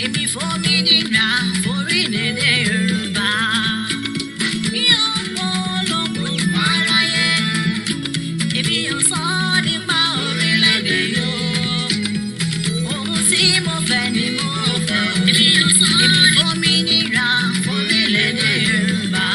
Èmi fòmìnira fórílẹ̀-èdè Yorùbá. Mi ò polongo fáráyé. Èmi ò sọ nípa orílẹ̀-èdè yóò. Ohun tí mo fẹ́ ni mo fẹ́. Èmi fòmìnira fórílẹ̀-èdè Yorùbá.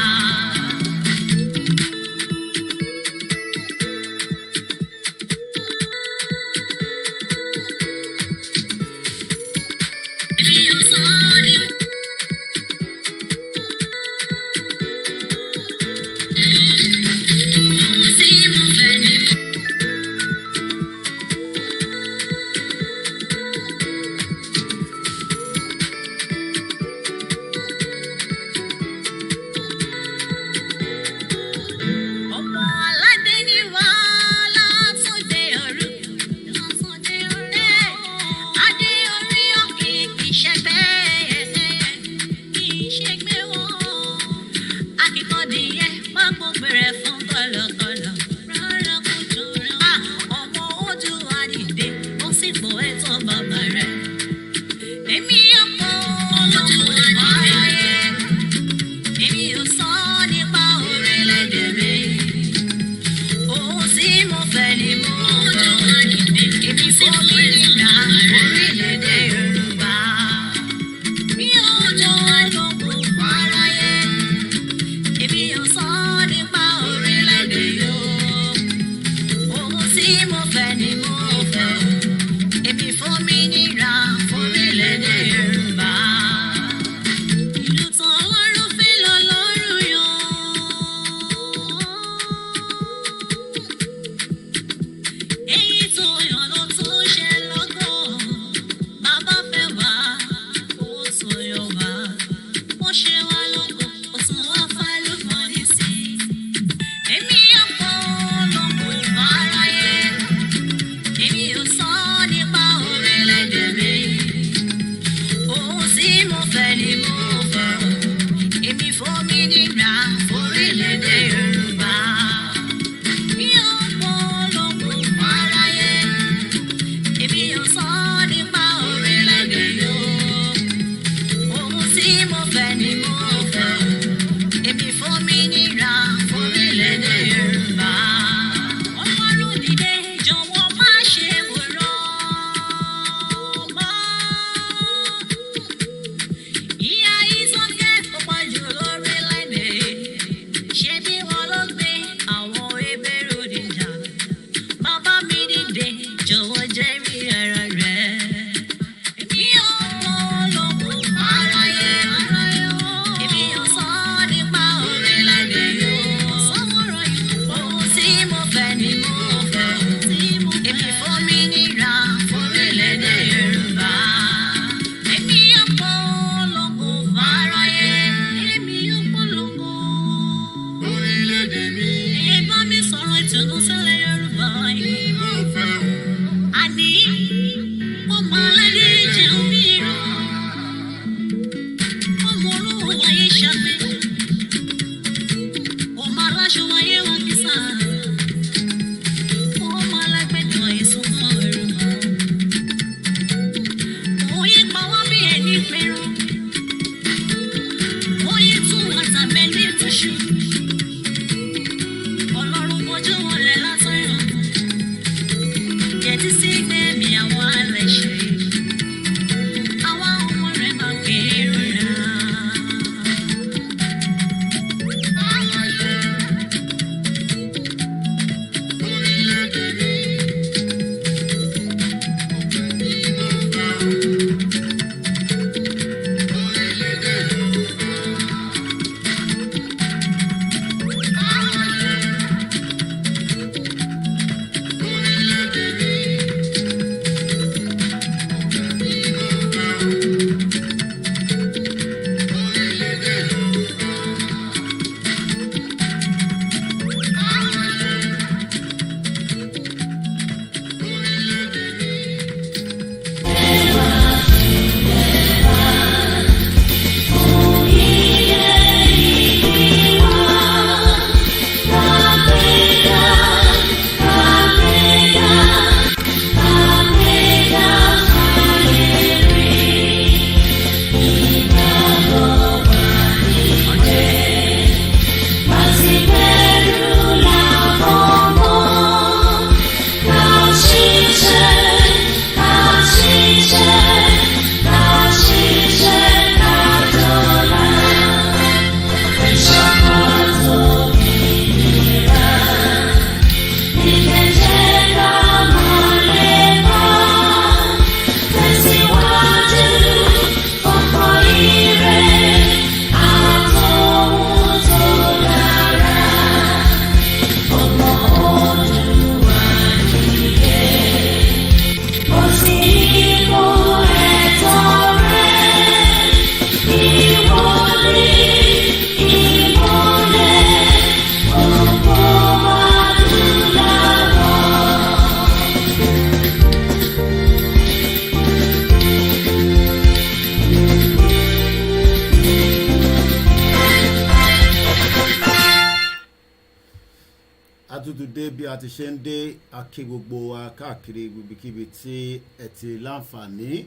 dé bí a ti ṣe ń dé akí gbogbo wa káàkiri ibikíbi tí ẹ ti láǹfààní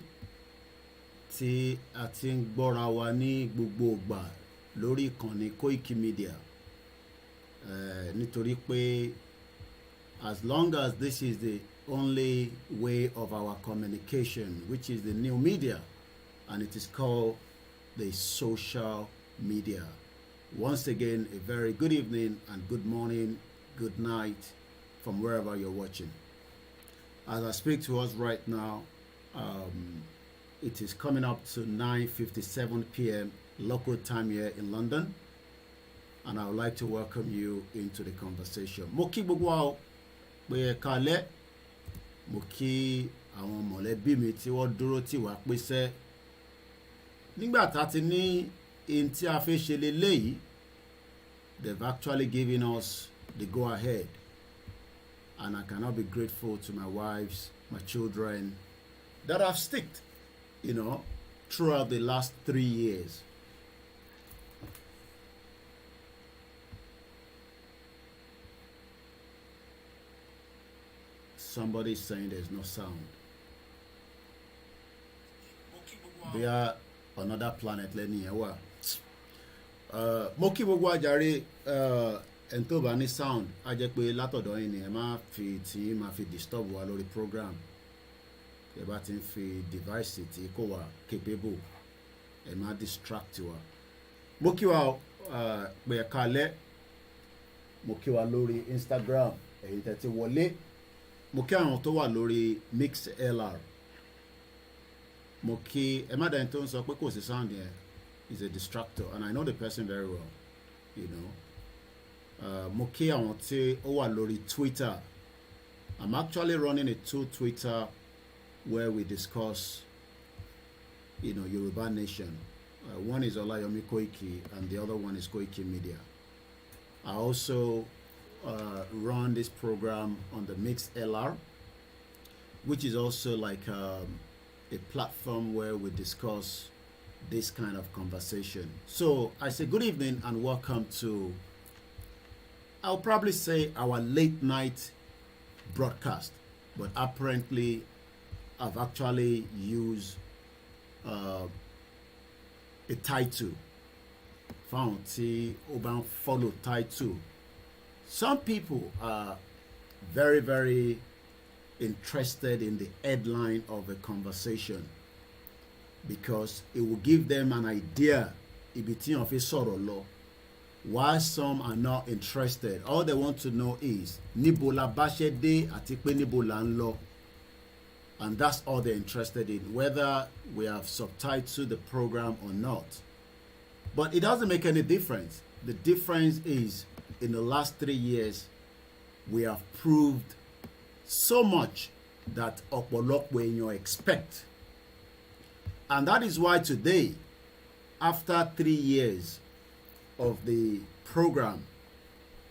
tí a ti ń gbọ́ra wa ní gbogbo ìgbà lórí ìkànnì koikimedia nítorí pé as long as this is the only way of our communication, which is the new media, and it is called the social media. Once again, a very good evening and good morning, good night from wherever you're watching. As I speak to us right now, it is coming up to 9:57 p.m. local time here in London, and I would like to welcome you into the conversation. Mo kí gbogbo wa pé ẹ káalẹ́, mo kí àwọn mọ̀lẹ́bí mi tí wọ́n dúró tì wá pẹ́sẹ́ nígbà tá ti ní in tí a fẹ́ ṣe lélẹ́yìí. They've actually given us the go ahead, and I cannot be grateful to my wives, my children that have sticked, throughout the last 3 years. Somebody's saying there's no sound. They are another planet lẹ́ni ẹ̀ wà. Mo kí gbogbo àjàre ẹni tó bá ní sound á jẹ́ pé látọ̀dọ̀ yín ni ẹ má fi tí máa fi disturb wa lórí program. Ẹ bá ti ń fi device tí kò wà capable ẹ má distract wa. Mo kí wa pé ẹ káalẹ́, mo kí wa lórí Instagram ẹ̀yin tẹ́ ti wọlé, mo kí àwọn tó wà lórí MixLR, mo kí ẹ má dẹ́n tó ń sọ pé kò sí sound yẹn is a distractor, and I know the person very well, mo kí àwọn tí ó wà lórí Twitter. I'm actually running a Twitter where we discuss Yoruba Nation. One is Olayemi Koiki and the other one is Koikimedia. I also run this program on the MixLR, which is also like a platform where we discuss this kind of conversation. So I say good evening and welcome to, I'll probably say, our late night broadcast, but apparently I've actually used a title. Found tí ó bá ń follow title. Some people are very, very interested in the headline of a conversation because it will give them an idea ibi tí wọ́n fi sọ̀rọ̀ lọ. While some are not interested, all they want to know is níbo la bá ṣe dé àti pé níbo la ń lọ. And that's all they're interested in, whether we have subtitled the program or not. But it doesn't make any difference. The difference is in the last 3 years, we have proved so much that ọ̀pọ̀lọpọ̀ èèyàn expect. And that is why today, after 3 years of the program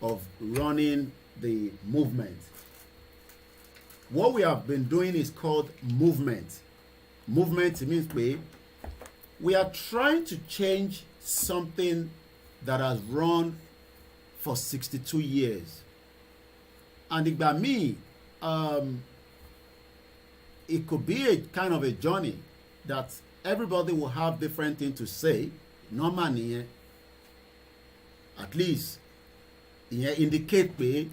of running the movement, what we have been doing is called movement. Movement means we are trying to change something that has run for 62 years. And ìgbà míì, it could be a kind of a journey that everybody will have different things to say. Normal nìyẹn. At least ìyẹn indicate pé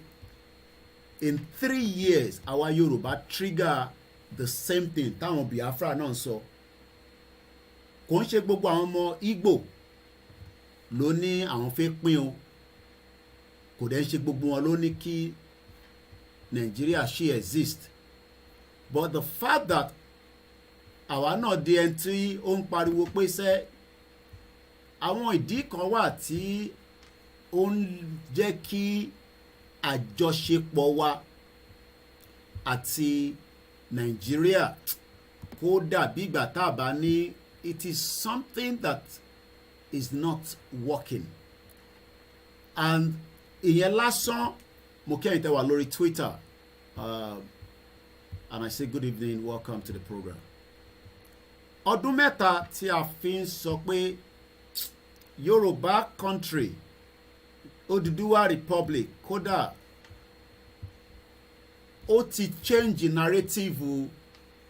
in 3 years our Yoruba trigger the same thing táwọn Biafra náà sọ. Kò ń ṣe gbogbo àwọn ọmọ Igbo ló ní àwọn fẹ́ pín o. Kò dẹ̀ ń ṣe gbogbo wọn ló ní kí Nigeria ṣì exist. But the fact that àwa náà di ẹni tí ó ń pariwo pé sẹ́ àwọn ìdí kan wà tí ó ń jẹ́ kí àjọṣepọ̀ wa àti Nigeria kó dàbí ìgbà tá a bá ní, it is something that is not working. And ìyẹn lásán, mo kẹ́yìn tẹ́ wà lórí Twitter, and I say good evening, welcome to the program. Ọdún mẹ́ta tí a fi ń sọ pé Yoruba country, Oduduwa Republic, kódà ó ti change narrative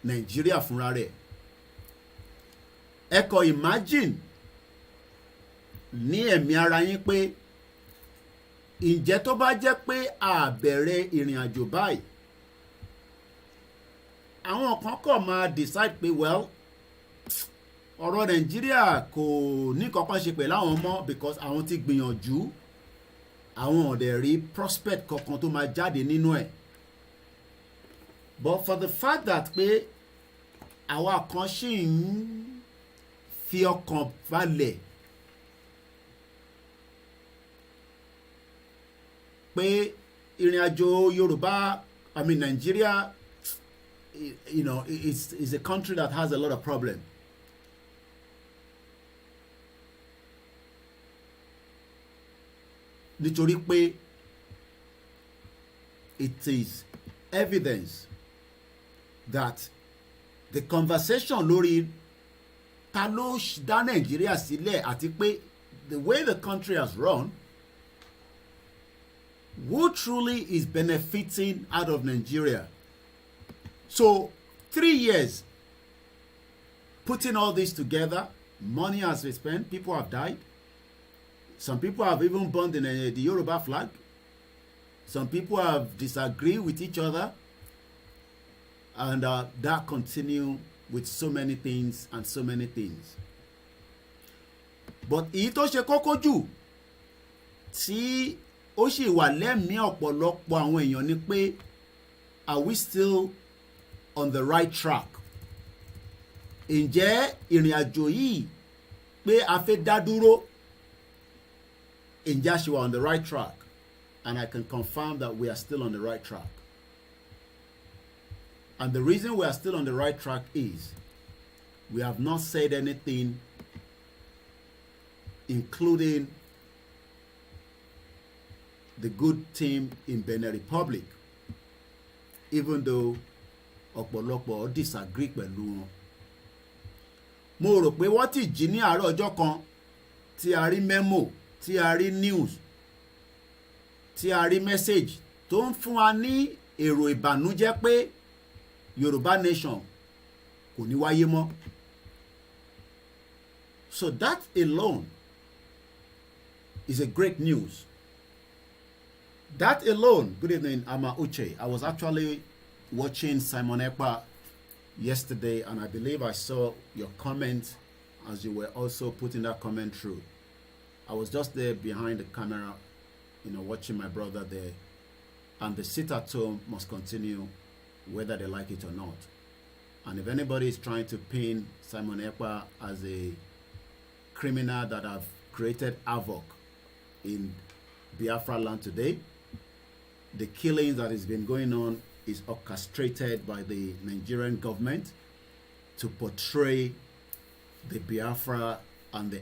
Nàìjíríà fúnra rẹ̀. Ẹ kọ́ imagine ní ẹ̀mí ara yín pé ǹjẹ́ tó bá jẹ́ pé a bẹ̀rẹ̀ ìrìn àjò báyìí, àwọn kan kọ̀ máa decide pé well ọ̀rọ̀ Nàìjíríà kò ní kankan ṣe pẹ̀lú àwọn ọmọ because àwọn ti gbìyànjú, àwọn ò dẹ̀ rí prospect kankan tó máa jáde nínú ẹ̀. But for the fact that pé àwa kan ṣì ń fi ọkàn balẹ̀ pé ìrìn àjò Yorùbá, I mean Nigeria, you know, it's a country that has a lot of problems. Nítorí pé it is evidence that the conversation lórí ta ló dá Nàìjíríà sílẹ̀ àti pé the way the country has run, who truly is benefiting out of Nigeria. So 3 years putting all this together, money has been spent, people have died. Some people have even burned the Yoruba flag. Some people have disagreed with each other. And that continue with so many things and so many things. But èyí tó ṣe kókó jù tí ó sì wà lẹ́mìí ọ̀pọ̀lọpọ̀ àwọn èèyàn ni pé, are we still on the right track? Ǹjẹ́ ìrìn àjò yìí pé a fẹ́ dá dúró? Ǹjẹ́ a ṣì wà on the right track? And I can confirm that we are still on the right track. And the reason we are still on the right track is we have not said anything including the good team in Benin Republic, even though ọ̀pọ̀lọpọ̀ disagree pẹ̀lú wọn. Mo rò pé wọ́n ti jí ní àárọ̀ ọjọ́ kan tí a rí memo, tí a rí news, tí a rí message tó ń fún wa ní èrò ìbànújẹ́ pé Yoruba nation kò ní wáyé mọ́. So that alone is a great news. That alone, good evening, Ama Uche. I was actually watching Simon Ekpa yesterday, and I believe I saw your comment as you were also putting that comment through. I was just there behind the camera, you know, watching my brother there. And the sit at home must continue whether they like it or not. And if anybody is trying to pin Simon Ekpa as a criminal that have created havoc in Biafra land today, the killings that has been going on is orchestrated by the Nigerian government to portray the Biafra and the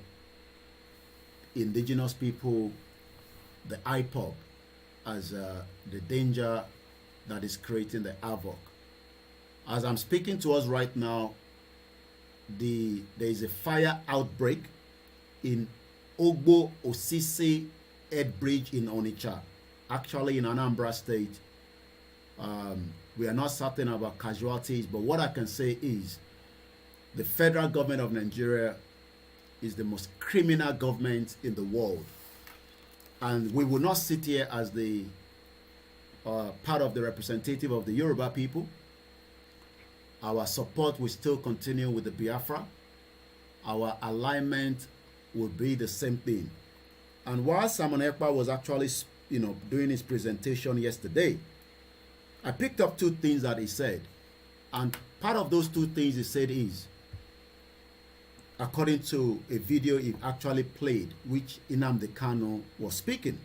indigenous people, the IPOB, as the danger that is creating the havoc. As I'm speaking to us right now, there is a fire outbreak in Ogbo Osisi Head Bridge in Onitsha, actually in Anambra State. We are not certain about casualties, but what I can say is the federal government of Nigeria is the most criminal government in the world. And we will not sit here as the part of the representative of the Yoruba people. Our support will still continue with the Biafra. Our alignment will be the same thing. And while Simon Ekpa was actually, you know, doing his presentation yesterday, I picked up two things that he said. And part of those two things he said is, according to a video he actually played, which Nnamdi Kanu was speaking,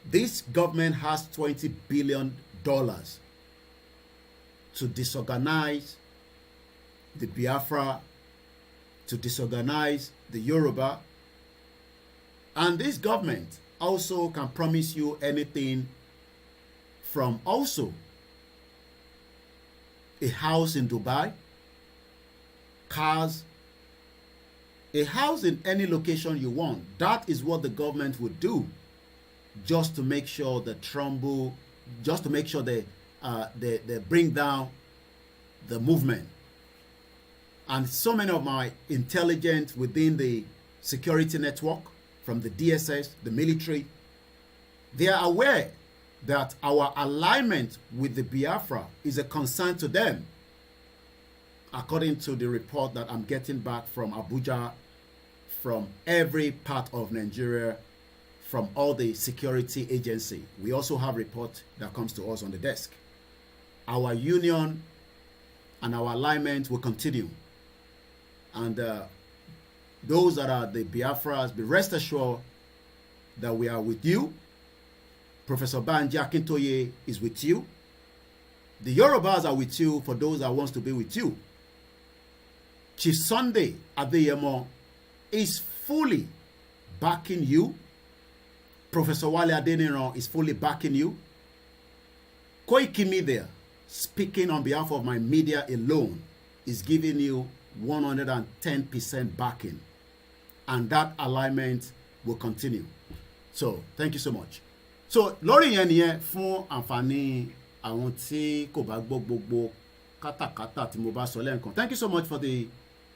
this government has $20 billion to disorganize the Biafra, to disorganize the Yoruba. And this government also can promise you anything from also a house in Dubai, cars, a house in any location you want. That is what the government would do just to make sure the they bring down the movement. And so many of my intelligence within the security network, from the DSS, the military, they are aware that our alignment with the Biafra is a concern to them, according to the report that I'm getting back from Abuja, from every part of Nigeria, from all the security agency. We also have report that comes to us on the desk. Our union and our alignment will continue. And those that are the Biafras, be rest assured that we are with you. Professor Banji Akintoye is with you. The Yorubas are with you for those that wants to be with you. Chief Sunday Adeyemo is fully backing you. Professor Wale Adeniran is fully backing you. Koikimedia, speaking on behalf of my media alone, is giving you 110% backing. And that alignment will continue. So, thank you so much. So, lórí yẹn nìyẹn fún àǹfààní àwọn tí kò bá gbọ́ gbogbo kátàkátà tí mo bá sọ lẹ́ẹ̀kan. Thank you so much for the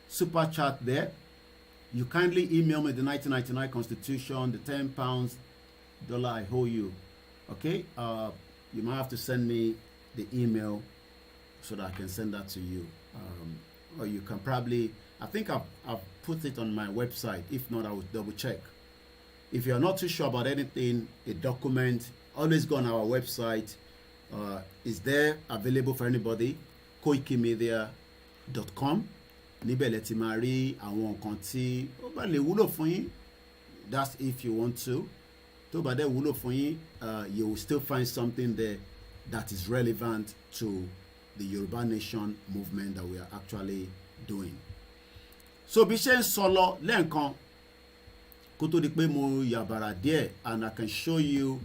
super chat there. You kindly email me the 1999 Constitution, the £10 I owe you. Okay? You might have to send me the email so that I can send that to you. Or you can probably, I think I've put it on my website. If not, I will double check. If you're not too sure about anything, a document, always go on our website. Is there available for anybody? koikimedia.com. Níbẹ̀ lẹ ti máa rí àwọn nǹkan tí ó bá lè wúlò fún yín. That's if you want to. Tó bá dẹ̀ wúlò fún yín, you will still find something there that is relevant to the Yoruba Nation movement that we are actually doing. So bí ṣe ń sọ lọ lẹ́ẹ̀kan kó tó di pé mo yàbàrà díẹ̀, and I can show you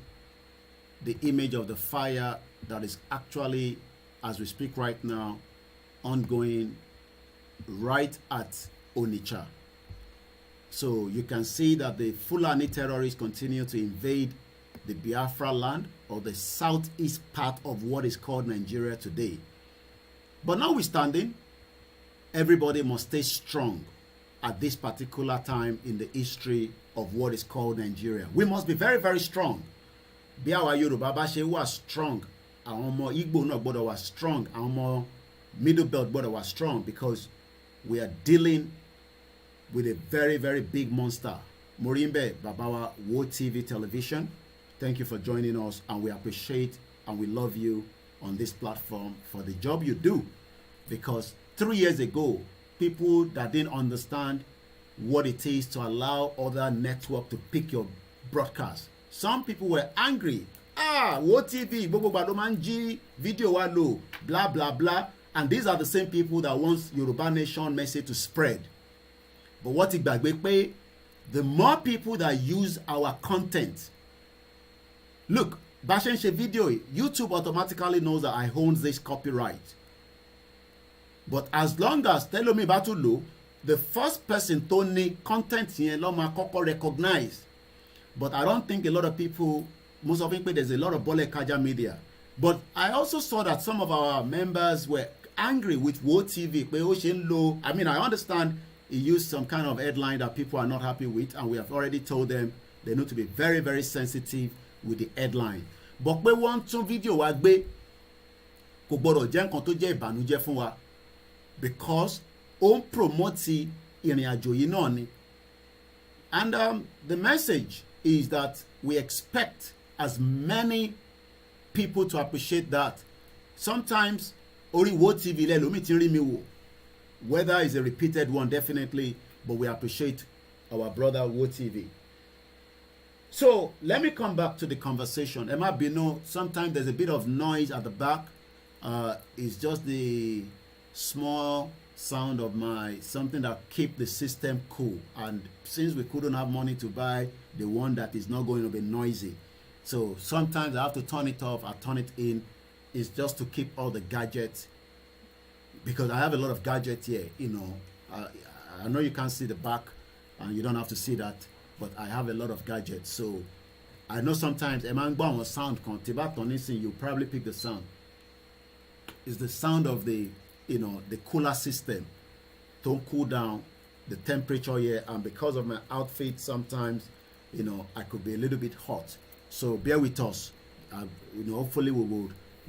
the image of the fire that is actually, as we speak right now, ongoing right at Onitsha. So you can see that the Fulani terrorists continue to invade the Biafra land, or the southeast part of what is called Nigeria today. But notwithstanding, everybody must stay strong at this particular time in the history of what is called Nigeria. We must be very, very strong. Bí àwa Yorùbá bá ṣe wà strong, àwọn ọmọ Igbo náà gbọ́dọ̀ wà strong, àwọn ọmọ Middle Belt gbọ́dọ̀ wà strong, because we are dealing with a very, very big monster. Morimbe Babawa World TV Television, thank you for joining us, and we appreciate and we love you on this platform for the job you do. Because 3 years ago, people that didn't understand what it is to allow other network to pick your broadcast, some people were angry. World TV, Bobo Badomanji, video wa lo, blah, blah, blah. And these are the same people that wants Yoruba Nation message to spread. But what it gbàgbé pé, the more people that use our content, look, bá ṣe ń ṣe video, YouTube automatically knows that I own this copyright. But as long as Telomi bá tún lò, the first person tó ní content yẹn ló máa kọ́kọ́ recognize. But I don't think a lot of people, most of people, there's a lot of Bole Kaja media. But I also saw that some of our members were angry with World TV. I mean, I understand he used some kind of headline that people are not happy with, and we have already told them they need to be very, very sensitive with the headline. But pé wọ́n tún video wa gbé kò gbọ́dọ̀ jẹ́ nǹkan tó jẹ́ ìbànújẹ́ fún wa, because ó ń promote ìrìn àjò yìí náà ni. And the message is that we expect as many people to appreciate that. Sometimes orí World TV lẹ́lòmíì tí ń rí mi wò, whether it's a repeated one, definitely, but we appreciate our brother World TV. So let me come back to the conversation. Emma Bino, sometimes there's a bit of noise at the back. It's just the small sound of something that keep the system cool. And since we couldn't have money to buy the one that is not going to be noisy, so sometimes I have to turn it off, I turn it in. It's just to keep all the gadgets, because I have a lot of gadgets here, you know. I know you can't see the back and you don't have to see that, but I have a lot of gadgets. So I know sometimes a man go on sound, you probably pick the sound. is the sound of the, the cooler system. Don't cool down the temperature here, and because of my outfit, sometimes, I could be a little bit hot. So bear with us. Hopefully we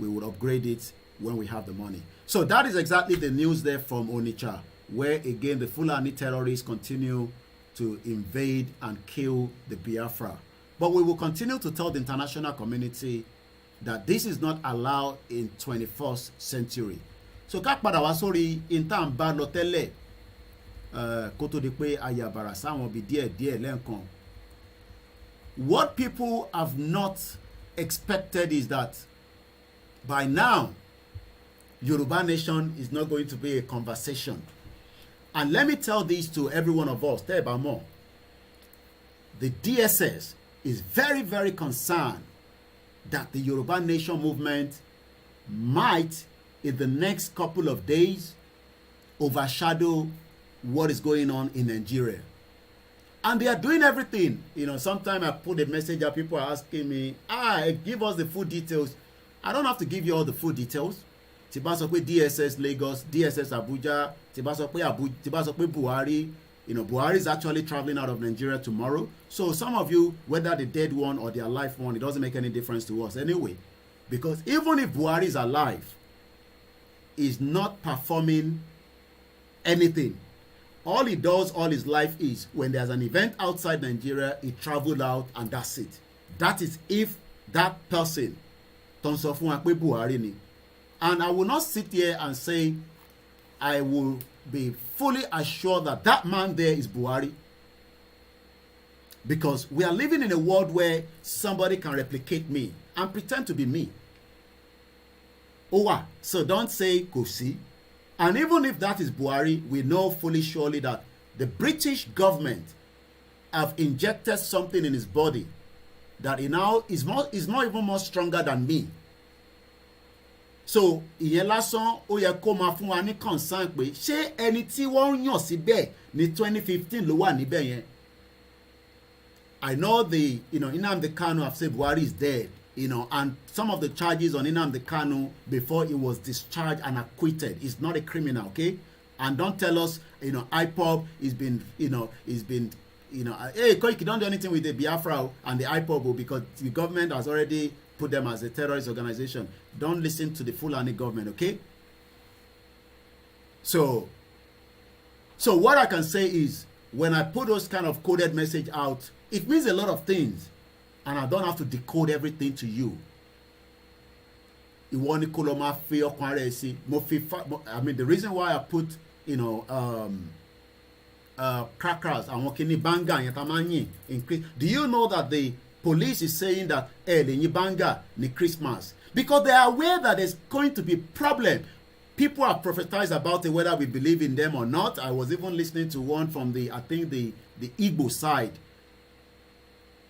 would upgrade it when we have the money. So that is exactly the news there from Onitsha, where again the Fulani terrorists continue to invade and kill the Biafra. But we will continue to tell the international community that this is not allowed in 21st century. So ká padà wá sórí intan bá lọ tẹ́lẹ̀ kó tó di pé ayàbàrà sáwọn bí díẹ̀ lẹ́ǹkan. What people have not expected is that by now Yoruba nation is not going to be a conversation. And let me tell this to every one of us, tell about more. The DSS is very, very concerned that the Yoruba nation movement might, in the next couple of days, overshadow what is going on in Nigeria. And they are doing everything. Sometimes I put a message out, people are asking me, give us the full details. I don't have to give you all the full details. Tí bá sọ pé DSS Lagos, DSS Abuja, tí bá sọ pé Buhari, Buhari is actually traveling out of Nigeria tomorrow. So some of you, whether the dead one or the alive one, it doesn't make any difference to us anyway. Because even if Buhari is alive, he's not performing anything. All he does all his life is when there's an event outside Nigeria, he traveled out and that's it. That is if that person tó ń sọ fún wa pé Buhari ni. And I will not sit here and say I will be fully assured that that man there is Buhari. Because we are living in a world where somebody can replicate me and pretend to be me. So don't say Kosi. And even if that is Buhari, we know fully surely that the British government have injected something in his body that he now is not even more stronger than me. So ìyẹn lásán ó yẹ kó máa fún wa ní concern pé ṣé ẹni tí wọ́n yàn síbẹ̀ ní 2015 ló wà níbẹ̀ yẹn. I know Nnamdi Kanu have said Buhari is dead, and some of the charges on Nnamdi Kanu before he was discharged and acquitted. He's not a criminal, okay? And don't tell us, IPOB has been, hey, Koiki, don't do anything with the Biafra and the IPOB because the government has already put them as a terrorist organization. Don't listen to the Fulani government, okay? So what I can say is, when I put those kind of coded message out, it means a lot of things, and I don't have to decode everything to you. I mean, the reason why I put, crackers and banga increase. Do you know that the police is saying that banga ni Christmas? Because they are aware that there's going to be problem. People have prophesized about it, whether we believe in them or not. I was even listening to one from the Igbo side.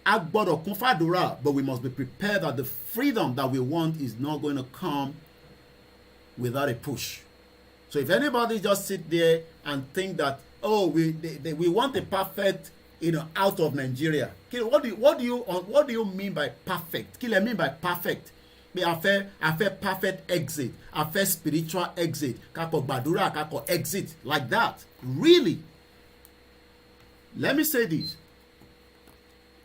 But we must be prepared that the freedom that we want is not going to come without a push. So if anybody just sit there and think that, we want a perfect, out of Nigeria. What do you mean by perfect? I mean by perfect. I feel perfect exit. I feel spiritual exit. Kako badura, kako exit like that. Really? Let me say this.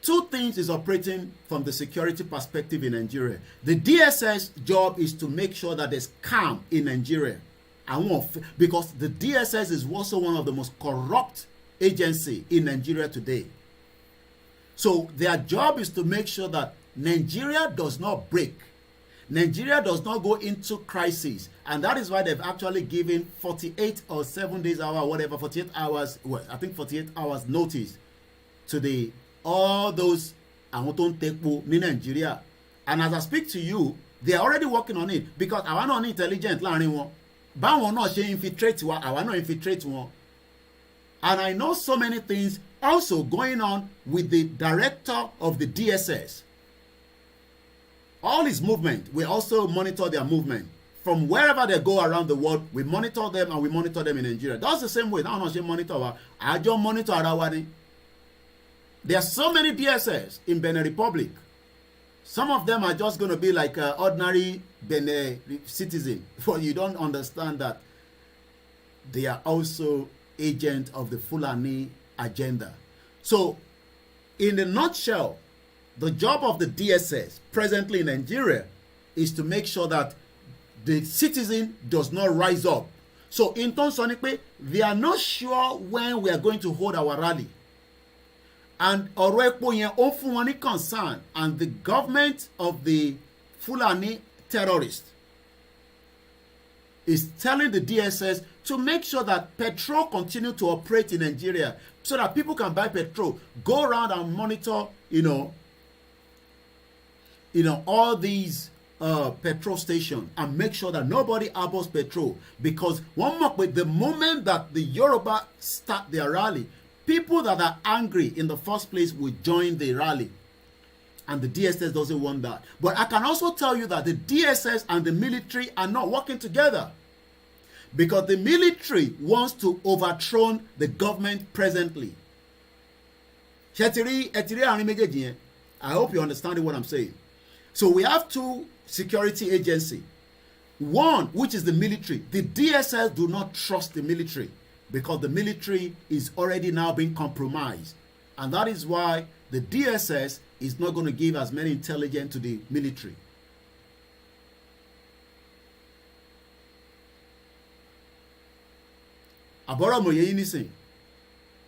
Two things is operating from the security perspective in Nigeria. The DSS job is to make sure that there's calm in Nigeria. Because the DSS is also one of the most corrupt agency in Nigeria today. So their job is to make sure that Nigeria does not break. Nigeria does not go into crisis. And that is why they've actually given 48 or 7 days, 48 hours, I think 48 hours notice to all those in Nigeria. And as I speak to you, they are already working on it because I want intelligent learning. Báwọn náà ṣe infiltrate wa, àwa náà infiltrate wọn. And I know so many things also going on with the director of the DSS. All his movement, we also monitor their movement. From wherever they go around the world, we monitor them and we monitor them in Nigeria. That's the same way. Now not monitor wa, I just monitor ara wa ni. There are so many DSS in Benin Republic. Some of them are just going to be like an ordinary Benin citizen, but you don't understand that they are also agents of the Fulani agenda. So, in a nutshell, the job of the DSS presently in Nigeria is to make sure that the citizen does not rise up. So, in terms of they are not sure when we are going to hold our rally. And ọ̀rọ̀ epo yẹn ó fún wọn ní concern, and the government of the Fulani terrorists is telling the DSS to make sure that petrol continue to operate in Nigeria so that people can buy petrol, go around and monitor, all these petrol stations and make sure that nobody harbors petrol. Because one more, with the moment that the Yoruba start their rally, people that are angry in the first place will join the rally. And the DSS doesn't want that. But I can also tell you that the DSS and the military are not working together. Because the military wants to overthrow the government presently. I hope you understand what I'm saying. So we have two security agencies. One, which is the military. The DSS do not trust the military, because the military is already now being compromised. And that is why the DSS is not going to give as many intelligence to the military.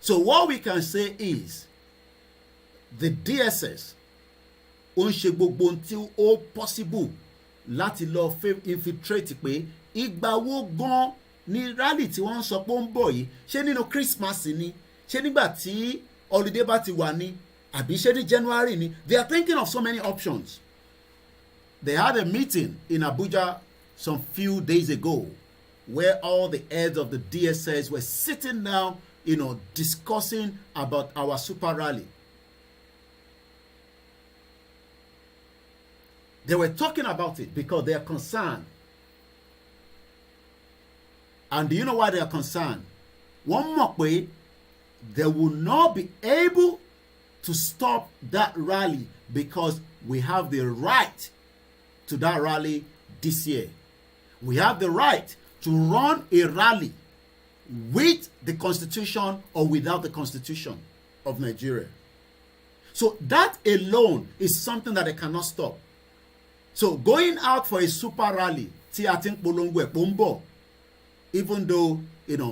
So what we can say is the DSS ó ń ṣe gbogbo ohun tí ó possible láti lọ infiltrate pé ìgbà wo gan ní rally tí wọ́n ń sọ pé ó ń bọ̀ yìí, ṣé nínú Christmas ni, ṣé nígbà tí holiday bá ti wà ní, àbí ṣé ní January ni. They are thinking of so many options. They had a meeting in Abuja some few days ago where all the heads of the DSS were sitting down, discussing about our super rally. They were talking about it because they are concerned. And do you know why they are concerned? One more way, they will not be able to stop that rally because we have the right to that rally this year. We have the right to run a rally with the Constitution or without the Constitution of Nigeria. So that alone is something that they cannot stop. So going out for a super rally, even though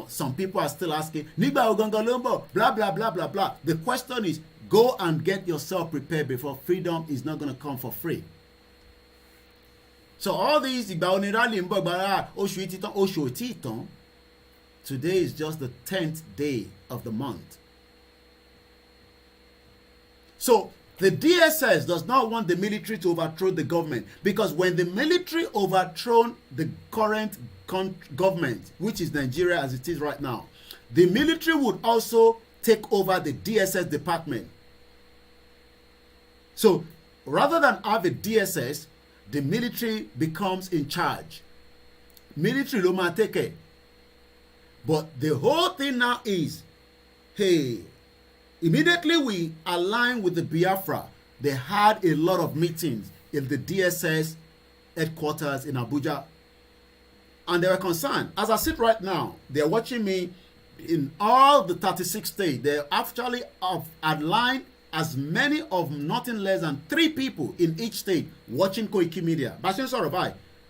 some people are still asking, blah blah blah blah blah. The question is, go and get yourself prepared before freedom is not going to come for free. So all these today is just the 10th day of the month. So the DSS does not want the military to overthrow the government, because when the military overthrown the current government, which is Nigeria as it is right now, the military would also take over the DSS department. So rather than have a DSS, the military becomes in charge. Military lo ma take it. But the whole thing now is, hey, immediately we align with the Biafra. They had a lot of meetings in the DSS headquarters in Abuja. And they were concerned. As I sit right now, they're watching me in all the 36 states. They actually have aligned as many of nothing less than 3 people in each state watching koikimedia.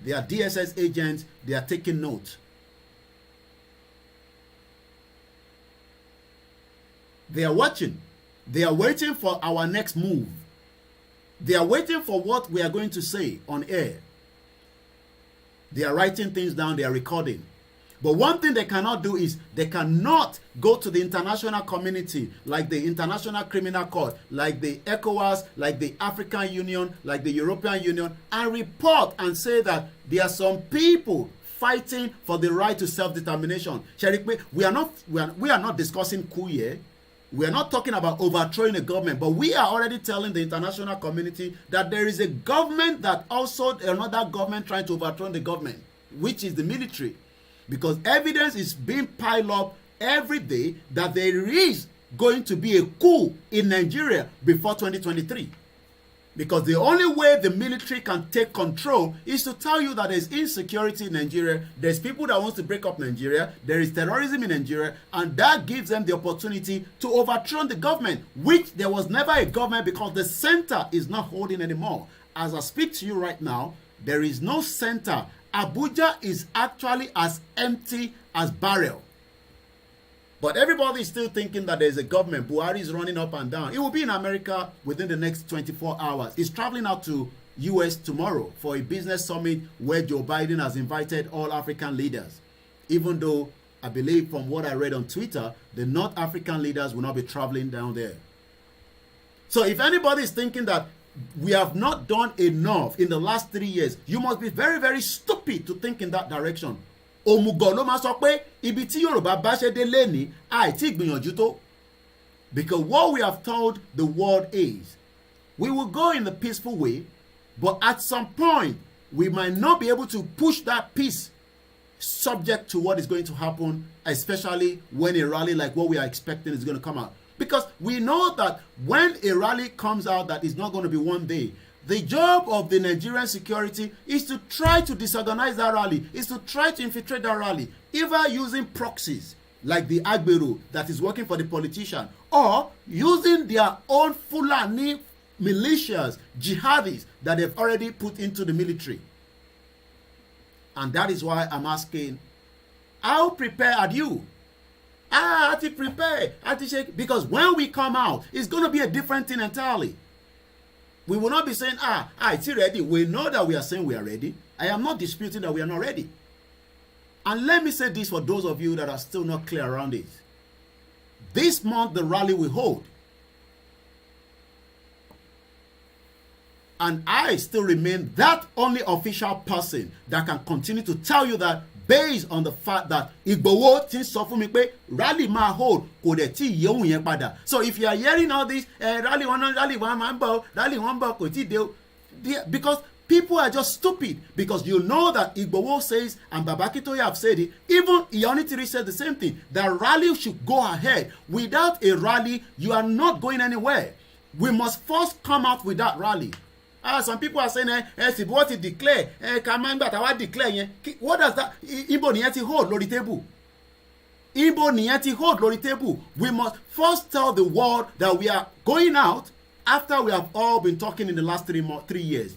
They are DSS agents. They are taking notes. They are watching. They are waiting for our next move. They are waiting for what we are going to say on air. They are writing things down. They are recording. But one thing they cannot do is they cannot go to the international community, like the International Criminal Court, like the ECOWAS, like the African Union, like the European Union, and report and say that there are some people fighting for the right to self-determination. We are not discussing coup here. We are not talking about overthrowing a government, but we are already telling the international community that there is a government that also another government trying to overthrow the government, which is the military. Because evidence is being piled up every day that there is going to be a coup in Nigeria before 2023. Because the only way the military can take control is to tell you that there's insecurity in Nigeria, there's people that want to break up Nigeria, there is terrorism in Nigeria, and that gives them the opportunity to overthrow the government, which there was never a government because the center is not holding anymore. As I speak to you right now, there is no center. Abuja is actually as empty as barrel. But everybody is still thinking that there's a government. Buhari is running up and down. He will be in America within the next 24 hours. He's traveling out to US tomorrow for a business summit where Joe Biden has invited all African leaders. Even though I believe from what I read on Twitter, the North African leaders will not be traveling down there. So if anybody is thinking that we have not done enough in the last 3 years, you must be very, very stupid to think in that direction. Òmùgọ̀ ló máa sọ pé ibi tí Yorùbá bá ṣe dé lẹ́ni àìtí ìgbìyànjú tó. Because what we have told the world is, we will go in the peaceful way, but at some point, we might not be able to push that peace subject to what is going to happen, especially when a rally like what we are expecting is going to come out. Because we know that when a rally comes out that is not going to be one day, the job of the Nigerian security is to try to disorganize that rally, is to try to infiltrate that rally, either using proxies like the IGBOHO that is working for the politician, or using their own Fulani militias, jihadis that they've already put into the military. And that is why I'm asking, how prepared are you? How to prepare? How to shake? Because when we come out, it's going to be a different thing entirely. We will not be saying, it's ready. We know that we are saying we are ready. I am not disputing that we are not ready. And let me say this for those of you that are still not clear around it. This month, the rally will hold. And I still remain that only official person that can continue to tell you that based on the fact that Igboho ti sọ fún mi pé rally máa hold kò dẹ̀ tí yé òun yẹn padà. So if you are hearing all this, rally one máa ń bọ̀, rally one bọ̀ kò tí dé o. Because people are just stupid. Because you know that Igboho says, and Babakitoye have said it, even Iyonitiri said the same thing, that rally should go ahead. Without a rally, you are not going anywhere. We must first come out with that rally. Some people are saying, what he declare, declare. What does that? Ibo niyeti hold lórí table. Ibo niyeti hold lórí table. We must first tell the world that we are going out after we have all been talking in the last 3 years.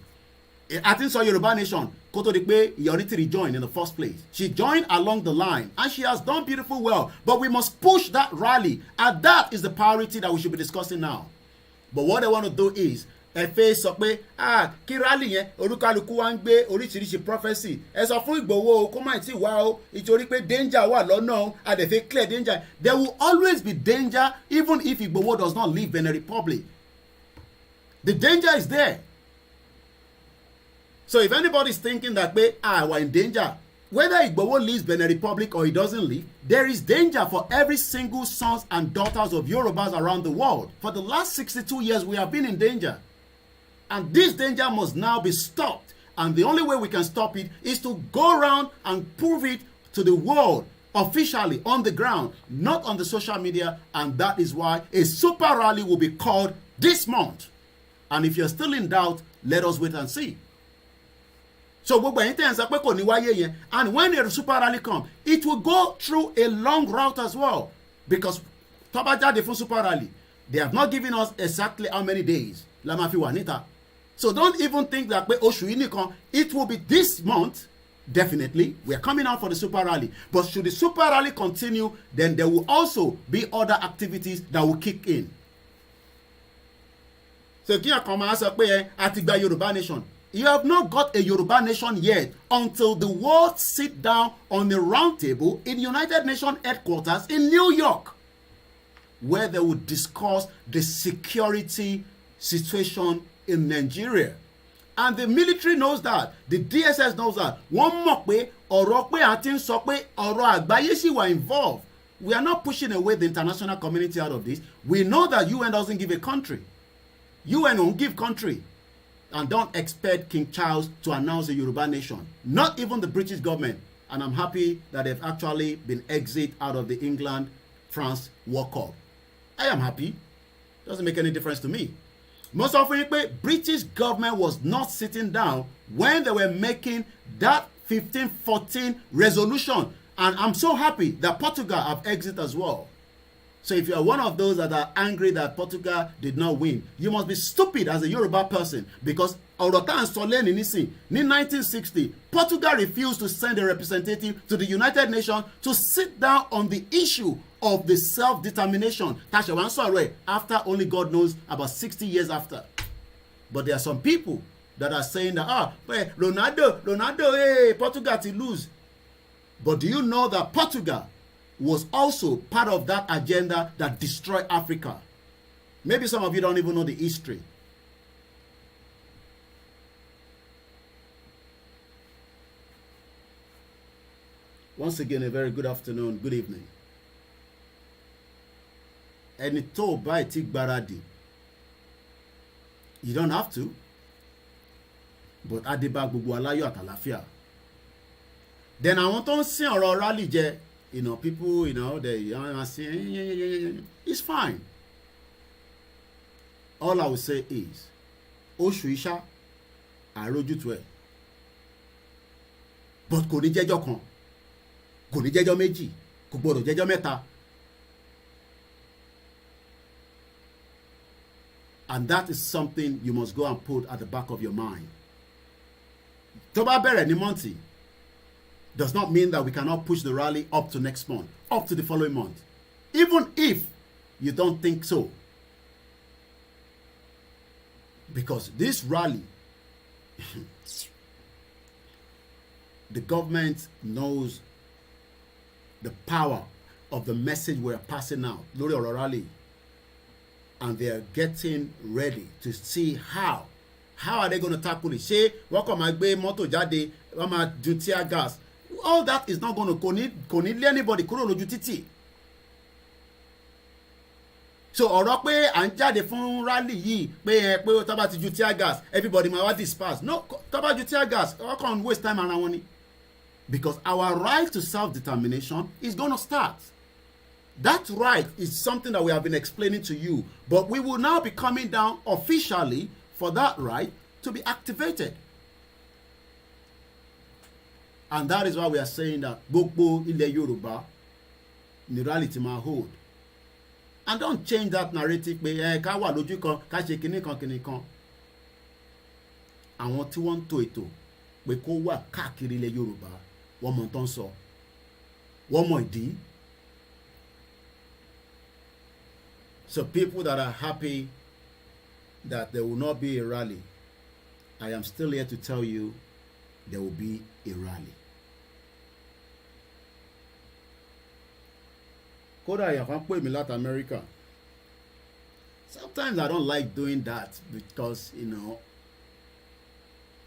I think so Yoruba Nation, Koto Dikpe, Iyonitiri joined in the first place. She joined along the line and she has done beautiful well. But we must push that rally. And that is the priority that we should be discussing now. But what I want to do is, ẹ fẹ́ sọ pé kí rally yẹn olúkálùkù wa ń gbé oríṣiríṣi prophecy ẹ sọ fún Ìgbòho kó má tí wá o ìtorí pé danger wà lọ́nà o a dẹ̀ fẹ́ clear danger. There will always be danger even if Ìgbòho does not leave Benin Republic. The danger is there. So if anybody is thinking that we're in danger, whether Ìgbòho leaves Benin Republic or he doesn't leave, there is danger for every single sons and daughters of Yorubas around the world. For the last 62 years, we have been in danger. And this danger must now be stopped. And the only way we can stop it is to go around and prove it to the world officially on the ground, not on the social media. And that is why a super rally will be called this month. And if you're still in doubt, let us wait and see. So and when the super rally comes, it will go through a long route as well. Because Tobajade for super rally, they have not given us exactly how many days. Lamafi Wanita. So don't even think that it will be this month. Definitely, we are coming out for the super rally. But should the super rally continue, then there will also be other activities that will kick in. So Atigba Yoruba Nation. You have not got a Yoruba nation yet until the world sit down on a round table in United Nations headquarters in New York, where they will discuss the security situation in Nigeria. And the military knows that. The DSS knows that. One more way, or involved. We are not pushing away the international community out of this. We know that UN doesn't give a country. UN won't give country. And don't expect King Charles to announce a Yoruba nation. Not even the British government. And I'm happy that they've actually been exit out of the England-France World Cup. I am happy. Doesn't make any difference to me. Most often, British government was not sitting down when they were making that 1514 resolution. And I'm so happy that Portugal have exited as well. So if you are one of those that are angry that Portugal did not win, you must be stupid as a Yoruba person, because ọ̀rọ̀ tá à ń sọ lẹ́nu nísìn ní 1960 Portugal refused to send a representative to the United Nations to sit down on the issue of the self-determination. Tasha wá ń sọ̀rọ̀ ẹ̀ after only God knows about 60 years after. But there are some people that are saying that Ronaldo, hey, Portugal to lose. But do you know that Portugal was also part of that agenda that destroyed Africa? Maybe some of you don't even know the history. Once again, a very good afternoon, good evening. Ẹni tó bá ti gbáradì, you don't have to, but adébá gbogbo aláyọ̀ àtàlàfíà. Then àwọn tó ń sin ọ̀rọ̀ rally jẹ, people, they are saying, it's fine. All I will say is, oṣù iṣá àrójútu ẹ̀, but kò ní jẹ́jọ́ kan, kò ní jẹ́jọ́ méjì, kò gbọ́dọ̀ jẹ́jọ́ mẹ́ta. And that is something you must go and put at the back of your mind. Tó bá bẹ̀rẹ̀ ní Monty does not mean that we cannot push the rally up to next month, up to the following month. Even if you don't think so. Because this rally, the government knows the power of the message we're passing out, lórí ọ̀rọ̀ rally. And they are getting ready to see how are they going to tackle it. Ṣé wọ́n kàn máa gbé mọ́tò jáde, wọ́n máa ju tear gas. All that is not going to kò ní lé anybody kúrò lójú títì. So ọ̀rọ̀ pé à ń jáde fún rally yìí pé tó bá ti ju tear gas everybody máa wá disperse. No, tó bá ju tear gas wọ́n kàn waste time ara wọn ni. Because our right to self-determination is going to start. That right is something that we have been explaining to you, but we will now be coming down officially for that right to be activated. And that is why we are saying that gbogbo ilẹ̀ Yorùbá ni rally ti máa hold. And don't change that narrative pé ká wà lójú kan ká ṣe kinní kan. Àwọn tí wọ́n ń tò ètò pé kó wà káàkiri ilẹ̀ Yorùbá wọ́n mọ̀ tán sọ, wọ́n mọ̀ ìdí. So people that are happy that there will not be a rally, I am still here to tell you there will be a rally. Kódà yàrá pè mí láti America. Sometimes I don't like doing that because,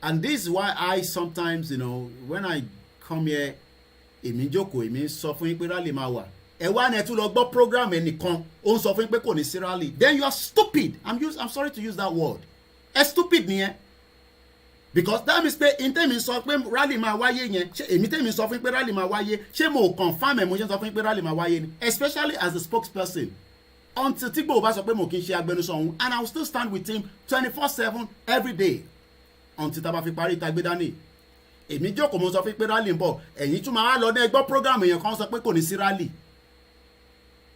and this is why I sometimes, when I come here, èmi jókòó, èmi sọ fún yín pé rally máa wà. Ẹ wá ní ẹ tún lọ gbọ́ program ẹnìkan ó ń sọ fún yín pé kò ní sí rally. Then you are stupid. I'm sorry to use that word. Ẹ stupid nìyẹn. Because that means pé intemi sọ pé rally máa wáyé yẹn, ṣé èmi tèmi sọ fún yín pé rally máa wáyé, ṣé mo confirm ẹ̀ mo ṣe sọ fún yín pé rally máa wáyé ni, especially as the spokesperson. Until tí Igboho bá sọ pé mo kì í ṣe agbẹnusọ òun, and I will still stand with him 24/7 every day until tá a bá fi parí ìta gbé dání. Èmi jókòó mo sọ fún yín pé rally ń bọ̀, ẹ̀yin tún máa lọ ní ẹgbọ́ program èèyàn kan sọ pé kò ní sí rally.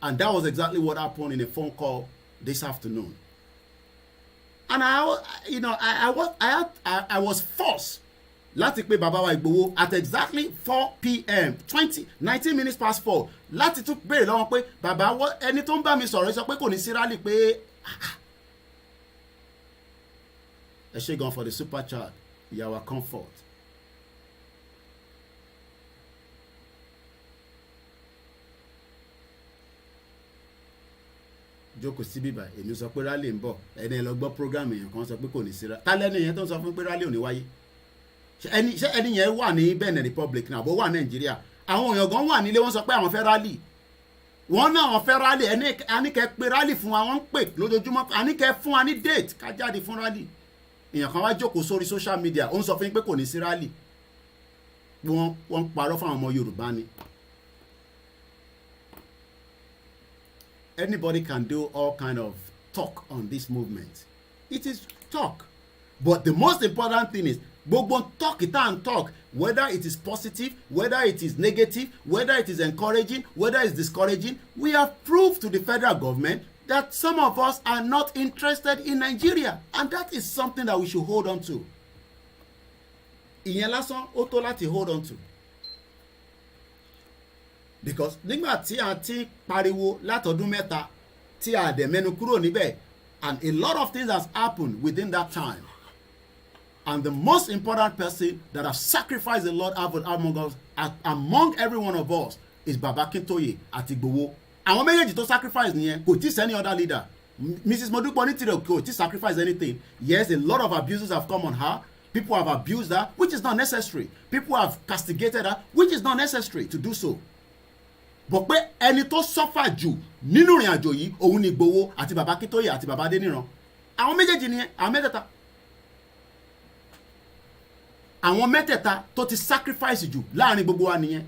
And that was exactly what happened in a phone call this afternoon. And I was forced láti pé bàbá wa Ìgbòho at exactly 4 p.m. 19 minutes past 4 láti tún béèrè lọ́wọ́ pé bàbá ẹni tó ń bá mi sọ̀rọ̀ sọ pé kò ní sí rally pé ẹ ṣé gan for the super chat, your comfort. Jókòó síbí báyìí èmi sọ pé rally ń bọ̀ ẹni ẹ lọ gbọ́ program èèyàn kan sọ pé kò ní sí rally. Ta lẹ́nu yẹn tó ń sọ fún pé rally ò ní wáyé? Ṣé ẹni yẹn wà ní Benin Republic náà àbó wà Nàìjíríà? Àwọn èèyàn gan wà nílé wọ́n sọ pé àwọn fẹ́ rally. Wọ́n náà wọ́n fẹ́ rally, àníkẹ́ pé rally fún wa, wọ́n ń pè lójoojúmọ́, àníkẹ́ fún wa ní date ká jáde fún rally. Èèyàn kan wá jókòó sórí social media ó ń sọ fún yín pé kò ní sí rally. Wọ́n ń parọ́ fún àwọn ọmọ Yorùbá ni. Anybody can do all kind of talk on this movement. It is talk. But the most important thing is, gbogbo talk it and talk, whether it is positive, whether it is negative, whether it is encouraging, whether it's discouraging, we have proved to the federal government that some of us are not interested in Nigeria, and that is something that we should hold on to. Ìyẹn lásán ó tó láti hold on to. Because nígbà tí a ti pariwo látọdún mẹ́ta tí a dẹ̀ mẹ́nu kúrò níbẹ̀, and a lot of things has happened within that time. And the most important person that has sacrificed a lot among us, among every one of us, is Baba Akintoye àti Igboho. Àwọn méjèèjì tó sacrifice nìyẹn, kò tí sí any other leader. Mrs. Modupe Onitiri kò tí sacrifice anything. Yes, a lot of abuses have come on her. People have abused her, which is not necessary. People have castigated her, which is not necessary to do so. But pé ẹni tó suffer jù nínú ìrìn àjò yìí, òun ni Igboho àti Baba Akintoye àti Baba Adeniran. Àwọn méjèèjì nìyẹn, àwọn mẹ́tẹ̀ẹ̀ta. Àwọn mẹ́tẹ̀ẹ̀ta tó ti sacrifice jù láàrin gbogbo wa nìyẹn.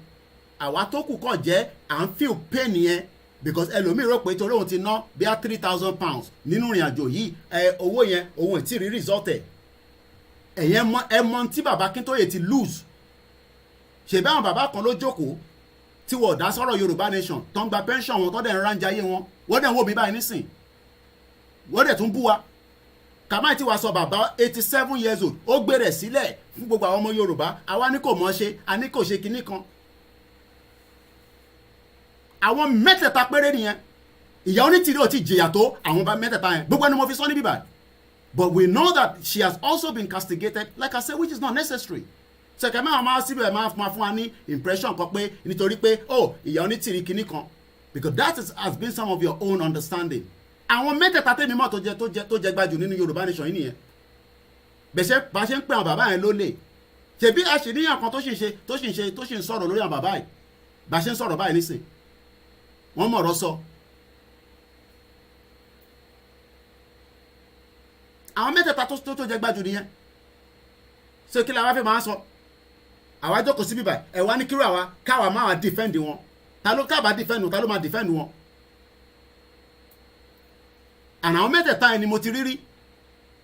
Àwa tó kù kọ̀ jẹ́ à ń feel pain nìyẹn, because ẹlòmíì rò pé torí òun ti ná bí i £3,000 nínú ìrìn àjò yìí, owó yẹn òun ti rí result ẹ̀. Ẹ̀mọ́ tí Baba Akintoye ti lose. Ṣèbí àwọn bàbá kan ló jókòó tí wọ́n dá sọ̀rọ̀ Yorùbá nation tó ń gba pension wọn tó dẹ̀ ń ránjẹ ayé wọn, wọ́n dẹ̀ ń wò mí báyìí nísìn, wọ́n dẹ̀ tún bú wa. Kàmáì tí wàá sọ bàbá 87 years old ó gbé rẹ̀ sílẹ̀ fún gbogbo àwọn ọmọ Yorùbá, àwa ní kò mọ̀ ṣe, a ní kò ṣe kinní kan. Àwọn mẹ́tẹ̀ẹ̀ta péré nìyẹn. Ìyá Onítìrí ò ti jìyà tó àwọn mẹ́tẹ̀ẹ̀ta yẹn, gbogbo ẹni mo fi sọ ní bíbá. But we know that she has also been castigated, like I said, which is not necessary. Ṣèkè máa síbẹ̀ máa fún wa ní impression kan pé nítorí pé Ìyá Onítìrí kinní kan, because that has been some of your own understanding. Àwọn mẹ́tẹ̀ẹ̀ta tẹ́mi mọ̀ tó jẹ gbajù nínú Yorùbá nation yìí nìyẹn. Bẹ̀ṣẹ̀ bá ṣe ń pè àwọn bàbá yẹn lólè. Ṣèbí àṣìníyàn kan tó sì ń sọ̀rọ̀ lórí àwọn bàbá yìí. Bá ṣe ń sọ̀rọ̀ báyìí nísìn. Wọ́n mọ̀rọ̀ sọ. Àwọn mẹ́tẹ̀ẹ̀ta tó jẹ gbajù nìyẹn. Ṣé kí la wá fẹ́ máa sọ? Àwa jókòó sí bíbà ẹ̀ wá ní kíró káwa máa defend wọn. Ta ló kábàá defend wọn? Ta ló máa defend wọn? And àwọn mẹ́tẹ̀ẹ̀ta ẹni mo ti rí.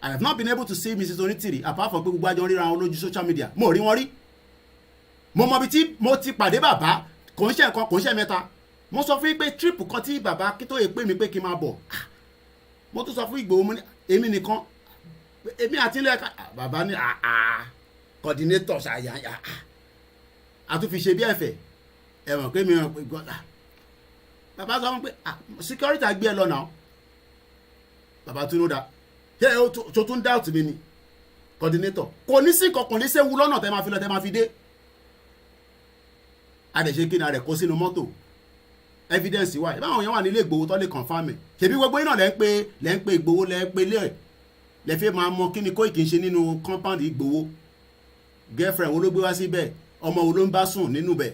I have not been able to see Mrs. Onitiri apart from pé gbogbo àjọ ríra wọn lójú social media. Mo rí wọn rí. Mo mọ ibi tí mo ti pàdé bàbá, kò ń ṣe nǹkan, kò ń ṣe mẹ́ta. Mo sọ fún yín pé trip kan tí Baba Akintoye pè mí pé kí n máa bọ̀. Mo tún sọ fún Igboho, mo ní èmi nìkan, èmi àti ilé ẹ̀ka. Bàbá ní coordinator ṣàyà a tún fi ṣe bí ẹ̀fẹ̀. Ẹ̀wọ̀n pé mi ràn pé gbọ́dọ̀. Bàbá sọ fún pé security gbé ẹ lọ náà. Bàbá tún ló dá. Ṣé o tó tún doubt mi ni coordinator? Kò ní sí kankan ní séwu lọ́nà tẹ́ máa fi lọ tẹ́ máa fi dé. A dẹ̀ ṣe kí ni a rẹ̀ kó sínú mọ́tò. Evidence wà. Ìbáwọn yẹn wà nílé Ìgbòho tó lè confirm ẹ̀. Ṣèbí gbogbo iná lẹ́ ń pe Ìgbòho lẹ́ ń pe lé ẹ̀. Lẹ́ fẹ́ máa mọ kí ni Koiki ń ṣe nínú compound Ìgbòho. Girlfriend wo ló gbé wá síbẹ̀? Ọmọ wo ló ń bá sùn nínú bẹ̀?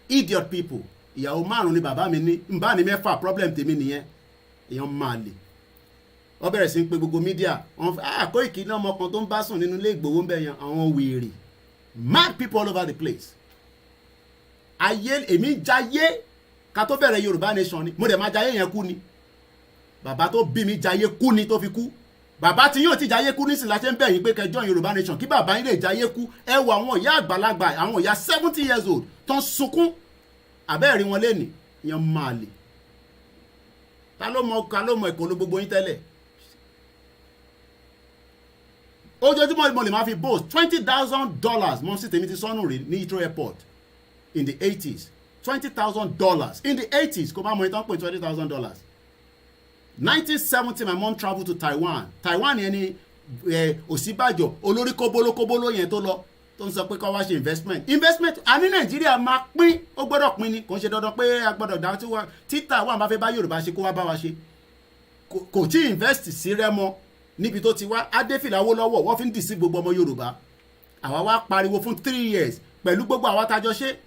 Idiot people. Ìyàwó 5 ni bàbá mi ní. Ń bá ní 6 problem tèmi nìyẹn. Èèyàn máa lè. Wọ́n bẹ̀rẹ̀ sí ń pe gbogbo mídíà. Koiki náà ọmọ kan tó ń bá sùn nínú ilé Ìgbòho ń bẹ̀ yẹn, àwọn wèrè. Mad people all over the place. Ayé èmi ń jayé ká tó bẹ̀rẹ̀ Yorùbá nation ni. Mo dẹ̀ máa jayé yẹn kú ni. Bàbá tó bí mi jayé kú ni tó fi kú. Bàbá tí yóò ti jayé kú nísìnyí la ṣe ń bẹ̀ yín pé kẹjọ́ Yorùbá nation kí bàbá yín lè jayé kú. Ẹ wo àwọn ìyá àgbàlagbà, àwọn ìyá 70 years old tó ń sunkún. Àbẹ́ẹ̀rí wọn lénìí, ìyẹn máa lè. Ká ló mọ ìkòló gbogbo yín tẹ́lẹ̀. Ojoojúmọ́ mo lè máa fi boast $20,000 mọ́ sí tèmi ti sọ́nù rí ní Heathrow airport in the 80s. $20,000 in the 80s. Kò bá mọ ìtàn pé $20,000. 1970 my mom traveled to Taiwan. Taiwan yẹn ni Ọ̀ṣínbàjò olórí kóbólókóbóló yẹn tó lọ tó ń sọ pé kó wá ṣe investment. A ní Nàìjíríà máa pín, ó gbọ́dọ̀ pín ni, kò ń ṣe dandan pé a gbọ́dọ̀ dá tí Taiwan bá fẹ́ bá Yorùbá ṣe kó wá bá wa ṣe. Kò tí invest sí Rẹ́mọ níbi tó ti wá. Adéfìlà Awólọ́wọ̀ wọ́n fi ń dì sí gbogbo ọmọ Yorùbá. Àwa wá pariwo fún 3 years pẹ̀lú gbogbo àwa tájọ ṣe.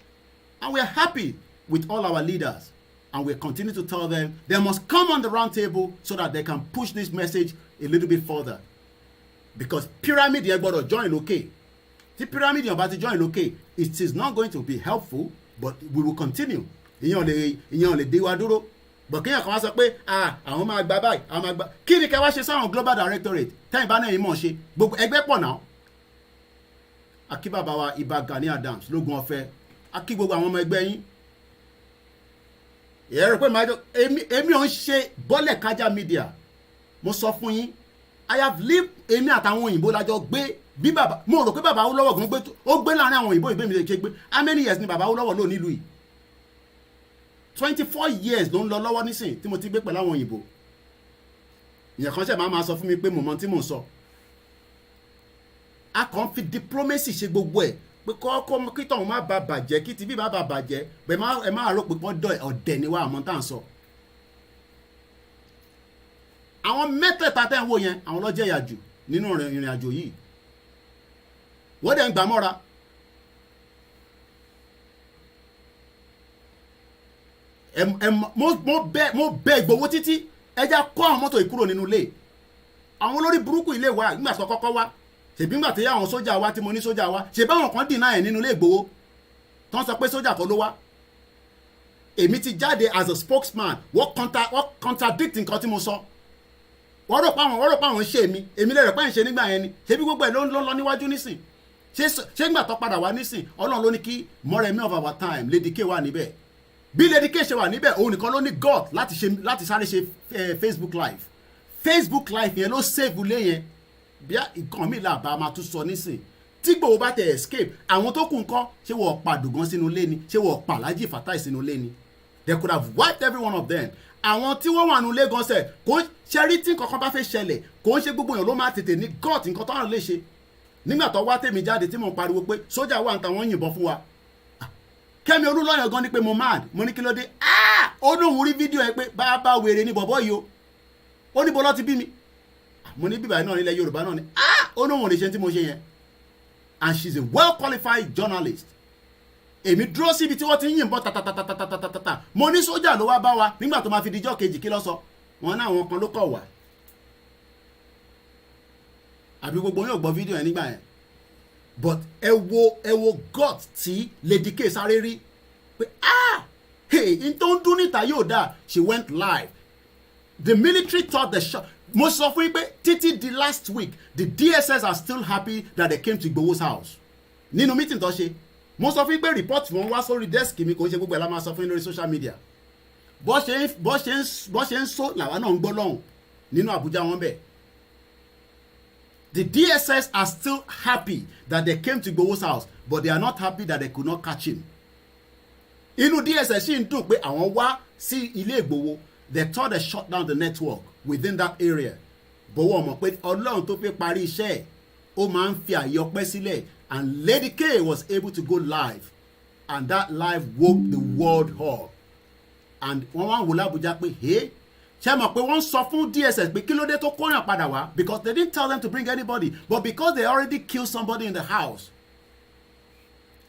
And we are happy with all our leaders. And we continue to tell them they must come on the round table so that they can push this message a little bit further. Because pyramid yẹn gbọ́dọ̀ join lókè. Tí pyramid yẹn bá ti join lókè, it is not going to be helpful, but we will continue. Ìyẹn ò lè dé wa dúró. bọ̀ kéèyàn kan wá sọ pé àwọn máa gba báyìí àwọn máa gba kí ni kẹ́ wá ṣe sáwọn global directorate tẹ́yìn bá náà yìí mọ̀ ṣe gbogbo ẹgbẹ́ pọ̀ náà. akí bàbá wa Ìbà Gani Adams lógun ọ̀fẹ́ akí gbogbo àwọn ọmọ ẹgbẹ́ yín. ìyẹn rẹ̀ pé èmi ò ń ṣe bọ́lẹ̀ kájà media mo sọ fún yín I have lived èmi àtàwọn òyìnbó lájọ gbé bí bàbá mo rò pé bàbá Awólọ́wọ̀ gan gbé ó gbé láàrin àwọn òyìnbó ìgbé mi lè ṣe gbé how many years ni bàbá Awólọ́wọ̀ lò nílùú yìí 24 years ló ń lọ lọ́wọ́ nísìn tí mo ti gbé pẹ̀lú àwọn òyìnbó. ìyẹn kan ṣe máa sọ fún mi pé mo mọ tí mò ń sọ. a kàn fi diplomacy ṣe gbogbo ẹ̀ pé kọ́kọ́ kí tọ̀hún má ba bàjẹ́ kí tibí bá ba bàjẹ́ ẹ má rò pé wọ́n ọ̀dẹ̀ ni wá àmọ́ tá à ń sọ. àwọn mẹ́tẹ̀ẹ̀ta tẹ́ ń wò yẹn àwọn ló jẹ̀yà jù nínú ìrìn àjò yìí wọ́n dẹ̀ ń gbà mọ́ra. mo bẹ Ìgbòho títí ẹja kọ́ àwọn mọ́tò ìkúrò nínú ilé àwọn olórí burúkú ilé wa nígbà tó kọ́kọ́ wá ṣèbí nígbà tí àwọn sójà wa tí mo ní sójà wa ṣèbí àwọn kan dìnnà ẹ̀ nínú ilé Ìgbòho tó ń sọ pé sójà kan ló wá èmi ti jáde as a spokesman wọ́n contradict nǹkan tí mo sọ wọ́n rò pé àwọn ń ṣe èmi lè rẹ̀ pé ń ṣe nígbà yẹn ni ṣèbí gbogbo ẹ̀ ló ń lọ níwájú nísìn ṣé nígbà tó padà wá nísìn Ọlọ́run ló ní kí Moremi of our time Lady K wà níbẹ̀ bí Lady K ṣe wà níbẹ̀ òun nìkan ló ní God láti sáré ṣe Facebook live yẹn ló save ilé yẹn bí nǹkan mi làbá máa tún sọ nísìn tí Ìgbòho bá tẹ escape àwọn tó kù ńkọ́ ṣé wọ́n pa Dògán sínú ilé ni ṣé wọ́n pa Alhaji Fatai sínú ilé ni they could have wiped every one of them. àwọn tí wọ́n wà nù ilé gan sẹ̀ kò ṣe rí tí nǹkan kan bá fẹ́ ṣẹlẹ̀ kò ń ṣe gbogbo èèyàn ló máa tètè ní God nǹkan tó hàn lè ṣe nígbà tó wá tèmi jáde tí mo pariwo pé sójà wà níta wọ́n yìnbọn fún wa Kẹ́mi Olúlọ́yọ̀ gan ni pé mo mad mo ní kí ló dé ó lóun rí fídíò ẹ pé bá wèrè ní bọ̀bọ̀ yìí o ó ní bọ́lá ti bí mi mo ní bíbá náà nílẹ̀ Yorùbá náà ni ó lóun ò lè ṣe tí mo ṣe yẹn and she is a well qualified journalist èmi dúró síbi tí wọ́n ti ń yìnbọn tatatatatatatata mo ní sójà ló wá bá wa nígbà tó máa fi dijọ́ kejì kí ló sọ wọn náà àwọn kan ló kọ̀ wá àbí gbogbo yóò gbọ́ fídíò yẹn nígbà yẹn but ẹ wo God tí Lady K sáré rí pé n tó ń dún níta yóò dáa she went live the military thought the shot mo sọ fún yín pé títí di last week the DSS are still happy that they came to Igboho's house nínú meeting tó ṣe mo sọ fún yín pé report wọn wá sórí desk mi kò ń ṣe gbogbo ẹ̀ la máa sọ fún yín lórí social media bó ṣe ń sọ làwa náà ń gbọ́ lọ́hùn nínú Abuja wọn bẹ̀. The DSS are still happy that they came to Igboho's house but they are not happy that they could not catch him. Inú DSS ṣì ń dùn pé àwọn wá sí ilé Ìgbòho they thought they shut down the network within that area. Bọ̀wọ̀ mọ̀ pé Ọlọ́run tó fẹ́ parí iṣẹ́ ẹ̀ ó máa ń fi àyè ọpẹ́ sílẹ̀ and Lady K was able to go live and that live woke the world up and wọ́n wá ń wò lábújá pé hey ṣe mọ̀ pé wọ́n sọ fún DSS pé kí ló dé tó kóyàn padà wá because they didn't tell them to bring anybody but because they already killed somebody in the house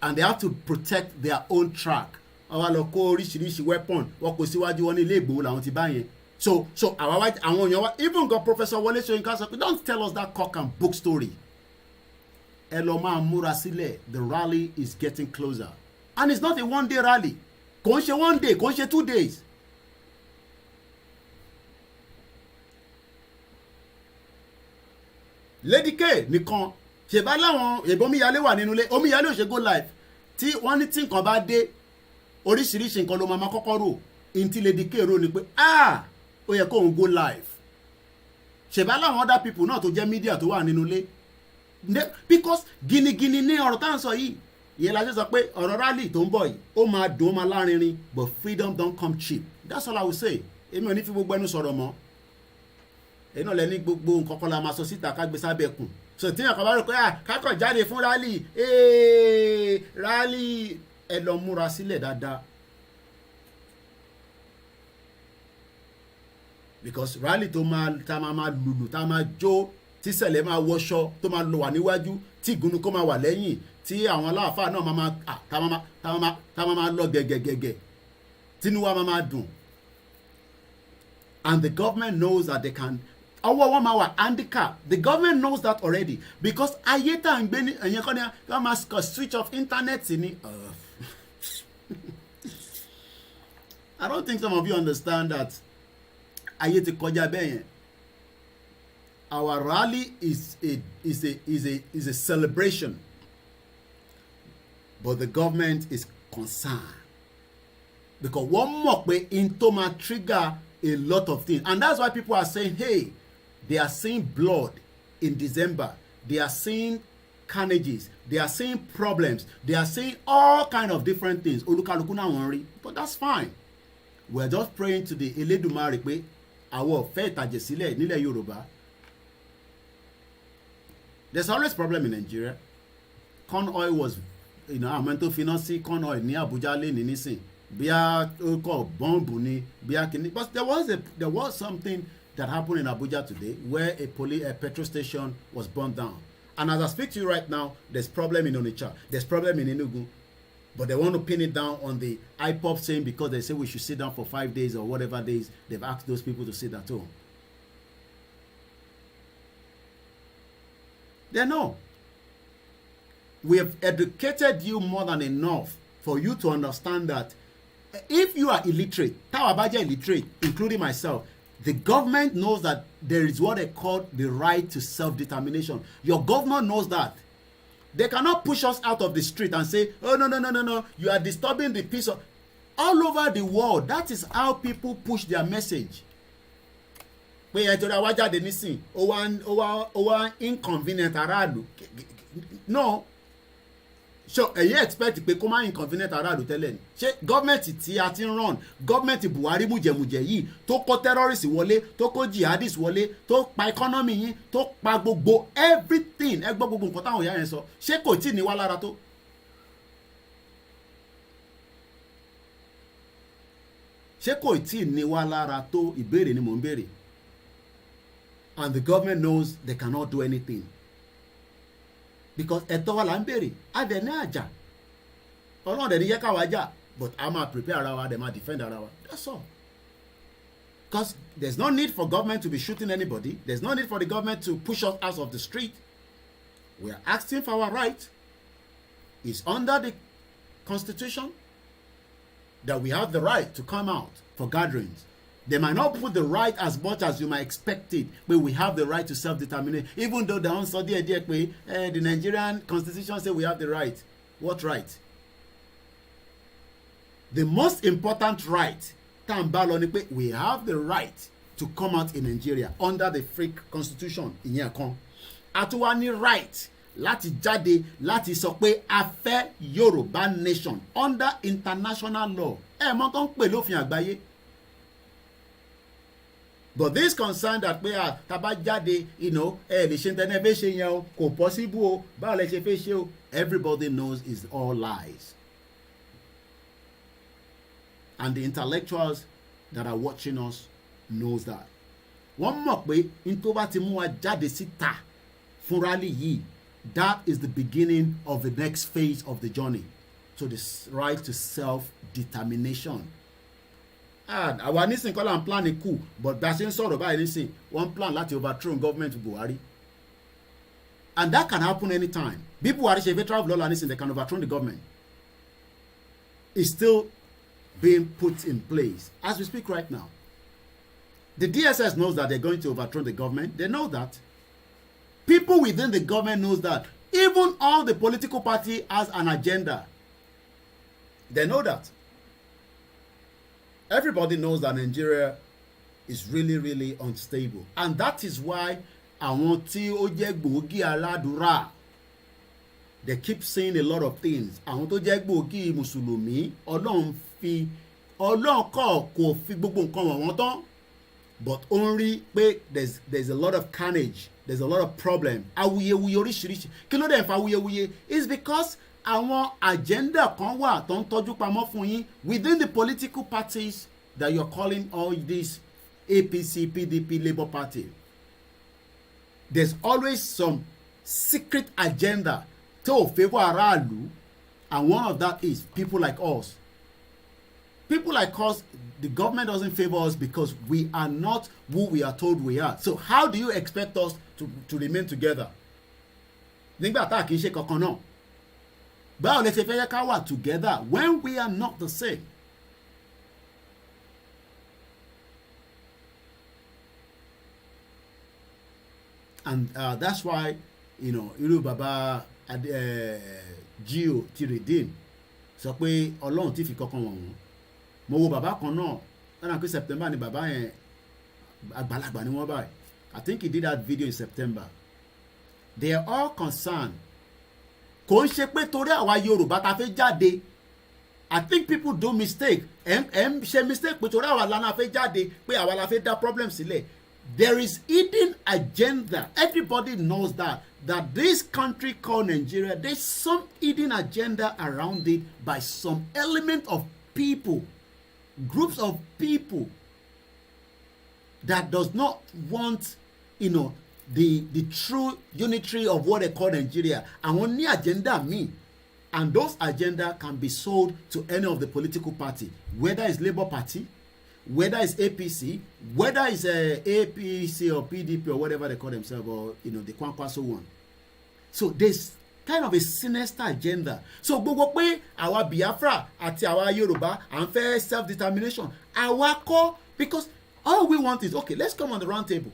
and they have to protect their own track wọ́n wá lọ kó oríṣiríṣi weapon wọ́n kó síwájú wọn ní ilé Ìgbòho làwọn ti bá yẹn so àwọn èèyàn wa even got Professor Wole Soyinka sọ pé don't tell us that cock and book story ẹ lọ máa múra sílẹ̀ the rally is getting closer and it's not a one day rally kò ń ṣe one day kò ń ṣe 2 days. Lady K nìkan ṣèbá láwọn èbó omíyalé wà nínú ilé omíyalé ò ṣe go live tí wọ́n ní tí nǹkan bá dé oríṣiríṣi nǹkan ló máa kọ́kọ́ rò ntí Lady K rò ní pé ó yẹ kóun go live ṣèbá láwọn other people náà tó jẹ́ media tó wà nínú ilé because gínigíní ní ọ̀rọ̀ tá à ń sọ yìí ìyẹn la ṣe sọ pé ọ̀rọ̀ rally tó ń bọ̀ yìí ó máa dùn ó máa lárinrin but freedom don't come cheap that's all I will say èmi ò ní fi gbogbo ẹnu sọ̀rọ̀ mọ́ èyí náà lẹ́ni gbogbo nǹkan kan la máa sọ síta ká gbé sábẹ́ kùn so tí nǹkan bá rò pé kákọ̀ jáde fún rally rally ẹ lọ múra sílẹ̀ dáadáa because rally tó máa lùlù tá máa jó tí sẹ̀lẹ̀ máa wọṣọ tó máa lọ wà níwájú tí ìgúnnu kó máa wà lẹ́yìn tí àwọn aláàfáà náà tá máa lọ gẹ̀gẹ̀gẹ̀gẹ̀ tínú wa máa dùn and the government knows that they can ọwọ́ wọn máa wà handicap the government knows that already because ayé tá à ń gbé ní ẹ̀yìn kan ní wọ́n máa switch off internet ní I don't think some of you understand that ayé ti kọjá bẹ́ẹ̀ yẹn. Our rally is a celebration, but the government is concerned because one more pé into ma trigger a lot of things, and that's why people are saying, hey, they are seeing blood in December, they are seeing carnages, they are seeing problems, they are seeing all kind of different things. Olúkálùkù náà wọ́n rí, but that's fine. We're just praying to the Elédùmarè pé àwọn ọ̀fẹ́ ìtàjẹ̀sílẹ̀ nílẹ̀ Yorùbá. There's always problem in Nigeria. Corn oil was, I'm meant to finance corn oil ní Abuja lẹ́ni nísìn. Bí a kọ́ bọ́ǹbù ni, bí a kìíní. But there was something that happened in Abuja today where a petrol station was burned down. And as I speak to you right now, there's problem in Onitsha, there's problem in Enugu. But they want to pin it down on the IPOP saying because they say we should sit down for 5 days or whatever days, they've asked those people to sit at home. They know. We have educated you more than enough for you to understand that if you are illiterate, Tawabaja illiterate, including myself, the government knows that there is what they call the right to self-determination. Your governor knows that. They cannot push us out of the street and say, oh, no, you are disturbing the peace of... All over the world, that is how people push their message. Pé ẹjọ́ ra wájà dé nísìn, ó wá inconvenient aráàlú. No. So ẹ̀yin expect pé kó má inconvenient aráàlú tẹ́lẹ̀ ni. Ṣé gọ́ọ̀mẹ̀ntì tí a ti ń run, gọ́ọ̀mẹ̀ntì Buhari mùjẹ̀mùjẹ̀ yìí tó kó terrorists wọlé, tó kó jihadists wọlé, tó pa economy yín, tó pa gbogbo everything, ẹ gbọ́ gbogbo nǹkan táwọn ìyá yẹn sọ. Ṣé kò tí ì ní wá lára tó? Ṣé kò tí ì ní wá lára tó? Ìbéèrè ni mò ń béèrè. And the government knows they cannot do anything. Because ẹ̀tọ́ wa là ń béèrè, adẹ̀ ní àjà. Ọlọ́run dẹ̀ ní yẹ ká wá jà, but a máa prepare ara wa, dẹ̀ máa defend ara wa. That's all. Because there's no need for government to be shooting anybody. There's no need for the government to push us out of the street. We are asking for our right. It's under the Constitution that we have the right to come out for gatherings. They might not put the right as much as you might expect it, but we have the right to self-determination. Even though the answer the Nigerian Constitution says we have the right. What right? The most important right, we have the right to come out in Nigeria under the free Constitution. Àtúwá ní right láti jáde láti sọ pé a fẹ́ Yoruba nation under international law. Mọ́ tó ń pè lófin àgbáyé. But this concern that we are tabajade, lè ṣe ntẹ́nẹ́ fẹ́ ṣe yẹn o, kò possible o, báwo lẹ ṣe fẹ́ ṣe o, everybody knows is all lies. And the intellectuals that are watching us knows that. Wọ́n mọ̀ pé ntó bá ti mú wa jáde síta fún rally yìí, that is the beginning of the next phase of the journey to the right to self-determination. And àwa nísìn kọ́ là ń plan ikú, but bá a ṣe ń sọ̀rọ̀ báyìí nísìn wọ́n plan láti overthrow government Buhari, and that can happen anytime. Bí Buhari ṣe fẹ́ travel lọ́la nísìn, they can overthrow the government. It's still being put in place as we speak right now. The DSS knows that they're going to overthrow the government. They know that. People within the government knows that. Even all the political party has an agenda. They know that. Everybody knows that Nigeria is really, really unstable. And that is why àwọn tí ó jẹ́ gbòógì aládùúrà, they keep saying a lot of things. Àwọn tó jẹ́ gbòógì Mùsùlùmí, Ọlọ́run kò fi gbogbo nǹkan wọ̀n wọ́n tán. But only pé there's a lot of carnage, there's a lot of problem. Awuyewuye oríṣiríṣi. Kí ló dé ń fa awuyewuye? It's because àwọn agenda kan wà tó ń tọ́jú pamọ́ fún yín within the political parties that you're calling all these APC, PDP, Labour Party. There's always some secret agenda to favor aráàlú, and one of that is people like us. People like us, the government doesn't favor us because we are not who we are told we are. So how do you expect us to remain together? Nígbà tá a kì í ṣe kankan náà. Báwo lẹ ṣe fẹ́ yẹ ká wà together when we are not the same? And that's why, you know, irú bàbá Gio ti redeem sọ pé Ọlọ́run ti fi kankan wọ̀n wọ́n. Mo wo bàbá kan náà lọ́nà pé September ni bàbá yẹn àgbàlagbà ni wọ́n báyìí. I think he did that video in September. They are all concerned. Kò ń ṣe pé torí àwa Yorùbá ta fẹ́ jáde. I think people do mistake. Ṣe mistake pé torí àwa lana fẹ́ jáde pé àwa la fẹ́ dá problem sílẹ̀. There is hidden agenda. Everybody knows that this country called Nigeria, there's some hidden agenda around it by some element of people, groups of people that does not want, you know, the true unity of what they call Nigeria. And one new agenda me, and those agenda can be sold to any of the political party, whether it's Labour Party, whether it's APC, whether it's APC or PDP or whatever they call themselves, or, you know, the Kwankwaso one. So there's kind of a sinister agenda. So gbogbo pé àwa Biafra àti àwa Yoruba à ń fẹ́ self-determination, àwa kọ́, because all we want is, okay, let's come on the round table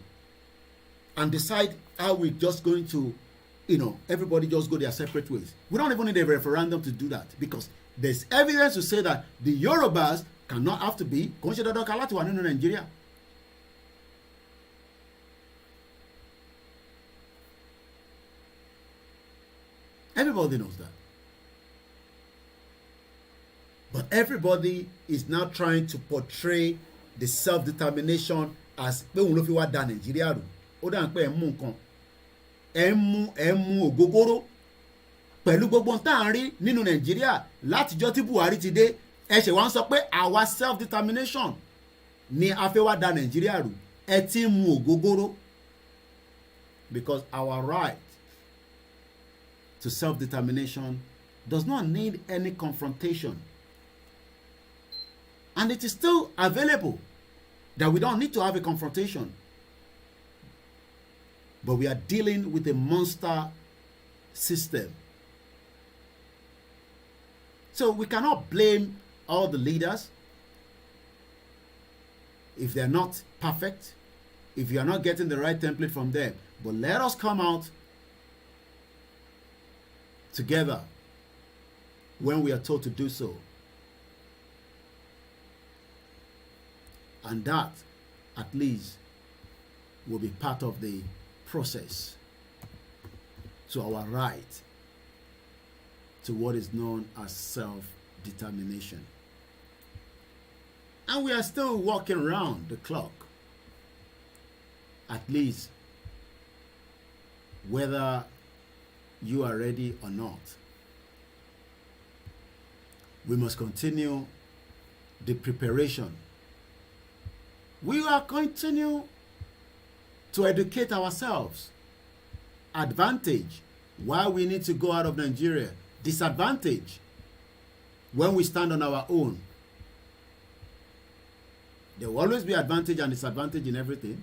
and decide how we're just going to, you know, everybody just go their separate ways. We don't even need a referendum to do that, because there's evidence to say that the Yorubas cannot have to be considered láti wà nínú Nigeria. Everybody knows that. But everybody is now trying to portray the self-determination as pé òun ló fi wá da Nigeria rú. Ó dà ń pé ẹ̀ ń mú nǹkan. Ẹ̀ ń mú ògógóró. Pẹ̀lú gbogbo tá à ń rí nínú Nigeria látijọ́ tí Buhari ti dé, ẹ ṣe wá ń sọ pé àwa self-determination ni a fẹ́ wá da Nigeria rú. Ẹ ti ń mú ògógóró. Because our right to self-determination does not need any confrontation. And it is still available that we don't need to have a confrontation. But we are dealing with a monster system. So we cannot blame all the leaders if they're not perfect, if you are not getting the right template from them. But let us come out together when we are told to do so. And that, at least, will be part of the process to our right to what is known as self-determination. And we are still walking around the clock, at least, whether you are ready or not. We must continue the preparation. We will continue to educate ourselves. Advantage, why we need to go out of Nigeria. Disadvantage, when we stand on our own. There will always be advantage and disadvantage in everything.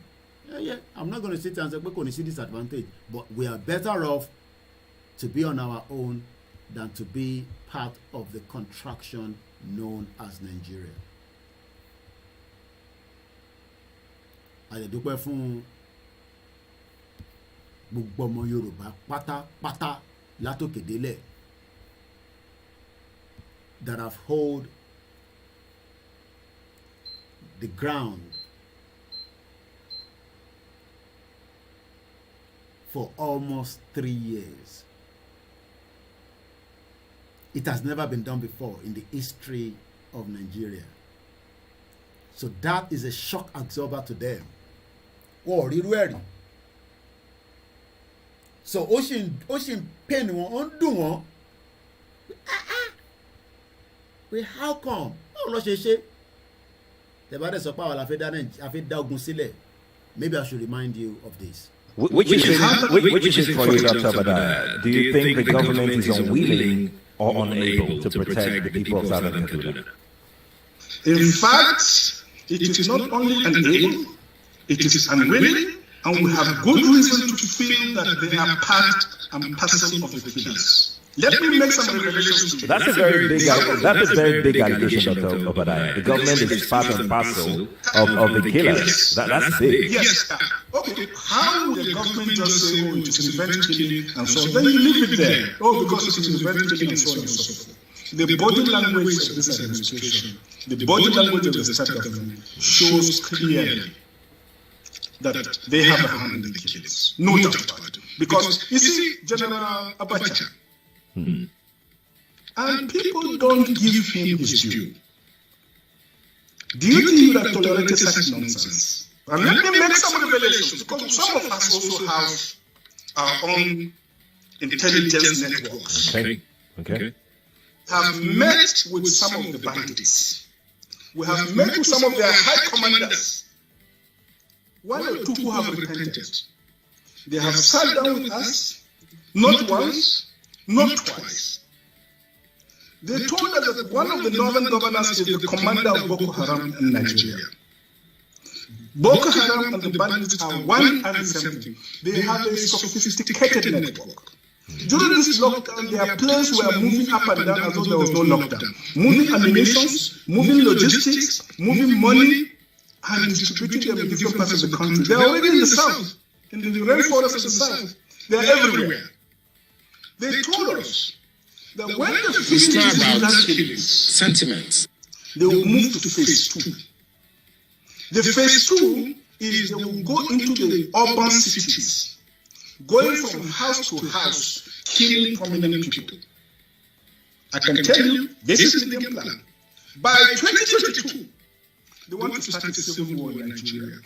Yeah, I'm not going to sit and say we're going to see disadvantage, but we are better off to be on our own than to be part of the contraction known as Nigeria. Àdẹ̀dúpẹ́ fún gbogbo ọmọ Yorùbá pátápátá látòkè délẹ̀ that have held the ground for almost 3 years. It has never been done before in the history of Nigeria. So that is a shock absorber to them. Oh, really? So ocean pain wọ́n dùn wọ́n. Wait, how come? Oh, lọ ṣe. The body sọ pé àwọn la fẹ́ dá ogun sílẹ̀. Maybe I should remind you of this. Which is for you, Dr. Badaya. Do you think the government is unwilling or unable to protect the people of Southern Kaduna? In fact, it is not only unable, it is unwilling, and we have good reason to feel that they are part and parcel of the killers. Let me make some revelations to you. That's a very big allegation, Dr. Obadiah. The government is part and parcel of the killers. That's big. Yes. Okay. How would the government just say, oh, it is revenge killing and so on? Then you leave it there. Oh, because it is revenge killing and so on and so forth. The body language of this administration, the body language of the state government shows clearly that they have a hand in the killings. No doubt about it. Because you see, General Abacha, and people don't give him his due. Do you think you have tolerated such nonsense? And let me make some revelations, because some of us also have our own intelligence networks. Okay. Have met with some of the bandits. We have met with some of their high commanders. One or two who have repented. They have sat down with us, not once, not twice. They told us that one of the northern governors is the commander of Boko Haram in Nigeria. Boko Haram and the bandits are one and the same thing. They have a sophisticated network. During this lockdown, their planes were moving up and down as though there was no lockdown. Moving ammunitions, moving logistics, moving money, and distributing them in different parts of the country. They are already in the south, in the rainforest of the south. They are everywhere. They told us that when they finish these killings, sentiments, they will move to phase 2. The phase 2 is they will go into the urban cities, going from house to house, killing prominent people. I can tell you, this is the game plan. By 2022, they want to start a civil war in Nigeria.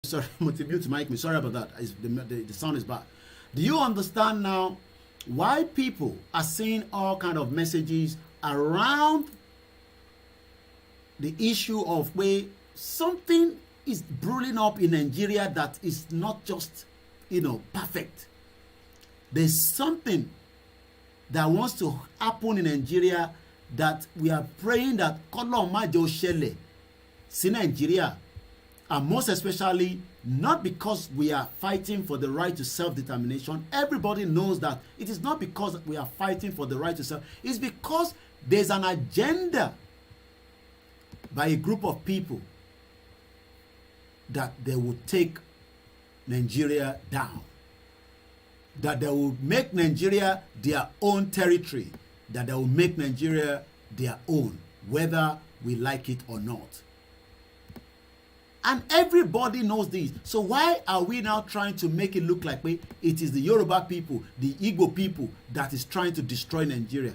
Sorry, mute mic me. Sorry about that. The sound is bad. Do you understand now why people are seeing all kind of messages around the issue of where something is brewing up in Nigeria that is not just, perfect. There's something that wants to happen in Nigeria that we are praying that Kolon Majo Shele, see Nigeria. And most especially, not because we are fighting for the right to self-determination. Everybody knows that it is not because we are fighting for the right to self. It's because there's an agenda by a group of people that they will take Nigeria down. That they will make Nigeria their own territory. That they will make Nigeria their own, whether we like it or not. And everybody knows this. So why are we now trying to make it look like it is the Yoruba people, the Igbo people that is trying to destroy Nigeria?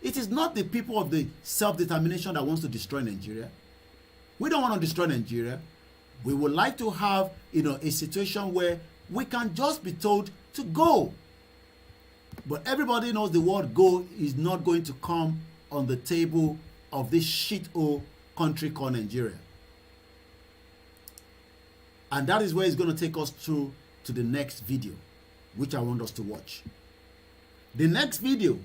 It is not the people of the self-determination that wants to destroy Nigeria. We don't want to destroy Nigeria. We would like to have, a situation where we can just be told to go. But everybody knows the word go is not going to come on the table of this shit-hole country called Nigeria. And that is where it's going to take us through to the next video, which I want us to watch. The next video,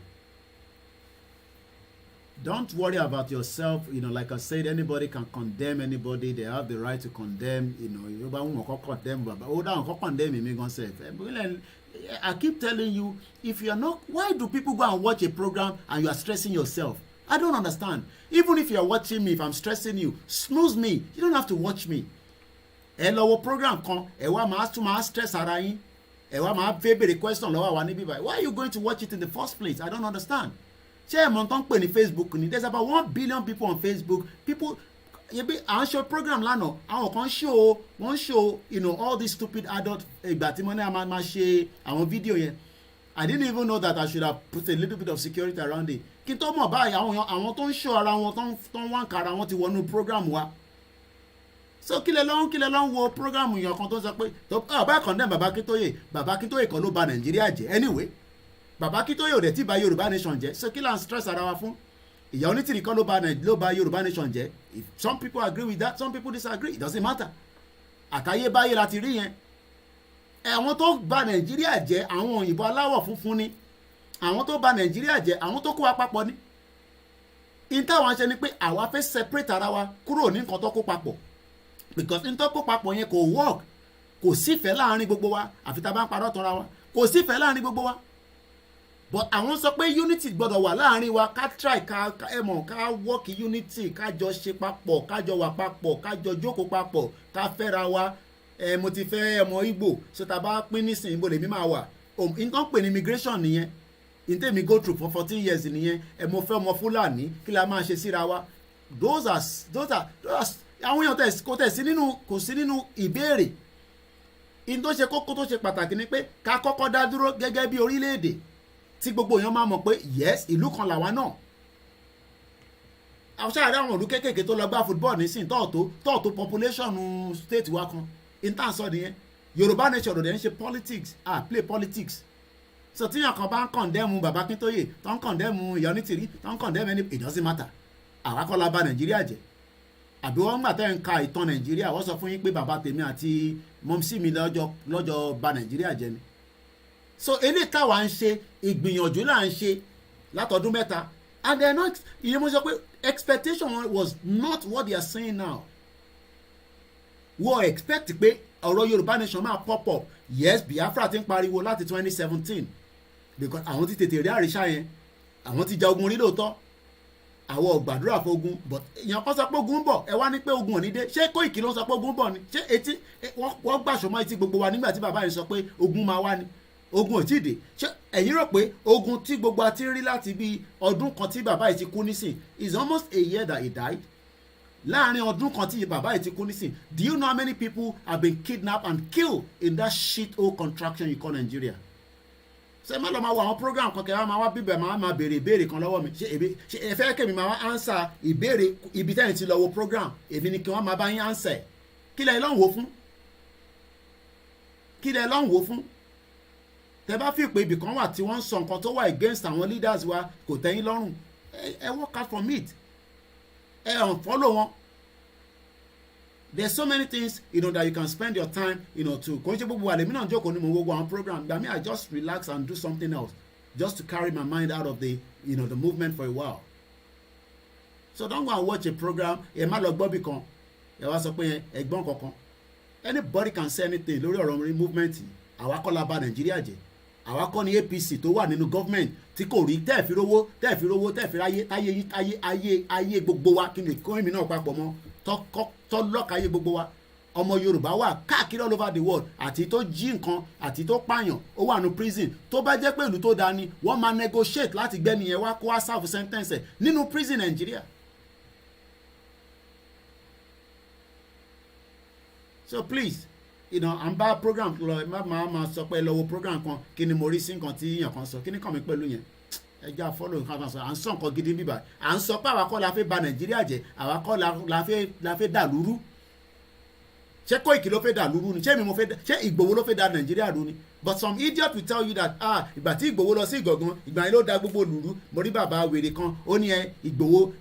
don't worry about yourself. Like I said, anybody can condemn anybody. They have the right to condemn. I keep telling you, if you are not, why do people go and watch a program and you are stressing yourself? I don't understand. Even if you are watching me, if I'm stressing you, snooze me. You don't have to watch me. Ẹ lọ wo program kan ẹ wá máa stress ara yín ẹ wá máa fẹ́ béèrè question lọ́wọ́ wa níbí báyìí. Why are you going to watch it in the first place? I don't understand. Ṣé ẹ mọ̀ tán pè ní Facebook ni? There's about 1 billion people on Facebook. People yẹbi à ń show program lánàá àwọn kan show all these stupid adult ìgbà tí mo ní a máa ṣe àwọn video yẹn. I didn't even know that I should have put a little bit of security around it. Kí n tó mọ̀ báyìí àwọn tó ń show ara wọn tó ń wá nkàrà wọn ti wọnú program wa. So kí lẹ lọ wo program yẹn kan tó sọ pé bá condemn Baba Akintoye kan ló ba Nàìjíríà jẹ́ anyway Baba Akintoye ò dẹ̀ tí ba Yorùbá nation jẹ́ so kí là ń stress ara wa fún ìyá onítìrì kan ló bà Yorùbá nation jẹ́. If some people agree with that, some people disagree, it doesn't matter. Àtayébáyé láti rí yẹn. Àwọn tó bà Nàìjíríà jẹ́ àwọn òyìnbó aláwọ̀ funfun ni. Àwọn tó bà Nàìjíríà jẹ́ àwọn tó kó wa papọ̀ ni. In táwọn ṣe ni pé àwa fẹ́ separate ara wa kúrò ní nǹkan tó kó papọ̀, because in tó kó papọ̀ yẹn kò work, kò sífẹ̀ẹ́ láàrin gbogbo wa àfi tá a bá ń parọ́ tanra wa, kò sífẹ̀ẹ́ láàrin gbogbo wa. But àwọn sọ pé unity gbọ́dọ̀ wà láàrin wa, ká try ká work unity, ká jọ ṣe papọ̀, ká jọ wà papọ̀, ká jọ jókòó papọ̀, ká fẹ́ra wa. Mo ti fẹ́ ọmọ Igbo, so tá a bá pín nísìnyí ibo lèmi máa wà. Nǹkan pè ní immigration nìyẹn. In tèmi go through for 14 years nìyẹn. Mo fẹ́ ọmọ Fúlàní, kí la máa ṣe síra wa. Those are àwọn èèyàn kò sí nínú ìbéèrè. In tó ṣe kókó tó ṣe pàtàkì ni pé ká kọ́kọ́ dá dúró gẹ́gẹ́ bí orílẹ̀-èdè tí gbogbo èèyàn máa mọ̀ pé yes, ìlú kan làwa náà. Àṣà àrẹ àwọn ìlú kéékèèké tó lọ gbá football nísìn tọ́ọ̀tó population state wa kan. In tá à ń sọ nìyẹn. Yorùbá nation ọ̀dọ̀ ń ṣe politics, play politics. So tíyàn kan bá ń condemn Bàbá Akíntóyè, tó ń condemn Ìyá Onítìrí, tó ń condemn any, it doesn't matter. Àwa kọ́ la bà Nàìjíríà jẹ́. Àbí wọ́n gbà tẹ́ ń ka ìtàn Nàìjíríà, wọ́n sọ fún yín pé bàbá tèmi àti mọ́mísí mi lọ́jọ́ bà Nàìjíríà jẹ́ ni. So eléyìí táwa ń ṣe ìgbìyànjú là ń ṣe látọdún mẹ́ta, and they are not, ìyẹn mo sọ pé expectation was not what they are saying now. Wọ́n expect pé ọ̀rọ̀ Yorùbá nation máa pop up. Yes, Biafra ti ń pariwo láti 2017 because àwọn ti tètè rí àríṣà yẹn, àwọn ti ja ogun rí lóòótọ́, àwọn ò gbàdúrà fún ogun, but èèyàn kan sọ pé ogun ń bọ̀, ẹ wá ní pé ogun ò ní dé. Ṣé Kóìkì ló ń sọ pé ogun ń bọ̀ ni? Ṣé etí wọ́n gbàṣọ mọ́ etí gbogbo wa nígbà tí bàbá yẹn sọ pé ogun máa wá ni? Ogun ò tí ì dé. Ṣé ẹ̀yin rò pé ogun tí gbogbo àti rí láti bí ọdún kan tí bàbá yìí ti kú nísìn is almost a year that he died? Láàárín ọdún kan tí bàbá yìí ti kú nísìn, do you know how many people have been kidnapped and killed in that shit hole contraction you call Nigeria? Ṣé má lọ máa wo àwọn program kan kẹ́ máa wá bíbẹ̀ máa béèrè ìbéèrè kan lọ́wọ́ mi? Ṣé ẹ fẹ́ kẹ́mi máa wá answer ìbéèrè ibi tẹ́yìn ti lọ wo program, èmi ni kí wọ́n máa bá yín answer? Kí lẹ lọ́n wò fún? Kí lẹ lọ́n wò fún? Tẹ́ bá fi pé ibì kan wà tí wọ́n ń sọ nǹkan tó wà against àwọn leaders wa kò tẹ́yìn lọ́rùn, ẹ work out from it. Ẹ unfollow wọn. There's so many things, that you can spend your time, to. Kò ń ṣe gbogbo wa lèmi náà jókòó ní mo wo àwọn program. I mean, I just relax and do something else, just to carry my mind out of the, the movement for a while. So don't go and watch a program. Ẹ má lọ gbọ́ bì kan. Ẹ wá sọ pé ẹgbọ́n kankan. Anybody can say anything lórí ọ̀rọ̀ movement. Àwa kọ́ la bà Nàìjíríà jẹ́. Àwa kọ́ ni APC tó wà nínú government tí kò rí tẹ́ẹ̀fì ráyé ayé gbogbo wa kí ni kó èmi náà papọ̀ mọ́ tọ́lọ́ka ayé gbogbo wa. Ọmọ Yorùbá wà káàkiri all over the world, àti tó jí nǹkan àti tó pààyàn ó wà ní prison. Tó bá jẹ́ pé ìlú tó dáa ni wọ́n máa negotiate láti gbẹ́ni yẹn wá kó wá serve sentence nínú prison Nàìjíríà. So please, à ń bá program lọ máa sọ pé lọ wo program kan kí ni mo rí sí nǹkan tí èèyàn kan sọ, kí ni kàn mí pẹ̀lú yẹn? Ẹ já follow nǹkan kan sọ, à ń sọ nǹkan gidi bíbá, à ń sọ pé àwa kọ́ la fẹ́ bà Nàìjíríà jẹ́, àwa kọ́ la fẹ́ dà lúrú. Ṣé Kóìkì ló fẹ́ dà lúrú ni? Ṣé Ìgbòho ló fẹ́ dà Nàìjíríà lú ni? But some idiot will tell you that ìgbà tí Ìgbòho lọ sí Ìgàngán, ìgbà yẹn ló da gbogbo lúrú. Mo rí bàbá wèrè kan, ó ní Ìgbòho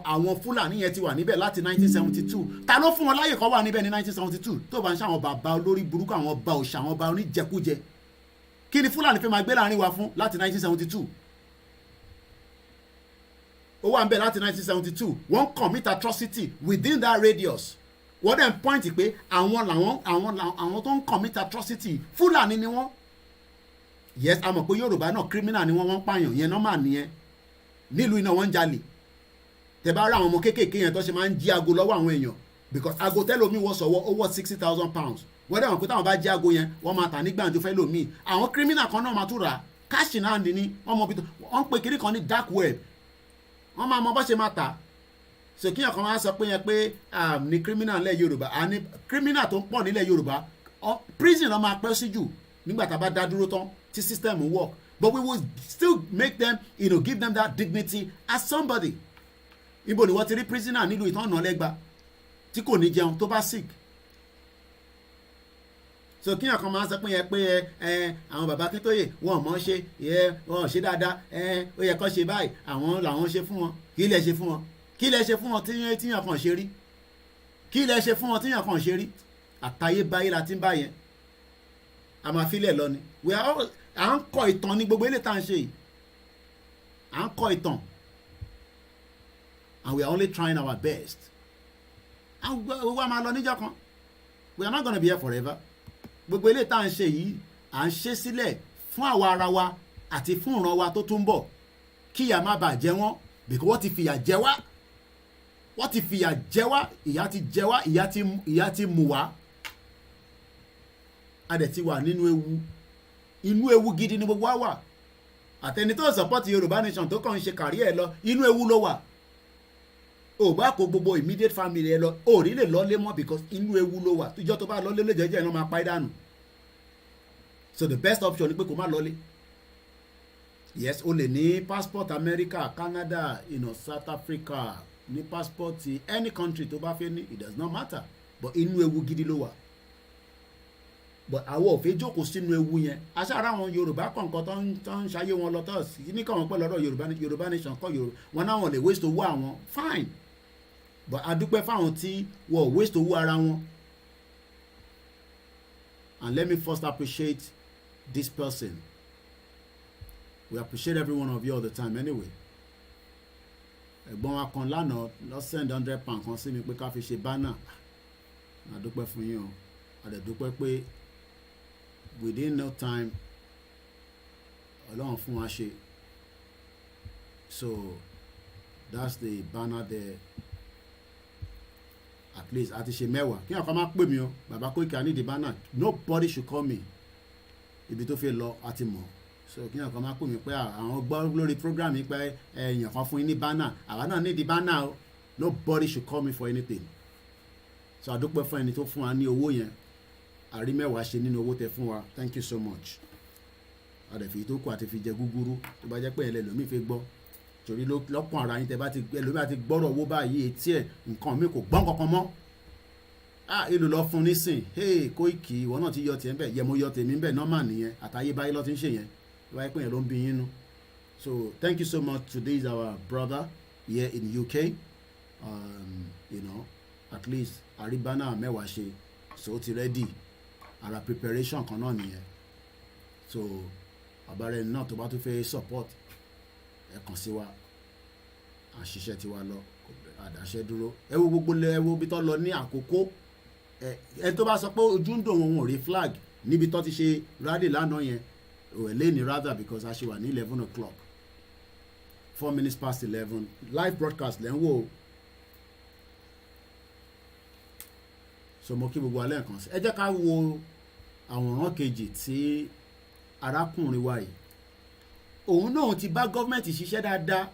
àwọn Fúlàní yẹn ti wà níbẹ̀ láti 1972. Ta ló fún wọn láyè kan wà níbẹ̀ ní 1972? Tó bá ń ṣe àwọn bàbá olórí burúkú, àwọn ọba òṣà, àwọn ọba oníjẹkújẹ. Kí ni Fúlàní fẹ́ máa gbé láàrin wa fún láti 1972? Ó wà níbẹ̀ láti 1972. Wọ́n commit atrocity within that radius. Wọ́n dẹ̀ ń point pé àwọn tó ń commit atrocity Fúlàní ni wọ́n. Yes, a mọ̀ pé Yorùbá náà criminal ni wọ́n pààyàn, yẹn normal nìyẹn. Nílùú iná wọ́n ń jalè. Tẹ́ bá rí àwọn ọmọ kéékèèké yẹn tó ṣe máa ń jí aago lọ́wọ́ àwọn èèyàn, because aago tẹ́lómi wọ́n sọ̀wọ́ ó wọ́ 60,000 pounds. Wọ́n dẹ̀ wọ́n pé táwọn bá jí aago yẹn wọ́n máa tà ní gbàǹjo fẹ́ lómi. Àwọn criminal kan náà máa tún rà cash in hand ni wọ́n mọ̀ bí wọ́n pe kiri kan ní dark web. Wọ́n máa mọ bó ṣe máa tà. So kí ọkàn máa sọ pé yẹn pé ní criminal nílẹ̀ Yorùbá, àní criminal tó ń pọ̀ nílẹ̀ Yorùbá prison ló máa pẹ́ sí jù nígbà tá a bá dá dúró tán tí system work, but we will still make them, give them that dignity as somebody. Ibo ni wọ́n ti rí prisoner nílùú ìtàn ọ̀nà lẹ́gba tí kò ní jẹun tó bá sick. so kíyàn kan máa ń sọ pé yẹn pé àwọn bàbá Akíntóyè wọn ò mọ̀ ṣe wọn ò ṣe dáadáa ó yẹ kó ṣe báyìí àwọn làwọn ṣe fún wọn kí lẹ ṣe fún wọn kí lẹ ṣe fún wọn tíyàn kan ṣe rí kí lẹ ṣe fún wọn tíyàn kan ṣe rí àtayébáyé la ti ń bá yẹn a máa filẹ̀ lọ ni à ń kọ ìtàn ní gbogbo ilé tá à ń ṣe yìí à ń kọ ìtàn and we are only trying our best gbogbo a máa lọ níjọ́ kan we are not gonna be here forever gbogbo ilé tá à ń ṣe yìí à ń ṣe sílẹ̀ fún àwa ara wa àti fún ìran wa tó tún bọ̀ kí ìyà má bàa jẹ wọ́n because wọ́n ti fìyà jẹ wá wọ́n ti fìyà jẹ wá ìyà ti jẹ wá ìyà ti mú wá a dẹ̀ ti wà nínú ewu inú ewu gidi ni gbogbo wa wà àtẹni tó support Yorùbá nation tó kàn ń ṣe kàrí ẹ̀ lọ inú ewu ló wà ò bá kó gbogbo immediate family ẹ lọ ò rí lè lọ́lé mọ́ because inú ewu ló wà tíjọ́ tó bá lọ́lé lè jẹ́jẹ́ iná máa pa ẹ́ dànù so the best option ni pé kó má lọ́lé yes o lè ní passport America Canada South Africa ní passport any country tó bá fẹ́ ní it does not matter but inú ewu gidi ló wà but àwọn ò fẹ́ jókòó sínú ewu yẹn aṣáára àwọn Yorùbá kọ̀ọ̀kan tó ń ṣayé wọn lọ tó ní káwọn pẹ́ lọ́dọ̀ Yorùbá nation kọ́ Yorùbá wọn náà wọn lè waste owó àwọn fine but adúpẹ́ fáwọn tí wọ́n waste owó ara wọn and let me first appreciate this person we appreciate every one of you all the time anyway ẹ̀gbọ́n wa kan lánàá lọ send £100 kan sí mi pé ká fi ṣe banner adúpẹ́ fún yín o adẹ̀dúpẹ́ pé within no time Ọlọ́run fún wa ṣe so that's the banner there at least àti ṣe mẹ́wàá kí ọkọ máa pè mí o bàbá Koiki I need the banner nobody should call me ibi tó fẹ́ lọ àti mọ̀ so kí ọkọ máa pè mí pé àwọn gbọ́ lórí program yìí pé èèyàn kan fún yín ní banner àwa náà need the banner o nobody should call me for anything so àdúpẹ́ fún ẹni tó fún wa ní owó yẹn àrí mẹ́wàá ṣe nínú owó tẹ fún wa thank you so much àdẹ̀fì tó kù àti fi jẹ gúgúrú tó bá jẹ́ pé ẹ̀lẹ́ lómi fi gbọ́ torí lọ́kàn ara yín tẹ bá ti ẹlòmí àti gbọ́rọ̀ owó báyìí etí ẹ̀ nǹkan mi kò gbọ́n kankan mọ́ ìlú lọ fún nísìn hey Koiki ìwọ náà ti yọ tiẹ̀ ń bẹ̀ yẹ mo yọ tèmi ń bẹ̀ normal nìyẹn àtayébáyé lọ́ ti ń ṣe yẹn wáyé pé yẹn ló ń bí yín nu so thank you so much today is our brother here in UK at least àríbánà mẹ́wàá ṣe so ó ti ready ara preparation kan náà nìyẹn so àbára ẹni náà tó bá tún fẹ́ support ẹ kàn sí wa àṣìṣe tiwa lọ àdáṣe dúró ẹ wo gbogbo ẹ wo bí tó lọ ní àkókò ẹ tó bá sọ pé ojú ń dùn wọn ò rí flag níbi tó ti ṣe rally lánàá yẹn òwe ní rather because a ṣe wà ní 11 o'clock 4 minutes past 11 live broadcast lẹ́ ń wò so mo kí gbogbo alẹ́ nǹkan sí ẹ jẹ́ ká wo àwòrán kejì tí arákùnrin wa yìí òun náà ti bá gọ́ọ̀mẹ̀ntì ṣiṣẹ́ dáadáa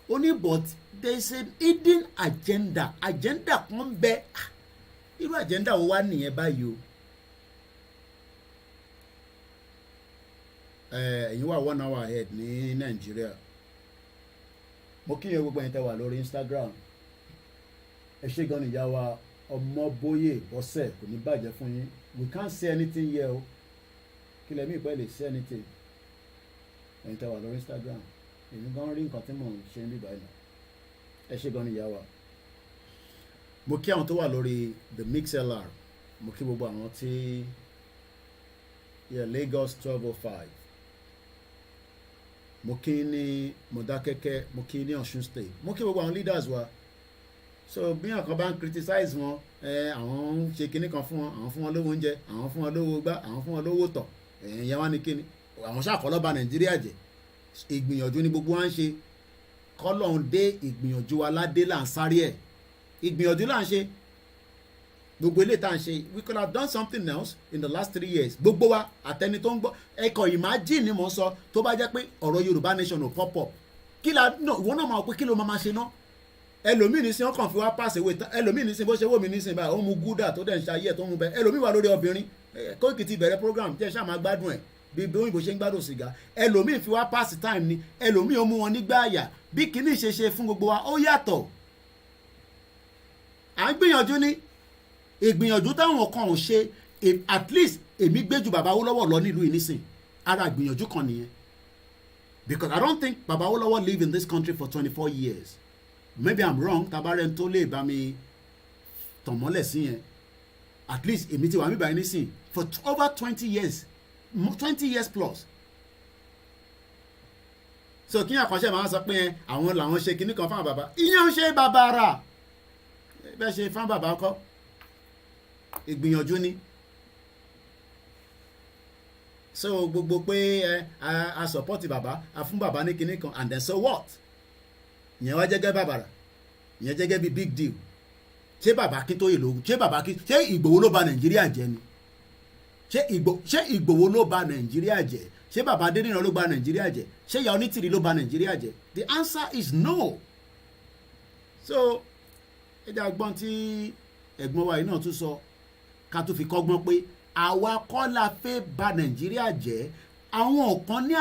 ó ní but there is an hidden agenda kan bẹ irú agenda wo wá nìyẹn báyìí o ẹ̀yin wà 1 hour ahead ní Nàìjíríà mo kíyàn gbogbo ẹ̀yin tẹ́ wà lórí Instagram ẹ ṣé gan ìyá wa Ọmọbóyè Bọ́sẹ̀ kò ní bàjẹ́ fún yín we can't say anything here o kí lẹ́mí ìpẹ́ lè say anything ẹ̀yin tẹ́ wà lórí Instagram èmi gan rí nǹkan tí mò ń ṣe ń bí báyìí ẹ ṣé gan ìyá wa mo kí àwọn tó wà lórí the mixlr mo kí gbogbo àwọn tí Lagos 1205 mo kí ní Mọdákẹ́kẹ́ mo kí ní Ọ̀ṣun state mo kí gbogbo àwọn leaders wa so bí àwọn kan bá ń criticize wọn àwọn ń ṣe kinní kan fún wọn àwọn fún wọn lówó oúnjẹ àwọn fún wọn lówó gbá àwọn fún wọn lówó tọ̀ ẹ̀yìn wá ní kinní àwọn ṣàkọlọ́ba Nàìjíríà jẹ́ ìgbìyànjú ní gbogbo wa ń ṣe kọ́lọ́hún dé ìgbìyànjú aládé là ń sáré ẹ̀ ìgbìyànjú là ń ṣe gbogbo ilé tá à ń ṣe we could have done something else in the last 3 years gbogbo wa àtẹni tó ń gbọ́ ẹ̀kọ́ imagine ni mo sọ tó bá jẹ́ pé ọ̀rọ̀ Yorùbá nation ò pop up kí la ìwọ náà máa pé kí ló máa ṣe náà ẹlòmíì ní sin ọkàn fi wá pàṣẹ wé ẹlòmíì ní sin bó ṣe wò mí ní sin báyìí ó mu gúdà tó dẹ̀ ń ṣayé ẹ̀ tó ń mu bẹ́ẹ̀ ẹlòmíì wà lórí obìnrin Koiki ti bẹ̀rẹ̀ program jẹ́ ṣáà máa gbádùn ẹ̀ bí òyìnbó ṣe ń gbádùn sìgá ẹlòmíì fi wá pass time ni ẹlòmíì ó mú wọn nígbà àyà bí kinní ṣe ṣe fún gbogbo wa ó yàtọ̀ à ń gbìyànjú ní ìgbìyànjú táwọn kan ò ṣe at least èmi gbé ju bàbá Awólọ́wọ̀ lọ nílùú yìí nísìn ara ìgbìyànjú kan nìyẹn because I don't think bàbá Awólọ́wọ̀ live in this country for 24 years maybe I'm wrong tabarẹ́ni tó lè bá mi tàn mọ́lẹ̀ sí yẹn at least èmi ti wà mí báyìí nísìn for over 20 years plus so kí àkànṣe máa sọ pé àwọn làwọn ṣe kinní kan fún bàbá ìyẹn ń ṣe bàbá rà bẹ́ẹ̀ ṣe fún bàbá kọ́ ìgbìyànjú ni so gbogbo pé a support bàbá a fún bàbá ní kinní kan and then so what ìyẹn wá jẹ́gẹ́ bàbá rà ìyẹn jẹ́gẹ́ bí big deal ṣé bàbá Akíntóyè ló ṣé Ìgbòho ló bà Nàìjíríà jẹ́ ni ṣé Ìgbòho ló bà Nàìjíríà jẹ́ ṣé bàbá Adéníran ló bà Nàìjíríà jẹ́ ṣé ìyá Onítìrí ló bà Nàìjíríà jẹ́ the answer is no so ẹjẹ agbọ́n tí ẹ̀gbọ́n wa yìí náà tún sọ ká tó fi kọ́gbọ́n pé àwa kọ́ la fẹ́ bà Nàìjíríà jẹ́ àwọn kan ní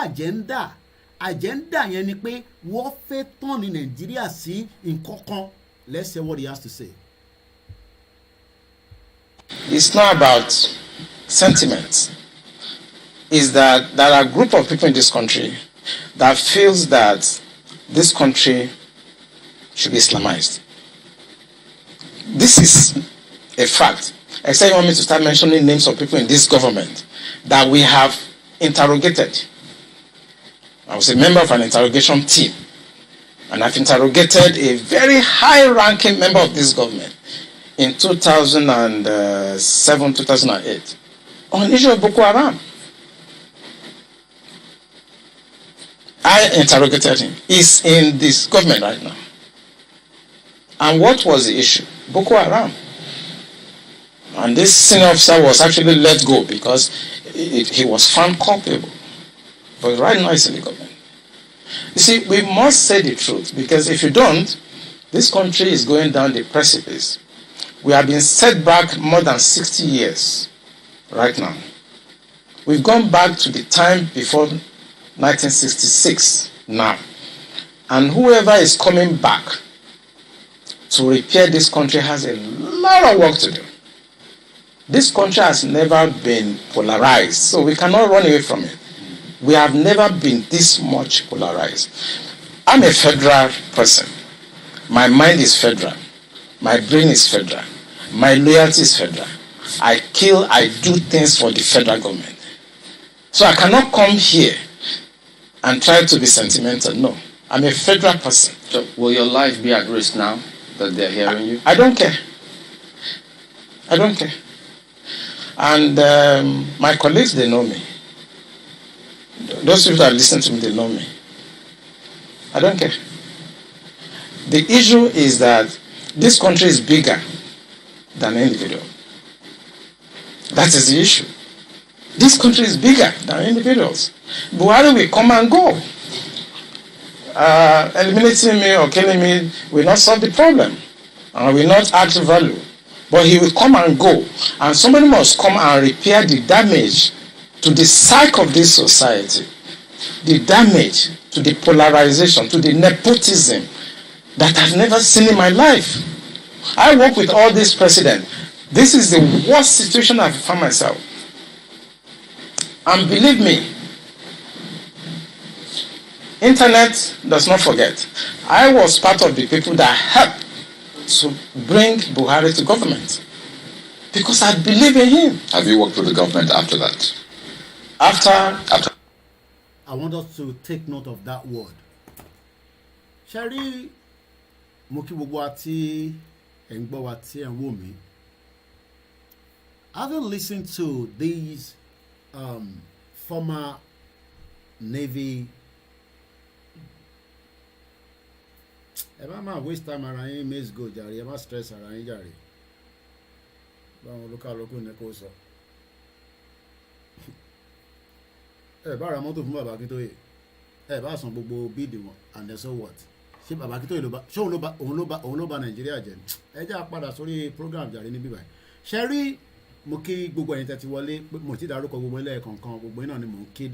àjẹ́ńdà yẹn ni pé wọ́n fẹ́ tán ní Nàìjíríà sí nǹkan kan. Let's say what he has to say. It's not about sentiment. It's that there are a group of people in this country that feels that this country should be Islamized. This is a fact. Except you want me to start mentioning names of people in this government that we have interrogated. I was a member of an interrogation team, and I've interrogated a very high-ranking member of this government in 2007, 2008 on the issue of Boko Haram. I interrogated him. He's in this government right now. And what was the issue? Boko Haram. And this senior officer was actually let go because he was found culpable. But right now he's in the government. You see, we must say the truth, because if you don't, this country is going down the precipice. We have been set back more than 60 years right now. We've gone back to the time before 1966 now. And whoever is coming back to repair this country has a lot of work to do. This country has never been polarized, so we cannot run away from it. We have never been this much polarized. I'm a federal person. My mind is federal. My brain is federal. My loyalty is federal. I do things for the federal government. So I cannot come here and try to be sentimental. No, I'm a federal person. So will your life be at risk now that they're hearing you? I don't care. I don't care. And my colleagues, they know me. Those people that listen to me, they know me. I don't care. The issue is that this country is bigger than an individual. That is the issue. This country is bigger than individuals. Buhari will come and go. Eliminating me or killing me will not solve the problem and will not add value. But he will come and go. And somebody must come and repair the damage to the psyche of this society, the damage to the polarization, to the nepotism that I've never seen in my life. I work with all these presidents. This is the worst situation I've found myself. And believe me, internet does not forget. I was part of the people that helped to bring Buhari to government because I believe in him. Have you worked with the government after that? After I want us to take note of that word. Sherry Mukiwati and Bowati and Wumi. Having listened to these former Navy, ẹ má máa waste time ara yín maze go jàre, ẹ má stress ara yín jàre. Báwọn olúkálùkù ní kò sọ. Ẹ bá ra mọ́tò fún bàbá Akíntóyè, ẹ bá san gbogbo bíìdì wọn and then so what? Ṣé bàbá Akíntóyè ló bá ṣé òun ló bá Nàìjíríà jẹ́? Ẹ jẹ́ àpadà sórí program jàre níbí báyìí. Ṣé rí mo kí gbogbo ẹ̀yin tẹ́ ti wọlé, mo ti dárúkọ gbogbo ilé ẹ̀kọ̀ọ̀kan, gbogbo iná ni mò ń kí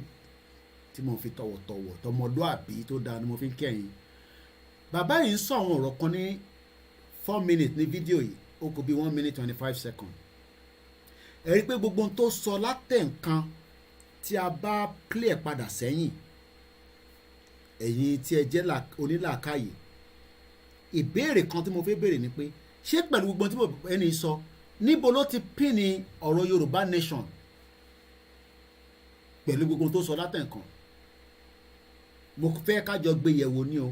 tí mo fi tọ̀wọ̀tọ̀wọ̀ tọmọlúàbí tó dáa ni mo fi ń kẹ́yìn. Bàbá yìí ń sọ àwọn ọ̀rọ̀ kan ní 4 minutes ní fídíò yìí, ó kò bí 1 minute 25 seconds. ẹ rí pé gbogbo ohun tó sọ látẹ̀ nǹkan tí a bá clear padà sẹ́yìn ẹ̀yin tí ẹ jẹ́ onílàákàyè ìbéèrè kan tí mo fẹ́ béèrè ni pé ṣé pẹ̀lú gbogbo tí mo ẹni sọ níbo ló ti pín ní ọ̀rọ̀ Yorùbá nation pẹ̀lú gbogbo tó sọ látẹ̀ nǹkan mo fẹ́ kájọ gbé yẹ̀wò ni o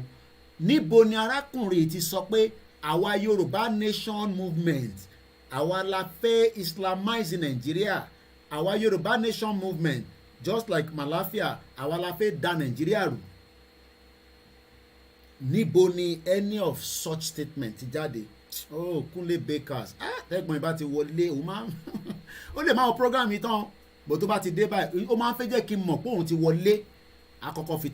níbo ni arákùnrin ti sọ pé àwa Yorùbá nation movement àwa la fẹ́ islamize Nàìjíríà àwa Yorùbá nation movement just like Malafia àwa la fẹ́ da Nàìjíríà rú níbo ni any of such statement ti jáde oh Kúnlé Bakers ẹ̀gbọ́n ìbá ti wọlé òun máa ó lè máa wọ program yìí tán bó tó bá ti dé báyìí ó máa ń fẹ́ jẹ́ kí n mọ̀ pé òun ti wọlé àkọ́kọ́ fi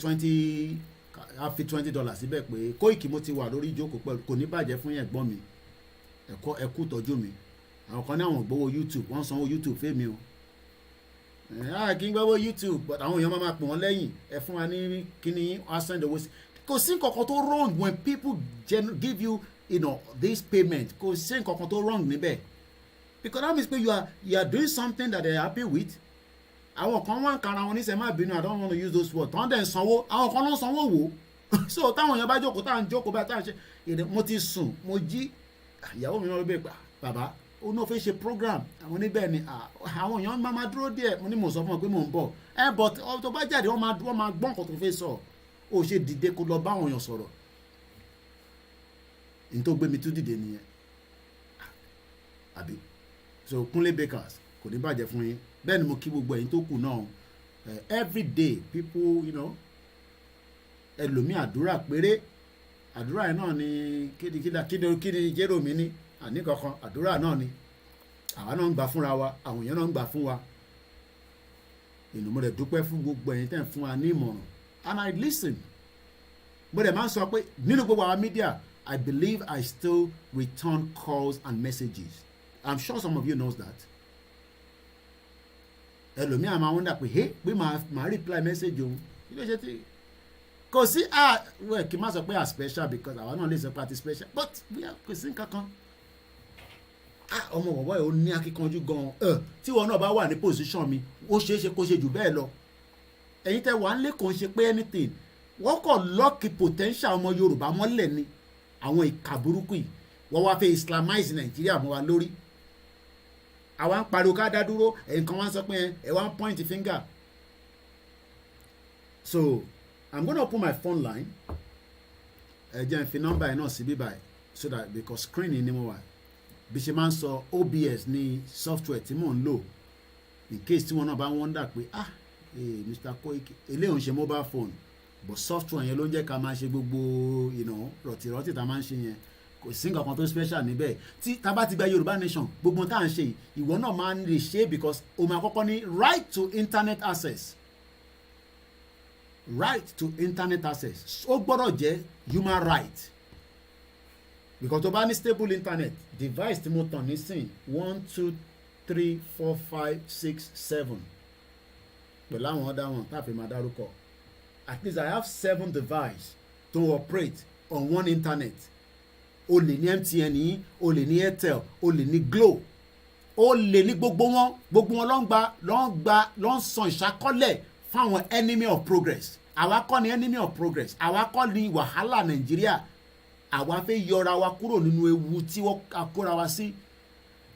$20 síbẹ̀ pé Kóìkì mo ti wà lórí ìjókòó pẹ̀lú kò ní bàjẹ́ fún ẹ̀gbọ́n mi ẹ̀kú tọ́jú mi àwọn kan ní àwọn gbowó YouTube wọ́n sanwó YouTube fẹ́mi o kí n gbowó YouTube but àwọn èèyàn máa pè wọ́n lẹ́yìn ẹ fún wa ní kíní send owó sí kò sí nǹkan kan tó wrong when people give you, this payment kò sí nǹkan kan tó wrong níbẹ̀ because that means pé you are doing something that they are happy with àwọn kan wá ń kara wọn níṣẹ́ má bínú I don't want to use those words tán dẹ̀ ń sanwó àwọn kan ló ń sanwó wò so táwọn èèyàn bá jókòó tá à ń jókòó bá tá à ń ṣe mo ti sùn mo jí ìyàwó mi náà ló bẹ̀ pa bàbá ó náà fẹ́ ṣe program àwọn oníbẹ̀ ni àwọn èèyàn máa dúró díẹ̀ mo ní mò ń sọ fún wọn pé mò ń bọ̀ but tó bá jáde wọ́n máa gbọ́ nǹkan tó fẹ́ sọ ó ṣe dìde kó lọ bá àwọn èèyàn sọ̀rọ̀ ní tó gbé mi tún dìde nìyẹn àbí so Kúnlé Bakers kò ní bàjẹ́ fún yín bẹ́ẹ̀ ni mo kí gbogbo ẹ̀yin tó kù náà every day people ẹlòmíì àdúrà péré àdúrà yẹn náà ni kíni jẹ́rò mi ní àní kankan àdúrà náà ni àwa náà ń gbà fúnra wa àwọn èèyàn náà ń gbà fún wa mo dẹ̀ dúpẹ́ fún gbogbo ẹ̀yin tẹ́ ń fún wa ní ìmọ̀ràn and I listen mo dẹ̀ máa ń sọ pé nínú gbogbo àwọn media I believe I still return calls and messages I'm sure some of you knows that ẹlòmíì àmà wọ́n dà pé pé màá reply message òun kí ló ṣe tí kò sí kí n má sọ pé special because àwa náà lè sọ pé àti special but kò sí nǹkan kan ọmọ bàbá yìí ó ní akíkanjú gan-an tí wọn náà bá wà ní position mi ó ṣeé ṣe kó ṣe jù bẹ́ẹ̀ lọ ẹ̀yin tẹ́ wà ń lé kò ń ṣe pé anything wọ́n kọ̀ lọ́ọ̀kì potential ọmọ Yorùbá mọ́lẹ̀ ni àwọn ìka burúkú yìí wọ́n wá fẹ́ islamize Nàìjíríà mọ́ wa lórí àwa ń pariwo ká dá dúró ẹ̀yin kan wá ń sọ pé ẹ̀ wá ń point finger so I'm gonna open my phone line ẹ jẹ́ n fi nọ́mbà yẹn náà sí bíbá ẹ̀ so that because screening ni mo wà bí ṣe máa ń sọ OBS ní software tí mò ń lò in case tí wọn náà bá wonder pé Mr. Koiki eléyìí ń ṣe mobile phone but software yẹn ló ń jẹ́ ká máa ṣe gbogbo rọ̀tìrọ̀tì tá a máa ń ṣe yẹn kò sí nǹkan kan tó special níbẹ̀ tí tá a bá ti gba Yorùbá nation gbogbo tá à ń ṣe ìwọ náà máa ń lè ṣe because o máa kọ́kọ́ ní right to internet access ó gbọ́dọ̀ jẹ́ human right because tó bá ní stable internet device tí mo tàn nísìn 1 2 3 4 5 6 7 pẹ̀lú àwọn ọ̀dà wọn tá a fi máa dárúkọ at least I have 7 devices to operate on one internet o lè ní MTN yìí o lè ní Airtel o lè ní Glo o lè ní gbogbo wọn ló ń san ìṣàkọọ́lẹ̀ fáwọn enemy of progress àwa kọ́ ni enemy of progress àwa kọ́ ni wàhálà Nàìjíríà àwa fẹ́ yọra wa kúrò nínú ewu tí wọ́n kóra wa sí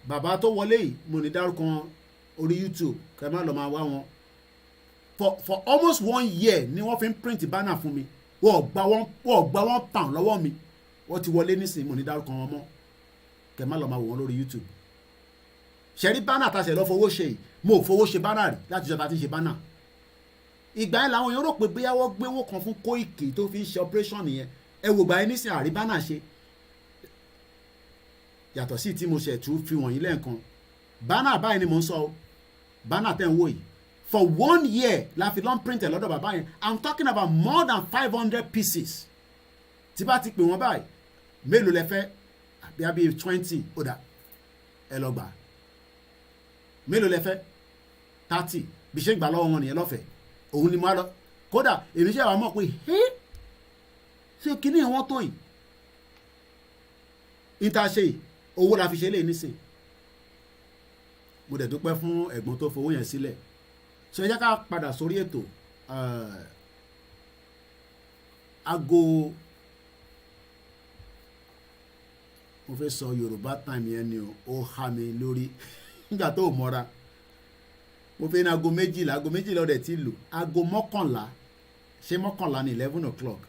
bàbá tó wọlé yìí mo ní dárúkọ orí YouTube kẹ́ má lọ máa wá wọn for almost 1 year ni wọ́n fi ń print banner fún mi wọ́n gba £1 lọ́wọ́ mi wọ́n ti wọlé nísìnyí mo ní dárúkọ wọn mọ́ kẹ́ má lọ máa wò wọ́n lórí YouTube ṣẹ̀rí banner tàṣẹ lọ́ fowó ṣe yìí mo ò fowó ṣe banner rí láti jọba tí ń ṣe banner ìgbà yẹn làwọn èèyàn rò pé bóyá wọ́n gbé owó kan fún Kóìkì tó fi ń ṣe operation nìyẹn ẹ wò gbà yẹn nísìnyí àrí banner ṣe yàtọ̀ sí tí mo ṣẹ̀ tún fi wọ̀nyí lẹ́ẹ̀kan banner báyìí ni mo ń sọ banner tẹ́ ń wò yìí for 1 year la fi lọ́n print ẹ̀ lọ́dọ̀ bàbá yẹn I'm talking about more than 500 pieces tí bá ti pè wọ́n báyìí mélòó lẹ fẹ́ àbí 20 ó dà ẹ lọ gbà mélòó lẹ fẹ́ 30 bí ṣe ń gbà lọ́wọ́ wọn nìyẹn lọ́fẹ̀ẹ́ òun ni mo á lọ kódà èmi ṣe wà mọ̀ pé ṣé kíní ìwọ́n tó yìí níta ṣe owó la fi ṣe léyìn nísìn mo dẹ̀ dúpẹ́ fún ẹ̀gbọ́n tó fowó yẹn sílẹ̀. So ẹ jẹ́ ká padà sórí ètò. Aago mo fẹ́ sọ Yorùbá time yẹn ni ó há mi lórí nígbà tó mọ́ra. Mo fẹ́ ní aago méjìlá ọ̀dẹ̀ tí lò. Aago mọ́kànlá ṣé mọ́kànlá ní 11 o'clock.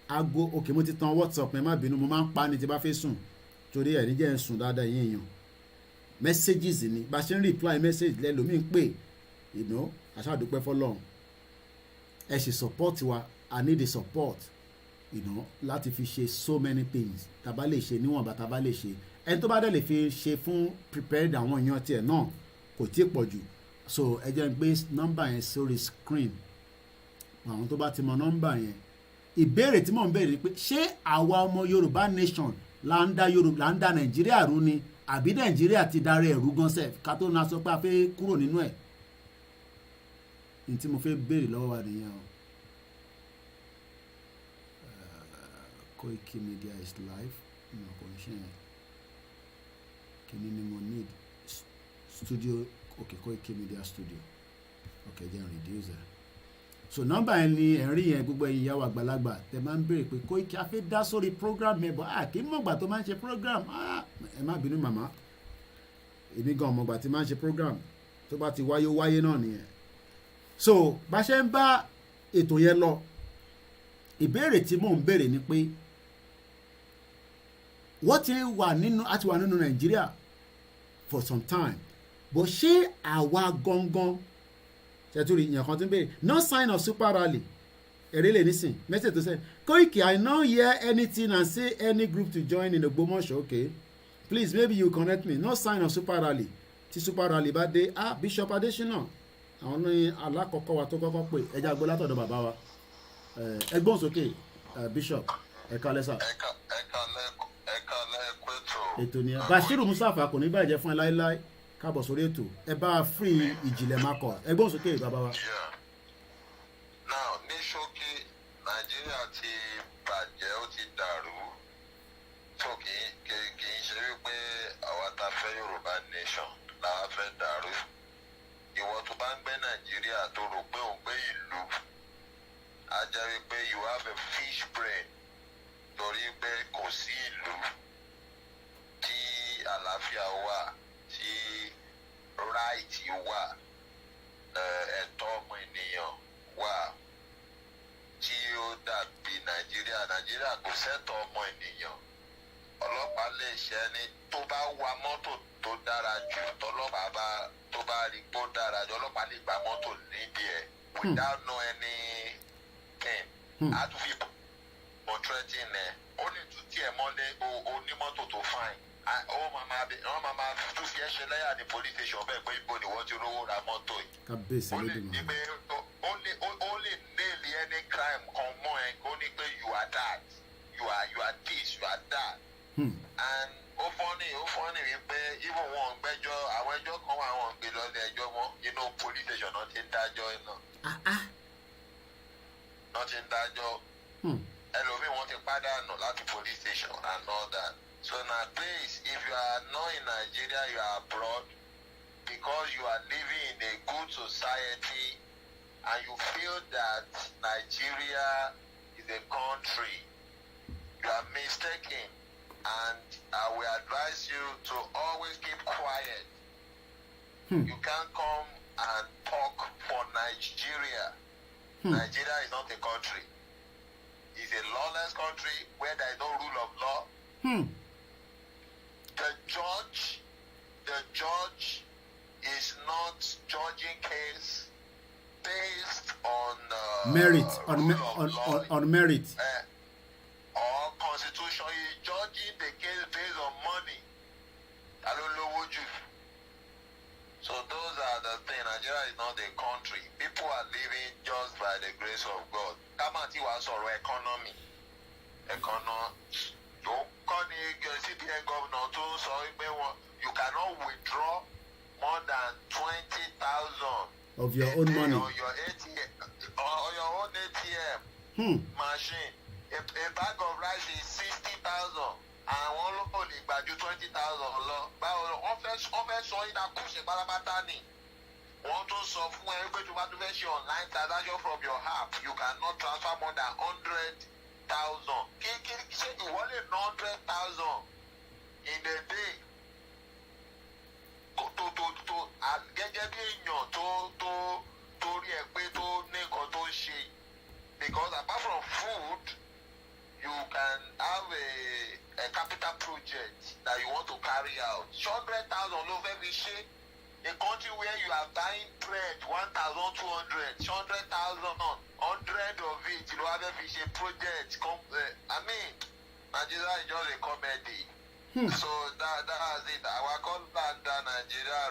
Aago òkè mo ti tan WhatsApp ẹ má bínú mo máa ń pa ni tí bá fẹ́ sùn torí ẹ̀ níjẹ́ ń sùn dáadáa yín èèyàn. Messages ni bá ṣe ń reply message lẹ́lòmíì ń pè aṣáàdúpẹ́ fọlọ́run. Ẹ ṣe support wa, I need the support láti fi ṣe so many things tá bá lè ṣe níwọ̀nba tá bá lè ṣe. Ẹni tó bá dẹ̀ lè fi ṣe fún prepared àwọn èèyàn tiẹ̀ náà kò tí ì pọ̀ jù. So ẹ jẹ́ ń gbé nọ́mbà yẹn sórí screen àwọn tó bá ti mọ nọ́mbà yẹn. Ìbéèrè tí mò ń béèrè ni pé ṣé àwa ọmọ Yorùbá nation là ń da Nàìjíríà rú ni àbí Nàìjíríà ti darí ẹ̀rú gan sef ká tó náà sọ pé a fẹ́ kúrò nínú ẹ̀. Ní tí mo fẹ́ béèrè lọ́wọ́ wa nìyẹn o. Koikimedia is live. Kò ń ṣe yẹn. Kìíní ni mo need studio. Okay, Koikimedia studio. Okay, jẹ́ n reduce it. So nọ́mbà yẹn ni ẹ̀rí yẹn gbogbo ẹ̀yin ìyá wa àgbàlagbà tẹ máa ń béèrè pé Koiki a fẹ́ dá sórí program ẹ̀ bọ́ kì í mọ̀gbà tó máa ń ṣe program ẹ má bínú màmá èmi gan mọ̀gbà tí máa ń ṣe program tó bá ti wáyé náà nìyẹn. So bá ṣe ń bá ètò yẹn lọ ìbéèrè tí mò ń béèrè ni pé wọ́n ti wà nínú Nàìjíríà for some time bó ṣé àwa gangan ṣètúrì ìyẹn kan tí ń béèrè no sign of super rally èrè lè nísìn message tó send Koiki I no hear anything and say any group to join in Ogbomoso. Okay please maybe you connect me no sign of super rally tí super rally bá dé Bishop Adesina àwọn ní alákọ̀ọ́kọ́ wa tó kọ́kọ́ pè ẹja gbọ́ látọ̀dọ̀ bàbá wa ẹgbọ́n sókè Bishop ẹ̀ka lẹ́sà ètò ni Bashiru Musafa kò ní bàjẹ́ fún ẹ láéláé káàbọ̀ sórí ètò ẹ bá free ìjìnlẹ̀ makọ ẹgbọ́n sókè bàbá wa. now ní ṣókí Nàìjíríà ti bàjẹ́ ó ti dàrú tó kì í ṣe wípé àwa ta fẹ́ Yorùbá nation làwa fẹ́ dàrú ìwọ tó bá ń gbé Nàìjíríà tó rò pé òun gbé ìlú á jẹ́ wípé you have a fish brain torí pé kò sí ìlú tí àlàáfíà wà tí right wà ẹ̀tọ́ ọmọ ènìyàn wà tí ó dàbí Nàìjíríà kò sẹ́tọ̀ ọmọ ènìyàn. Ọlọ́pàá lè ṣe ẹni tó bá wa mọ́tò tó dára jù tọ́lọ́pàá tó bá rí pé ó dára jù ọlọ́pàá lè gba mọ́tò nídìí ẹ̀ without no anything. Àtúnfi portraiting ẹ̀ ó lè tún tiẹ̀ mọ́lé onímọ́tò tó fine. Wọ́n máa tún fi ẹ̀ṣẹ̀ lẹ́yà ní police station bẹ́ẹ̀ pé ibo ni wọ́n ti rówó ra mọ́tò yìí. Kábíyèsí ló dùn mọ́. Ó lè nail any crime kan mọ́ ẹ kó ní pé you are that you are this you are that. And ó fọ́nì wípé even wọn gbẹ́jọ́ àwọn ẹjọ́ kan wà wọn gbé lọ́lẹ̀ ẹjọ́ mọ́ inú police station náà ti ń dájọ́ náà. Náà ti ń dájọ́. Ẹlòmíì wọ́n ti pàdánù láti police station and all that. So now please, if you are not in Nigeria, you are abroad because you are living in a good society and you feel that Nigeria is a country, you are mistaken, and I will advise you to always keep quiet. You can't come and talk for Nigeria. Nigeria is not a country. It's a lawless country where there is no rule of law. The judge is not judging case based on merit, on merit. Or constitution. He's judging the case based on money. So those are the things. Nigeria is not a country. People are living just by the grace of God. Kamati was our economy. CBN governor told you cannot withdraw more than 20,000 of your own money on your ATM or your own ATM machine. A bag of rice is 60,000. àwọn olóko lè gbà ju 20,000 lọ báwo wọ́n fẹ́ sọ ìdàkúnṣe pátápátá ni wọ́n tún sọ fún ẹ pé tó bá tún fẹ́ ṣe online transaction from your app you cannot transfer more than 100,000 kí ṣe ìwọ lè ná 100,000 in a day tó gẹ́gẹ́ bí èèyàn tó rí ẹ pé tó ní nǹkan tó ń ṣe because apart from food you can have a capital project that you want to carry out 100,000 ló fẹ́ fi ṣe a country where you are buying bread 1,200 100,000 100 of it ló wá fẹ́ fi ṣe project I mean Nigeria is just a comedy. So that's it. Our contact Nigeria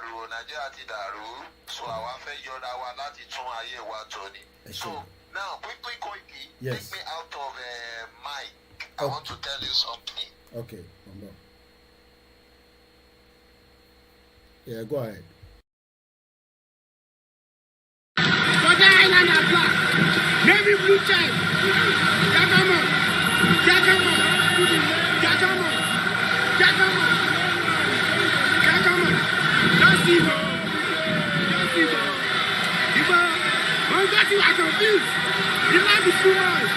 ti dàrú. So àwa fẹ́ yọra wa láti tún ayé wa tọ́ ni. So now quickly Koiki, take me out of mic. I want to tell you something. Okay, yeah, go ahead. Border Island are black. Navy blue child. Yakama. Just evil. One got you are confused. The love is too much.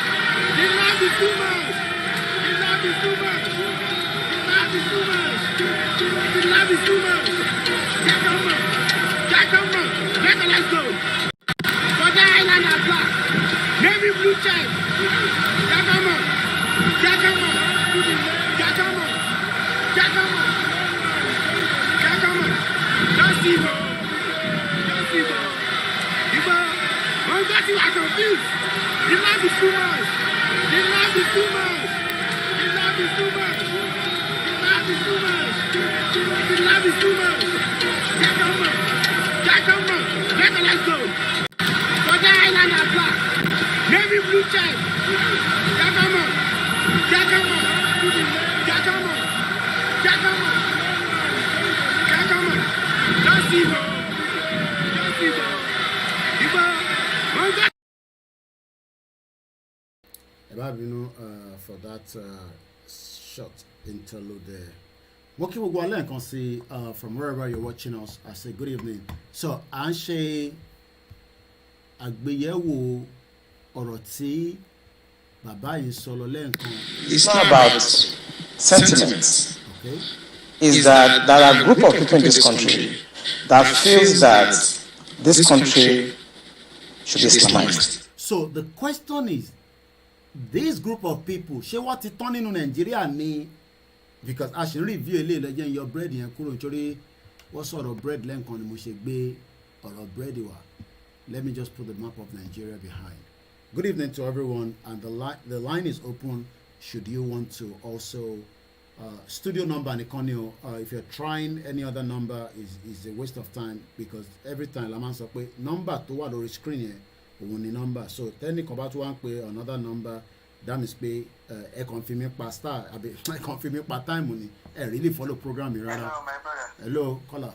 Yakama. Let's go. Border Island are black. Navy blue child. Yakama. Just evil. One got you are confused. The love is too much. Yakama. Let's go. Border Island are black. Navy blue child. Yakama. Just evil. For that short interlude there. Mo kí gbogbo alẹ́ nǹkan sí from wherever you're watching us. I say good evening. So à ń ṣe àgbéyẹ̀wò ọ̀rọ̀ tí bàbá yìí sọ lọ lẹ́ẹ̀kan. It's not about sentiments. Okay. Is that there are a group of people in this country that feels that this country should be Islamized. So the question is, this group of people, ṣé wọ́n ti tán nínú Nàìjíríà ni? Because a ṣe ń review eléyìí lọ́jọ́ your bread yẹn kúrò nítorí wọ́n sọ̀rọ̀ bread lẹ́ǹkan ni mo ṣe gbé ọ̀rọ̀ bread wá. Let me just put the map of Nigeria behind. Good evening to everyone, and the line is open should you want to also studio number nìkan ni o. If you're trying any other number is a waste of time because every time la máa ń sọ pé number tó wà lórí screen yẹn òun ni number, so tẹ́nìkan bá tún wá ń pe another number that means pé ẹ kàn fi mí pa star àbí ẹ kàn fi mí pa time ni ẹ really follow program mi rárá. Hello my brother. Hello caller.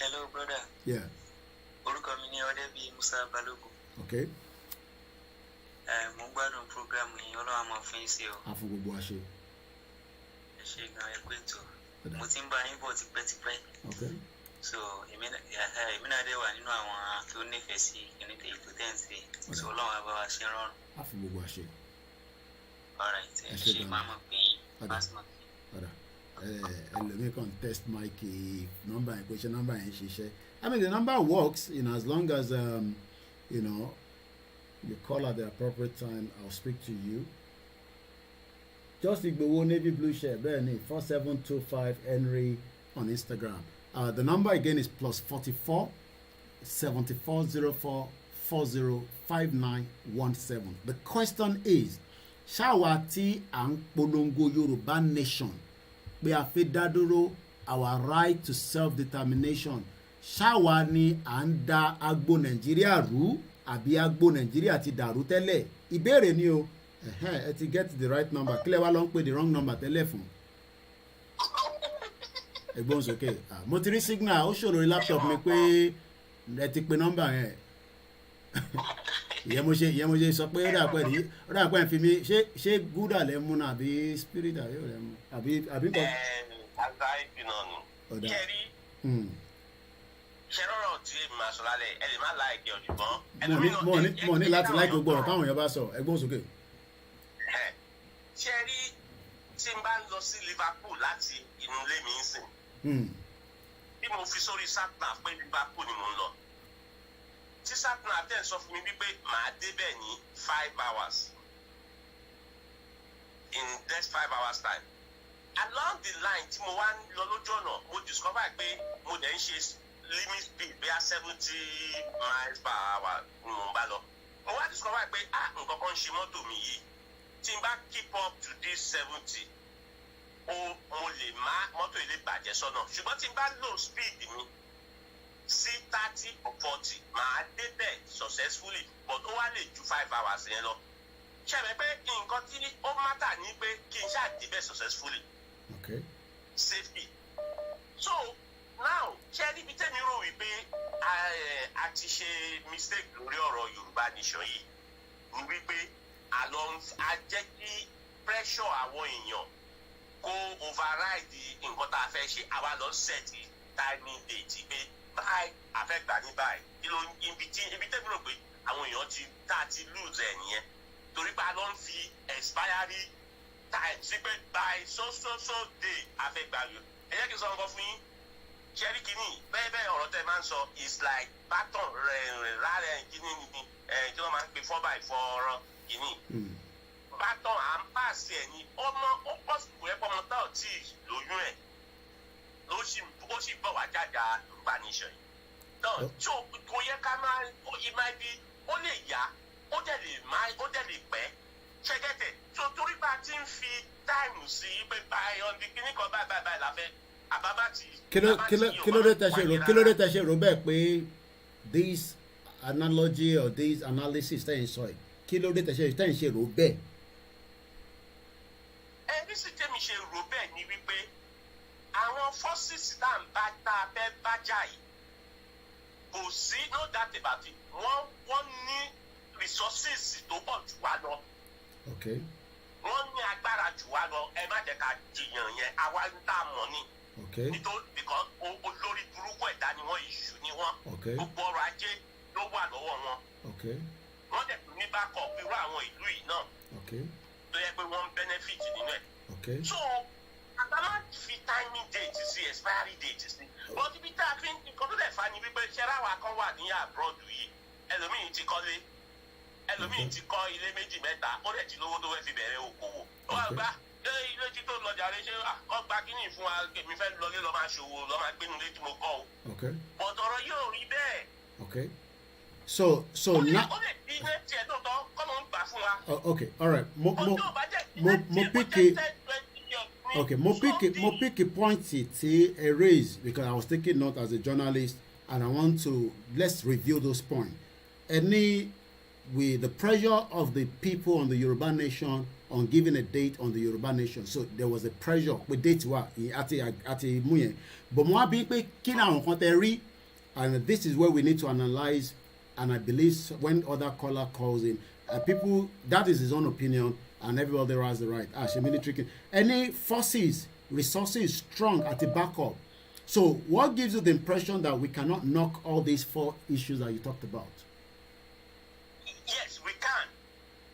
Hello brother. Yeah. Orúkọ mi ni Ọdẹ́bí Musa Balógun. Okay. Mo gbádùn program yìí Ọlọ́run máa fún yín sí o. A fún gbogbo àṣẹ. Ẹ ṣe gan ẹ pé tó. Mo ti ń bá yín bọ̀ tipẹ́tipẹ́. Okay. So èmi náà dé wà nínú àwọn tó nífẹ̀ẹ́ sí ìníta ètò tẹ́ǹsì. So Ọlọ́run á bá wa ṣe rọrùn. A fún gbogbo àṣẹ. Alright, ẹ ṣe máa mọ̀ pé yín. Ẹlòmíì kan test mic number yẹn kò ṣe number yẹn ṣiṣẹ́. I mean the number works, as long as you call at the appropriate time. I'll speak to you. Just Igboho navy blue shirt, bẹ́ẹ̀ni 4725 Henry on Instagram. The number again is +44 7404 405917. The question is, ṣáwa tí à ń polongo Yorùbá nation pé a fẹ́ dá dúró our right to self-determination, ṣáwa ni à ń da agbo Nàìjíríà rú àbí agbo Nàìjíríà ti dàrú tẹ́lẹ̀? Ìbéèrè ni o. Ẹ ti get the right number. Kílẹ̀ wá ló ń pè the wrong number tẹ́lẹ̀ fún. Ẹ̀gbọ́n sókè. Mo ti rí signal ó ṣòro laptop mi pé ẹ ti pe number yẹn. ìyẹn mo ṣe sọ pé ó dà pé fi mi ṣé gúdà lẹ mú náà àbí spirit àbí ò lẹ mú àbí nǹkan. anxiety náà nù. kẹ́rí ṣe rọrọ tí èmi máa sọ lálẹ́ ẹ lè má láìkí ọ̀jùgbọ́n. mo ní láti láìkí gbogbo ọ̀rọ̀ táwọn èèyàn bá sọ ẹgbọ́n sókè. ṣe rí tí n bá ń lọ sí Liverpool láti inú ilé mi ń sìn. bí mo fi sórí satna pé Liverpool ni mo ń lọ. tí satna tẹ̀ sọ fún mi wípé màá débẹ̀ ní 5 hours. in next 5 hours time. along the line tí mo wá ń lọ lójú ọ̀nà mo discover pé mo dẹ̀ ń ṣe limit speed bí i 70 miles per hour ni mo ń bá lọ. mo wá discover pé nǹkan kan ń ṣe mọ́tò mi yìí tí n bá keep up to this 70 mo lè má mọ́tò ilé bàjẹ́ sọ́nà ṣùgbọ́n tí n bá low speed mi sí 30 or 40 màá débẹ̀ successfully but ó wá lè ju 5 hours yẹn lọ. ṣẹ̀mẹ̀ pé nǹkan tí ó mátà ní pé kí n ṣáà débẹ̀ successfully. Okay. Safety. So now ṣé níbi tẹ́mi rò wípé a ti ṣe mistake lórí ọ̀rọ̀ Yorùbá nation yìí ni wípé a jẹ́ kí pressure àwọn èèyàn kó override nǹkan tá a fẹ́ ṣe àwa lọ set timing date pé báyìí àfẹ́gbà ní báyìí kí ló ibi tẹ́mi rò pé àwọn èèyàn ti lose ẹ̀ nìyẹn torí pé a lọ ń fi expiry time sí pé by so day àfẹ́gbà yìí ẹ jẹ́ kí n sọ nǹkan fún yín ṣẹ́rí kìíní bẹ́ẹ̀ ọ̀rọ̀ tẹ́ máa ń sọ is like baton rárẹ̀ kìíní ni kí wọ́n máa ń pè 4x4 ọ̀rọ̀ kìíní. baton à ń pàṣẹ ẹ̀ ní ọmọ ó pọ̀ sí ìwé pọ́nmọ tá ò tí ì lóyún ẹ̀ ó sì bọ̀ wá jáde Yorùbá nation yìí. náà tí kò yẹ ká máa ó lè yá ó dẹ̀ lè pẹ́ ṣẹ́gẹ́tẹ̀ torí bá a ti ń fi táìmù sí pé báyìí ọ̀dí kìíní kan báyìí la fẹ́. kí ló dé tẹ́ ṣe rò bẹ́ẹ̀ pé this analogy or this analysis tẹ́ ń sọ yìí kí ló dé tẹ́ ń ṣe rò bẹ́ẹ̀. ẹni sì tẹ́mi ṣe rò bẹ́ẹ̀ ni wípé àwọn forces tá a fẹ́ bá jà yìí kò sí no doubt about it wọ́n ní resources tó pọ̀ jù wá lọ. Okay. wọ́n ní agbára jù wá lọ ẹ má jẹ́ ká jiyàn yẹn àwa ń tà mọ́ ni. Okay. nítorí because olórí burúkú ẹ̀dá ni wọ́n ìṣù ni wọ́n. Okay. gbogbo ọrọ̀ ajé ló wà lọ́wọ́ wọn. Okay. wọ́n dẹ̀ tún ní backup irú àwọn ìlú yìí náà. Okay. tó yẹ pé wọ́n ń benefit nínú ẹ̀. Okay. so àtàlà fi timing date sí expiry date sí. but ibi tá a fi nǹkan tó dẹ̀ fa ni wípé ṣẹ́ra wa kan wà ní abroad yìí ẹlòmíì ti kọ́lé ẹlòmíì ti kọ́ ilé méjì mẹ́ta ó dẹ̀ ti lówó tó fẹ́ fi bẹ̀rẹ̀ okòwò. ó wà gbá ilé tí tó lọ jàre ṣé kọ́ gba kíní fún wa mi fẹ́ lọlé lọ́ máa ṣòwò lọ́ máa gbénu lé tí mo kọ́ o. Okay. ọ̀tọ̀rọ̀ yóò rí bẹ́ẹ̀. Okay. So now. ó lè di ilé tiẹ̀ tó tọ́ kọ́ ló ń gbà fún wa. Okay, all right. Mo pick a point tí a raise because I was taking note as a journalist and I want to let's review those points. With the pressure of the people on the Yoruba nation on giving a date on the Yoruba nation, so there was a pressure with date wa àti muye. But mo bí pé kí ni àwọn kan tẹ́ rí, and this is where we need to analyze. And I believe when other caller calls in, people that is his own opinion, and everybody has the right. Military, any forces, resources strong at the backup. So what gives you the impression that we cannot knock all these 4 issues that you talked about? Yes, we can,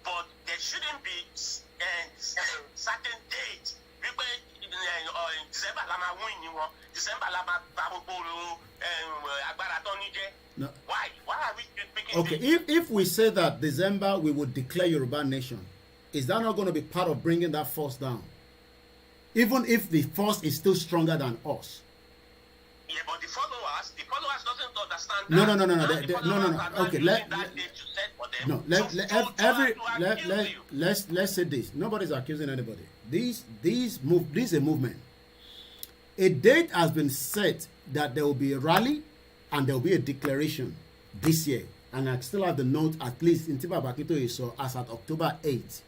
but there shouldn't be certain date. December la ma win ni won. December la ma ba gbogbo agbára tó ní jẹ. No. Why are we speaking? Okay, if we say that December we would declare Yoruba nation, is that not going to be part of bringing that force down? Even if the force is still stronger than us. Yeah, but the followers doesn't understand. No. Okay, let's say this. Nobody's accusing anybody. This is a movement. A date has been set that there will be a rally and there will be a declaration this year. And I still have the note, at least in Tiba Bakito Iso, as at October 8th,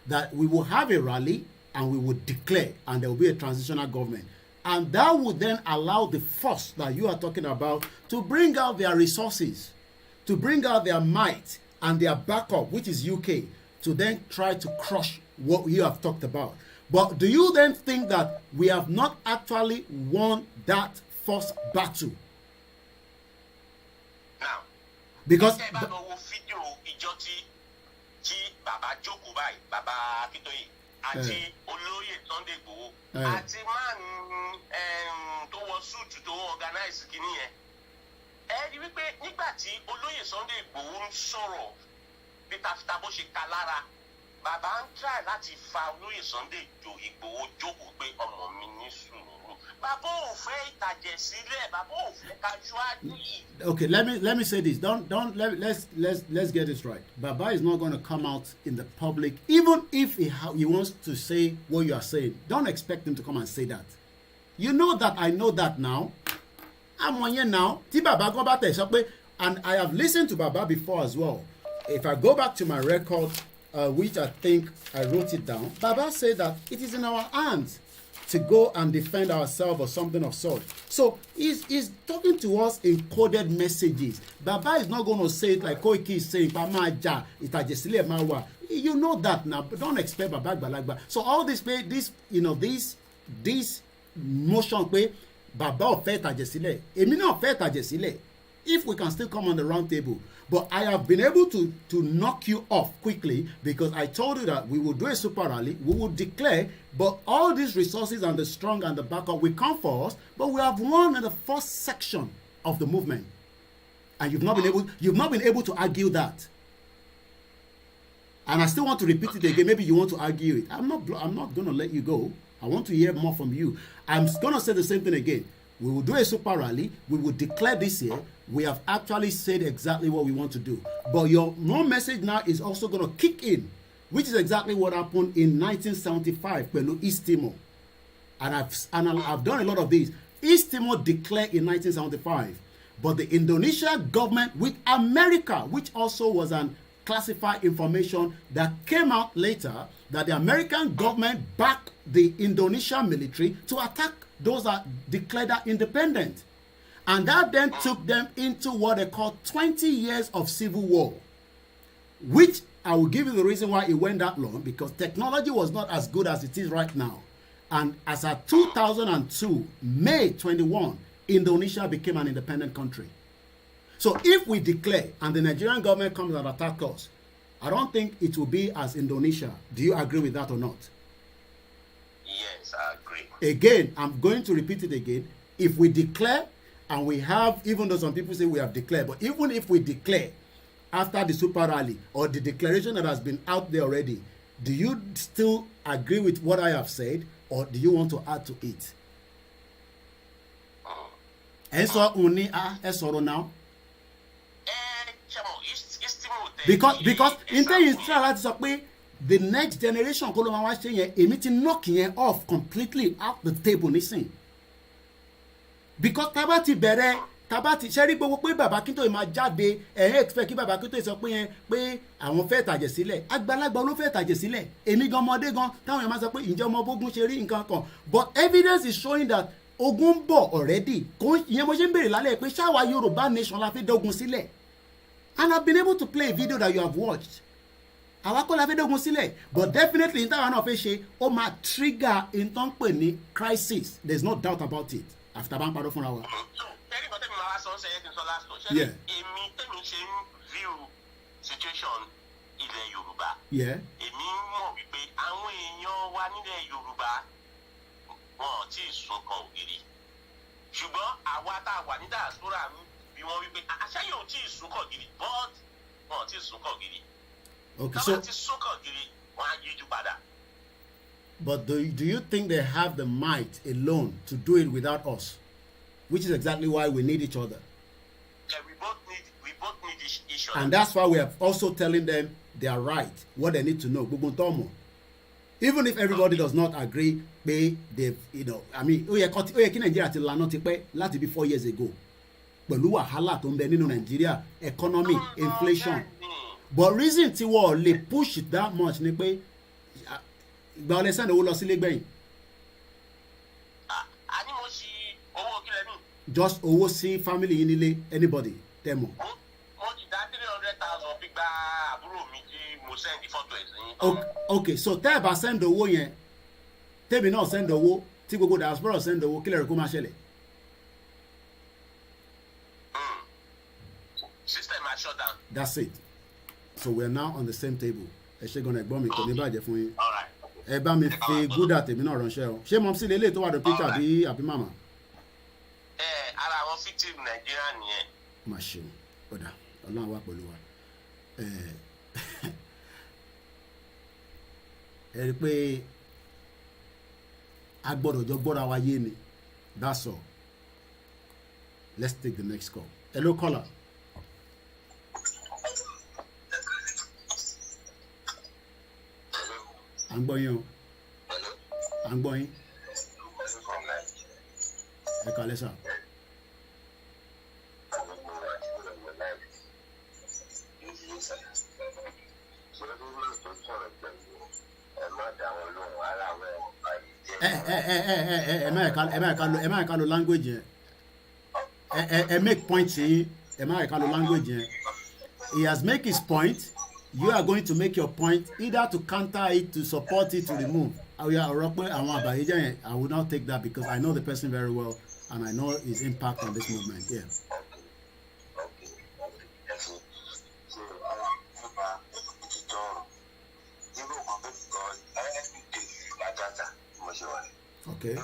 that we will have a rally and we will declare, and there will be a transitional government. And that would then allow the force that you are talking about to bring out their resources, to bring out their might, and their backup, which is UK, to then try to crush what you have talked about. But do you then think that we have not actually won that first battle? Now, because àti olóyè Sunday Igboho àti man tó wọ suit tó organize kìíní yẹn ẹ rí wípé nígbà tí olóyè Sunday Igboho ń sọ̀rọ̀ fitafita bó ṣe ka lára bàbá ń try láti fa olóyè Sunday Igboho jókòó pé ọmọ mi ní sùúrù bàbá ò fẹ́ ìtàjẹ̀ sílẹ̀ bàbá ò fẹ́ casualty. Okay, let me say this. Let's get this right. Baba is not going to come out in the public, even if he wants to say what you are saying. Don't expect him to come and say that. You know that I know that now. I'm on here now. Ti Baba go back there, and I have listened to Baba before as well. If I go back to my record, which I think I wrote it down, Baba said that it is in our hands to go and defend ourselves or something of sort. So he's talking to us in coded messages. Baba is not going to say it like Koiki is saying, you know that now, but don't expect Baba Gbalagba. So all this motion pé Baba ò fẹ́ tajesile, èmi náà fẹ́ tajesile. If we can still come on the round table. But I have been able to knock you off quickly because I told you that we will do a super rally, we will declare, but all these resources and the strong and the backup will come for us, but we have won in the first section of the movement. And you've not been able to argue that. And I still want to repeat it again. Maybe you want to argue it. I'm not going to let you go. I want to hear more from you. I'm going to say the same thing again. We will do a super rally. We will declare this year. We have actually said exactly what we want to do. But your message now is also going to kick in, which is exactly what happened in 1975 Pelu East Timor. And I've done a lot of these. East Timor declared in 1975. But the Indonesia government with America, which also was an classified information that came out later, that the American government backed the Indonesian military to attack those that declared that independent. And that then took them into what they call 20 years of civil war, which I will give you the reason why it went that long, because technology was not as good as it is right now. And as of 2002, May 21, Indonesia became an independent country. So if we declare and the Nigerian government comes and attacks us, I don't think it will be as Indonesia. Do you agree with that or not? Yes, I agree. Again, I'm going to repeat it again. If we declare, and we have, even though some people say we have declared, but even if we declare after the super rally or the declaration that has been out there already, do you still agree with what I have said, or do you want to add to it? Now. Because in the next generation knock off completely out the table. Listen. Because tabati ṣẹ́rí gbogbo pé bàbá Akintoye máa jáde expect kí bàbá Akintoye sọ pé àwọn fẹ́ tàjẹ̀ sílẹ̀ àgbàlagbà ló fẹ́ tàjẹ̀ sílẹ̀ èmi gan ọmọdé gan táwọn èèyàn máa sọ pé ǹjẹ́ ọmọ bógun ṣe rí nǹkan kan, but evidence is showing that ogun ń bọ̀ already kò ìyẹn mo ṣe ń béèrè lálẹ́ pé ṣáwa Yorùbá nation la fi dógun sílẹ̀, and I've been able to play a video that you have watched. Àwa kọ́ la fi dógun sílẹ̀, but definitely in táwa náà fẹ́ ṣe ó máa trigger in tó ń pè ní crisis, there is no doubt about it. After bá ń parọ́ fúnra wa. Yeah. Èmi tẹ́mi ṣe ń view situation ilẹ̀ Yorùbá. Yeah. Èmi mọ̀ wípé àwọn èèyàn wa nílẹ̀ Yorùbá wọn ò tí ì sunkàn ògiri. Ṣùgbọ́n àwa tá a wà ní diaspora bí wọ́n wípé àṣẹ yóò tí ì sunkàn ògiri, but wọn ò tí ì sunkàn ògiri. Okay, so ti sunkàn ògiri wọn á yíjú padà. But do you think they have the might alone to do it without us? Which is exactly why we need each other. Yeah, we both need each other. And that's why we are also telling them they are right, what they need to know. Even if everybody does not agree, they I mean, Nigeria ti lànà ti pẹ́ láti bí 4 years ago. Pẹ̀lú wàhálà tó ń bẹ nínú Nigeria, economy, inflation. But reason tí wọ́n lè push it that much ni pé ìgbà ọ̀lẹ́ sẹ́ni owó lọ sílé gbẹ̀yìn. Àní mo ṣí owó kílẹ̀ mi. Just owó sí family yín nílé, anybody tẹ́ mọ̀. Mo ti dá 300,000 fi gba mo send photo ẹ̀ sí. Okay, so tẹ́ ẹ bá send owó yẹn tèmi náà send owó tí gbogbo diaspora send owó kí lè rí kó máa ṣẹlẹ̀. System are shut down. That's it. So we are now on the same table. Ẹ ṣe gan-an ẹ̀gbọ́n mi kò ní bàjẹ́ fún yín. Ẹ bá mi fi gúdà tèmi náà ránṣẹ́ o. Ṣé mọ̀mísí lélẹ̀ tó wà ní picture àbí màmá? Ara àwọn victim Nàìjíríà nìyẹn. Mà ṣeun, ọ̀dà Ọlọ́run wà pẹ̀lú wa. Ẹ rí i pé a gbọ́dọ̀ jọ gbọ́ra wa yé ni. That's all. Let's take the next call. Hello, caller. À ń gbọ́ yín o. À ń gbọ́ yín. Ẹ kálẹ́ sà. Ẹ má ẹ̀ka lo language yẹn. Ẹ make point yín. Ẹ má ẹ̀ka lo language yẹn. He has make his point. You are going to make your point either to counter it, to support it, to remove. I will not take that because I know the person very well and I know his impact on this movement. Yeah. Okay.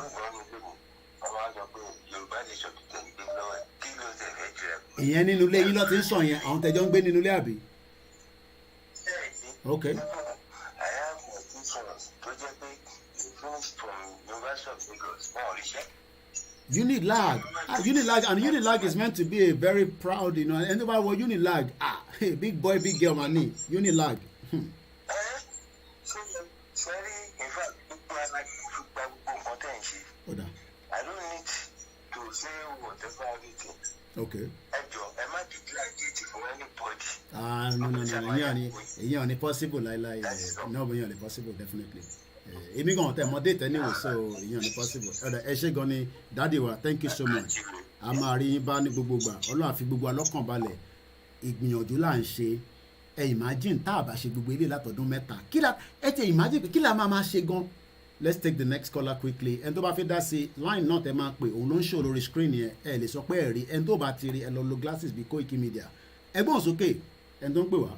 Ìyẹn nínú ilé yín ló ti ń sọ yẹn àwọn tẹjọ ń gbé nínú ilé àbí. Okay. Unilag. Unilag, and Unilag is meant to be a very proud, you know, and about what Unilag, hey, big boy, big girl, man, Unilag. I don't need to say whatever anything. Okay. No. It's possible. No, it's possible, definitely. Èmi gan tẹ mọ date anyway, so it's possible. Ẹ ṣé gan ni daddy wa, thank you so much. A máa rí yín bá ní gbogbo gbà. Ọlọ́run á fi gbogbo alọ́kàn balẹ̀. Ìgbìyànjú là ń ṣe. Ẹ imagine tá a bá ṣe gbogbo ilé látọdún mẹ́ta. Ẹ ti imagine kí la máa ṣe gan. Let's take the next caller quickly. Ẹni tó bá fi dá sí line náà tẹ máa pè òun ló ń show lórí screen yẹn. Ẹ lè sọ pé ẹ rí ẹni tó bá ti rí ẹ lọ lo glasses bí koikimedia. Ẹgbọ́n sókè ẹni tó ń pè wá.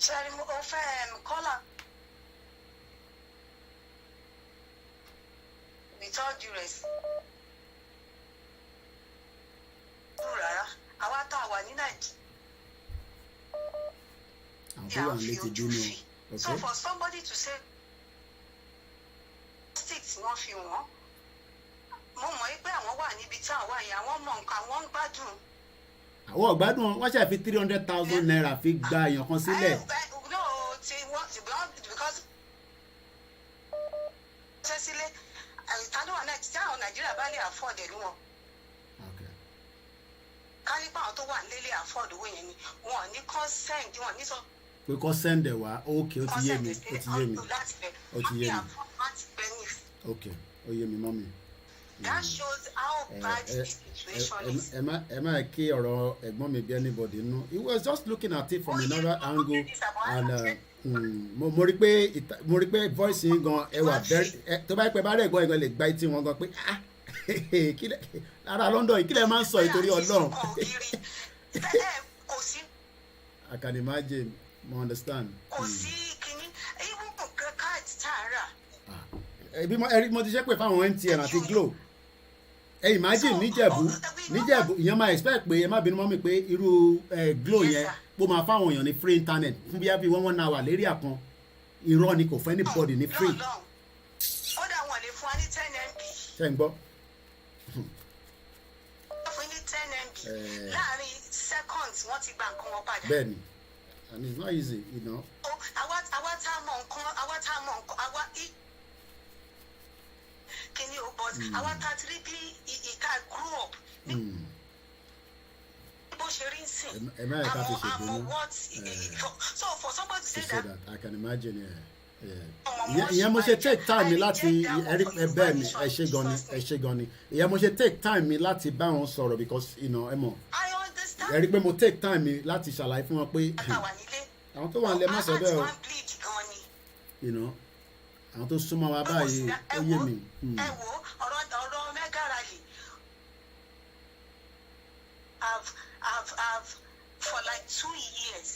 Ṣé mo fẹ́ caller? With all due respect. Rárá, àwa tá a wà ní Nàìjíríà. Àwọn tó wà ní létí dúró. Okay. So for somebody to say sticks wọ́n fi wọ́n, mo mọ̀ pé àwọn wà níbi tí àwọn wà yẹn, àwọn mọ̀ nǹkan, àwọn ń gbádùn. Àwọn ọ̀gbádùn wọ́n ṣe fi 300,000 naira fi gba èèyàn kan sílẹ̀. Because ṣe sílé ìtàdó wà náà tí àwọn Nàìjíríà bá lè afford ẹ̀lú wọn. Ká nípa àwọn tó wà nílé afford owó yẹn ni wọn ò ní consent, wọn ò ní sọ. Pé kọ́ send ẹ̀ wá, okay, ó ti yé mi. Okay, ó yé mi mọ́ mi. That shows how bad the situation is. Ẹ má kí ọ̀rọ̀ ẹ̀gbọ́n mi bí anybody nú. He was just looking at it from another angle and mo rí pé voice yín gan ẹ wà very tó bá pẹ́ bá rẹ̀ gan ẹ̀ lè gba etí wọn gan pé ara London yìí kí lẹ̀ máa ń sọ ìtorí Ọlọ́run. I can imagine. Mo understand. Kò sí kíní even káàdì tá a rà. Ebi mo ti ṣe pé fáwọn MTN àti Glo. Ẹ imagine níjẹ̀bú ìyẹn máa expect pé ẹ má bínú mọ́ mi pé irú Glo yẹn bó máa fáwọn èèyàn ní free internet fún bí i 1 hour lérí àkan irọ́ ni kò fẹ́ anybody ní free. Ó dà wọ́n lè fún wa ní 10 MB. Ṣé ń gbọ́? Wọ́n fún ní 10 MB láàárín seconds wọ́n ti gba nǹkan wọn padà. Bẹ́ẹ̀ni. And it's not easy, you know. Àwa tá a mọ̀ nǹkan kíni o but àwa tá a ti rí bí ìka grew up. Bó ṣe rí nsìn. Àmọ́ what so for somebody to say that. I can imagine, yeah. Ìyẹn mo ṣe take time mi láti bẹ́ẹ̀ mi ẹ ṣé gan ni ìyẹn mo ṣe take time mi láti bá wọn sọ̀rọ̀ because you know ẹ mọ̀. I understand. ẹ rí pé mo take time mi láti ṣàlàyé fún wọn pé àwọn tó wà nílẹ̀ má sọ bẹ́ẹ̀ o you know àwọn tó súnmọ́ wa báyìí ó yé mi. ẹ wo ọ̀rọ̀ mega rally I've for like 2 years.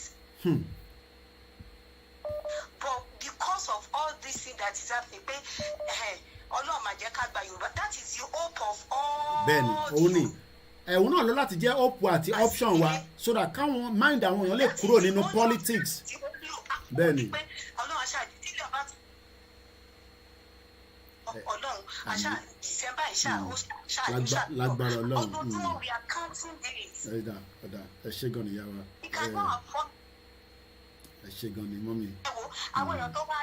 But because of all this thing that is happening, Ọlọ́run má jẹ́ ká gba Yorùbá, that is the hope of all. Bẹ́ẹ̀ni òun ni ẹ̀hún náà ló láti jẹ́ hope àti option wa so that káwọn mind àwọn èèyàn lè kúrò nínú politics. Bẹ́ẹ̀ni. Ọlọ́run aṣáájú tílé ọba Ọlọ́run aṣáájú December ìṣáájú lágbára Ọlọ́run. ọdún we are counting days. Ọ̀dà ẹ ṣé gan ni ìyá wa. Ẹ ṣé gan ni mọ́mí. Àwọn èèyàn tó wá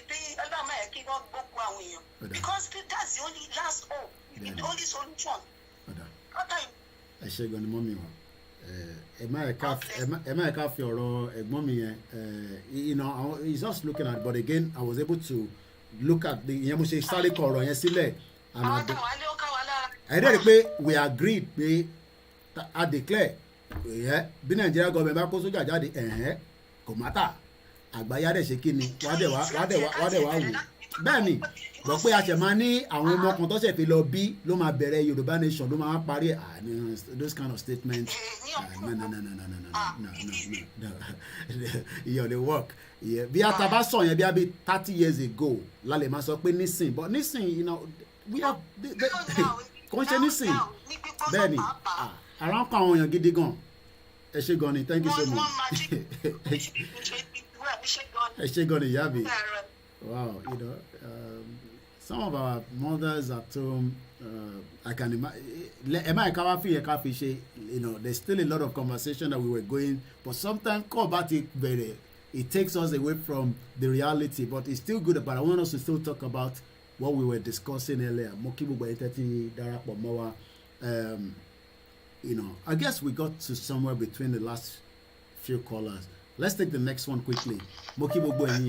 bí Ọlọ́run máa yẹ kí wọ́n gbógun àwọn èèyàn because that's the only last hope, the only solution. Ẹ ṣé gan ni mọ́mí wa. Ẹ má ẹ̀ka fi ọ̀rọ̀ ẹ̀gbọ́n mi yẹn you know he's just looking at but again I was able to look at the ìyẹn mo ṣe sáré kọ ọ̀rọ̀ yẹn sílẹ̀ and I did pé we agreed pé I declare bí Nigeria government bá kó sójà jáde kò mátà àgbáyé dẹ̀ ṣe kí ni wá dẹ̀ wá wò bẹ́ẹ̀ ni gbọ́ pé a ṣẹ̀ máa ní àwọn ọmọ kan tó ṣẹ̀ fi lọ bí ló máa bẹ̀rẹ̀ Yorùbá nation ló máa parí those kind of statements no ìyọ̀ lè work bí ata bá sọ yẹn bí a bí 30 years ago la lè máa sọ pé nísìn but nísìn you know we have kò ń ṣe nísìn bẹ́ẹ̀ ni ara ń kọ àwọn èèyàn gidi gan ẹ ṣé gan ni thank you so much ẹ ṣé gan ni ìyá mi. Wow, you know, some of our mothers at home, I can imagine, you know, there's still a lot of conversation that we were going, but sometimes it takes us away from the reality, but it's still good. But I want us to still talk about what we were discussing earlier. You know, I guess we got to somewhere between the last few callers. Let's take the next one quickly. Moki gbogbo ẹ̀yin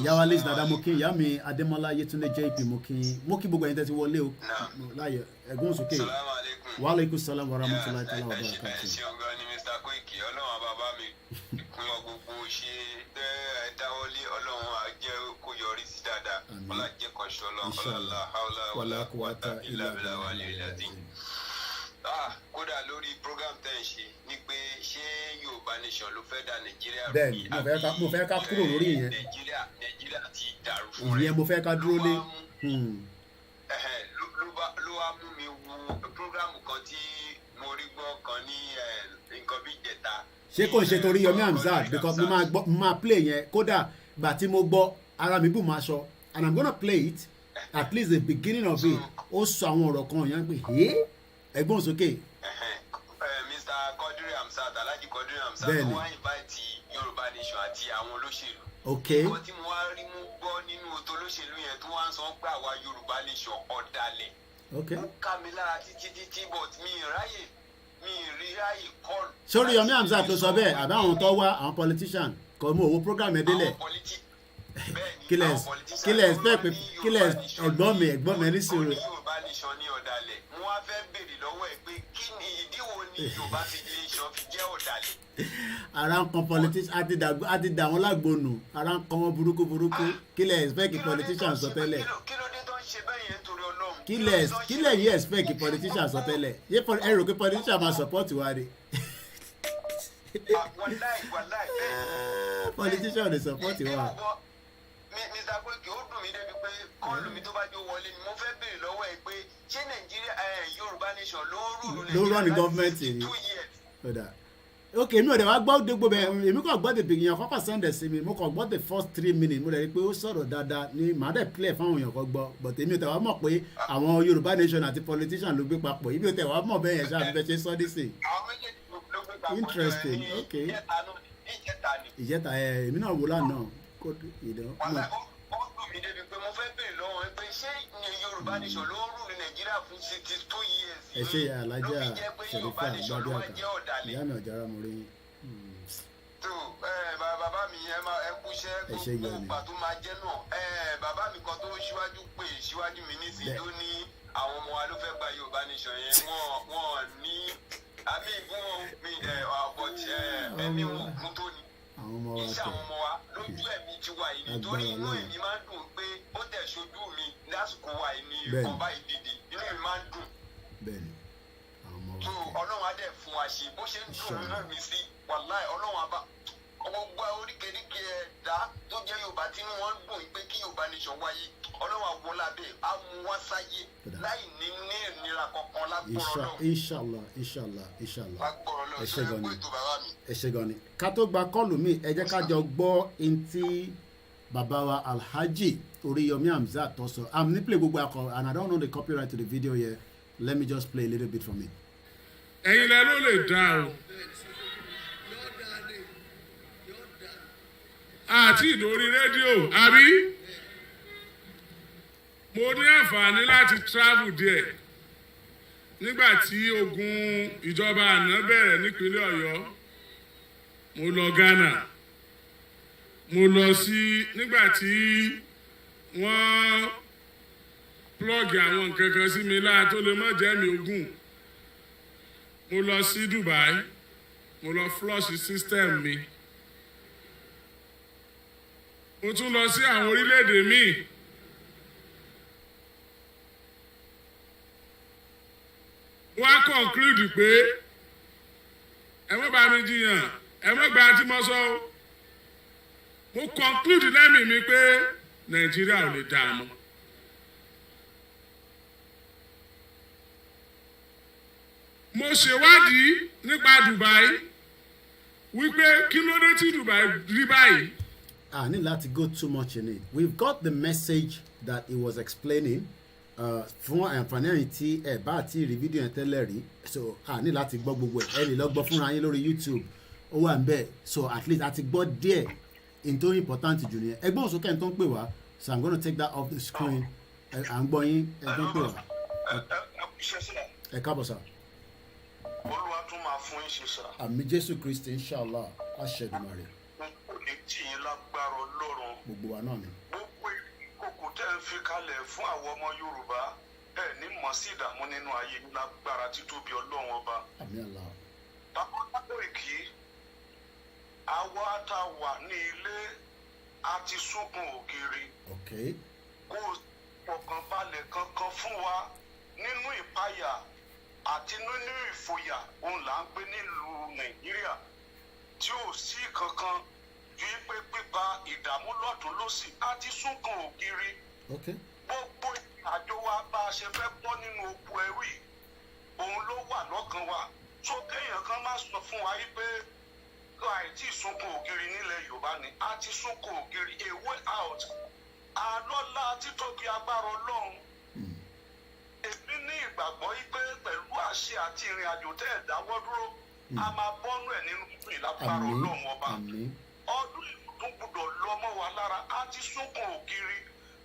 yawa Liz dada moki ìyá mi Adémọ́lá Yétúndé JP moki gbogbo ẹ̀yin tẹ́tí wọlé o láyé ẹ̀gbọ́n sókè. Wa alaikum salam wa rahmatullahi ta'ala wa barakatuh. Ṣé ọgá ni Mr. Koiki Ọlọ́run bàbá mi ìpínlẹ̀ gbogbo ṣe tẹ́ dáwọ́lé Ọlọ́run á jẹ́ kó yọrí sí dáadáa ọlá jẹ́ kọ́ṣọ́ Ọlọ́run la hawla wala quwwata illa billahi al-aliyyil azim. Kódà lórí program tẹ́ ń ṣe ni pé ṣé Yorùbá nation ló fẹ́ dá Nàìjíríà rú bẹ́ẹ̀ni mo fẹ́ ká kúrò lórí ìyẹn Nàìjíríà ti dàrú fún rẹ̀ ìyẹn mo fẹ́ ká dúró lé. ló wá mú mi wo program kan tí mo rí gbọ́ kan ní nǹkan bí ìjẹta. ṣé kò ń ṣe torí Yomi Hamzat because mo máa play yẹn kódà gbà tí mo gbọ́ ara mi bù máa ṣọ and I'm gonna play it at least the beginning of it ó sọ àwọn ọ̀rọ̀ kan yẹn pé ẹ̀gbọ́n sókè. Mr. Kodiri Hamzat Alhaji Kodiri Hamzat wọ́n wá invite Yorùbá nation àti àwọn olóṣèlú. nǹkan tí mo wá rí mú gbọ́ nínú ètò olóṣèlú yẹn tó wá ń sọ pé àwa Yorùbá nation ọ̀dàlẹ̀. ó ká mi lára títí but mi rí ráyè call. sórí Yomi Hamzat tó sọ bẹ́ẹ̀ àbí àwọn tó wá àwọn politician kò mú owó program ẹ̀ délẹ̀. kílẹ̀ ẹ̀gbọ́n mi ní sùúrù. Yorùbá nation ní ọ̀dàlẹ̀ mo wá fẹ́ béèrè lọ́wọ́ ẹ̀ pé kí ni ìdí wo ni Yorùbá nation fi jẹ́ ọ̀dàlẹ̀. ara ń kan politician àti dà wọ́n lágbónú ara ń kan wọ́n burúkú kílẹ̀ expect politician sọ tẹ́lẹ̀. kí ló dé tó ń ṣe bẹ́ẹ̀ yẹn torí Ọlọ́run. kílẹ̀ yìí expect politician sọ tẹ́lẹ̀ ẹ rò pé politician máa support wa ni. politician dey support wa. Mr. Koiki ó dùn mí débi pé kọ́ọ̀lù mi tó bá jó wọlé ni mo fẹ́ béèrè lọ́wọ́ ẹ pé ṣé Nàìjíríà Yorùbá nation ló rún ní gọ́ọ̀mẹ̀ntì ni. ok mi ò dẹ̀ wá gbọ́ dégbò bẹ́ẹ̀ èmi kò gbọ́ the beginning kọ́kọ́ sẹ́ndẹ̀ sí mi mo kò gbọ́ the first 3 minutes mo dẹ̀ rí pé ó sọ̀rọ̀ dáadáa ni màá dẹ̀ play fáwọn èèyàn kan gbọ́ but èmi ò tẹ̀ wá mọ̀ pé àwọn Yorùbá nation àti politician ló gbé papọ̀ èmi ò tẹ̀ wá mọ̀ bẹ́ẹ̀ yẹn ṣáà fẹ́ ṣe sọ́dí sí. interesting ok ìjẹta èmi náà wò lánàá ó dùn mí débi pé mo fẹ́ béèrè lọ́wọ́ pé ṣé Yorùbá nation ló ń rú ní Nàìjíríà fún 62 years. ẹ ṣe alájà Sherifa gbàdúrà ìyá mi ọ̀jára mo rí. tó bàbá mi ẹ kú iṣẹ́ gbogbo pàtó máa jẹ́ náà bàbá mi kan tó síwájú mi nísìnyí ló ní àwọn ọmọ wa ló fẹ́ gba Yorùbá nation yẹn wọ́n ní àmì ìgbọ́n mi ẹ̀mí ògùn tó ní iṣẹ́ àwọn ọmọ wa lójú ẹ̀mí ti wà yìí nítorí inú èmi máa ń dùn pé ó tẹ̀ ṣojú mi lásìkò wa ní ọba ìdìdì inú èmi máa ń dùn. tó ọlọ́run á dẹ̀ fún wa ṣe bó ṣe ń dùn nínú mi sí wàláì ọlọ́run á bá gbogbo oríkèéríkèé ẹ̀dá tó jẹ́ Yorùbá tí wọ́n ń dùn pé kí Yorùbá nation wáyé ọlọ́run àwọn lábẹ́ á mú wá sáyé láì ní ìnira kankan lágbọ́rọ̀ náà. inshallah ẹ ṣé gan ni ká tó gba kọ́ọ̀lù mi ẹ jẹ́ ká jọ gbọ́ ntí bàbá wa Alhaji Oríyọmí Hamzat tó sọ I'm ní play gbogbo akọ and I don't know the copyright to the video here let me just play a little bit from it. ẹ̀yin lẹ ló lè dá o àti ìdórí rédíò àbí mo ní àǹfààní láti travel díẹ̀ nígbà tí ogun ìjọba àná bẹ̀rẹ̀ nípínlẹ̀ Ọ̀yọ́ mo lọ Ghana mo lọ sí nígbà tí wọ́n plug àwọn nǹkan kan sí mi láà tó lè má jẹ́ mi ogun mo lọ sí Dubai mo lọ flush system mi mo tún lọ sí àwọn orílẹ̀-èdè míì wọ́n á conclude pé ẹ má bá mi jiyàn ẹ má gba tí mo sọ o mo conclude lẹ́mìí mi pé Nàìjíríà ò lè dáa mọ́. mo ṣèwádìí nípa Dubai wípé kí ló dé tí Dubai rí báyìí. I need not to go too much in it. We've got the message that he was explaining. Fún àǹfààní tí ẹ bá ti rí fídíò yẹn tẹ́lẹ̀ rí so a ní láti gbọ́ gbogbo ẹ̀ ẹ lè lọ gbọ́ fúnra yín lórí YouTube ó wà ń bẹ̀ so at least a ti gbọ́ díẹ̀ nítorí important jù nìyẹn ẹgbọ́n òsókè ẹ̀ tó ń pè wá so I'm gonna take that off the screen à ń gbọ́ yín ẹ̀ tó ń pè wá. Ẹ káàbọ̀ sá. Olúwa tún máa fún yín ṣe sá. Àmì Jésù Kristi inshallah aṣẹ́dùmarè. Kò ní tí yín lágbára Ọlọ́run. Gbogbo wa náà ni. Gbogbo ìkòkò tẹ́ ń fi kalẹ̀ fún àwọn ọmọ Yorùbá ẹ̀ ní mọ̀ sí ìdààmú nínú ayé lágbára títóbi Ọlọ́run ọba. Àmín Allah. Bàbá Koiki, àwa tá a wà ní ilé a ti sunkún ògiri. Kò fọkànbalẹ̀ kankan fún wa nínú ìpayà àti nínú ìfòyà òun là ń gbé nílùú Nàìjíríà tí ò sí kankan ju pé pípa ìdààmú lọ́tún lósì á ti sunkún ògiri. Gbogbo àjọ wa bá a ṣe fẹ́ bọ́ nínú oko ẹrú yìí òun ló wà lọ́kàn wa tó kéèyàn kan máa sọ fún wa pé àìtí sunkún ògiri nílẹ̀ Yorùbá ni á ti sunkún ògiri a way out àlọ́lá títóbi agbára Ọlọ́run. Èmi ní ìgbàgbọ́ pé pẹ̀lú àṣẹ àti ìrìn àjò tẹ́ ẹ̀ dáwọ́ dúró a máa bọ́nú ẹ̀ nínú ìlágbára Ọlọ́run ọba. Ọdún ìtún gbọdọ̀ lọ mọ́ wa lára á ti sunkún ògiri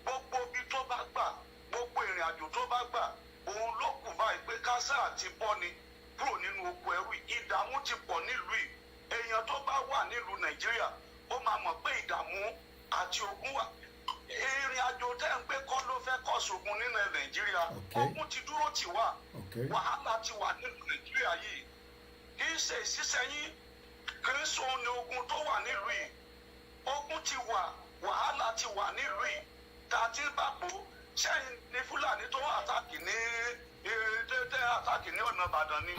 gbogbo ibi tó bá gbà gbogbo ìrìn àjò tó bá gbà òun ló kù báyìí pé kásá àti bọ́ni kúrò nínú oko ẹrú ìdààmú ti pọ̀ nílùú yìí èèyàn tó bá wà nílùú Nàìjíríà ó máa mọ̀ pé ìdààmú àti ogun wà. Ìrìn àjò tẹ́ ń gbé kọ́ ló fẹ́ kọ́ sógun nínú Nàìjíríà ogun ti dúró tì wá wàhálà ti wà nínú Nàìjíríà yìí kì í ṣe ìṣiṣẹ́yìn kì í ṣe òun ni ogun tó wà nílùú yìí ogun ti wà wàhálà ti wà nílùú yìí tàbí bàbá sẹ́yìn ní Fúlàní tó àtàkì ní àtàkì ní ọ̀nà Ìbàdàn ni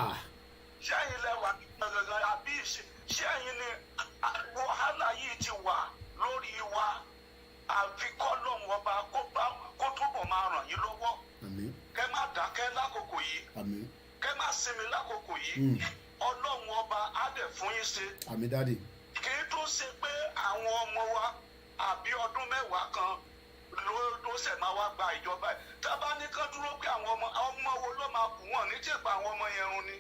sẹ́yìn lẹ́wà gangan àbí sẹ́yìn ni wàhálà yìí ti wà lórí wa àfi kọ́lọ́hún ọba kó túbọ̀ máa ràn yín lọ́wọ́ kẹ́ má dákẹ́ lákòókò yìí kẹ́ má sinmi lákòókò yìí Ọlọ́run ọba á dẹ̀ fún yín ṣe. Kì í tún ṣe pé àwọn ọmọ wa àbí ọdún mẹ́wàá kan ló ṣẹ̀ máa wá gba ìjọba ẹ̀ tábà ní kán dúró pé àwọn ọmọ wo ló máa kù wọ́n ní tìpa àwọn ọmọ yẹn run ni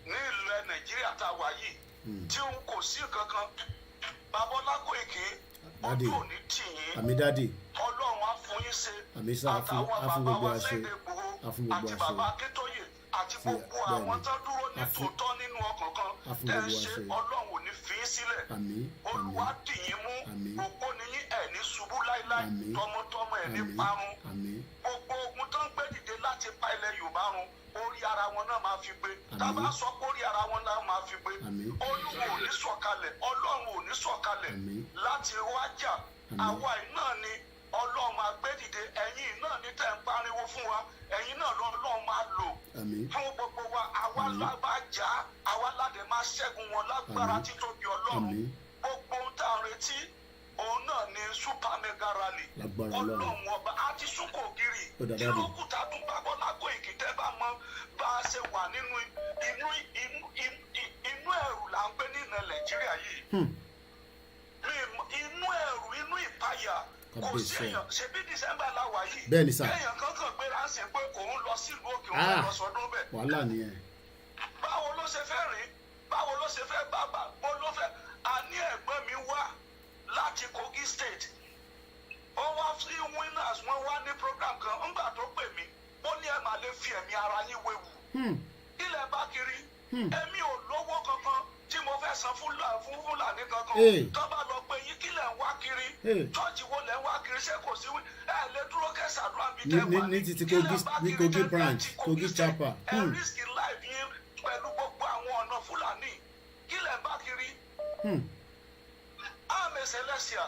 ní ilẹ̀ Nàìjíríà tá a wà yìí tí òun kò sí kankan Bàbá Koiki ojú ò ní tì yín Ọlọ́run á fún yín ṣe àtàwọn bàbá wa Sunday Igboho àti bàbá Akíntóyè àti gbogbo àwọn tó dúró ní tòótọ́ nínú ọkàn kan tẹ́ ń ṣe Ọlọ́run ò ní fi yín sílẹ̀ Olúwa dì yín mú òpó ni yín ẹ̀ ní ṣubú láíláí tọmọtọmọ ẹ̀ ní parun gbogbo ogun tó ń gbé dìde láti pa ilẹ̀ Yorùbá run orí ara wọn náà máa fi gbé tá a bá sọ pé orí ara wọn náà máa fi gbé olúwo ò ní sọ̀kalẹ̀ ọlọ́run ò ní sọ̀kalẹ̀ láti wájà àwa yìí náà ni ọlọ́run máa gbé dìde ẹ̀yin náà ní tẹ̀ ń pariwo fún wa ẹ̀yin náà lọ́lọ́run máa lò fún gbogbo wa àwa lábàjá àwa ládẹ máa ṣẹ́gun wọn lágbára títóbi ọlọ́run gbogbo ohun tá a retí òun náà ni super mega rally ọlọ́run ọba àti súnkò gírì kí ló kù tá a tún bá bọ́ lágbo ìkìtẹ́ bá mọ bá a ṣe wà nínú inú ẹ̀rù là ń gbé ní ilẹ̀ nàìjíríà yìí inú ẹ̀rù inú ìpayà kò sí èèyàn ṣebí december la wà yìí bẹ́ẹ̀ ni sà èèyàn kankan gbéra ń sìn pé òun lọ sílùú òkè òun lọ sọdún bẹ́ẹ̀ wàhálà nìyẹn báwo ló ṣe fẹ́ rìn báwo ló ṣe fẹ́ bàbá bó ló fẹ́ àní ẹ̀gbọ́n mi wá láti Kogi state ó wá sí winners wọ́n wá ní program kan ńgbà tó pè mí ó ní ẹ máa lè fi ẹ̀mí ara yín wéwu ilẹ̀ bá kiri èmi ò lówó kankan tí mo fẹ́ san fún fúlàní kankan tó bá lọ pé yín kí lẹ̀ ń wá kiri chọ́ọ̀chì wo lẹ̀ ń wá kiri ṣé kò sí ẹ lè dúró kẹsàdúrà bíi tẹ́wà ní títí Kogi branch Kogi chapel ẹ risk life yín pẹ̀lú gbogbo àwọn ọ̀nà fúlàní kí lẹ̀ ń bá kiri àmì celestia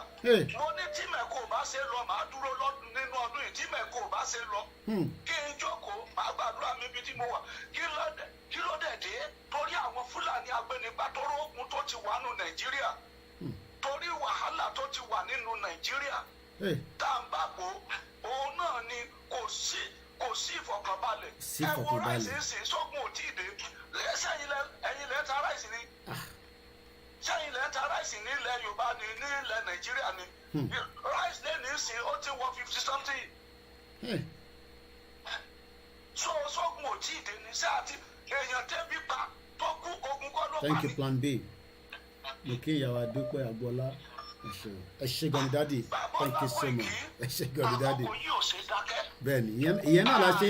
mo ní tí mẹ́kò bá ṣe lọ màá dúró nínú ọdún yìí tí mẹ́kò bá ṣe lọ kí n jókòó màá gbàdúrà mi bí tí mo wà kí ló dẹ̀ dé torí àwọn fúlàní agbẹnigbà tọrọ ogun tó ti wà nínú nàìjíríà torí wàhálà tó ti wà nínú nàìjíríà tá à ń bá bò òun náà ni kò sí ìfọ̀kànbalẹ̀ ẹ wo ráìsì ń sìn sógun ò tí ì dé ẹ̀yin lẹ ta ráìsì ni sẹ́yìn lẹ́ ta ráìsì ní ilẹ̀ yorùbá ní ilẹ̀ nàìjíríà ni ráìsì lè ní sìn ó ti wọ 50 something so sógun ò tí ì dé ní sí àti èèyàn tẹ́bí pa tó kú ogun kọ́ ló pa ní. thank you plan B mo kí ìyàwó adúpẹ́ agbọ́lá ẹ ṣé gan ni dádì thank you so much ẹ ṣé gan ni dádì bẹ́ẹ̀ni ìyẹn náà la ṣe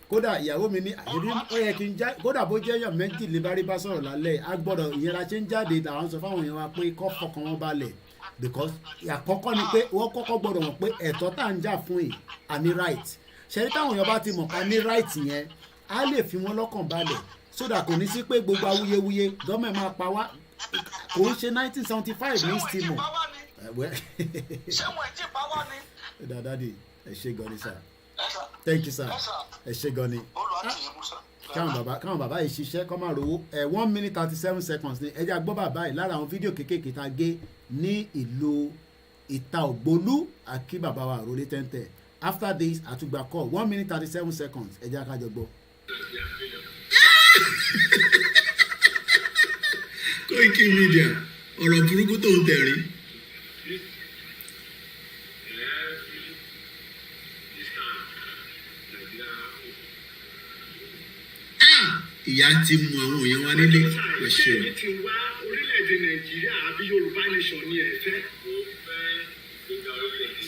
kódà ìyàwó mi ní àdébí ó yẹ kí n já kódà bó jẹ́ èèyàn méjì lè bá rí bá sọ̀rọ̀ lálẹ́ a gbọ́dọ̀ ìyẹn la ṣe ń jáde làwọn sọ fáwọn èèyàn wa pé kọ́ fọkàn wọn balẹ̀ because àkọ́kọ́ ni pé wọ́n kọ́kọ́ gbọ́dọ̀ mọ̀ pé ẹ̀tọ́ tá à ń jà fún yìí a ní right ṣẹ́ni táwọn èèyàn bá ti mọ̀ ká ní right yẹn á lè fi wọn lọ́kàn balẹ̀ sódà kò ní sí pé gbogbo awuyewuye gọ́ọ̀mẹ̀ máa pa wá kò ń ṣe 1975 ní stimor. ṣé wọ́n ti pa wá ni. dàdádì ẹ ṣé gan ni sir thank you sir ẹ ṣé gan ni káwọn bàbá yìí ṣiṣẹ́ kọ́ máa rówó 1 minute 37 seconds ni ẹjẹ́ agbọ́ bàbá yìí lára àwọn fídíò kéékèèké tá a gé ní ìlú ìta ògbólú àkí bàbá wa àròlé tẹ́ntẹ́ after this àtúgbà call 1 minute 37 seconds ẹjẹ́ akájọ gbọ́. koikimedia ọ̀rọ̀ burúkú tó ń tẹ̀rí. ìyá ti mú àwọn èèyàn wa nílé ẹ̀ṣẹ̀. ti wá orílẹ̀-èdè nàìjíríà àbí yorùbá nation ni ẹ fẹ́.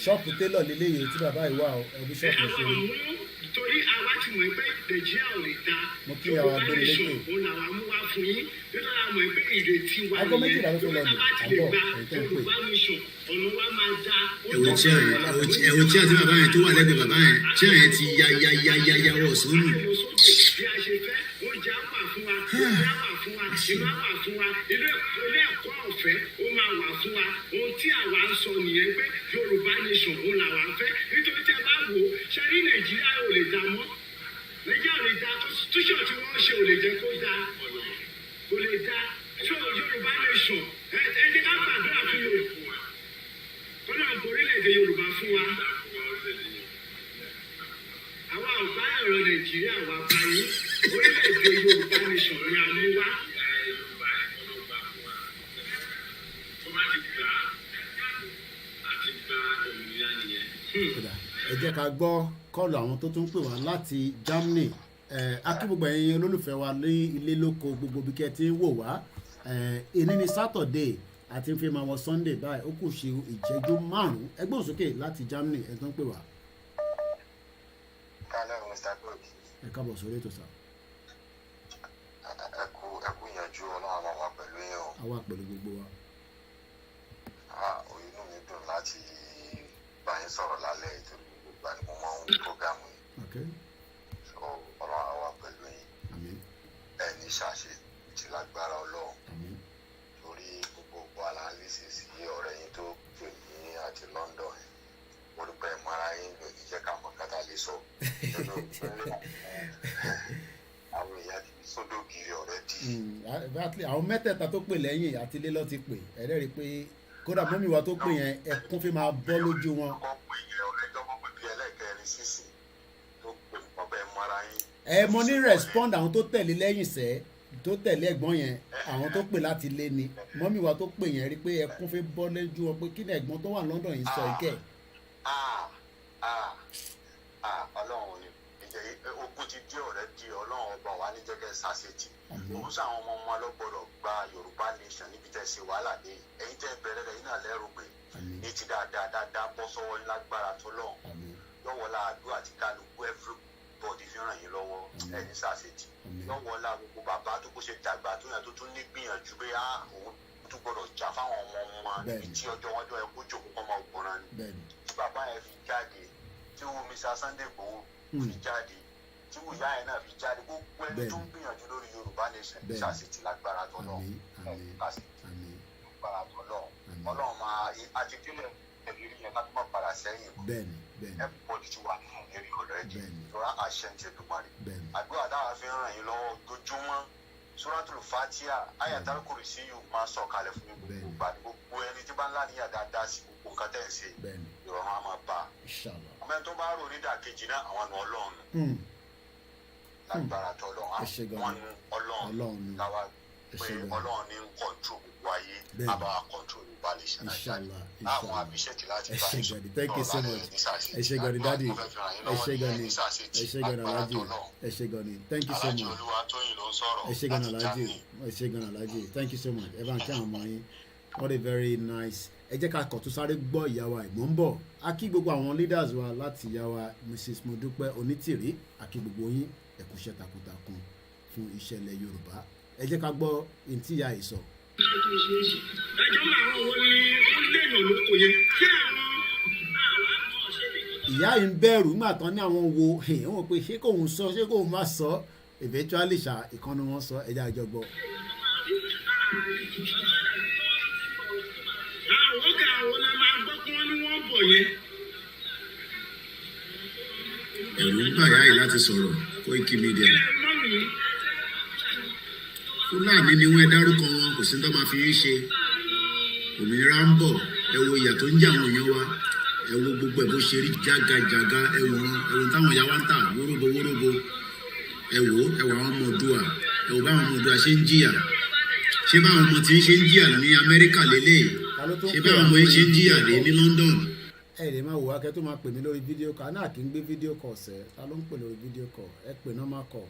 ṣọ́ọ̀pù télọ̀ lélẹ́yìí tí bàbá yìí wà ẹbí ṣọ́ọ̀pù ṣe. torí àwa ti mọ̀ pé nàìjíríà ò lè da yorùbá nation òun làwa mú wá fún yín nítorí àwọn mọ̀ pé ìrètí wa nìyẹn tó bá ti lè gba yorùbá nation ọ̀nà wa máa da. ẹ̀wọ̀n tí àti bàbá yẹn tó wà lẹ́gbẹ̀ẹ́ bàbá yẹn tí àyẹn ti ya wọ̀ sónù. bí a ṣe fẹ́ oúnjẹ á wà fún wa oúnjẹ á wà fún wa ìlú á wà fún wa ilé ẹ̀kọ́ ọ̀fẹ́ ó máa wà fún wa ohun tí àwa ń sọ nìyẹn pé yorùbá nation òun làwa ń fẹ́ nítorí tí ẹ bá wò ó ṣe rí nàìjíríà ò lè dá mọ́ nàìjíríà ò lè dá constitution tí wọ́n ṣe ò lè jẹ́ kó dá kò lè dá so yorùbá nation ẹni ká gbàdúrà fún yorùbá kọ́nà orílẹ̀-èdè yorùbá fún wa àwa ò bá ọ̀rọ̀ nàìjíríà wà báyìí orílẹ̀-èdè yorùbá nation ni a mú wá. ẹ jẹ́ ká gbọ́ kọ́ọ̀lù àwọn tó tún pè wá láti Germany akí gbogbo ẹ̀yin olólùfẹ́ wa ní ilé lóko gbogbo bí kẹ́ ti ń wò wá èní ni Saturday àti fi máa wọ Sunday báyìí ó kù ṣe ìjẹ́jú 5 ẹgbẹ́ òsókè láti Germany ẹ̀ tó ń pè wá. ẹ káàbọ̀ sórí ètò sá. ẹ kú ìyànjú ọlọ́run àwọn wà pẹ̀lú yín o. àwa pẹ̀lú gbogbo wa. inú mi dùn láti bá yín sọ̀rọ̀ lálẹ́ ìtòlú gbogbo àni mo máa ń prógámù yìí. so ọlọ́run àwọn ṣàṣe ti lágbára Ọlọ́run torí gbogbo analysis yìí ọ̀rẹ́ yín tó pè ní àti London mo rí pé mara yín ló ti jẹ́ ká mọ̀ kátà lè sọ àwọn èèyàn ti sódò gírí ọ̀rẹ́ dì. àwọn mẹ́tẹ̀ẹ̀ta tó pè lẹ́yìn àti lé lọ́ ti pè ẹ̀rẹ́ rí i pé kódà mọ́mí wa tó pè yẹn ẹkún fi máa bọ́ lójú wọn. ẹ mo ní respond àwọn tó tẹ̀lé lẹ́yìn sẹ́ tó tẹ̀lé ẹ̀gbọ́n yẹn àwọn tó pè láti lé ni mọ́mí wa tó pè yẹn rí i pé ẹkún fi bọ́ lójú wọn pé kí ni ẹ̀gbọ́n tó wà London yìí sọ ikẹ́. Ọlọ́run ni ìjẹ́ ogun ti dé ọ̀rẹ́ di Ọlọ́run ọba wa ní jẹ́kẹ́ sàṣetì òun sọ àwọn ọmọ ọlọ́gbọ́dọ̀ gba Yorùbá nation níbi tẹ́ ṣe wàhálà dé ẹ̀yin tẹ́ bẹ̀rẹ̀ lẹ́yìn náà lẹ́rù pé ní ti dáadáa bọ́ sọ́wọ́ lágbára tó lọ́wọ́ lọ́wọ́ la àdúrà àti kálukú everybody fi ràn yín lọ́wọ́ ẹ̀yin sàṣetì lọ́wọ́ la gbogbo bàbá tó kó ṣe dàgbà tó yàn tó tún ní gbìyànjú pé òun tún gbọ́dọ̀ jà fáwọn ọmọ wọn níbi tí ọjọ́ wọn jọ ẹ kó jòkó kọ́ máa gbọ́nrán ni tí bàbá yẹn fi jáde tí wo Mr. Sunday Igboho fi jáde tí wo ìyá yẹn náà fi jáde gbogbo ẹni tó ń gbìyànjú lórí Yorùbá nation ṣàṣetì lágbára tó lọ lágbára tó lọ Ọlọ́run máa àti kílẹ̀ ẹ̀rí yẹn ká tó má padà sẹ́yìn everybody ti wà nínú ìlérí already lọ́ra àṣẹ ti Èdùmàrè àdúrà dáhà fi ràn yín lọ́wọ́ dojúmọ́ Suratul Fatiha Ayatul Kursi yìí máa sọ kalẹ̀ fún gbogbo gbà ní gbogbo ẹni tí bá ńlá níyà dáadáa sí gbogbo nǹkan tẹ̀ ń ṣe ìrọ̀rùn á máa bá ọmọ ẹni tó bá rò ní ìdàkejì náà àwọn ọ̀nà Ọlọ́run lágbára tó Ọlọ́run àwọn Ọlọ́run làwa pé Ọlọ́run ní ń kọ̀ntró gbogbo ayé àbáwá kọ̀ntró Yorùbá nation àwọn àbíṣẹ́tì láti bá yín sọ thank you so much ẹ ṣé gan ni daddy ẹ ṣé gan ni Alhaji ẹ ṣé gan ni thank you so much ẹ ṣé gan ni Alhaji ẹ ṣé gan ni Alhaji thank you so much ẹ bá ń kí àwọn ọmọ yín what a very nice ẹ jẹ́ ká kọ̀ tó sáré gbọ́ ìyá wa ìmọ̀ ń bọ̀ a kí gbogbo àwọn leaders wa láti ìyá wa Mrs. Modúpẹ́ Onítìrí a kí gbogbo yín ẹ kú iṣẹ́ takuntakun fún ìṣẹ̀lẹ̀ Yorùbá ẹ jẹ́ ká gbọ́ ntí ìyá yìí sọ. ẹjọ́ máa ń wo ni ó lèèyàn lóko yẹn kí àwọn ìyá yìí ń bẹ̀rù nígbà tán ní àwọn wo wọ́n pé ṣé kóun sọ ṣé kóun má sọ eventually ṣá ìkànnì wọn sọ ẹ̀jẹ̀ àjọgbọ́. àwọn ọ̀gá àwọn la máa gbọ́ kí wọ́n ní wọ́n bọ̀ yẹn. ẹ̀rù ń bà yá yìí láti sọ̀rọ̀ koikimedia. Fúlàní ni wọ́n dárúkọ wọn kò sí ní tó máa fi ń ṣe òmìnira ń bọ̀ ẹ wo ìyà tó ń jẹ àwọn èèyàn wa ẹ wo gbogbo ẹ̀ bó ṣe rí jágajàga ẹ wo táwọn ìyá wa ń tà wóróbo ẹ wo àwọn ọmọ Oòduà ẹ wo báwọn ọmọ Oòduà ṣe ń jìyà ṣé báwọn ọmọ tí ń ṣe ń jìyà ní Amẹ́ríkà lélẹ̀ ṣé báwọn ọmọ yìí ṣe ń jìyà ní London. ẹ lè máa wò wá kẹ́ tó máa pè mí lórí fídíò kọ náà kì í gbé fídíò kọ ọ̀sẹ̀ ta ló ń pè lórí fídíò kọ ẹ pè náà má kọ.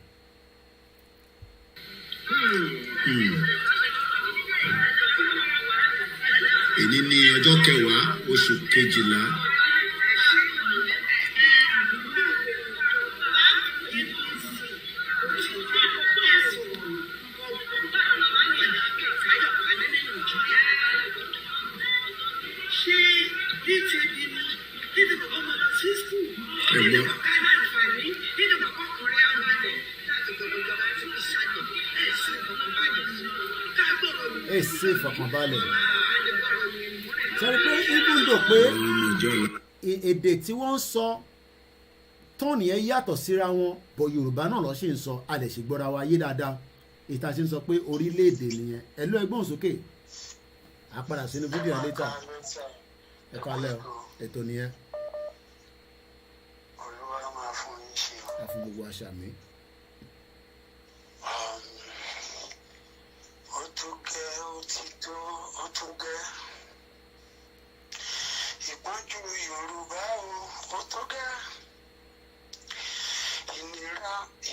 èyí ni ọjọ́ 10 oṣù 12. ẹ ṣe ìfọkànbalẹ̀ sẹ́ni pé ibùdó pé èdè tí wọ́n ń sọ tọ́ọ̀nì ẹ yàtọ̀ síra wọn bọ̀ Yorùbá náà lọ́ ṣe ń sọ a lè ṣe gbọ́ra wa yé dáadáa ìta ṣe ń sọ pé orílẹ̀-èdè nìyẹn ẹ lọ ẹgbọ́n sókè a padà sínú fídíò yẹn létà ẹ kọ́ alẹ́ ètò nìyẹn. Olúwa máa fún yín ṣe o. a fún gbogbo àṣà mi. Ó tó gẹ́ ó ti tó ó tó gẹ́. Ìpọ́njú Yorùbá o ó tó gẹ́.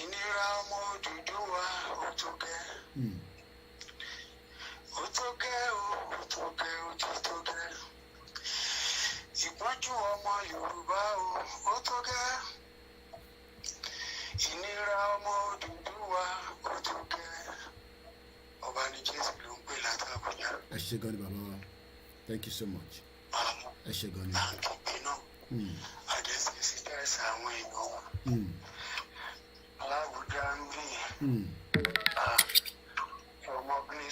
Ìnira ọmọ Odùduwà ó tó gẹ́. Ó tó gẹ́ o ó tó gẹ́ ó ti tó gẹ́. Ìpọ́njú ọmọ Yorùbá o ó tó gẹ́. Ìnira ọmọ Odùduwà ó tó gẹ́. Ọba ní Jésù ló ń pè láti Abuja. ẹ ṣé gan ni bàbá wa thank you so much ẹ ṣé gan ni. àǹkìpé náà àdẹ́sẹ̀ sí dáìsì àwọn èèyàn wọn. Alábùjá ń bí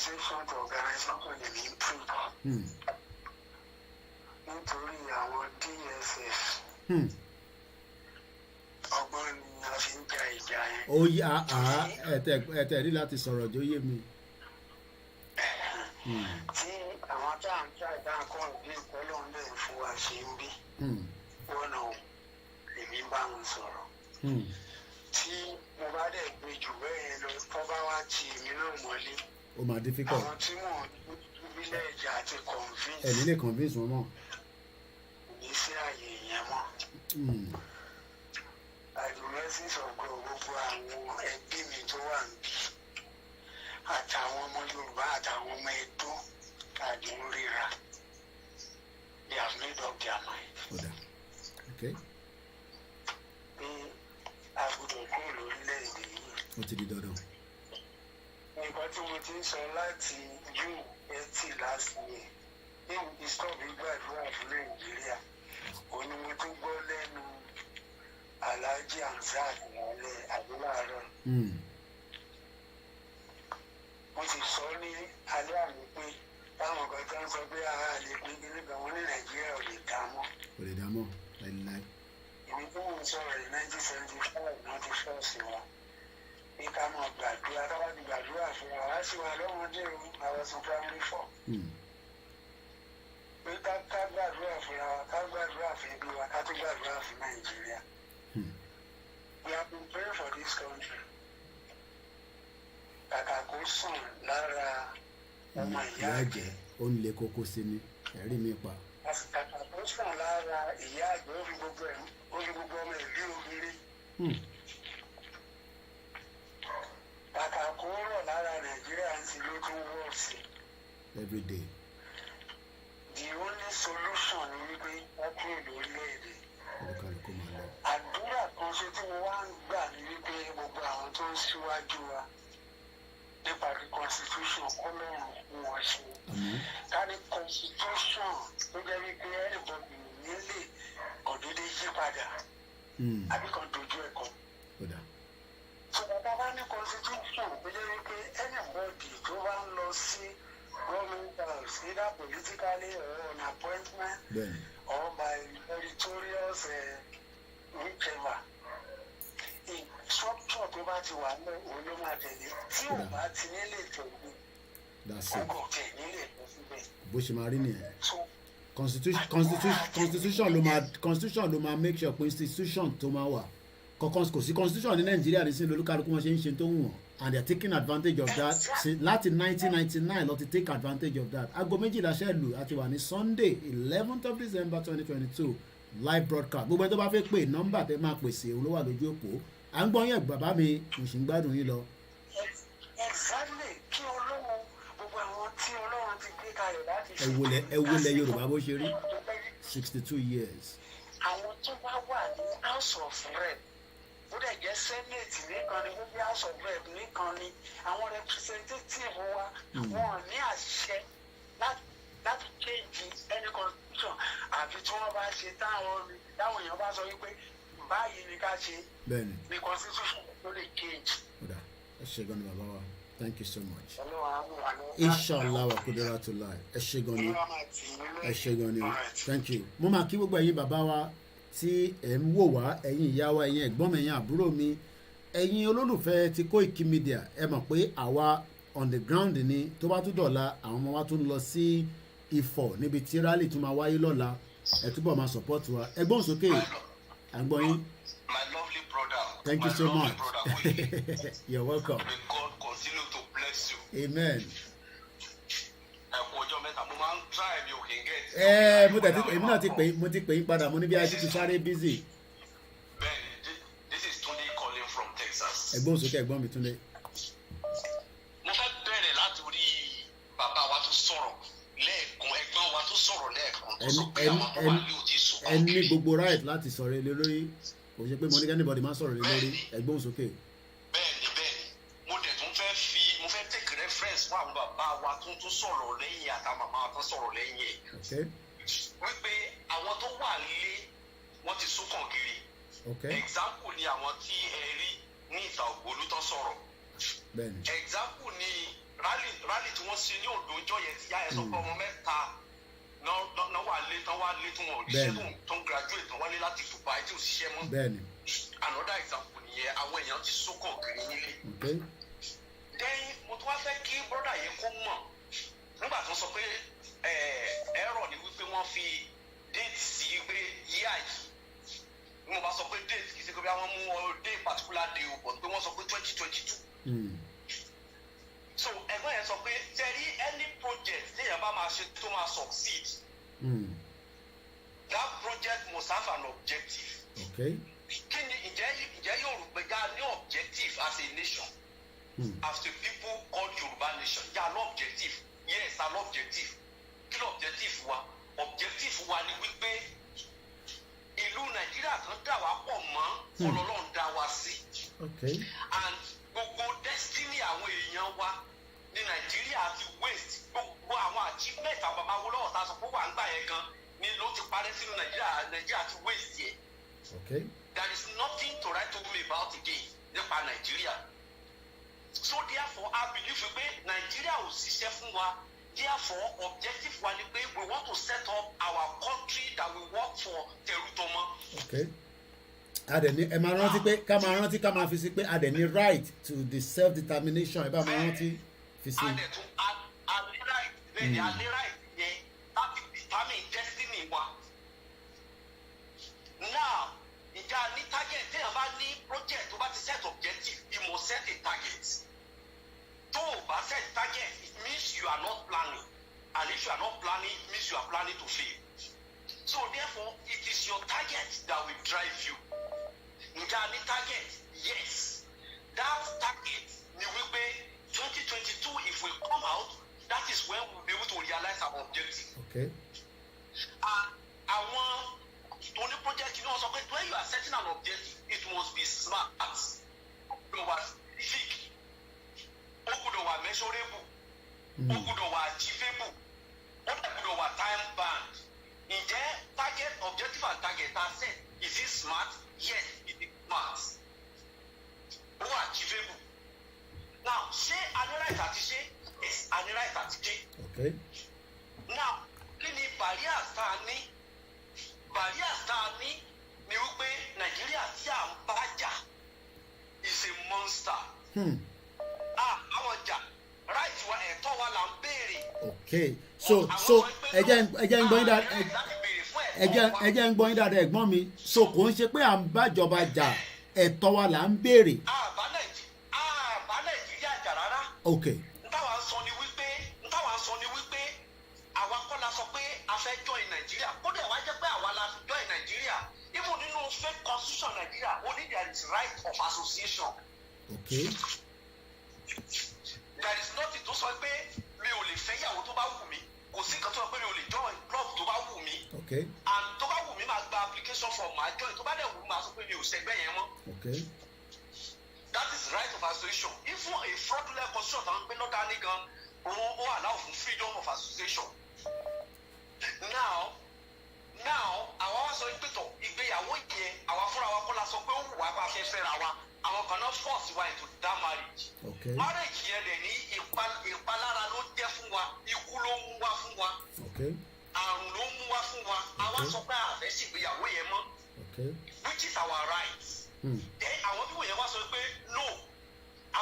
organization to organization lè ní improve. Nítorí àwọn DSS. Ọgbọ́n ni a fi ń ja ìjà yẹn. Ó yá ẹ̀tẹ̀ rí láti sọ̀rọ̀ jó yé mi. Tí àwọn tá à ń jà ìdáǹkọ́ ìdí ìpẹ́lẹ̀ ń bẹ̀ fún wa ṣe ń bí. Wọ́n náà èmi bá wọn sọ̀rọ̀. Tí mo bá dẹ̀ gbé jù bẹ́ẹ̀ lọ tó bá wá ti èmi náà mọ́lé. Ó máa difficult. Àwọn tí wọ́n ìbílẹ̀ ìjà àti convince. Ẹ̀mí lè convince wọn mọ́. Ní sí àyè yẹn mọ́. Àdùmẹ́sì sọ̀gbọ́ gbogbo àwọn ẹbí mi tó wà níbí. Àtàwọn ọmọ Yorùbá àtàwọn ọmọ Ẹdó àdùn ríra. They have made up their mind. Okay. Pé a gbọ́dọ̀ kúrò lórílẹ̀-èdè yìí. Ó ti di dandan. Nǹkan tí mo ti ń sọ láti June 30 last year ní ìsọ̀bí gbàdúrà fún Nàìjíríà. Òun ni mo tún gbọ́ lẹ́nu Alhaji Hamzat ìrọ̀lẹ́ àdúrà. Mo ti sọ ní alẹ́ àná pé táwọn kan tó ń sọ pé ara lè pín kí nígbà wọn ní Nàìjíríà ò lè dá mọ́. Kò lè dá mọ́ láíláí. Èmi tó ń sọ̀rọ̀ ní 1975 náà ti fọ́ọ̀sì wọn. Bí ká mọ̀ gbàdúrà ká wá di gbàdúrà fún wa wá sí wa lọ́mọdé o àwọn sùn primary 4. Pé ká gbàdúrà fúnra wa ká gbàdúrà fún ẹbí wa ká tó gbàdúrà fún Nàìjíríà. We have been praying for this country. Kàkà kó sàn lára ọmọ ìyá àgbẹ̀. Ó ń le koko sí ni ẹ̀rí mi pa. Kàkà kó sàn lára ìyá àgbẹ̀ ó fi gbogbo ọmọ ìlú obìnrin. Kàkà kó rọ̀ lára Nàìjíríà ń ti ló tún wọ̀ sí. Every day. The only solution ni wípé wọ́n kúrò lórílẹ̀-èdè. Àdúrà kan ṣe tí mo wá ń gbà ní wípé gbogbo àwọn tó ń síwájú wa nípa the constitution kọ́lọ́run fún wọn ṣe. Ká ní constitution tó jẹ́ wípé anybody nílé ọ̀dọ́dé yí padà àbí kan dojú ẹ̀kọ́. So bàbá bá ní constitution tó jẹ́ wípé anybody tó bá ń lọ sí government house either politically or on appointment or by meritorious whichever. Structure tó bá ti wà ní òun ló máa tẹ̀lé tí ò bá ti nílé tẹ̀lé ọkọ̀ tẹ̀ nílé tó síbẹ̀. Bó ṣe máa rí nìyẹn. Constitution ló máa make sure pé institution tó máa wà. Kò sí constitution ní Nàìjíríà ní sí olúkálùkù wọn ṣe ń ṣe tó ń wọ̀n and they are taking advantage of that. Láti 1999 lọ ti take advantage of that. Aago méjìlá ṣẹ́ẹ̀lù àti wà ní Sunday 11th of December 2022 live broadcast. Gbogbo ẹni tó bá fẹ́ pè nọ́mbà tẹ́ máa pèsè òun ló wà lójú òpó. À ń gbọ́ yẹn bàbá mi mo sì ń gbádùn yín lọ. Exactly kí Ọlọ́run gbogbo àwọn tí Ọlọ́run ti gbé kalẹ̀ láti ṣe. Ẹ wo lẹ Yorùbá bó ṣe rí 62 years. Àwọn tó bá wà ní House of Rep ó dẹ̀ jẹ́ Senate nìkan ni gbogbo House of Rep nìkan ni àwọn representative wa wọn ní àṣẹ láti change any constitution àfi tí wọ́n bá ṣe táwọn èèyàn bá sọ wípé báyìí ni ká ṣe ní constitution ló lè change. Ẹ ṣé gan ni bàbá wa. Thank you so much. Inshallah wa kudura to lie. Ẹ ṣé gan ni. Ẹ ṣé gan ni. Thank you. Mo máa kí gbogbo ẹ̀yin bàbá wa tí ẹ̀ ń wò wá, ẹ̀yin ìyá wa, ẹ̀yin ẹ̀gbọ́n mi, ẹ̀yin àbúrò mi, ẹ̀yin olólùfẹ́ ti koikimedia. Ẹ mọ̀ pé àwa on the ground ni tó bá tún dọ̀la àwọn ọmọ wa tún lọ sí Ifọ̀ níbi tí rally tún máa wáyé lọ́la. Ẹ túbọ̀ máa support wa. Ẹgbọ́n sókè. Àgbọ̀n yín. My lovely brother. Thank you so much. You're welcome. May God continue to bless you. Amen. Ọjọ́ mẹ́ta mo máa ń try mi ò kì í get. Èmi náà ti pè yín padà mo ní bí a ti sáré busy. Bẹ́ẹ̀ni, this is Tunde calling from Texas. Ẹgbọ́n sókè ẹ̀gbọ́n mi Tunde. Mo fẹ́ bẹ̀rẹ̀ láti orí bàbá wa tó sọ̀rọ̀ lẹ́ẹ̀kan ẹ̀gbọ́n wa tó sọ̀rọ̀ lẹ́ẹ̀kan tó sọ pé àwọn tó wà ní òtí sùn. Ẹ ní gbogbo right láti sọ̀rọ̀ ilé lórí kò ṣe pé mo ní kí anybody máa sọ̀rọ̀ ilé lórí ẹ̀gbọ́n sókè. Bẹ́ẹ̀ni mo dẹ̀ tún mo fẹ́ take reference fún àwọn bàbá wa tó tún sọ̀rọ̀ lẹ́yìn àtàwọn màmá wa tó sọ̀rọ̀ lẹ́yìn ẹ̀. Wípé àwọn tó wà nílé wọ́n ti sún kàn gírí. Example ni àwọn tí ẹ rí ní ìta ògbólú tó sọ̀rọ̀. Example ni rally tí wọ́n ṣe ní Oǹdó ọjọ́ yẹn tí yá ẹ sọ pé ọmọ mẹ́ta náà wà lé tán wá lé tí wọn ò ríṣẹ́ tó ń graduate tán wálé láti Dubai tí ò ṣiṣẹ́ mọ́. Another example nìyẹn àwọn èèyàn ti sókàn kiri nílé. Then mo tún wá fẹ́ kí brother yẹn kó mọ̀ nígbà tó sọ pé ẹ̀rọ ni wípé wọ́n fi date sí pé yíyá yìí mo bá sọ pé date kì í ṣe pé wọ́n mú day particular day o but pé wọ́n sọ pé 2022. So ẹ̀gbọ́n yẹn sọ pé tẹ̀rí any project téèyàn bá máa ṣe tó máa succeed that project must have an objective. Kí ni ìjẹ́ Yorùbá ní objective as a nation as the people called Yoruba nation yà lọ objective yes an objective kí ló objective wa objective wa ni wípé ìlú Nàìjíríà kan dà wá pọ̀ mọ́ Ọlọ́run dá wa sí and gbogbo destiny àwọn èèyàn wa ní Nàìjíríà ti waste gbogbo àwọn achievement àwọn bàbá wo lọ́wọ́ ta sọ pé wà ń gbà yẹn gan ni ló ti parẹ́ sínú Nàìjíríà ti waste yẹ. There is nothing to write home about again nípa Nàìjíríà. So therefore I believe pé Nàìjíríà ò ṣiṣẹ́ fún wa. Therefore objective wa ni pé we want to set up our country that will work for Terutomo. Adẹ̀ni ẹ máa rántí pé ká máa fi sí pé adẹ̀ni right to the self-determination ẹ bá máa rántí fi sí. Adẹ̀tún adé right lẹ́yìn adé right yẹn láti determine destiny wa. Now ìjà ní target téèyàn bá ní project tó bá ti set objective you must set a target. Tó o bá set target it means you are not planning and if you are not planning it means you are planning to fail. So therefore it is your target that will drive you. Nǹkan ní target yes that target ni wípé 2022 if we come out that is when we will be able to realize our objective. Àwọn tó ní project ní wọ́n sọ pé when you are setting an objective it must be smart ó gbọ́dọ̀ wà specific ó gbọ́dọ̀ wà measurable ó gbọ́dọ̀ wà achievable ó gbọ́dọ̀ wà time bound. Ǹjẹ́ target objective and target are set is it smart? Yes it is smart ó wà achievable. Now ṣé anirite àti ṣe yes anirite àti ṣe. Now kí ni barriers tá a ní? Barriers tá a ní ni wípé Nàìjíríà tí à ń bá jà is a monster. Àwọn jà right wa ẹ̀tọ́ wa là ń béèrè. So ẹ jẹ́ ń gbọ́ yín dáadáa ẹ̀gbọ́n mi so kò ń ṣe pé à ń bájọba jà ẹ̀tọ́ wa là ń béèrè. Àbá Nàìjíríà jà rárá. Ntáwa sọ ni wípé àwa kọ́ la sọ pé a fẹ́ join Nàìjíríà kódà wá jẹ́ pé àwa la join Nàìjíríà even nínú fake constitution Nàìjíríà only there is right of association. There is nothing tó sọ pé mi ò lè fẹ́ yàwó tó bá wù mí kò sí nǹkan tó sọ pé mi ò lè join club tó bá wù mí and tó bá wù mí máa gba application form máa join tó bá dẹ̀ wù mí máa sọ pé mi ò ṣẹgbẹ́ yẹn mọ́. That is right of association. Even a fraudulent constitution tàbí pé lọ́dà ní gan ó allow for freedom of association. Now àwa wá sọ pé tọ̀ ìgbéyàwó yẹn àwa fúnra wa kọ́ la sọ pé ó wù wá bá fẹ́ fẹ́ra wa àwọn kan náà force wa into that marriage. Marriage yẹn dẹ̀ ní ìpalára ló jẹ́ fún wa ikú ló mú wá fún wa àrùn ló mú wá fún wa àwa sọ pé àfẹ́ ṣègbéyàwó yẹn mọ́ which is our right. Then àwọn people yẹn wá sọ pé no a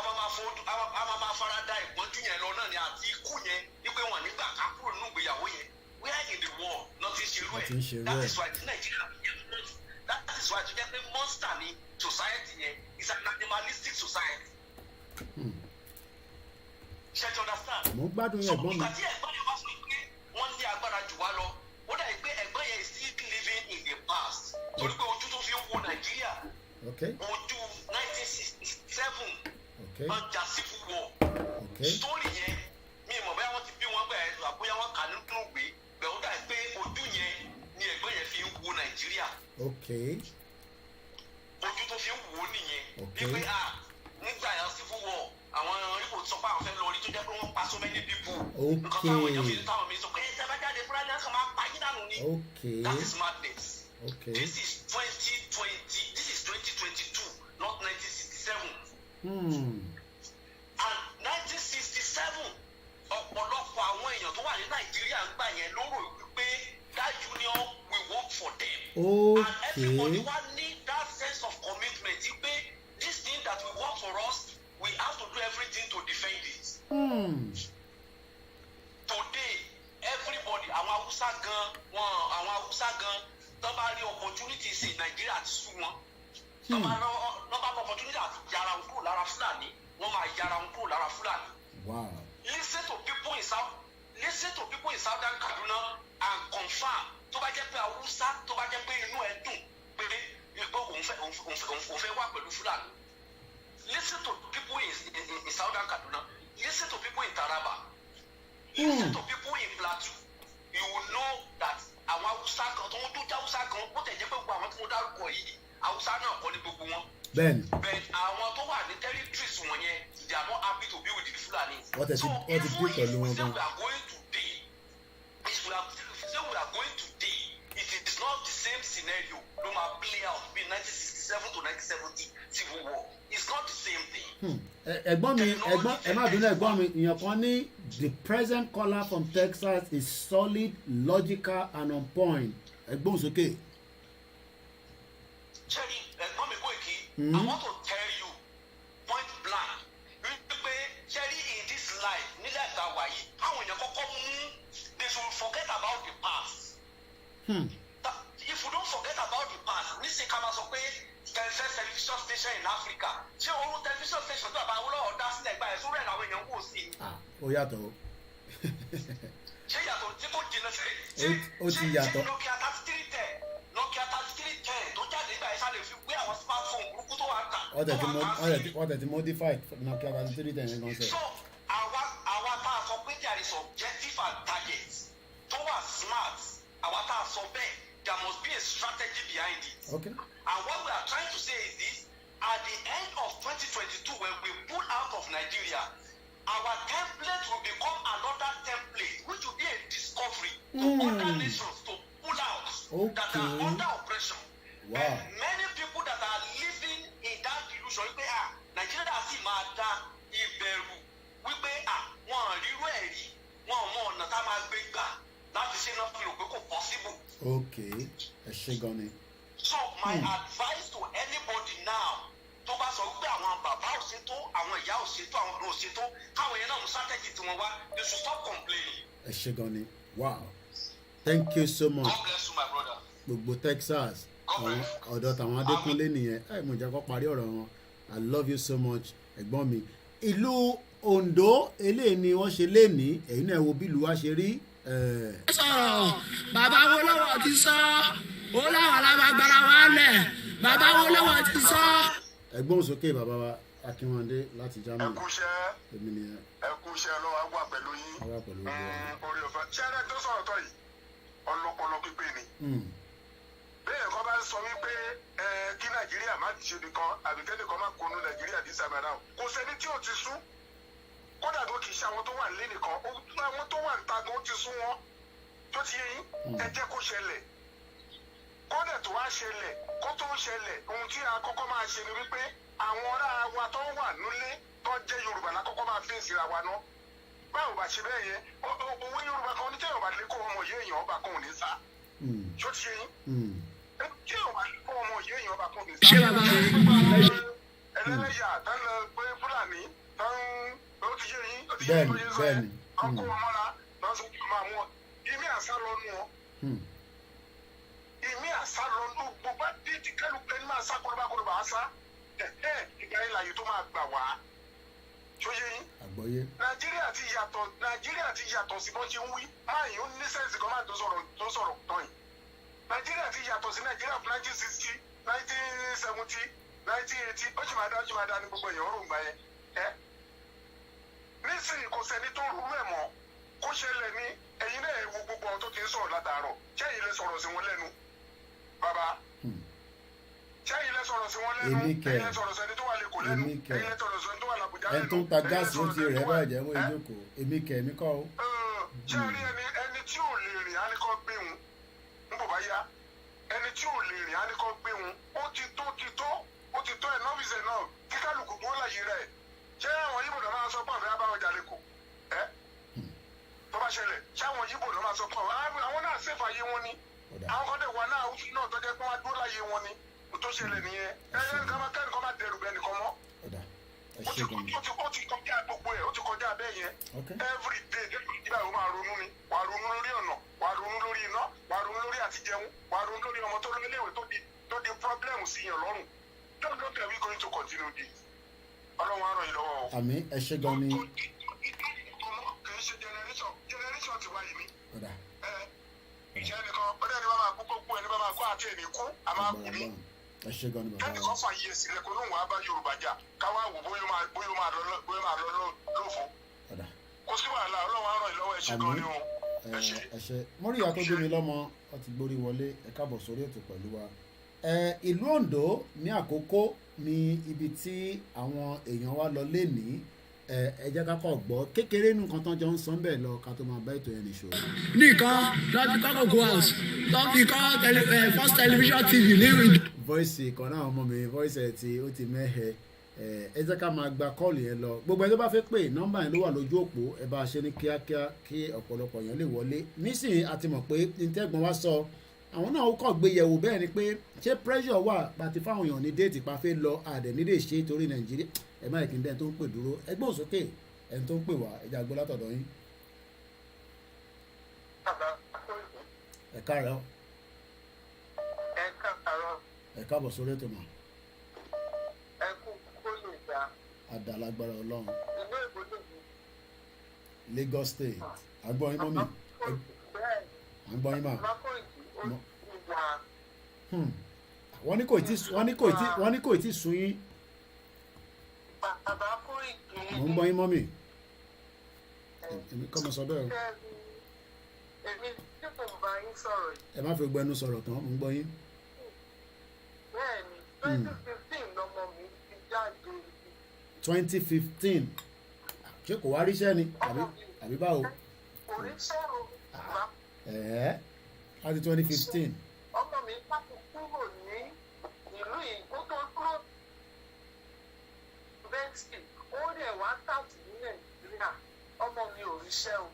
máa fara da ìpọ́njú yẹn lọ náà ni àti ikú yẹn wípé wọn nígbà ká kúrò nínú ìgbéyàwó yẹn we are in the war nothing ṣerú ẹ̀ that is why ti Nàìjíríà that is why to jẹ́ pé monster ni society yẹn is an animalistic society. Ṣé you understand? Mo gbádùn ẹ̀gbọ́n mi. Ìgbà tí ẹ̀gbọ́n yẹn wá sọ pé wọ́n ní agbára jù wá lọ ó dà pé ẹ̀gbọ́n yẹn is still living in the past torí pé ojú tó fi ń wo Nàìjíríà ojú 1967 ọjà civil war story yẹn mi mọ̀ bóyá wọ́n ti bí wọ́n gbà ẹ̀ àbóyá wọ́n kà nínú ìwé bẹ́ẹ̀ ó dà pé ojú yẹn ni ẹ̀gbọ́n yẹn fi ń wo Nàìjíríà ojú tó fi ń wò ó nìyẹn wípé nígbà yẹn civil war àwọn Ìgbò sọ pé àwọn fẹ́ lọ rí tó jẹ́ pé wọ́n pa so many people nǹkan táwọn èèyàn fi táwọn mi sọ pé ẹ bá jáde fúnra ní àkàmọ́ apá yín dànù ni that is madness. This is 2020 this is 2022 not 1967. And 1967 wà ní Nàìjíríà ń gbà yẹn ló rò wípé that union will work for them. Okay. And everybody will need that sense of commitment. This thing that will work for us, we have to do everything to defend it. Today, everybody, àwọn Hausa gan, tó bá rí opportunities in Nigeria ti sú wọn. Tó bá rí opportunity àti yàrá ń kúrò lára Fúlàní, wọ́n máa yàrá ń kúrò lára Fúlàní. Wow. Listen to people in Southern Kaduna and confirm. Tó bá jẹ́ pé Hausa, tó bá jẹ́ pé inú ẹ̀ dùn pé òun fẹ́ wà pẹ̀lú Fúlàní. Listen to people in Southern Kaduna. Listen to people in Taraba. Listen to people in Plateau. You will know that àwọn Hausa kan tó ń dúdú Hausa kan ó tẹ̀ jẹ́ pé gbogbo àwọn tí mo dárúkọ yìí Hausa náà kọ́ ní gbogbo wọn. Bẹ́ẹ̀ni. But àwọn tó wà ní territories wọ̀nyẹn they are not happy to be with the Fulani. So if we say we are going today, it is not the same scenario no ma play out between 1967 to 1970 civil war. It's not the same thing. Ẹ̀gbọ́n mi ìyẹn kan ní the present caller from Texas is solid, logical and on point. Ẹ̀gbọ́n sókè. Cherry, ẹ̀gbọ́n mi Koiki, I want to tell you point blank wípé Cherry in this life nílẹ̀ ìgbàwá yìí àwọn èèyàn kọ́kọ́ mú they should forget about the past. If you don't forget about the past, níṣẹ́ ká máa sọ pé television station in Africa ṣé orú television station tó àbá Awólọ́wọ̀ dá sílẹ̀ gba ẹ̀sùn rẹ̀ làwọn èèyàn wò sí. Ó yàtọ̀. Ṣé yàtọ̀ tí kò jìnnà sí. Ó ti yàtọ̀. Nokia 3310 tó jáde nígbà yẹn ṣáà fi gbé àwọn smartphone burúkú tó wà ń tà. Wọ́n tẹ̀ ti modified Nokia 3310 yẹn gan sẹ́. So àwa tá a sọ pé there is objective and target tó wà smart àwa tá a sọ bẹ́ẹ̀ there must be a strategy behind it. Okay. And what we are trying to say is this: at the end of 2022, when we pull out of Nigeria, our template will become another template, which will be a discovery to other nations to pull out that are under oppression. Wow. And many people that are living in that illusion, wípé Nigeria sì máa da ìbẹ̀rù, wípé wọn rírú ẹ̀rí, wọn mọ ọ̀nà tá a máa gbé gbà láti ṣe náà fi rò pé kò possible. Okay, ẹ ṣe gan ni. So my advice to anybody now tó bá sọ wípé àwọn bàbá ò ṣètò àwọn ìyá ò ṣètò àwọn ọ̀rọ̀ ò ṣètò káwọn yẹn náà mú strategy tí wọ́n wá they should stop complaining. Ẹ ṣe gan ni. Wow, thank you so much. God bless you my brother. Gbogbo Texas àwọn ọ̀dọ́ tàwọn Adékúnlé nìyẹn mo jẹ́ kó parí ọ̀rọ̀ wọn. I love you so much ẹ̀gbọ́n mi. Ìlú Ondo eléyìí ni wọ́n ṣe léèní èyí náà wo bí ìlú wa ṣe rí. Sọ̀rọ̀ bàbá Awólọ́wọ̀ ti sọ ó láwọn alábàgbára wa lẹ̀ bàbá Awólọ́wọ̀ ti sọ. Ẹ̀gbọ́n sókè bàbá wa Akínwándé láti Germany. Èmi nìyẹn. Ẹ kú iṣẹ́ lọ́wọ́ àgbà pẹ̀lú yín. Àwa pẹ̀lú gbogbo. Orí ọ̀fẹ́ ṣẹ́rẹ́ tó sọ̀rọ̀ tọ́ yìí ọlọ́pọlọ pípé ni. Bẹ́ẹ̀ kọ́ bá ń sọ wípé kí Nàìjíríà má ti ṣe nìkan àbíkẹ́lẹ́ kan má kónú Nàìjíríà this time around. Kò sẹ́ni tí ò ti sún. Kódà tó kì í ṣe àwọn tó wà nílé nìkan àwọn tó wà níta gan ó ti sún wọn. Tó ti yé yín ẹ jẹ́ kó ṣẹlẹ̀. Kódà tó wá ṣẹlẹ̀ kó tó ṣẹlẹ̀ ohun tí a kọ́kọ́ máa ṣe ni wípé àwọn ará wa tó wà nílé tó jẹ́ Yorùbá la kọ́kọ́ máa fèsì ra wa ná. Báwo bá ṣe bẹ́ẹ̀ yẹn owó Yorùbá kan oníjẹ́ Yorùbá lè kó ọmọ yé èèyàn ọba kan ò ní sá. Tó ti yé yín. Kí Yorùbá lè kó ọmọ yé èèyàn ọba kan ò ní sá. Ẹlẹ́yà tán lọ pé Fúlàní tán ó ti yé yín ó ti yé yín ó yé sọ yẹn ọkọ̀ ọmọra náà sọ fún máa mú ọ. Ìmí àṣà lọ nù ọ. Ìmí àṣà lọ nù gbogbo àti kálukú ẹni máa sá kọlọ́bà bá a sá. Ìgbà yẹn láàyè tó máa gbà wá. Tó yé yín. Àgbọ́yé. Nàìjíríà ti yàtọ̀ sí bọ́n ṣe ń wí. Máyì ó ní sẹ́ǹsì kan máa tó sọ̀rọ̀ tán yìí. Nàìjíríà ti yàtọ̀ sí Nàìjíríà fún 1960, 1970, 1980. Ó sì máa dá ní gbogbo èèyàn rògbà yẹn. Nísìnyí kò sẹ́ni tó rú ẹ̀ mọ́. Kó ṣẹlẹ̀ ní ẹ̀yin náà wo gbogbo ọ̀hún tó ti ń sọ̀rọ̀ látàárọ̀. Ṣé ẹ̀yin lè sọ̀rọ̀ sí wọn lẹ́nu? Bàbá. Ṣé ẹ̀yin lè sọ̀rọ̀ sí wọn lẹ́nu? Ẹ̀yin lè sọ̀rọ̀ sẹ́ni tó wà lẹ́kọ̀ọ́ lẹ́nu? Ẹ̀yin lè sọ̀rọ̀ sẹ́ni tó wà l'Àbújá lẹ́nu? Ẹni tó ń ta gáàsì ó ti rẹ̀ bàjẹ́ wọ́n ìjókòó. Èmi kọ́ o. Ṣé rí ẹni tí ò lè rìn á ní kọ́ gbé wọn? Ń bò bá yá. Ẹni tí ò lè rìn á ní kọ́ gbé wọn. Ó ti tó ẹ̀ nọ́ọ̀fìsẹ̀ náà kí kálukú gbó láyé rẹ̀. Ṣé àwọn yìí bọ̀dọ̀ máa sọ pé àfẹ́ abáwọn jà lẹ́kọ̀ọ́? Tó bá máa ṣẹlẹ̀ ṣáwọn yíbò ló máa sọ fún àwọn náà ṣèfà yé wọn ni àwọn kan dẹ̀ wà náà oṣù náà tó jẹ́ pé wọ́n á dúró láyé wọn ni tó ṣẹlẹ̀ nìyẹn kẹ́nìkan máa dẹrù bẹ́ẹ̀ nìkan mọ́ ó ti kọjá gbogbo ẹ̀ ó ti kọjá bẹ́ẹ̀ yẹn every day nígbà wo máa ronú ni wà á ronú lórí ọ̀nà wà á ronú lórí iná wà á ronú lórí àtijẹun wà á ronú lórí ọmọ tó lọ iléèwé tó di problem sí yàn lọ́rùn don't know that we going to continue this ọlọ́run á ràn yín lọ́wọ́ o. àmín ẹ ṣé gan ni. kì í ṣe generation ti wáyé mi. ìṣe ẹnìkan ọdẹ ni wọn máa kú gbogbo ẹni bá máa kó àti ẹni kú a máa kú ní. ẹ ṣé gan ni bàbá wa. kẹ́nìkan fàyè sílẹ̀ kó lóun wá bá Yorùbá jà káwá wò bóyá máa lọ lófo. kò sí wàhálà ọlọ́run á ràn yín lọ́wọ́ ẹ ṣé gan ni o. ẹ ṣé mọ́ríyá tó gbé mi lọ́mọ ọ ti gbórí wọlé ẹ káàbọ̀ sórí ètò pẹ̀lú wa. ìlú Ondo ní àkókò ní ibi tí àwọn èèyàn wa lọ lénìí ẹ jẹ́ ká kọ́ gbọ́ kékeré nǹkan tán jọ ń sọ bẹ́ẹ̀ lọ ká tó máa bá ètò yẹn nìṣó. nìkan lọ́ọ́ fi kọ́ Cocoa House lọ́ọ́ fi kọ́ First Television TV ní. voice kan náà ọmọ mi voice ẹ̀ tí ó ti mẹ́hẹ ẹ jẹ́ ká máa gba kọ́ọ̀lù yẹn lọ gbogbo ẹni tó bá fẹ́ pè nọ́mbà yẹn ló wà lójú òpó ẹ bá a ṣe ní kíákíá kí ọ̀pọ̀lọpọ̀ yẹn lè wọlé nísìnyí a ti mọ̀ pé ntẹ́gbọ̀n wa sọ àwọn náà kọ̀ gbé yẹ̀wò bẹ́ẹ̀ ni pé ṣé pressure wà pàtí fáwọn èèyàn ní déètì pa fẹ́ lọ àdẹ̀ nílé ṣe torí Nàìjíríà ẹ má ìkíni dẹ́n tó ń pè dúró ẹgbẹ́ òsókè ẹni tó ń pè wá ẹja gbọ́ látọ̀dọ̀ yín. ẹ káàárọ̀. ẹ káàbọ̀ sórí ètò náà. ẹ kú kó lè dá. àdàlágbára Ọlọ́run. ìlú èbó lè ní. Lagos State agbọ́n yín mọ́mì agbọ́n yín mà. wọ́n ní kò tí sún yín. mo ń gbọ́ yín mọ́mì. èmi kọ́ mo sọ bẹ́ẹ̀ o. èmi tí kò bá yín sọ̀rọ̀ yìí. ẹ má fi gbẹnu sọ̀rọ̀ tán mo ń gbọ́ yín. bẹ́ẹ̀ni 2015 lọmọ mi ti jáde. 2015 ṣé kò wá ríṣẹ́ ni àbí báwo. kò ríṣẹ́ o. láti 2015. ọmọ mi pàtó kúrò ní ìlú yìí kó tó kúrò bẹ́ẹ̀tì ó dẹ̀ wá tààtì ní Nàìjíríà ọmọ mi ò ríṣẹ́ o.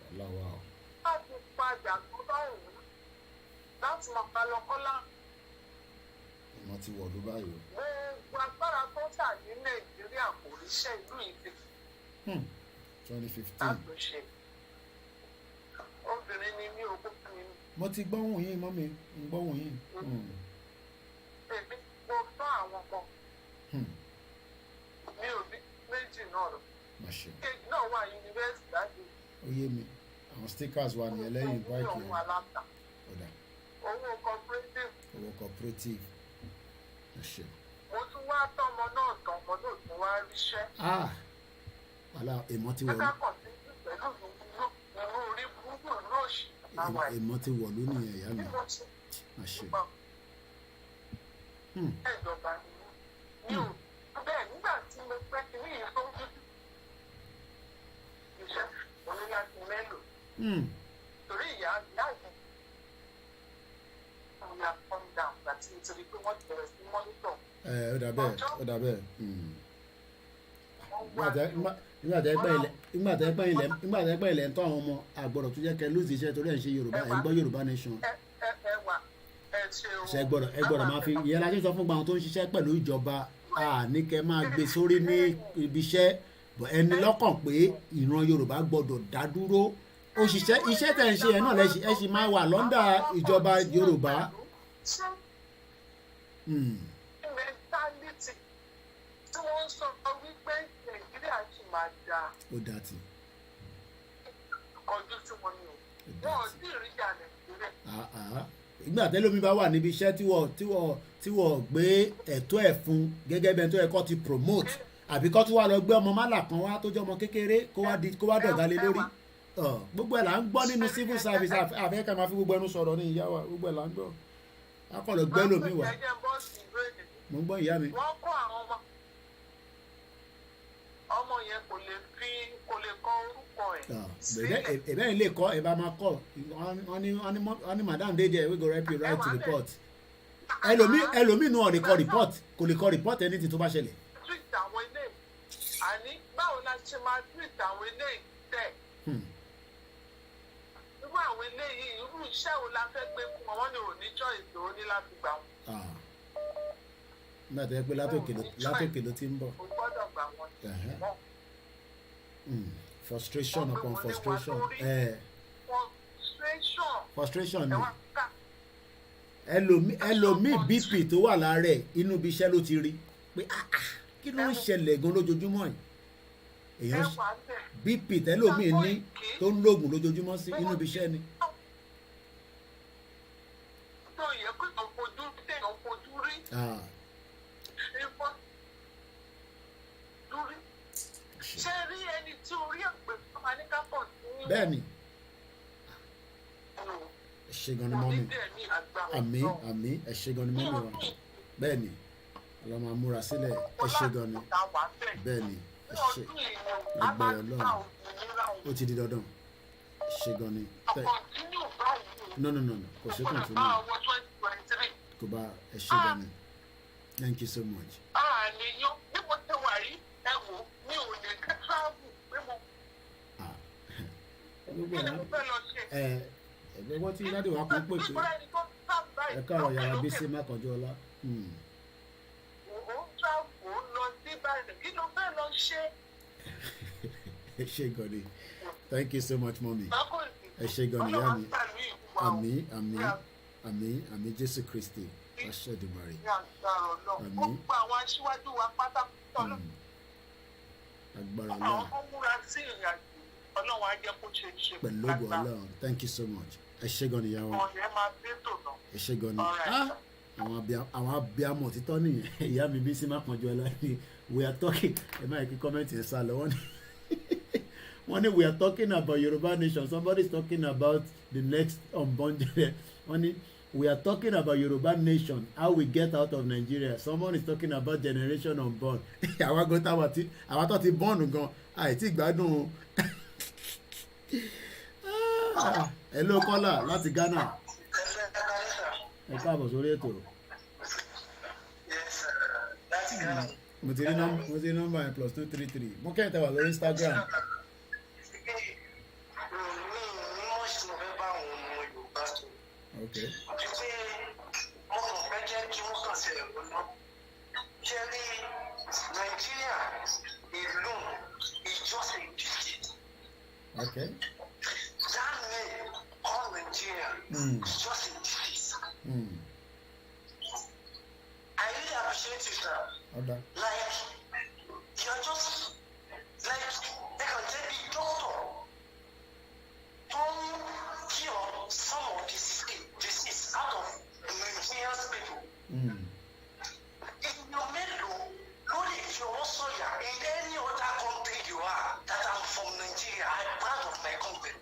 ọlọ́wọ́ o. láti padà tó bá òun láti máa bá lọ kọ́lá. ìmọ̀ ti wọ̀ ló báyìí o. gbogbo agbára tó tà ní Nàìjíríà kò ríṣẹ́ ìlú yìí ti. 2015. obìnrin ni mí ogún mi. mo ti gbọ́hùn yín mọ́mì ń gbọ́hùn yín. èmi mo tọ́ àwọn ọmọ mi ò bí méjì náà lọ. kejì náà wà yunifásitì láti. ó yé mi àwọn stickers wà ní ẹlẹ́yìn báyìí. owó cooperative. owó cooperative. mo tún wá tọmọ náà tán ọmọ náà tún wá ríṣẹ́. wàhálà èmọ́ ti wọ̀ ló. èmọ́ ti wọ̀ ló nìyẹn ìyá mi. ìjọba ni ò bẹ́ẹ̀ nígbà tí mo pẹ́ kí ní ìfọ́jú iṣẹ́ òun láti mẹ́lò. torí ìyá ìyá ìyá calm down àti nítorí pé wọ́n bẹ̀rẹ̀ sí mọ́nítọ̀. ó dà bẹ́ẹ̀ ó dà bẹ́ẹ̀. nígbà tẹ́ pẹ́ ilẹ̀ ń tọ́ àwọn ọmọ àgbọ̀dọ̀ tó jẹ́ kẹ́ lóòsì iṣẹ́ torí ẹ̀ ń ṣe Yorùbá ẹ̀ ń gbọ́ Yorùbá nation. ẹ gbọ́dọ̀ máa fi ìyẹn la ṣe sọ fún gbàgbọ́n tó ń ṣiṣẹ́ pẹ̀lú ìjọba ní kẹ́ máa gbé sórí ní ibi iṣẹ́ ẹni lọ́kàn pé ìran Yorùbá gbọ́dọ̀ dá dúró òṣìṣẹ́ iṣẹ́ tẹ̀ ń ṣe ẹ̀ náà ẹ sì máa wà lọ́ndà ìjọba Yorùbá. mentality tí wọ́n sọ wípé Nàìjíríà ṣì máa dáa. ó dá ti. ọdún tí wọ́n ní o wọn ò tí ì rí ìyá Nàìjíríà. ìgbà tẹ́lómi bá wà níbi iṣẹ́ tí wọ́n gbé ẹ̀tọ́ ẹ̀ fún gẹ́gẹ́ bẹ́ẹ̀ tó ẹ̀kọ́ ti promote àbí kọ́ tó wà lọ gbé ọmọ málà kan wá tó jẹ́ ọmọ kékeré kó wá dọ̀gá lé lórí gbogbo ẹ̀ là ń gbọ́ nínú civil service àfẹ́kẹ́ máa fi gbogbo ẹnu sọ̀rọ̀ ní ìyá wa gbogbo ẹ̀ là ń gbọ́ akọ̀lọ̀ gbẹ́ lómi wà mo ń gbọ́ ìyá mi. wọ́n kọ́ àwọn ọmọ yẹn kò lè kọ orúkọ ẹ̀. ẹ̀bẹ́ yìí lè kọ́ ẹ̀ bá máa kọ́ wọ́n ní madam dey there we go help you write to report ẹlòmíì náà lè kọ report kò lè kọ report anything tó bá ṣẹlẹ̀. treat àwọn ilé àní báwo la ṣe máa treat àwọn ilé tẹ̀. àwọn eléyìí irú iṣẹ́ wo la fẹ́ gbé fún wọn wọ́n ní òní choice ló ní láti gbà wọn. nígbà tó yẹ pé látòkè ló ti ń bọ̀. o gbọ́dọ̀ gbà wọn. Frustration upon frustration. Frustration ni. Ẹlòmíì BP tó wà lára ẹ̀ inú ibi iṣẹ́ ló ti rí pé kí ló ń ṣẹlẹ̀ gan lójoojúmọ́ yìí. Èèyàn BP tẹ́lòmíì ní tó ń lògùn lójoojúmọ́ sí inú ibi iṣẹ́ ni. tó yẹ kó ọ̀pọ̀jú tẹ̀yàn fojú rí. ṣé rí ẹni tí orí ẹ̀pẹ̀ fún wa ní kápọ̀ sí. Bẹ́ẹ̀ni. Ẹ ṣé gan ni mọ́mì. Àmín ẹ ṣé gan ni mọ́mì wa. Bẹ́ẹ̀ni ọlọ́mọ amúra sílẹ̀ ẹ ṣé gan ni. Bẹ́ẹ̀ni ẹ ṣé agbára Ọlọ́run ó ti di dandan ẹ ṣé gan ni. No kò ṣe kọ̀ntínú kò bá ẹ ṣé gan ni. Thank you so much. àníyàn bí mo ti wà yìí ẹ wò mi ò lè ká travel pé mo. Ẹgbẹ́ wọ́n tí ládé wa kún pè pé ẹ káàrọ̀ yàrá bí sí mákànjú ọlá. Ó lọ sí báyìí kí ló fẹ́ lọ ṣe. Ẹ ṣé gan ni. Thank you so much mommy. Ẹ ṣé gan ni ìyá mi. Àmín Jésù Kristi aṣẹ́dùmarè. Àmín. Gbogbo àwọn aṣíwájú wa pátápátá. Agbára Ọlọ́run. Àwọn ọmọ múra sí ìrìnàjò. Ọlọ́run á jẹ́ kó ṣe ṣe. Pẹ̀lú ògo Ọlọ́run. Thank you so much. Ẹ ṣé gan ni ìyá wa. Ọ̀yẹ́ máa dé tònà. Ẹ ṣé gan ni. Àwọn abiyamọ títọ́ nìyẹn. Ìyá mi bí sí má kànjú ọlá ni we are talking. Ẹ máa kí kọ́mẹ́ntì ẹ̀ sá lọ. Wọ́n ní we are talking about Yoruba nation. Somebody is talking about the next unborn. Wọ́n ní we are talking about Yoruba nation, how we get out of Nigeria. Someone is talking about generation unborn. Àwa gan àwa tó ti born gan àìtí gbádùn. Hello Kọ́lá láti Ghana. Ẹ káàbọ̀ sórí ètò. Mo ti rí nọ́mbà yẹn +233. Mo kẹ́ ẹ̀ tẹ́ wà lórí Instagram. Okay. Nigeria alone is just a disease. Okay. That name called Nigeria is just a disease. I really appreciate you, sir. Okay. Like, you're just like they can tell the doctor don't cure some of this disease out of Nigerian people. If you make only if you're also in any other country you are, that I'm from Nigeria, I'm proud of my country.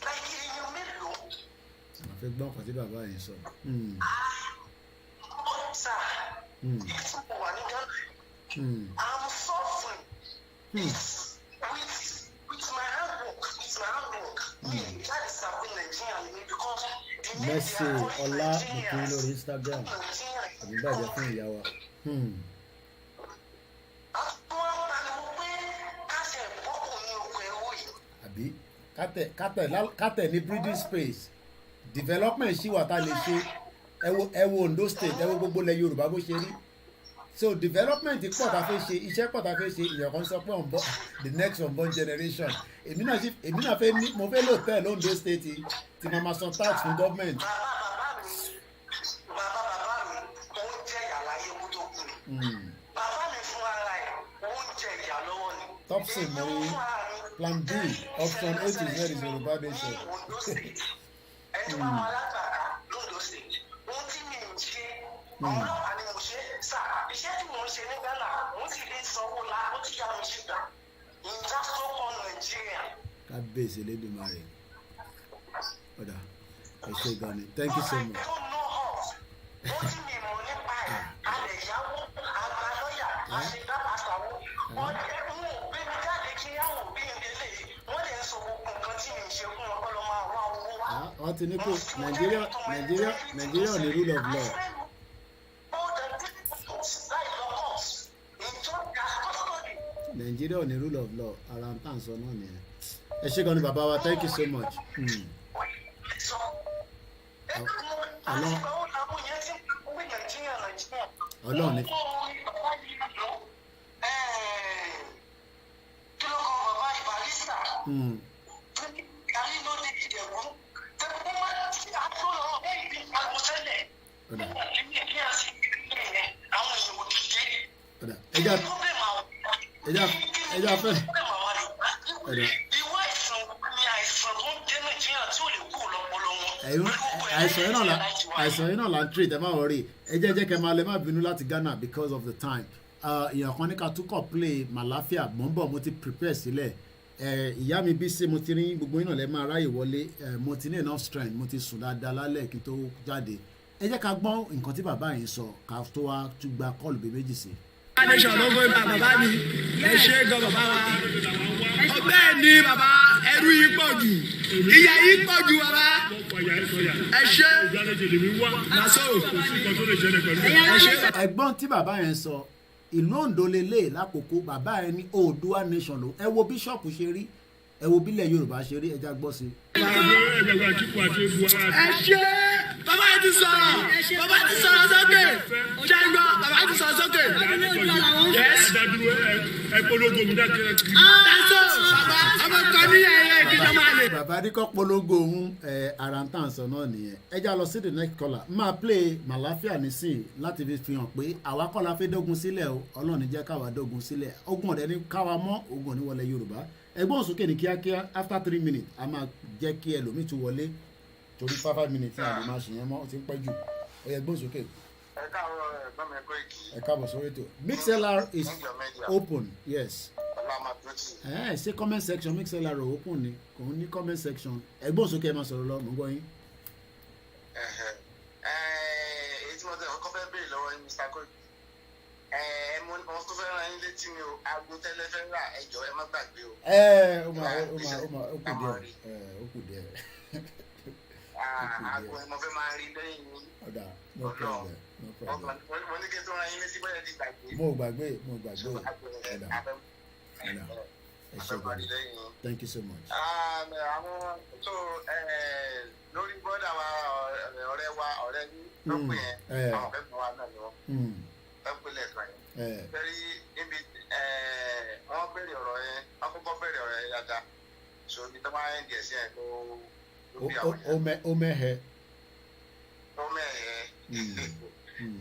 Like in your middle. Àfẹ́ gbọ́n kan tí bàbá yẹn sọ. Sir, it's one I'm suffering. With my handwork. That is something Nigerian because Mercy Ọlá Bùkún lórí Instagram. Àbí bàjẹ́ fún ìyá wa. Àbí kátẹ̀ ní breathing space development ṣì wà tá a lè ṣe ẹ wo Ondo state ẹ wo gbogbo ilẹ̀ Yorùbá bó ṣe rí so development pọ̀ tá a fẹ́ ṣe iṣẹ́ pọ̀ tá a fẹ́ ṣe ìyàn kan sọ pé the next unborn generation èmi náà fẹ́ ní mo fẹ́ lò tẹ́ l'Ondo state tí mo máa san tax fún government. Bàbá mi fún ara ẹ̀ oúnjẹ ìyá lọ́wọ́ ni. Topsin mo rí plan B option A to Z is Yoruba nation. Ẹni tó bá wọn alágbàká l'Ondo state ohun tí mi ò ṣe ọlọ́pàá ni mo ṣe sá iṣẹ́ tí mo ń ṣe ní Ghana mo ti lè sanwó la ó ti yá mi síta ìjà sọ́kọ̀ Nàìjíríà. Kábíyèsí Elédùmarè ọ̀dà ẹ ṣé gan ni thank you so much. ó ti mi mọ̀ nípa ẹ̀ alẹ̀ ìyàwó àgbà lọ́yà àṣegbàpàṣàwó ọ̀dẹ̀ mú òbí mi jáde kí yàwó bí mi lè wọ́n lè sọ gbogbo nǹkan tí mi ń ṣe fún ọpọlọ máa wá owó wá. Wọ́n ti ní kò Nàìjíríà ní rule of law. Nigeria ò ní rule of law ara ń tàn sọ náà nìyẹn. Ẹ ṣé gan ni bàbá wa, thank you so much. Ọlọ́run ni. Ẹja fẹ́. Àìsàn yìí náà la ń treat ẹ má wọrí. Ẹ jẹ́ kẹ́ máa lè má bínú láti Ghana because of the time. Èèyàn kan ní ká túkọ̀ play Màláfíà mò ń bọ̀, mo ti prepare sílẹ̀. Ìyá mi bí sí mo ti rí gbogbo yín náà lẹ́ máa ráyè wọlé. Mo ti ní enough strength, mo ti sùn dáadáa lálẹ́ kí n tó jáde. Ẹ jẹ́ ká gbọ́ nǹkan tí bàbá yìí sọ ká tó wá tún gba kọ́ọ̀lù bí méjì sí. Nation ló gbé bàbá mi, ẹ ṣe gan bàbá wa. Ọbẹ̀ ni bàbá, ẹrú yìí pọ̀ jù, ìyá yìí pọ̀ jù bàbá. Ẹ ṣe nàṣọ. Ẹ̀gbọ́n tí bàbá yẹn sọ, ìlú Oǹdó lélẹ̀ lákòókò bàbá yẹn ní Oòduà nation ló. Ẹ wo bíṣọ̀pù ṣe rí, ẹ wo bílẹ̀ Yorùbá ṣe rí, ẹja gbọ́ sí. Ẹ ṣe bàbá ti sọ̀rọ̀ sókè, ṣe ń gbọ́ bàbá ti sọ̀rọ̀ sókè. Bàbá ní kọ́ polongo ohun ara ń tàn sọ náà nìyẹn. Ẹ já lọ sí the next caller. Máa play Màláfíà nísìn láti fi hàn pé àwa kọ́ la fẹ́ dógun sílẹ̀ o, Ọlọ́run ní jẹ́ káwa dógun sílẹ̀. Ogun ọ̀dẹ ní káwa mọ́, ogun ò ní wọlé Yorùbá. Ẹgbọ́n sókè ní kíákíá after 3 minutes a máa jẹ́ kí ẹlòmíì tún wọlé torí 5 minutes náà ló máa ṣe yẹn mọ́, ó ti ń pẹ́ jù. Ó yẹ gbọ́n sókè. Ẹ káàbọ̀ sórí ètò. Mixlr is open, yes. Ṣé comment section Mixlr open ni? Kò ní comment section. Ẹgbọ́n sókè ẹ máa sọ̀rọ̀ lọ, mò ń gbọ́ yín. Èyí tí mo tẹ̀ ọkọ fẹ́ béèrè lọ́wọ́ yín Mr. Koiki. Mo tó fẹ́ rán yín létí mi o, aago tẹ́lẹ̀ fẹ́ rà ẹjọ́ ẹ má gbàgbé o. Ó kù díẹ̀. Aago ẹ mo fẹ́ máa rí lẹ́yìn yín. No problem. Mo ní kí n tó rán yín létí bóyá ti gbàgbé. Mo gbàgbé. Thank you so much. Àwọn tó lórí bọ́dà wa ọ̀rẹ́ yín ló pè yẹn àwọn ọ̀fẹ́ kan wa náà ni wọ́n pè lẹ́ẹ̀kan yẹn. Bẹ́ẹ̀ni níbi wọ́n bẹ̀rẹ̀ ọ̀rọ̀ yẹn wọ́n kọ́kọ́ bẹ̀rẹ̀ ọ̀rọ̀ yẹn dáadáa so ní tó máa ń dẹ̀ sí ẹ̀ ló bí àwọn yẹn. Ó mẹ́hẹ.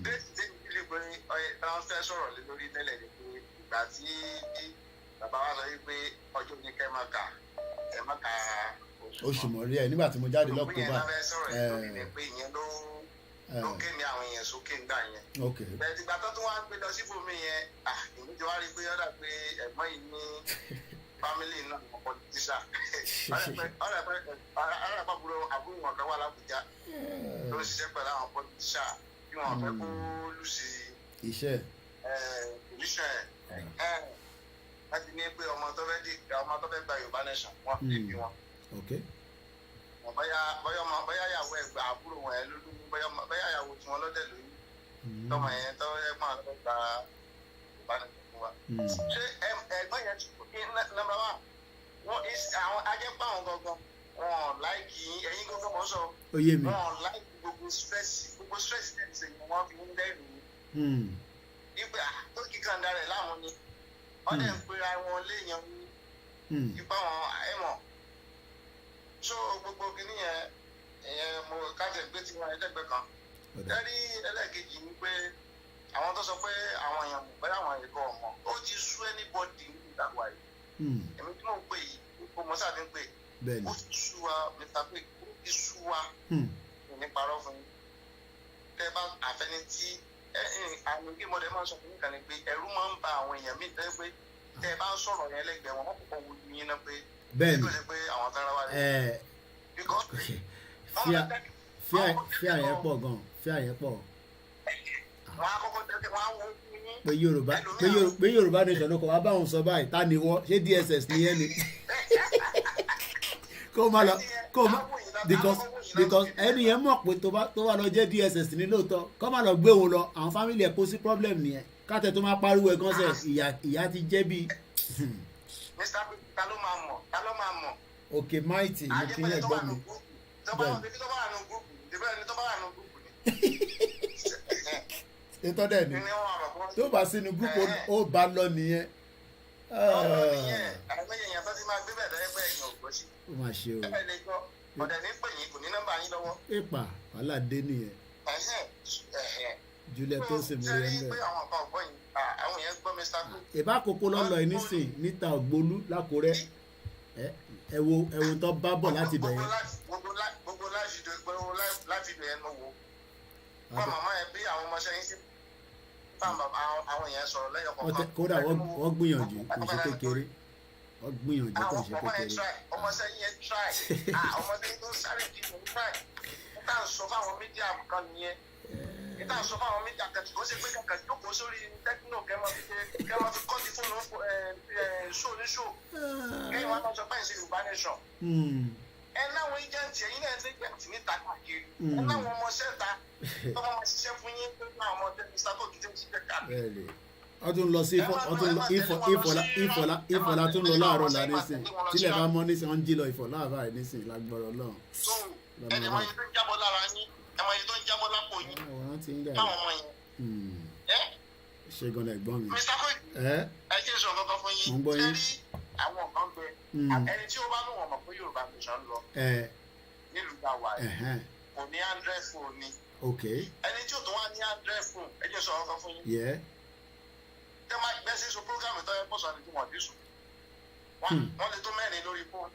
Déètì tí mi lè gbé táwọn fẹ́ sọ̀rọ̀ lé lórí tẹ́lẹ̀ ni pé ìgbà tí bàbá wa sọ wípé ọjọ́ ní kẹ́ máa kà ẹ̀ máa kà oṣù mọ̀rí ẹ̀ nígbà tí mo jáde lọ́kùnrin báyìí. Òpin yẹn náà fẹ́ sọ̀rọ̀ ẹ̀ lórí ni pé ìyẹn ló ké ní àwọn èèyàn sókè ńgbà yẹn. Bẹ̀rẹ̀ ìgbà tó tún wá gbé lọ síbòmí yẹn èmi ti wá rí i pé ọ̀dà pé ẹ̀gbọ́n yìí ní fámìlì náà ní ọkọ̀ tíṣà. ọ̀rẹ́ àpapọ̀ àbúrò wọn kan wà l'Abuja ló ń ṣiṣẹ́ pẹ̀lú àwọn ọkọ̀ tíṣà bí wọ́n fẹ́ kó lù sí iṣẹ́ láti ní pé ọmọ tó fẹ́ gba Yorùbá nation wọ́n fi bí wọn. bóyá yàwó ẹgbẹ́ àbúrò wọn ẹ lóyún bóyá yàwó tí wọn lọ́dẹ̀ lóyún tọmọ yẹn tó ẹ̀gbọ́n àwọn fẹ́ gba Yorùbá nation fún wa. ṣé ẹ̀gbọ́n yẹn ti kú ní number 1 wọn àwọn ajẹ́pọ̀ àwọn gangan wọn láìkì ẹ̀yìn gangan mọ́ sọ wọn láìkì gbogbo stress tẹ̀ ṣe ni wọ́n fi ń dẹ́rù ìgbà tó kíkan darẹ̀ láwọn ni wọ́n dẹ̀ ń pera wọn léèyàn ní ipa wọn ẹ̀mọ̀ so gbogbo kìíní yẹn mo kájẹ̀ gbé tí wọ́n ẹ̀ẹ́dẹ́gbẹ́ kan ẹ̀rí ẹlẹ́ẹ̀kejì ni pé àwọn tó sọ pé àwọn èèyàn mọ̀ bẹ́ẹ̀ àwọn ẹ̀kọ́ ọmọ ó ti sú anybody ní ìdàgbà yìí èmi tí mò ń pè yìí ó mọ sáà ti ń pè ó ti sú wa Mr. Pig ó ti sú wa ní parọ́ fún yín tẹ́ bá àfẹni tí àwọn ìgbé mọ́dẹ máa ń sọ fún mi kan ni pé ẹ̀rù máa ń ba àwọn èèyàn míì tẹ́ pé tẹ́ ẹ bá ń sọ̀rọ̀ yẹn lẹ́gbẹ̀ẹ́ wọn wọ́n kọ́kọ́ wo yín náà pé bẹ́ẹ̀ni kí ló ṣe pé àwọn tán ra wá ní. fíà yẹn pọ̀ gan fíà yẹn pọ̀. wọ́n á kọ́kọ́ tẹ́tẹ́ wọ́n á wo yín. pé Yorùbá nation ló kọ́ wá báwọn sọ báyìí ta ni wọ́n ṣé DSS ni yẹn ni. kó má lọ because ẹni yẹn mọ̀ pé tó wà lọ jẹ́ DSS ní lóòótọ́ kó má lọ gbé òun lọ àwọn fámìlì ẹ̀ kó sí problem nìyẹn káàtẹ́ tó máa pariwo ẹ̀ gan sẹ̀ ìyá ti jẹ́ bí Mr. Talomamo. Okay, mighty. You can hear me. Ètò dẹ̀ ni tó bá sínú gúrúpù ó bá lọ nìyẹn. Ó máa ṣe o. Èpà wàhálà dé nìyẹn. Juliet tó sì mú yẹn bẹ́ẹ̀. Ìbá kókó lọ́lọ́ ẹ̀ nísìn níta Ògbólú l'Ákúrẹ́. Ẹ wo tó bá bọ̀ láti bẹ̀yẹn. Gbogbo láti bẹ̀yẹn ló wo. Wọ́n màmá ẹ bí àwọn ọmọọṣẹ́ yín sí. Àwọn èèyàn sọ̀rọ̀ lẹ́yọ̀ kọ̀ọ̀kan. Kódà wọ́n gbìyànjú kò ṣe kékeré. Wọ́n gbìyànjú kò ṣe kékeré. Ọmọọṣẹ́ yẹn try. Ọmọdé tó sáré kí ló ń try. Níta ń sọ fáwọn mídíà kan nìyẹn. Níta ń sọ fáwọn mídíà kan kò ṣe pé kankan jókòó sórí tẹ́kínò kẹ́mọ́ fi kọ́ ti fóònù ṣó ní ṣó. Kẹ́yìn wọn lọ sọ pé ìṣe Yorùbá nation. Ẹ láwọn agent ẹ̀yin náà ṣe gbẹ̀tì níta káàkiri. Ẹ láwọn ọmọọṣẹ́ ta. Tọ́wọ́ máa ṣiṣẹ́ fún yín pé náà ọmọdé ní sábò kìí ṣe káàkiri. Ọdún lọ sí ìfọ̀lá tó ń lọ láàárọ̀ là nísìn tílẹ̀ bá mọ́ nísìn wọ́n ń jí lọ ìfọ̀lá àbá ẹ̀ nísìn lágbọ́rọ̀ Ọlọ́run. Ẹni mọ iye tó ń jábọ́ lára yín, ẹ mọ iye tó ń jábọ́ lápò yín. Báwọn ọmọ yẹn. Ṣé gan-an ẹ̀gbọ́n mi? Mr. Koiki, ẹ kí n sọ kankan fún yín. Ṣé rí àwọn kan gbẹ? Ẹni tí ó bá lóun ọmọ pé Yorùbá nation lọ nílùú Gàwá kò ní 100 phone ni. Ẹni tí ò tó wá ní 100 phone, ẹ jẹ́ sọ kankan fún yín. Tẹ́ máa gbẹ́ sí so program tó yẹ kó sọ ní tí wọ́n dé sùn. Wọ́n lè tó mẹ́rin lórí fóònù.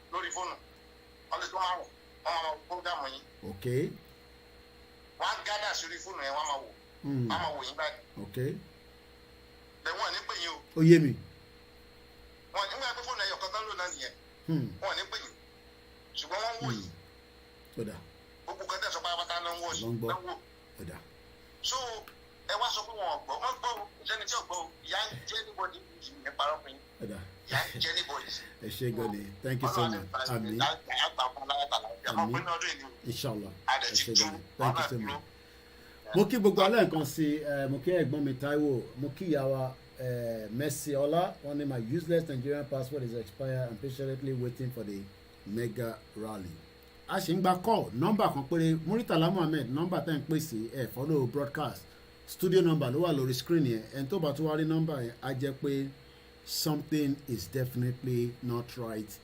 Wọ́n lè tó márùn-ún. Wọ́n máa wo program yín. Wọ́n á gádà sórí fóònù yẹn wọ́n máa wò. Wọ́n máa wò yín báyìí. Bẹ́ẹ̀ wọ́n ní pè yín o. Ó yé mi. Wọ́n ní wọ́n pé fóònù ẹ̀yọ̀ kan tán lò náà nìyẹn. Wọ́n ní pè yín. Ṣùgbọ́n wọ́n wò yín. Gbogbo kan tẹ̀ sọ pátápátá náà ń wò yín. So ẹ wá sọ pé wọn gbọ́ wọn gbọ́ ìṣẹ́ni tí ò gbọ́ ìyá ń jẹ́ anybody ní parọ́ fún yín. Ìyá ń jẹ́ anybody. Ẹ ṣé gan ni, thank you so much. Àmín. Inshallah. Ẹ ṣé gan ni, thank you so much. Mo kí gbogbo alẹ́ nǹkan sí mo kí ẹ̀gbọ́n mi Táíwò, mo kí ìyá wa Mercy Ọlá, wọ́n ní my useless Nigerian passport is expired and patiently waiting for the mega rally. A ṣì ń gba call nọ́mbà kan péré Muritala Muhammed nọ́mbà tẹ́ ń pè sí follow broadcast studio number ló wà lórí screen yẹn ẹni tó bá tún wá rí nọ́mbà yẹn á jẹ́ pé something is definitely not right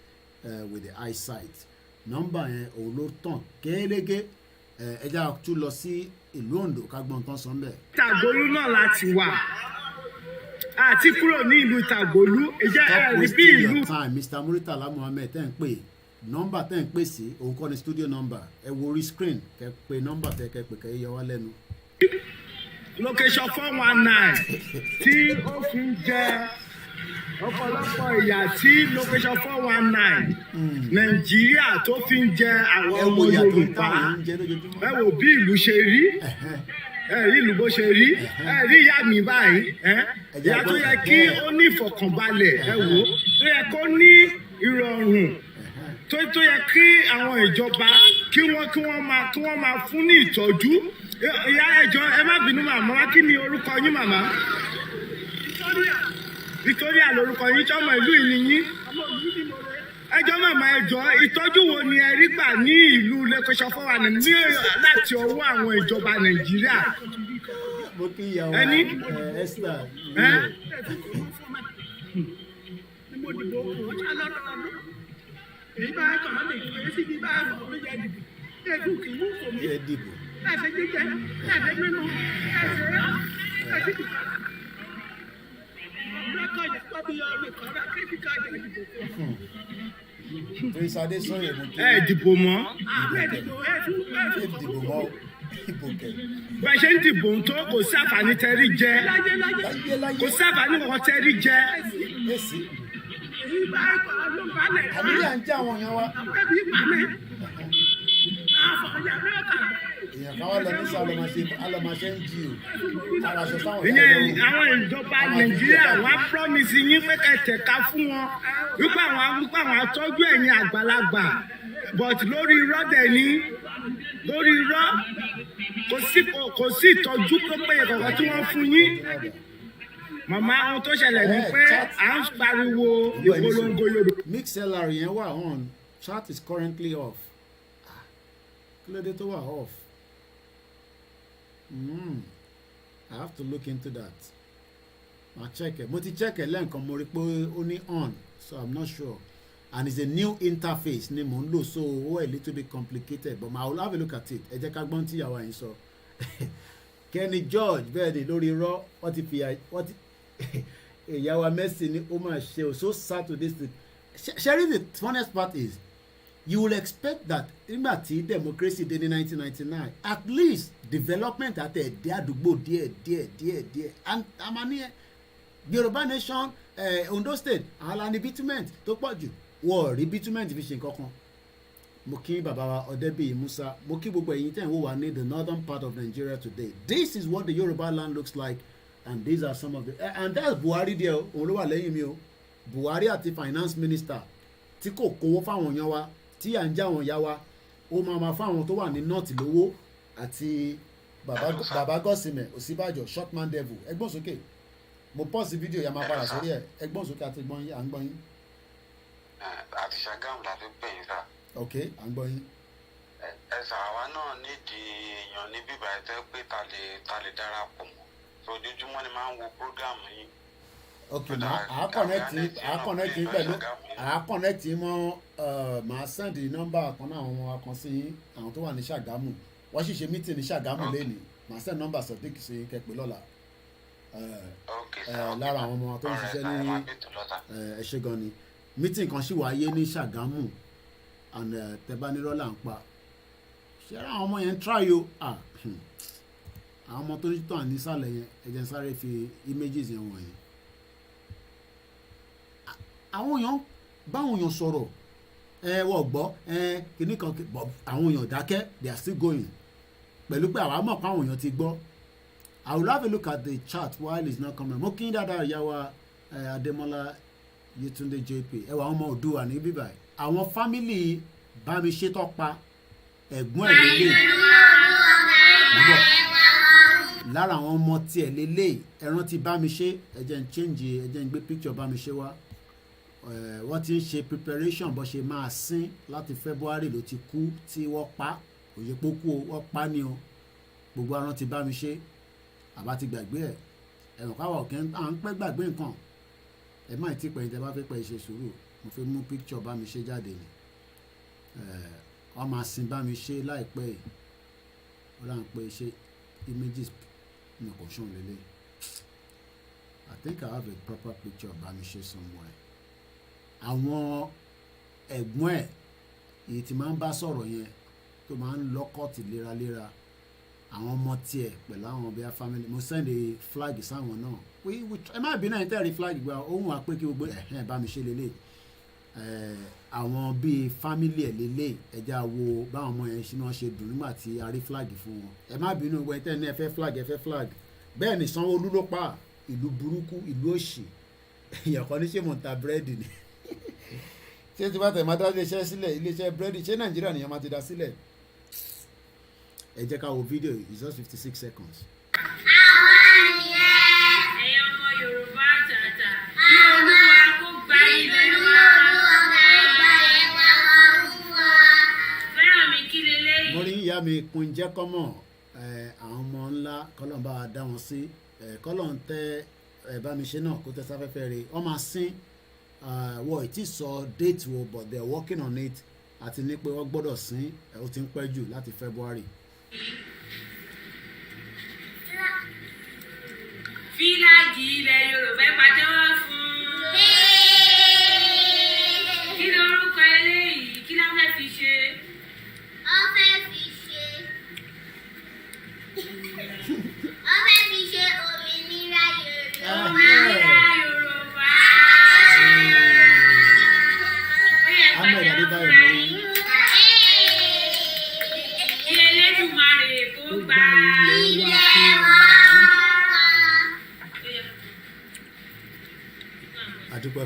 with the eyesight nọ́mbà yẹn òun ló tàn gẹ́gẹ́ ẹja tún lọ sí ìlú Ondo ká gbọ́n tán sọ ń bẹ̀. Tàgbólú náà láti wà àti kúrò ní ìlú Tàgbólú ìjẹ́ ẹ̀rí bí ìlú. Mr. Muritala Muhammed tẹ́ ń pè nọ́mbà tẹ́ ń pè sí òun kọ́ ni studio number ẹ wo orí screen kẹ́ pé nọ́mbà tẹ́ kẹ́ pè kẹ́ yọ wá lẹ́nu. Location 419 tí ó fi ń jẹ ọ̀pọ̀lọpọ̀ ìyà tí location 419 Nàìjíríà tó fi ń jẹ àwọn ọmọ Yorùbá ẹ wò bí ìlú ṣe rí ẹ rí ìlú bó ṣe rí ẹ rí ìyá mi báyìí ìyá tó yẹ kí ó ní ìfọ̀kànbalẹ̀ ẹ wò tó yẹ kó ní ìrọ̀rùn tó yẹ kí àwọn ìjọba kí wọ́n máa fún ní ìtọ́jú ìyá ẹjọ́ ẹ má bínú màmá wá kí ni orúkọ yín màmá Victoria lórúkọ yín tọmọ ìlú ìníyín ẹjọ́ màmá ẹjọ́ ìtọ́jú wo ni ẹ rí gbà ní ìlú lẹkọṣọ fọwà ní láti ọwọ́ àwọn ìjọba Nàìjíríà ẹni Esther dìbò. Ẹ dìbò mọ́. Bá ṣe ń dìbò tó kò sí àǹfààní tẹ́rí jẹ kò sí àǹfààní kankan tẹ́rí jẹ. Àbílẹ̀ ń jẹ́ àwọn èèyàn wa. Èèyàn kan wá lọ ní sọ alọ́mọṣẹ́ ń jí o. Ìyẹn àwọn ìjọba Nàìjíríà wá promise yín pé kẹ̀tẹ̀ka fún wọn wípé àwọn atọ́jú ẹ̀yin àgbàlagbà but lórí irọ́ dẹ̀ ní lórí irọ́ kò sí ìtọ́jú tó péye kankan tí wọ́n fún yín. màmá ohun tó ṣẹlẹ̀ ni pé à ń pariwo ìpolongo Yorùbá. mixlr yẹn wà on chat is currently off kí ló dé tó wà off I have to look into that ma check it mo ti check it lẹ́ǹkan mo rí pé ó ní on so I'm not sure and it's a new interface ni mo ń lò so ó a little bit complicated but I will have a look at it ẹ jẹ́ ká gbọ́n tí ìyàwó yẹn sọ Kenny George bẹ́ẹ̀ ni lórí irọ́ wọ́n ti fi ìyàwó Mercy ni ó máa ṣe o so sad to this thing sharing the funniest part is you will expect that nígbà tí democracy dé ní 1999 at least development àti ẹ̀dẹ́ àdúgbò díẹ̀ and amani Yorùbá nation Ondo state alani bitument tó pọ̀ jù wọ́n rí bitument fi ṣe nǹkan kan mo kí bàbá wa Ọ̀dẹ́bíyì Musa mo kí gbogbo ẹ̀yin tẹ́ ń wò wá ní the northern part of Nigeria today this is what the Yoruba land looks like and these are some of the and that's Buhari there òun ló wà lẹ́yìn mi o Buhari àti finance minister tí kò kówó fáwọn èèyàn wa tí à ń já àwọn ìyá wa ó máa fáwọn tó wà ní north lówó àti bàbá Gọ́sìmẹ̀ Ọ̀ṣínbàjò shortman devil ẹgbọ́n sókè mo pause fídíò yà máa padà sórí ẹ̀ ẹgbọ́n sókè àti gbọ́n yín à ń gbọ́n yín. àti Ṣàgámù la fi pè yín sá. ok à ń gbọ́n yín. ẹ sà àwa náà nídìí èèyàn ní bíbá ẹ tẹ́ pé ta lè darapọ̀ mọ́ so ojoojúmọ́ ni máa ń wo program yín. ok àá connect mọ́ màá send nọ́mbà kan náà àwọn akàn sí àwọn tó wà ní Ṣàgámù wọ́n sì ṣe meeting ní Ṣàgámù lẹ́nìí màá send nọ́mbà Sodiq sí kẹ́pẹ́ lọ́la lára àwọn ọmọ tó ń ṣiṣẹ́ ní ẹ ṣé gan ni meeting kan sì wáyé ní Ṣàgámù and tẹ́bánirọ́là ń pa ṣé àwọn ọmọ yẹn ń try o àwọn ọmọ tó ń tàn nísàlẹ̀ yẹn ẹ jẹ́ n sáré fi images yẹn wọ̀nyí àwọn èèyàn báwọn èèyàn sọ̀rọ̀ wọ́n gbọ́ kìíní kan àwọn èèyàn dákẹ́ they are still going pẹ̀lú pé àwa mọ̀ pé àwọn èèyàn ti gbọ́ I will have a look at the chat while it's not coming mo kí n dáadáa ìyàwó Adémọ́lá Yétúndé JP ẹwà àwọn ọmọ Oòduà ní bíbá àwọn fámìlì Bámiṣétọ́pa ẹ̀gbọ́n ẹ̀ lélẹ̀ lára àwọn ọmọ tiẹ̀ lélẹ̀ ẹran ti Bámiṣé ẹ̀jẹ̀ ń change ẹ̀jẹ̀ ń gbé picture Bámiṣé wá wọ́n ti ń ṣe preparation bó ṣe máa sin láti February ló ti kú tí wọ́n pa òye pókú wọ́n pa ni o gbogbo aràn ti Bámiṣé àbá ti gbàgbé ẹ̀ ẹ̀wọ̀n káwọ̀ kí à ń pẹ́ gbàgbé nǹkan ẹ má ti pẹ̀yìn tẹ́ bá fẹ́ pẹ́ ṣe sùúrù mo fẹ́ mú picture Bámiṣé jáde ni wọ́n máa sin Bámiṣé láìpẹ́ yìí wọ́n rà ń pẹ́ ṣe images ní kò ṣàn lélẹ̀ I think I have a proper picture of Bámiṣé somewhere àwọn ẹ̀gbọ́n ẹ̀ èyí tí máa ń bá sọ̀rọ̀ yẹn tó máa ń lọ́kọ̀tì léraléra àwọn ọmọ tiẹ̀ pẹ̀lú àwọn bíi family mo send a flag sáwọn náà ẹ má bínú ẹ̀yin tẹ́rì flag gba ohun àpé kí gbogbo Bámiṣé lélẹ̀ àwọn bíi family ẹ̀ lélẹ̀ ẹja wo báwọn ọmọ yẹn ṣe náà ṣe dùn nígbà tí a rí flag fún wọn ẹ má bínú gbogbo ẹ̀yin tẹ́rì ẹ fẹ́ flag bẹ́ẹ̀ ni Sanwó-Olú ló pa ìlú burúkú ìlú òṣì èèyàn kan ní ṣé mo ń ta búrẹ́dì ni ṣé tí bá tẹ̀ máa dá iléeṣẹ́ sílẹ̀ iléeṣẹ́ búrẹ́dì ṣé Nàìjíríà nìyẹn máa ti dá sílẹ̀ ẹ jẹ́ ká wo fídíò it's just 56 seconds. àwọn nìyẹn ẹ̀yin ọmọ Yorùbá tàtà kí Olúwa kó gba ilẹ̀ wa fẹ́ràn mi kí lélẹ́yìn. mo rí ìyá mi kun jẹ́ kọ́mọ̀ àwọn ọmọ ńlá kọ́lọ́n bá wa dá wọn sí kọ́lọ́n tẹ Bámiṣé náà kó tẹ sáfẹ́fẹ́ rẹ̀ wọ́n máa sín wọ́n ì tí sọ date wo but they are working on it àti ní pé wọ́n gbọ́dọ̀ sín ó ti ń pẹ́ jù láti February. fíláàgì ilẹ̀ Yorùbá pàtẹ́wọ́ fún kí lorúkọ eléyìí kí ló fẹ́ fi ṣe. ó fẹ́ fi ṣe òmìnira Yorùbá. Ahmed Adébáyọ̀ lórí. kí Elédùmarè kó gba ilẹ̀ wa.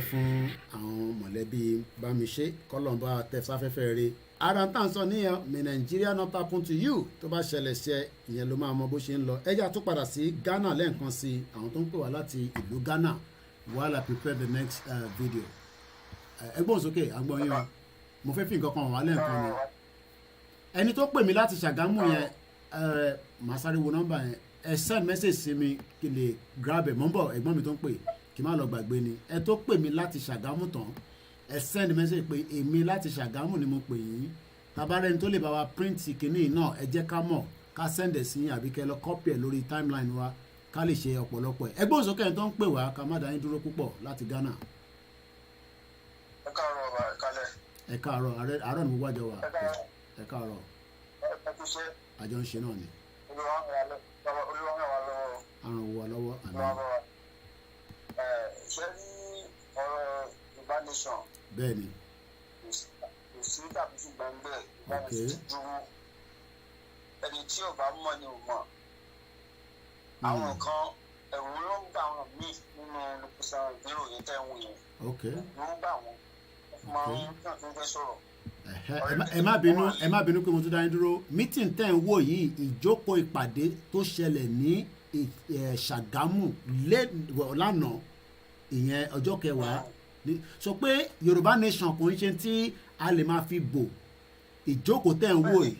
dúpẹ́ fún àwọn mọ̀lẹ́bí Bámiṣé kọ́lọ́mbà tẹ̀sáfẹ́fẹ́ rẹ̀ ara tá à ń sọ níyẹn may Nigeria not happen to you tó bá ṣẹlẹ̀ sí ẹ ìyẹn ló máa mọ bó ṣe ń lọ ẹjẹ́ àtúpadà sí Ghana lẹ́ẹ̀kan sí àwọn tó ń pè wá láti ìlú Ghana while I prepare the next video ẹgbọ́n sókè àgbọ̀n yín o mo fẹ́ fi nǹkan kan wà lẹ́ẹ̀kan ni ẹni tó pè mí láti Ṣàgámù yẹn màá sáré wo nọ́mbà yẹn ẹ send message sí mi kí lè grab ẹ̀ mọ́ bọ̀ ẹ̀gbọ́n mi tó ń pè kí má lọ gbàgbé ni ẹ tó pè mí láti Ṣàgámù tán ẹ send message pé èmi láti Ṣàgámù ni mo pè yín tabarẹ́ni tó lè bá wa print kìíní náà ẹ jẹ́ ká mọ̀ ká send ẹ̀ sí yín àbí kẹ́ lọ copy ẹ̀ lórí timeline wa ká lè ṣe ọ̀pọ̀lọpọ̀ ẹ̀ ẹgbọ́n sókè ẹ̀ tó ń pè wá ká má dá yín dúró púpọ̀ láti Ghana. ẹ káàárọ̀ ọba ìkálẹ̀. ẹ káàárọ̀ àárọ̀ ni mo wájọ wà ẹ káàárọ̀ àjọ ń ṣe náà ni. olúwa ràn wá lọ́wọ́. àrùn wà lọ́wọ́ àná. ṣé ní ọ̀rọ̀ ìbánisọ̀. bẹ́ẹ̀ni. kò sí tàbí ṣùgbọ́n bẹ́ẹ̀ ìbánisọ̀ ti dúró ẹni tí ò bá mọ̀ ni ò mọ̀. àwọn kan ẹ̀rù ló ń gbà wọn míì nínú lùpùsàn ìròyìn tẹ̀ ń wò yẹn. ló ń gbà wọn máa ń kàn tó fẹ́ sọ̀rọ̀. ẹ má bínú pé mo tún dá yín dúró meeting tẹ́ ń wò yìí ìjókòó ìpàdé tó ṣẹlẹ̀ ní Ṣàgámù lánàá ìyẹn ọjọ́ kẹwàá sọ pé Yorùbá nation kò ń ṣe tí a lè máa fi bò ìjókòó tẹ́ ń wò yìí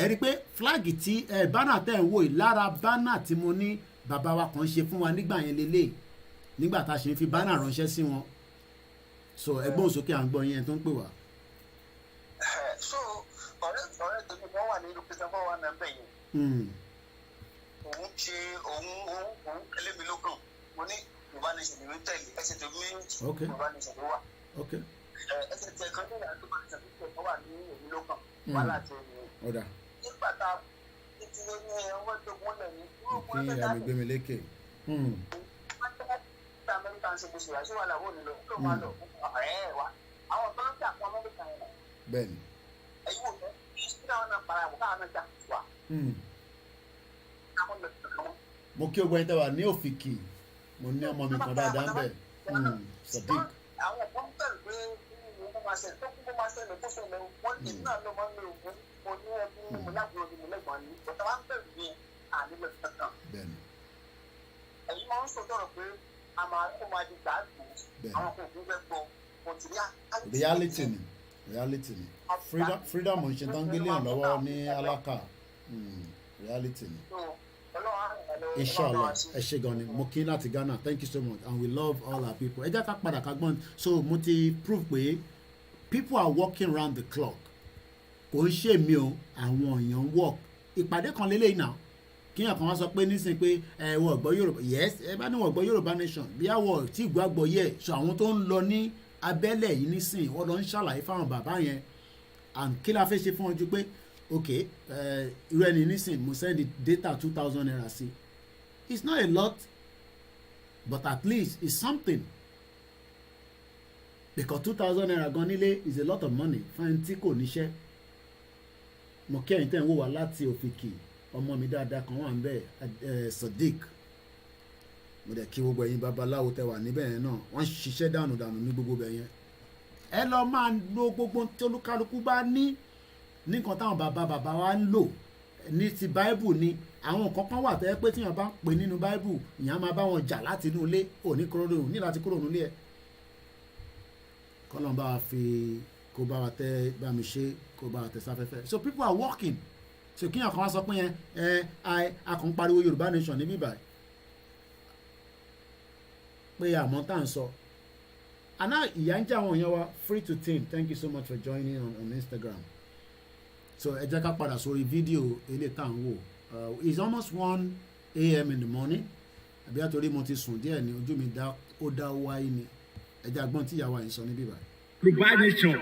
ẹ rí i pé flag tí bánà tẹ́ ń wò yìí lára bánà tí mo ní bàbá wa kan ṣe fún wa nígbà yẹn lélẹ̀ nígbà tá a ṣe ń fi bánà ránṣẹ́ sí wọn so ẹgbọ́n sókè à ń gbọ́ yẹn tó ń pè wá. so ọ̀rẹ́ tèmi kan wà ní ìlú pẹ̀sẹ̀ fún wa náà bẹ̀yẹn òun ṣe òun tẹ̀lé mi lókàn mo ní Yorùbá nation mi tẹ̀lé ẹsẹ̀ tó méjì Yorùbá nation ló wà ẹsẹ̀ tẹ̀ kan nígbà tó bá nation tó tẹ̀ wà ní èmi lókàn wà láti ẹni nígbà tá a ti ní ẹwọ́ tó múlẹ̀ ní kí agbègbè mi lékè. Amẹ́ríkà ń ṣe bó ṣe wà sí wàhálà wò nílò kí ló máa lọ ọ̀rẹ́ wa àwọn tó ń jà fún Amẹ́ríkà yẹn. bẹ́ẹ̀ni. ẹ̀yin wò lẹ́ kí náà náà para ẹ̀wọ̀n káwọn náà jà fún wa. mo kí ogun ẹni tẹ́ wà ní Òfìkì mo ní ọmọ mi kan dáadáa ń bẹ̀ Sadiq. àwọn kan ń bẹ̀rù pé mo máa ṣe tó kú mo máa ṣẹlẹ̀ kó ṣẹlẹ̀ wọ́n ní náà ló máa ń lo òògùn mo ní ẹbí mo lábúrò ní mo lẹ́gbọ̀n ní ọ̀tá wa ń bẹ̀rù ní àdébẹ̀ kankan. ẹ̀yin máa ń sọ̀tọ̀rọ̀ pé a máa kó máa di gbàgbó àwọn kò fún fẹ́ gbọ́ kò tí reality ni freedom ò ń ṣe tán gbélé hàn lọ́wọ́ ní alákà reality ni. Inshallah ẹ ṣé gan ni mo kí láti Ghana thank you so much and we love all our people ẹ jẹ́ ká padà ká gbọ́n so mo ti prove pé people are working round the clock kò ń ṣe mí o àwọn èèyàn work ìpàdé kan lélẹ́yìn náà kíyàn kan wá sọ pé nísìnyí pé wọ́n gbọ́ Yorùbá yes ẹ bá ní wọ́n gbọ́ Yorùbá nation bí àwọ̀ tí ìgbọ́ àgbọ̀ yẹ so àwọn tó ń lọ ní abẹ́lẹ̀ yìí nísìnyí wọ́n lọ ń ṣàlàyé fáwọn bàbá yẹn and kí la fẹ́ ṣe fún ojú pé ok irú ẹni nísìnyí mo send data 2,000 naira sí it's not a lot but at least it's something because 2,000 naira gan nílé is a lot of money fún ẹni tí kò níṣẹ́ mo kí ẹ̀yin tẹ́ ń wò wá láti Òfìkì ọmọ mi dáadáa kan wà níbẹ̀ Sadiq mo dẹ̀ kí gbogbo ẹ̀yin babaláwo tẹ́ wà níbẹ̀ yẹn náà wọ́n ṣiṣẹ́ dànù ní gbogbo bẹ̀ yẹn ẹ lọ máa lo gbogbo tí olúkálukú bá ní nǹkan táwọn bàbá wa ń lò ní ti báíbù ni àwọn kankan wà tẹ́ pé tíyàn bá ń pè nínú báíbù ìyẹn máa bá wọn jà láti inú ilé òní ní láti kúrò nílé ẹ̀ kọ́lọ́n bá wa fi kó bá wa tẹ́ bá mi ṣe kó bá wa tẹ́ sáfẹ́fẹ́ so people are working so kíyàn kan wá sọ pé yẹn a kàn ń pariwo Yorùbá nation níbí báyìí pé àmọ́ tá à ń sọ àná ìyá ń jẹ́ àwọn èèyàn wa free to think thank you so much for joining on Instagram so ẹ jẹ́ ká padà sórí fídíò eléyìí tá à ń wò it's almost 1 a.m. in the morning àbí àtòrí mo ti sùn díẹ̀ ní ojú mi ó dá wáyé ni ẹ jẹ́ agbọ́n tí ìyàwó yìí sọ níbí báyìí. Yorùbá nation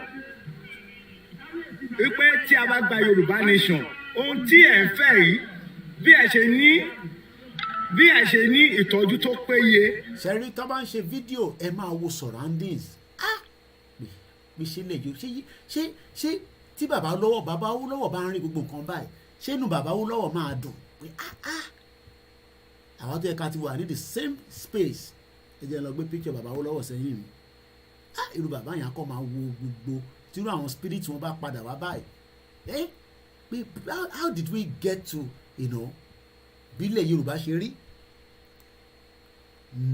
wípé tí a bá gba Yorùbá nation ohun tí ẹ ń fẹ́ yìí bí ẹ ṣe ní ìtọ́jú tó péye. ṣẹ́rí tó bá ń ṣe fídíò ẹ máa wo surroundings bí ṣe lè yọ ṣé tí bàbá Awólọ́wọ̀ bá ń rí gbogbo nǹkan báyìí ṣé inú bàbá Awólọ́wọ̀ máa dùn pé àwọn tó yẹ ká ti wà ní the same space ẹ jẹ́ lọ gbé picture bàbá Awólọ́wọ̀ sẹ́yìn mi irú bàbá yẹn kọ́ máa wo gbogbo tírú àwọn spirit wọn bá padà wá báyìí how did we get to bílẹ̀ Yorùbá ṣe rí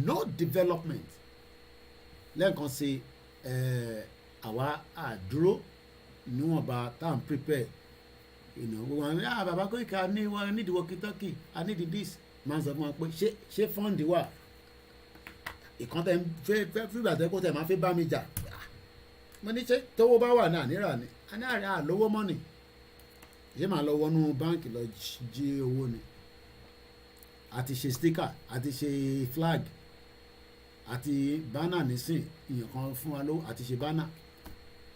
no development lẹ́ẹ̀kan sí àwa àdúró níwọ̀nba tá à ń prepare gbogbo àwọn bàbá Koiki I need walkie-talkie I need this máa ń sọ fún wọn pé ṣé fọ́ǹdì wà ìkan tẹ fẹ́ fígbà tẹ kó tẹ máa fi bá mi jà mo ní ṣe tówó bá wà náà níra ni a ní àárẹ̀ àlówó mọ́nì ṣé màá lọ wọnú báǹkì lọ jí owó ni àti ṣe sticker àti ṣe flag àti banner nísìn ìyẹn kan fún wa lówó àti ṣe banner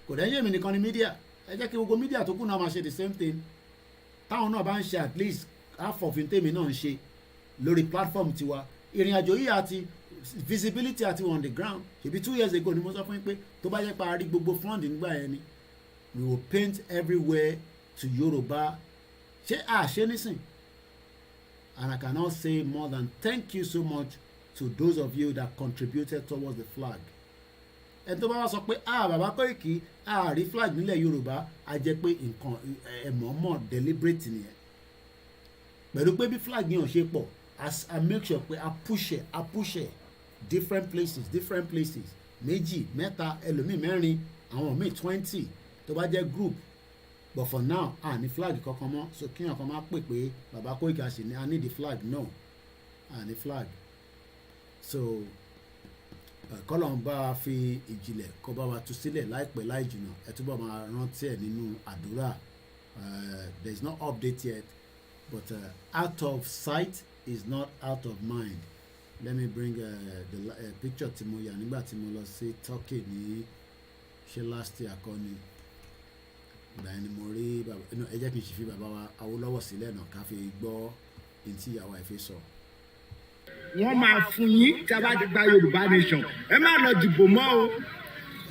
kò dẹ́yìn èmi nìkan ni media ẹ jẹ́ kí gbogbo media tó kù náà máa ṣe the same thing táwọn náà bá ń ṣe at least half of tèmi náà ń ṣe lórí platform tiwa ìrìn àjò yìí àti visibility àti on the ground ṣèbí 2 years ago ni mo sọ fún yín pé tó bá yẹ pa àrí gbogbo fund nígbà yẹn ni we will paint everywhere to Yoruba ṣé àṣẹ nísìn and I cannot say more than thank you so much to those of you that contributed towards the flag ẹni tó bá wá sọ pé bàbá Koiki àárí flag nílẹ̀ Yorùbá a jẹ́ pé nǹkan ẹ̀mọ́mọ́ deliberate nìyẹn pẹ̀lú pé bí flag yẹn ò ṣe pọ̀ as I make sure pé I push it different places méjì mẹ́ta ẹlòmíì mẹ́rin àwọn míì 20 tó bá jẹ́ group but for now ní flag kankan mọ́ so kíyàn kan máa pè pé bàbá Koiki àṣì ni I need the flag no ní flag so kọ́lọ̀ ń bá wa fi ìjìnlẹ̀ kó bá wa tú sílẹ̀ láìpẹ́ láì jìnnà ẹ túbọ̀ máa rántí ẹ̀ nínú àdúrà there is no update yet but out of sight is not out of mind. Let me bring the picture tí mo yà nígbà tí mo lọ sí Turkey ní ṣe last year kọ́ ni ìgbà yẹn ni mo rí bàbá ẹ jẹ́ kí n ṣe fi bàbá wa Awólọ́wọ̀ sílẹ̀ náà ká fi gbọ́ ohun tí ìyàwó ẹ̀ fi sọ. wọ́n máa fún yín tí a bá ti gba Yorùbá nation ẹ má lọ dìbò mọ́ o.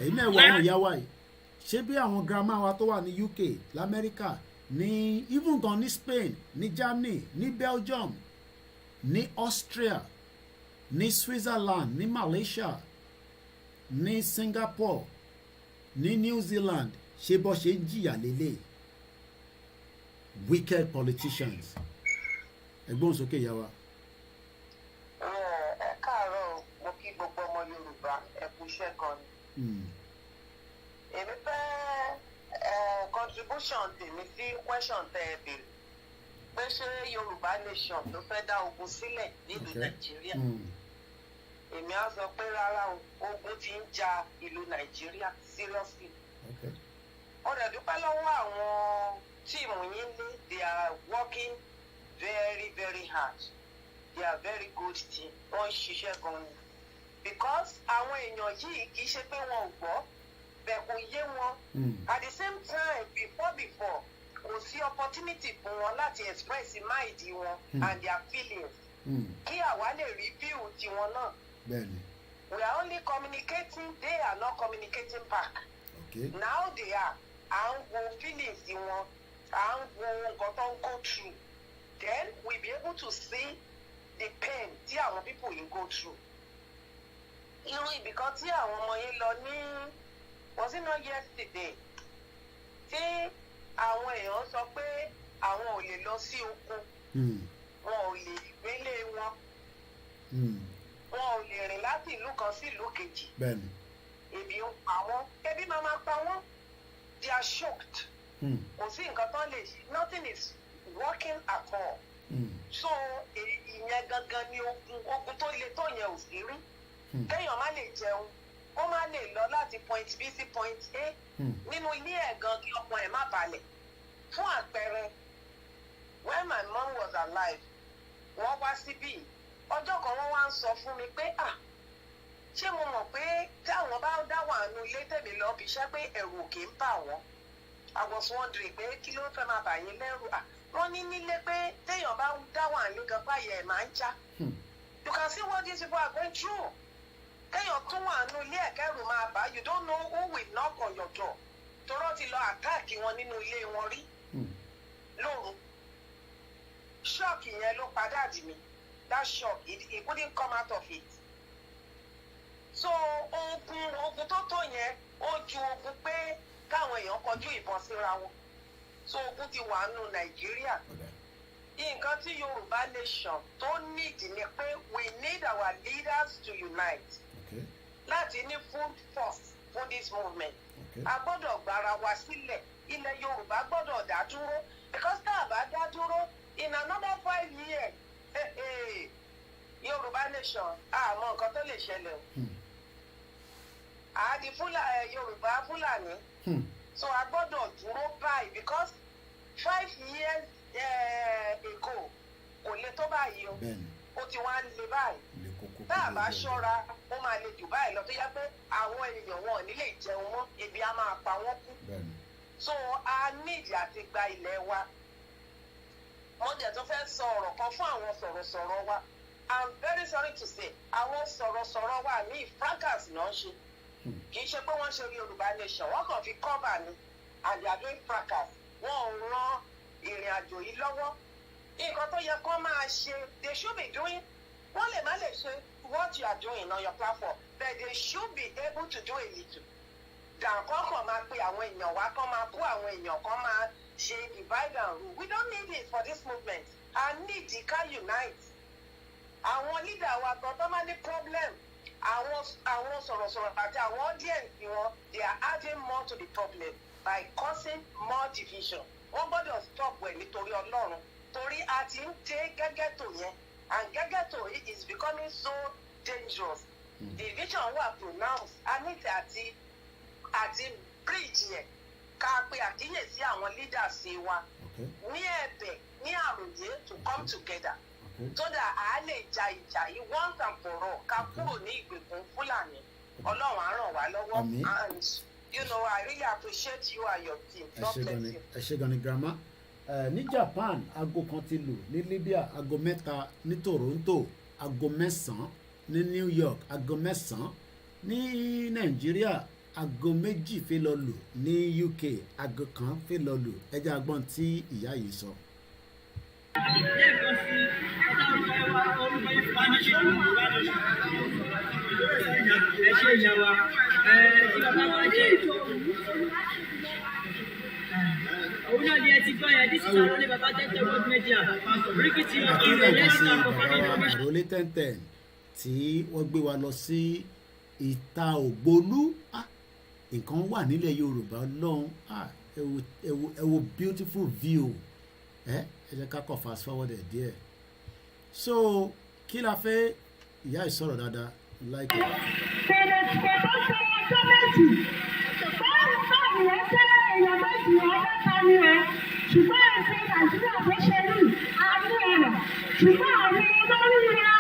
èyí náà wọ àwọn ìyá wa yìí ṣé bí àwọn grandma wa tó wà ní UK lamẹ́ríkà ní even gan ní Spain ní Germany ní Belgium ní Austria ní Switzerland ní Malaysia ní Singapore ní New Zealand ṣé bọ́ ṣe ń jìyà lélẹ̀ wicked politicians ẹgbọ́n sókè yà wá. ẹ káàárọ̀ mo kí gbogbo ọmọ Yorùbá ẹ kú iṣẹ́ kan ni. èmi fẹ́ contribution tèmi sí question tẹ́ ẹ béèrè pé ṣé Yorùbá nation ló fẹ́ dá ogun sílẹ̀ nílùú Nàìjíríà èmi á sọ pé rárá ogun ti ń ja ìlú Nàìjíríà seriously. ó dẹ̀ dúpẹ́ lọ́wọ́ àwọn tíìmù yín ní they are working very very hard they are very good team wọ́n ń ṣiṣẹ́ gan ni because àwọn èèyàn yìí kì í ṣe pé wọn ò gbọ́ bẹ́ẹ̀ kò yé wọn at the same time before kò sí opportunity fún wọn láti express mind wọn and their feelings kí àwa lè rí view tiwọn náà. We are only communicating they are not communicating back. Now they are à ń wo feelings wọn à ń wo nǹkan tó ń go through then we be able to see the pain tí àwọn people yìí go through. irú ibìkan tí àwọn ọmọ yìí lọ ní was it not yesterday tí àwọn èèyàn sọ pé àwọn ò lè lọ sí oko wọn ò lè gbélé wọn wọn ò lè rìn láti ìlú kan sí ìlú kejì ebi ń pa wọn ebi máa pa wọn they are shocked kò sí nǹkan tán lè ṣe nothing is working at all so ìyẹn gangan ni ogun tó le tó yẹn ò sí rí kéèyàn má lè jẹun ó má lè lọ láti point B sí point A nínú ilé ẹ̀ gan kí ọkàn ẹ̀ má balẹ̀ fún àpẹẹrẹ when my mom was alive wọ́n wá síbí ọjọ́ kan wọ́n wá ń sọ fún mi pé ṣé mo mọ̀ pé táwọn bá dá wà nù ilé tèmi lọ bí iṣẹ́ pé ẹ̀rù òkè ń bà wọ́n I was wondering pé kí ló fẹ́ máa bà yín lẹ́rù wọ́n ní nílé pé téèyàn bá dá wà ní gan báyẹ̀ ẹ̀ máa ń já you can see what these people are going through téèyàn tún wà nù ilé ẹ̀kẹ́rù máa bà you don't know who will knock on your door torọ́ ti lọ àtáàkì wọn nínú ilé wọn rí lóru ṣọ́ọ̀kì yẹn ló padà dì mí that shock he couldn't come out of it so ogun tó yẹn ó ju ogun pé káwọn èèyàn kọjú ìbọn síra wọn so ogun ti wà nù Nàìjíríà nǹkan tí Yorùbá nation tó need ni pé we need our leaders to unite láti ní full force for this movement a gbọ́dọ̀ gbára wa sílẹ̀ ilẹ̀ Yorùbá gbọ́dọ̀ dá dúró because tá a bá dá dúró in another 5 years Yorùbá nation àmọ́ nǹkan tó lè ṣẹlẹ̀ o àádì Yorùbá Fúlàní so a gbọ́dọ̀ dúró báyìí because 5 years ago kò lè tó báyìí o ó ti wá ń le báyìí tá a bá ṣọ́ra ó máa le jù báyìí lọ tó yẹ pé àwọn èèyàn wọn ò ní lè jẹun mọ́ ebi á máa pa wọ́n kú so a need àti gba ilẹ̀ wa mo dẹ̀ tó fẹ́ sọ ọ̀rọ̀ kan fún àwọn sọ̀rọ̀sọ̀rọ̀ wa I'm very sorry to say àwọn sọ̀rọ̀sọ̀rọ̀ wa ní fracas náà ṣe kì í ṣe pé wọ́n ṣe Yorùbá nation wọ́n kàn fi cover ni and they are doing fracas wọ́n ò ran ìrìn àjò yìí lọ́wọ́ nǹkan tó yẹ kó máa ṣe they should be doing wọ́n lè má lè ṣe what you are doing on your platform but they should be able to do a little dànkọ́ kan máa pe àwọn èèyàn wá kán máa kó àwọn èèyàn kan máa ṣe divide and rule we don't need it for this movement I need ká unite àwọn leader wa kan tó máa ní problem àwọn sọ̀rọ̀sọ̀rọ̀ àti àwọn audience wọn they are adding more to the problem by causing more division wọ́n gbọ́dọ̀ stop ẹ̀ nítorí Ọlọ́run torí a ti ń tẹ́ gẹ́gẹ́tò yẹn and gẹ́gẹ́tò is becoming so dangerous division wà pronounced a ní àti bridge yẹn ká pe àkíyèsí àwọn leaders wa ní ẹ̀bẹ̀ ní àròyé to come together so that a lè ja ìjà yìí once and for all ká kúrò ní ìgbèkùn Fúlàní Ọlọ́run á ràn wá lọ́wọ́ and you know I really appreciate you and your team. ẹ ṣé gan ni grandma ní Japan aago kan ti lù ní Libya aago 3 ní Toronto aago 9 ní New York aago 9 ní Nàìjíríà aago 2 fẹ́ lọ lù ní UK aago 1 fẹ́ lọ lù ẹ jẹ́ agbọ́n tí ìyá yìí sọ. lẹ́ẹ̀kan sí ọ̀tá orúkọ ìfọ̀nàṣẹ́ ẹ ṣe ìyá wa tí bàbá wa jẹ́ òun náà ni ẹ ti gbọ́ yẹn this is Àrólé bàbá tẹ́tẹ́ world media bíríkìtì ìrẹ̀ lẹ́sìn àkọ́kọ́ information. Àrólé 1010 tí wọ́n gbé wa lọ sí ìta Ògbólú nǹkan wà nílẹ̀ Yorùbá lọ́hùn ẹ wo beautiful view ẹ jẹ́ ká kọ́ fast forward ẹ̀ díẹ̀ so kí la fẹ́ ìyá ìsọ̀rọ̀ dáadáa like it. ṣùgbọ́n ẹ̀sìn Nàìjíríà bó ṣe rí àánú ọ̀rọ̀ ṣùgbọ́n àwọn olórí wa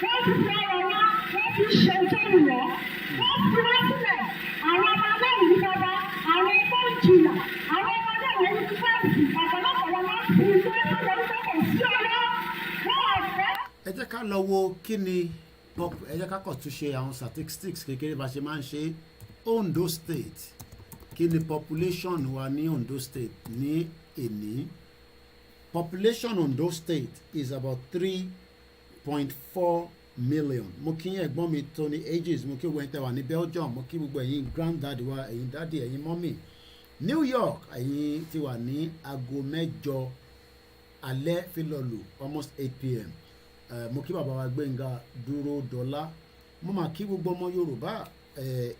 wọ́n ti fi ọ̀rọ̀ wa wọ́n fi ṣe ìtọ́jú wọ́ wọ́n fi wọ́n sílẹ̀ àwọn ọmọ aláìní bàbá àwọn ẹgbẹ́ ìjìyà àwọn ọmọ aláìní yunifásitì ọ̀pọ̀lọpọ̀ wọn fi ilé ẹgbẹ́ ìgbẹ́kẹ̀ sí ọ̀rọ̀ wọn ọ̀fẹ́. ẹ jẹ́ ká lọ wo kí ni ẹ jẹ́ ká kọ̀ tún ṣe àwọn statistics kékeré bá ṣe máa ń ṣe Ondo State kí ni population wa ní Ondo State ní èní population Ondo State is about 3.4 million mo kí ẹ̀gbọ́n mi Tony Ages mo kí wọ́n tẹ́ wà ní Belgium mo kí gbogbo ẹ̀yin granddad wa ẹ̀yin daddy ẹ̀yin mommy New York ẹ̀yin ti wà ní aago 8 alẹ́ fi lọ lù almost 8 p.m. Mo kí bàbá wa Gbénga Dúró Dọ́là mo máa kí gbogbo ọmọ Yorùbá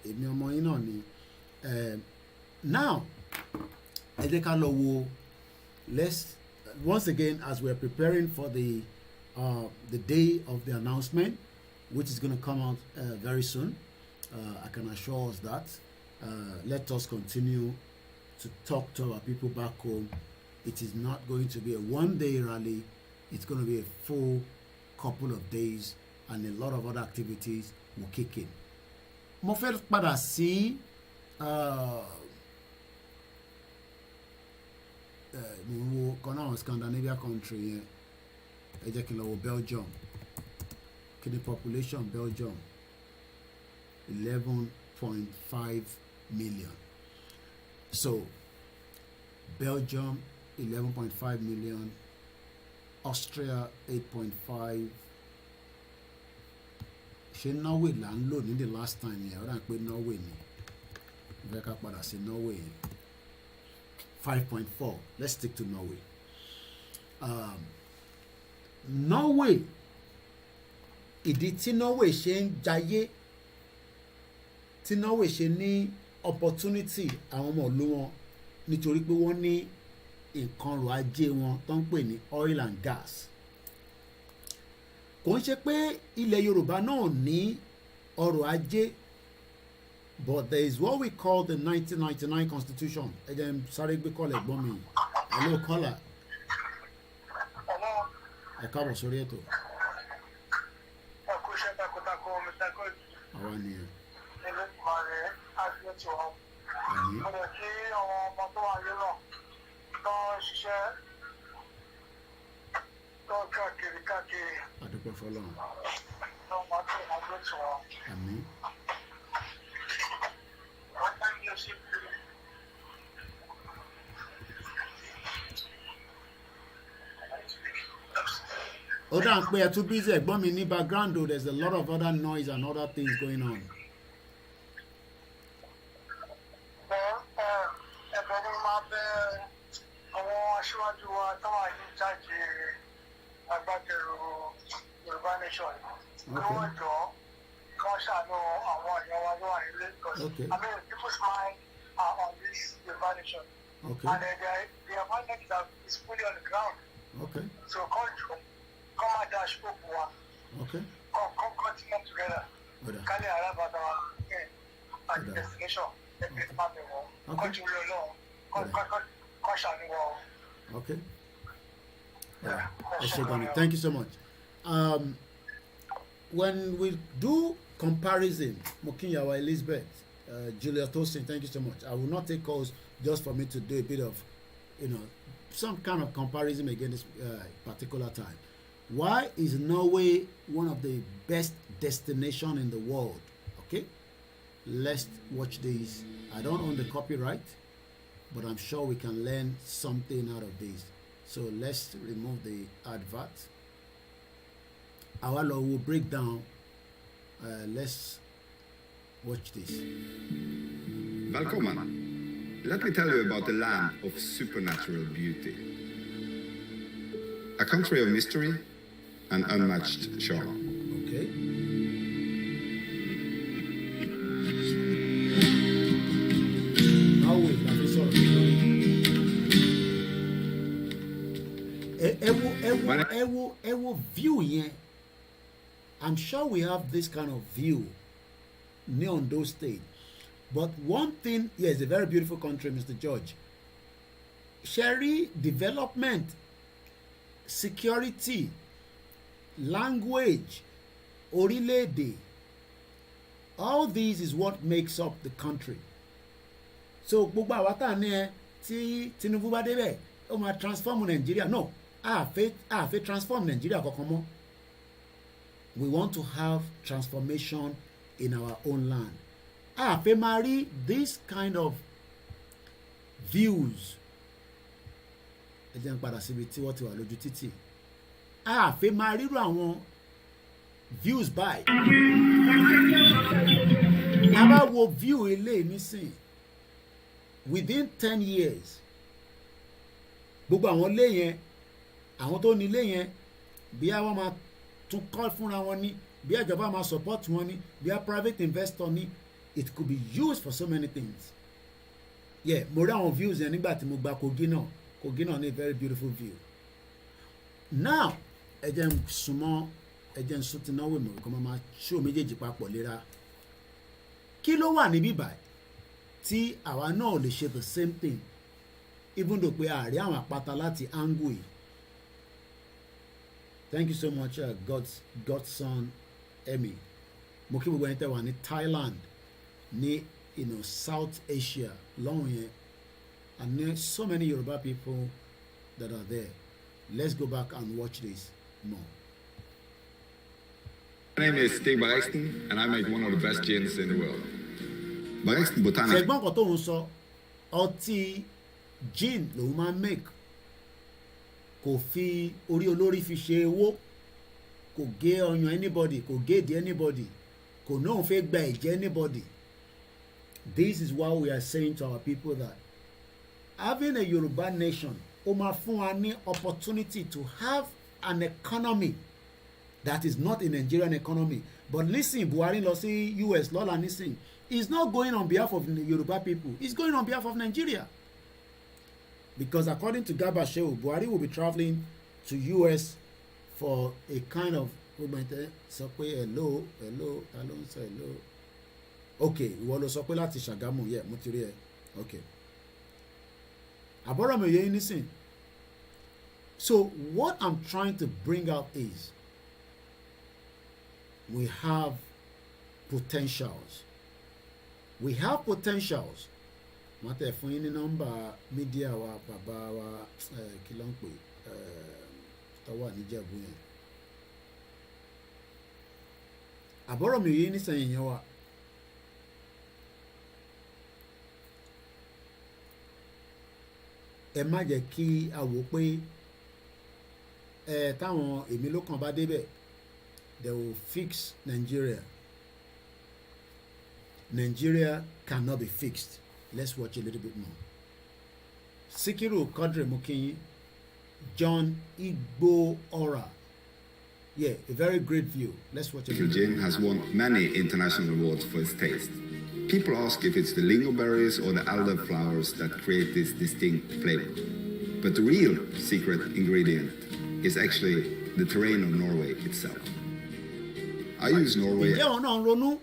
èmi ọmọ yín náà ni now ẹ jẹ́ ká lọ wo let's once again as we are preparing for the day of the announcement which is going to come out very soon I can assure us that let us continue to talk to our people back home. It is not going to be a one-day rally. It's going to be a full couple of days and a lot of other activities will kick in. Mo fẹ́ padà sí mo kan náà Scandinavia country yẹn ẹ jẹ́ kí n lọ wo Belgium kí ni population Belgium 11.5 million. So Belgium 11.5 million, Austria 8.5, ṣé Norway là ń lò ní the last time yẹn ó dà pé Norway ni ìfẹ́ ká padà sí Norway yẹn 5.4 let's stick to Norway. Norway ìdí tí Norway ṣe ń jayé tí Norway ṣe ní opportunity àwọn ọmọ ìlú wọn nítorí pé wọ́n ní nǹkan ọrọ̀ ajé wọn tó ń pè ní oil and gas. Kò ń ṣe pé ilẹ̀ Yorùbá náà ní ọrọ̀ ajé, but there is what we call the 1999 constitution. Ẹ jẹ́ n sáré gbé kọ́lẹ̀ gbọ́n mi. Hello caller. Ẹ káàbọ̀ sórí ètò. Àwa nìyẹn. Àmín. Mo lè kí àwọn ọmọ tó wà nílò tó ń ṣiṣẹ́ tó ń káàkiri. Adúpẹ́ fọlọ́run. Tó ń máa tẹ̀ máa gbé tì wọ́n. Àmín. Ó dà ń pé ẹ tún busy ẹ̀gbọ́n mi ní background o, there's a lot of other noise and other things going on. Ẹ̀bẹ̀ ni máa bẹ àwọn aṣíwájú wa táwọn yìí jáde agbátẹrù Yorùbá nation kí wọ́n jọ kí wọ́n ṣàánú àwọn èèyàn wa ló wà nílé because I mean people's mind are on this Yorùbá nation and their mindset is fully on the ground. So come and dash hope wa. Come continue together. Kálí àràbàdà at the destination. Okay. Thank you so much. When we do comparison, Mokinyawa Elizabeth, Julia Tosin, thank you so much. I will not take calls just for me to do a bit of, some kind of comparison against this particular time. Why is Norway one of the best destinations in the world? Okay. Let's watch this. I don't own the copyright, but I'm sure we can learn something out of this. So let's remove the advert. Our Lord will break down. Let's watch this. Välkommen. Let me tell you about the land of supernatural beauty. A country of mystery and unmatched charm. Okay. View here. I'm sure we have this kind of view near Ondo State. But one thing, yes, a very beautiful country, Mr. George. Sherry, development, security, language, orílẹ̀-èdè, all these is what makes up the country. So gbogbo àwa tá ní ẹ tí Tinubu bá débẹ̀ ó máa transform Nigeria. No, a fẹ́ transform Nigeria kankan mọ́. We want to have transformation in our own land. A fẹ́ máa rí this kind of views. Ẹ jẹ́ n padà síbi tí wọ́n ti wà lójú títì. A fẹ́ máa ríru àwọn views báyìí. A bá wo view eléyìí nísìn within 10 years gbogbo àwọn ilé yẹn àwọn tó ní ilé yẹn bí àwọn máa tún kọ́ fúnra wọn ní bí ìjọba máa support wọn ní bí a private investor ní it could be used for so many things. Yeah, mo rí àwọn views yẹn nígbà tí mo gba Kogi náà ní a very beautiful view. Now ẹ jẹ́ n súnmọ́ ẹ jẹ́ n sún ti náwó ìmọ̀ kọ́ máa ṣó méjèèjì papọ̀ léra. Kí ló wà níbí báyìí tí àwa náà lè ṣe the same thing even though pé àárí àwọn àpáta láti angle yìí. Thank you so much Godson Emmy. Mo kí gbogbo ẹni tẹ́ wà ní Thailand ní South Asia lọ́hùn yẹn and there's so many Yoruba people that are there. Let's go back and watch this more. My name is Stig Barexten and I make one of the best gins in the world. Barexten Botanic. Ṣẹ̀gbọ́n kan tó ń sọ ọtí gin lòun máa ń make kò fi orí olórí fi ṣe owó kò gé ọyàn anybody kò gé di anybody kò náà fẹ́ gba ẹ̀jẹ̀ anybody. This is why we are saying to our people that having a Yoruba nation ó máa fún wa ní opportunity to have an economy that is not a Nigerian economy. But listen, Buhari lọ sí US lọ́la nísìn, he's not going on behalf of the Yoruba people, he's going on behalf of Nigeria. Because according to Garba Shehu, Buhari will be traveling to US for a kind of sọ pé hello ta ló ń sọ hello. Okay, ìwọ ló sọ pé láti Ṣàgámù yẹ mo ti rí ẹ. Okay. Àbọ̀rọ̀ mi yẹ yín nísìn. So what I'm trying to bring out is we have potentials. We have potentials. Wọ́n tẹ̀ fún yín ní nọ́mbà mídíà wa bàbá wa kí ló ń pè tó wà níjẹ̀bú yẹn. Àbọ̀rọ̀ mi yé nísìnyí yẹn wa. Ẹ má jẹ́ kí a wò pé táwọn èmi ló kàn bá débẹ̀ they will fix Nigeria. Nigeria cannot be fixed. Let's watch a little bit more. Sikiru Quadri Mukinyi, John IGBOHO. Yeah, a very great view. Let's watch a little bit. Regime has won many international awards for its taste. People ask if it's the lingonberries or the elderflowers that create this distinct flavor. But the real secret ingredient is actually the terrain of Norway itself. I use Norway. Ǹjẹ́ wọn náà ronú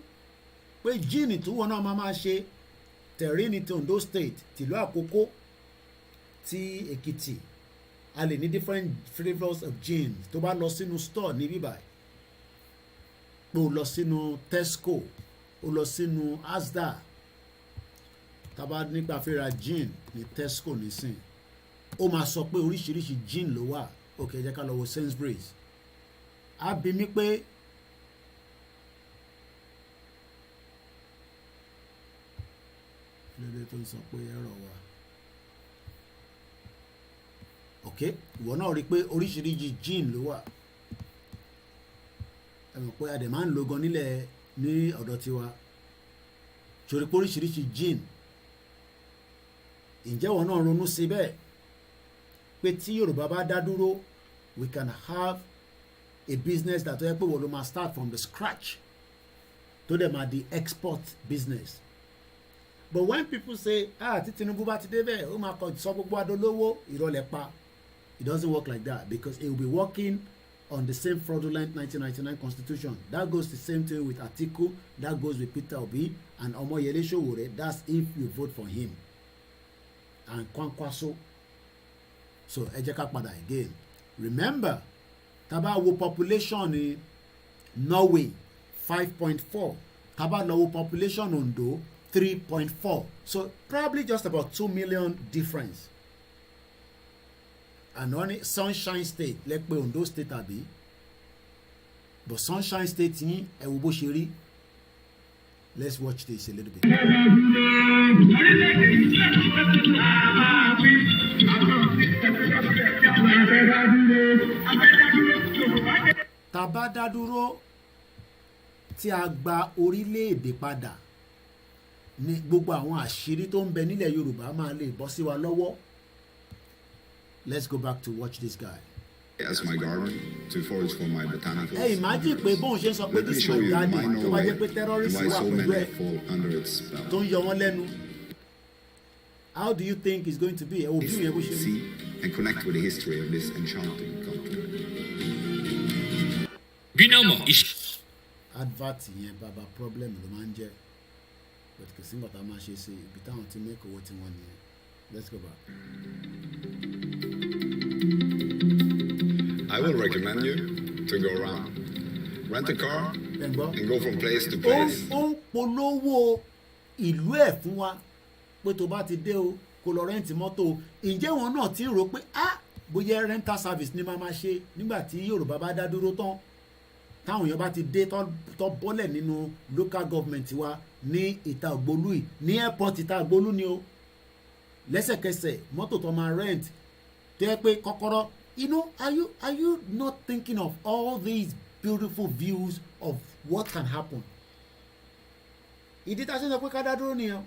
pé jíìnì tí wọn náà máa ṣe terrain ti Ondo State tìlú Àkókò ti Èkìtì a lè ní different flavours of gin tó bá lọ sínú store ní bíbáyìí pé o lọ sínú Tesco o lọ sínú Asda tábà nípa fẹ́ra gin ní Tesco nísìn ó máa sọ pé oríṣiríṣi gin ló wà ok jẹ́ ká lọ wo Sainsbury's á bi mí pé lóde tó ń sọ pé ẹ̀rọ wa ok ìwọ náà rí i pé oríṣiríṣi gin ló wà ẹ mọ̀ pé adẹ̀ máa ń lo gan nílẹ̀ ní ọ̀dọ̀ tiwa torí pé oríṣiríṣi gin ǹjẹ́ ìwọ náà ronú sí bẹ́ẹ̀ pé tí Yorùbá bá dá dúró we can have a business that ó yẹ pé wọ́n ló máa start from the scratch tó dẹ̀ máa di export business. But when people say tí Tinubu bá ti débẹ̀ ó máa kọ sọ gbogbo adolówó ìrọ̀lẹ́ pa it doesn't work like that because it will be working on the same fraudulent 1999 constitution. That goes the same thing with Atiku, that goes with Peter Obi and Omoyele Sowore. That's if you vote for him and Kwankwaso. So ẹ jẹ́ ká padà again. Remember tá bá wo population ní Norway 5.4 tá bá lọ wo population Ondo 3.4, so probably just about 2 million difference. And only Sunshine State lẹ́pẹ́ Ondo State àbí but Sunshine State yín ẹ wo bó ṣe rí. Let's watch this a little bit. Tá bá dá dúró tí a gba orílẹ̀-èdè padà ní gbogbo àwọn àṣírí tó ń bẹ nílẹ̀ Yorùbá máa lè bọ́ sí wa lọ́wọ́. Let's go back to watch this guy. As my garden to forage for my botanicals. Hey, imagine pé bóun ṣe ń sọ pé this is my garden tó bá jẹ́ pé terrorists wà pẹ̀lú ẹ̀ tó ń yọ wọ́n lẹ́nu. How do you think it's going to be? Ẹ wo bí yẹn bó ṣe rí. See and connect with the history of this enchanting country. Binomo Advert yẹn bàbá problem ló máa ń jẹ́ but kò sí nǹkan tá a máa ṣe sí ibi táwọn ti make owó tí wọ́n nìyẹn. Let's go back. I will recommend you to go around, rent a car, and go from place to place. Ó ń polówó ìlú ẹ̀ fún wa pé tó bá ti dé o kó lọ rẹ́ǹtì mọ́tò o. Ǹjẹ́ wọn náà ti ń rò pé bóyá rental service ni máa ṣe nígbà tí Yorùbá bá dá dúró tán táwọn èèyàn bá ti dé tó bọ́lẹ̀ nínú local government wa ní ìta ògbólú yìí ní airport ìta ògbólú ni o lẹ́sẹ̀kẹsẹ̀ mọ́tò tó máa rent tó yẹ pé kọ́kọ́rọ́. You know, are you not thinking of all these beautiful views of what can happen? ìdí tá a ṣe ń sọ pé ká dá dúró nìyẹn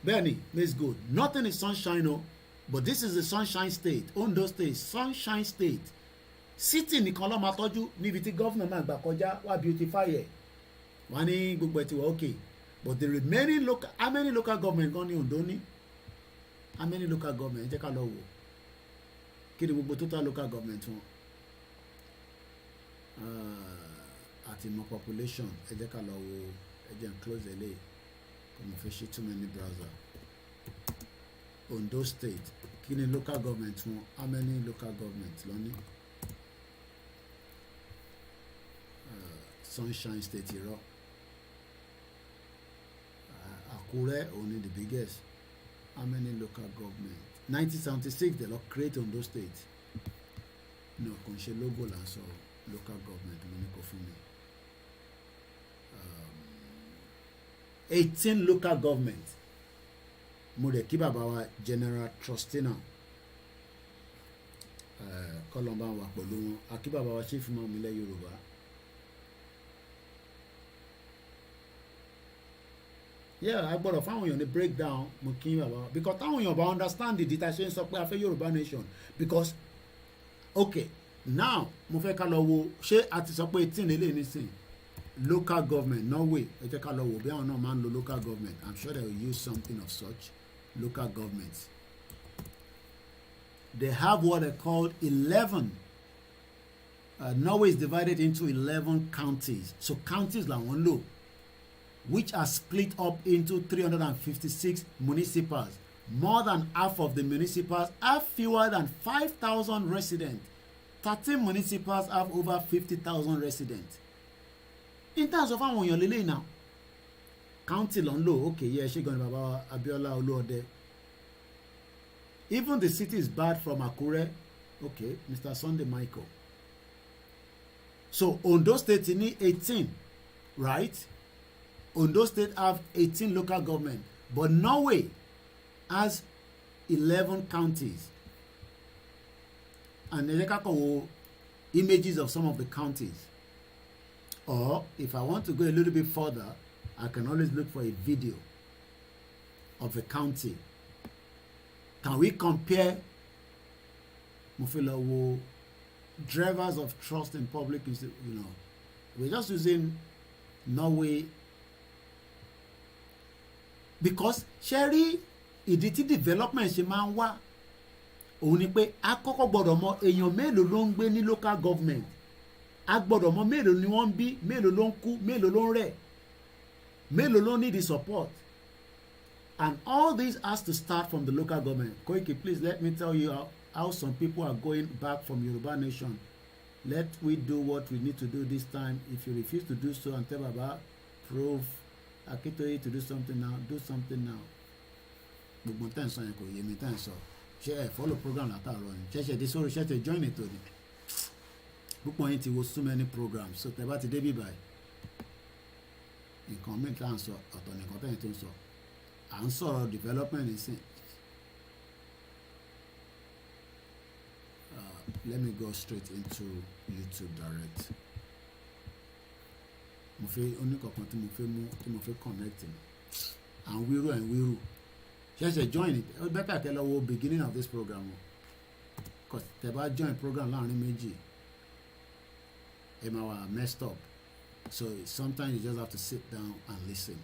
bẹ́ẹ̀ ni maize gold nothing is sunshine o but this is the sunshine state Ondo state sunshine state city nìkan ló máa tọ́jú níbi tí gọ́fìnà máa gbà kọjá wá beautify ẹ̀ wọ́n ní gbogbo ẹ̀ ti wà okay but the remaining local how many local government gan ni Ondo ní how many local government ẹ jẹ́ ká lọ wò kí ni gbogbo total local government wọn àti mọ population ẹ jẹ́ ká lọ wò ẹ jẹ́ n close ẹ̀ lé kò mo fẹ́ ṣe too many browser Ondo state kí ni local government wọn how many local government ló ní sunshine state irọ́ Àkúrẹ́ only the biggest how many local government 1976 they lọ create Ondo state no kò ń ṣe logo là ń sọ local government mo ní kò fún mi 18 local government mo rẹ̀ kí bàbá wa General Trustina kọlọmbà wà pẹ̀lú wọn àkí bàbá wa chief imam ilẹ̀ Yorùbá a gbọ́dọ̀ fáwọn èèyàn ní breakdown mo kí bàbá wa because táwọn èèyàn bá understand the data ṣe ń sọ pé a fẹ́ Yorùbá nation because okay now mo fẹ́ ká lọ wo ṣé a ti sọ pé 18 lélẹ̀ nísìn local government Norway ẹ jẹ́ ká lọ wo bí àwọn náà máa ń lo local government I'm sure they will use something of such local governments they have what they call 11 Norway is divided into 11 counties so counties làwọn lò which are split up into 356 municipals. More than half of the municipals have fewer than 5,000 residents. 13 municipals have over 50,000 residents. In terms of àwọn èèyàn lélẹ́yìn now, county ló ń lò, okay, yeah, ṣé gan ni bàbá Abiola Olúọdẹ. Even the city is bad from Akure, okay, Mr. Sunday Michael. So Ondo State ní 18, right? Ondo State have 18 local government, but Norway has 11 counties. And ẹ jẹ́ ká kàn wo images of some of the counties. Or if I want to go a little bit further, I can always look for a video of a county. Can we compare mo fẹ́ lọ wo drivers of trust in public, we're just using Norway because ṣe rí ìdí tí development ṣe máa ń wá òun ni pé a kọ́kọ́ gbọ́dọ̀ mọ èèyàn mélòó ló ń gbé ní local government a gbọ́dọ̀ mọ mélòó ni wọ́n ń bí mélòó ló ń kú mélòó ló ń rẹ̀ mélòó ló need the support and all this has to start from the local government. Koiki, please let me tell you how some people are going back from Yoruba nation. Let we do what we need to do this time. If you refuse to do so and tell Baba, prove Akitoye to do something now, do something now. Gbogbo tẹ́ ń sọ yẹn kò yé mi tẹ́ ń sọ ṣé ẹ follow program látàárọ̀ ni ṣẹ̀ṣẹ̀ dé sórí ṣẹ̀ṣẹ̀ join ètò ni púpọ̀ yín ti wo so many programs so tẹ́ bá ti débí báyìí nǹkan mi tá à ń sọ ọ̀tọ̀ nìkan tẹ́yìn tó ń sọ à ń sọ̀rọ̀ development nísìn let me go straight into YouTube direct mo fẹ́ oníkọ̀ọ̀kan tí mo fẹ́ mú tí mo fẹ́ connect ni à ń wíru ṣẹ̀ṣẹ̀ join it ó bẹ́tà kẹ́ lọ wo beginning of this program o cause tẹ́ bá join program láàrin méjì ẹ máa wà messed up so sometimes you just have to sit down and listen.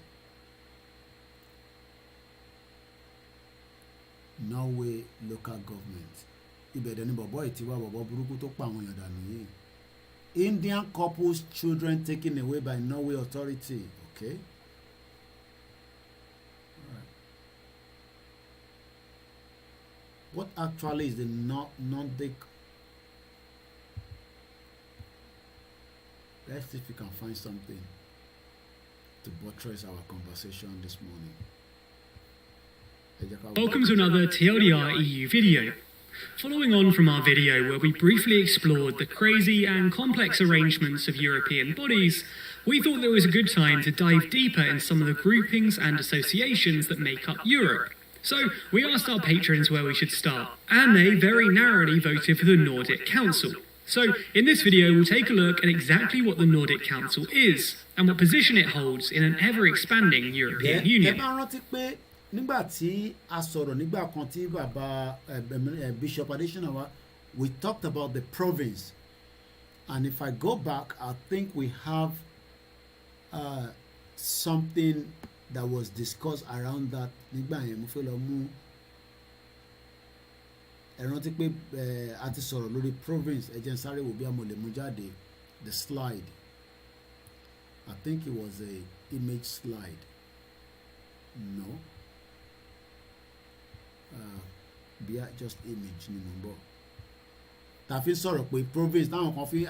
Norway local government ibẹ̀dẹ̀ ni bọ̀bọ̀ ìtiwá bọ̀bọ̀ burúkú tó pa àwọn èèyàn dànù yìí Indian couples children taken away by Norway authority okay. What actually is the Nordic? Let's see if we can find something to buttress our conversation this morning. Welcome to another TLDR EU video. Following on from our video where we briefly explored the crazy and complex arrangements of European bodies, we thought there was a good time to dive deeper in some of the groupings and associations that make up Europe. So we asked our patrons where we should start, and they very narrowly voted for the Nordic Council. So, in this video, we'll take a look at exactly what the Nordic Council is and what position it holds in an ever-expanding European Union. Nígbà tí a sọ̀rọ̀ nígbà kan tí bàbá Bishop Adesina we talked about the province, and if I go back, I think we have something that was discussed around that. Nígbà yẹn mo fẹ́ lọ mú ẹ rántí pé a ti sọ̀rọ̀ lórí province ẹ jẹ́ n sáré wò bí a mo lè mú jáde the slide. I think it was a image slide. No. Be just image ni mo bọ̀ ta fi sọ̀rọ̀ pé province táwọn kan fi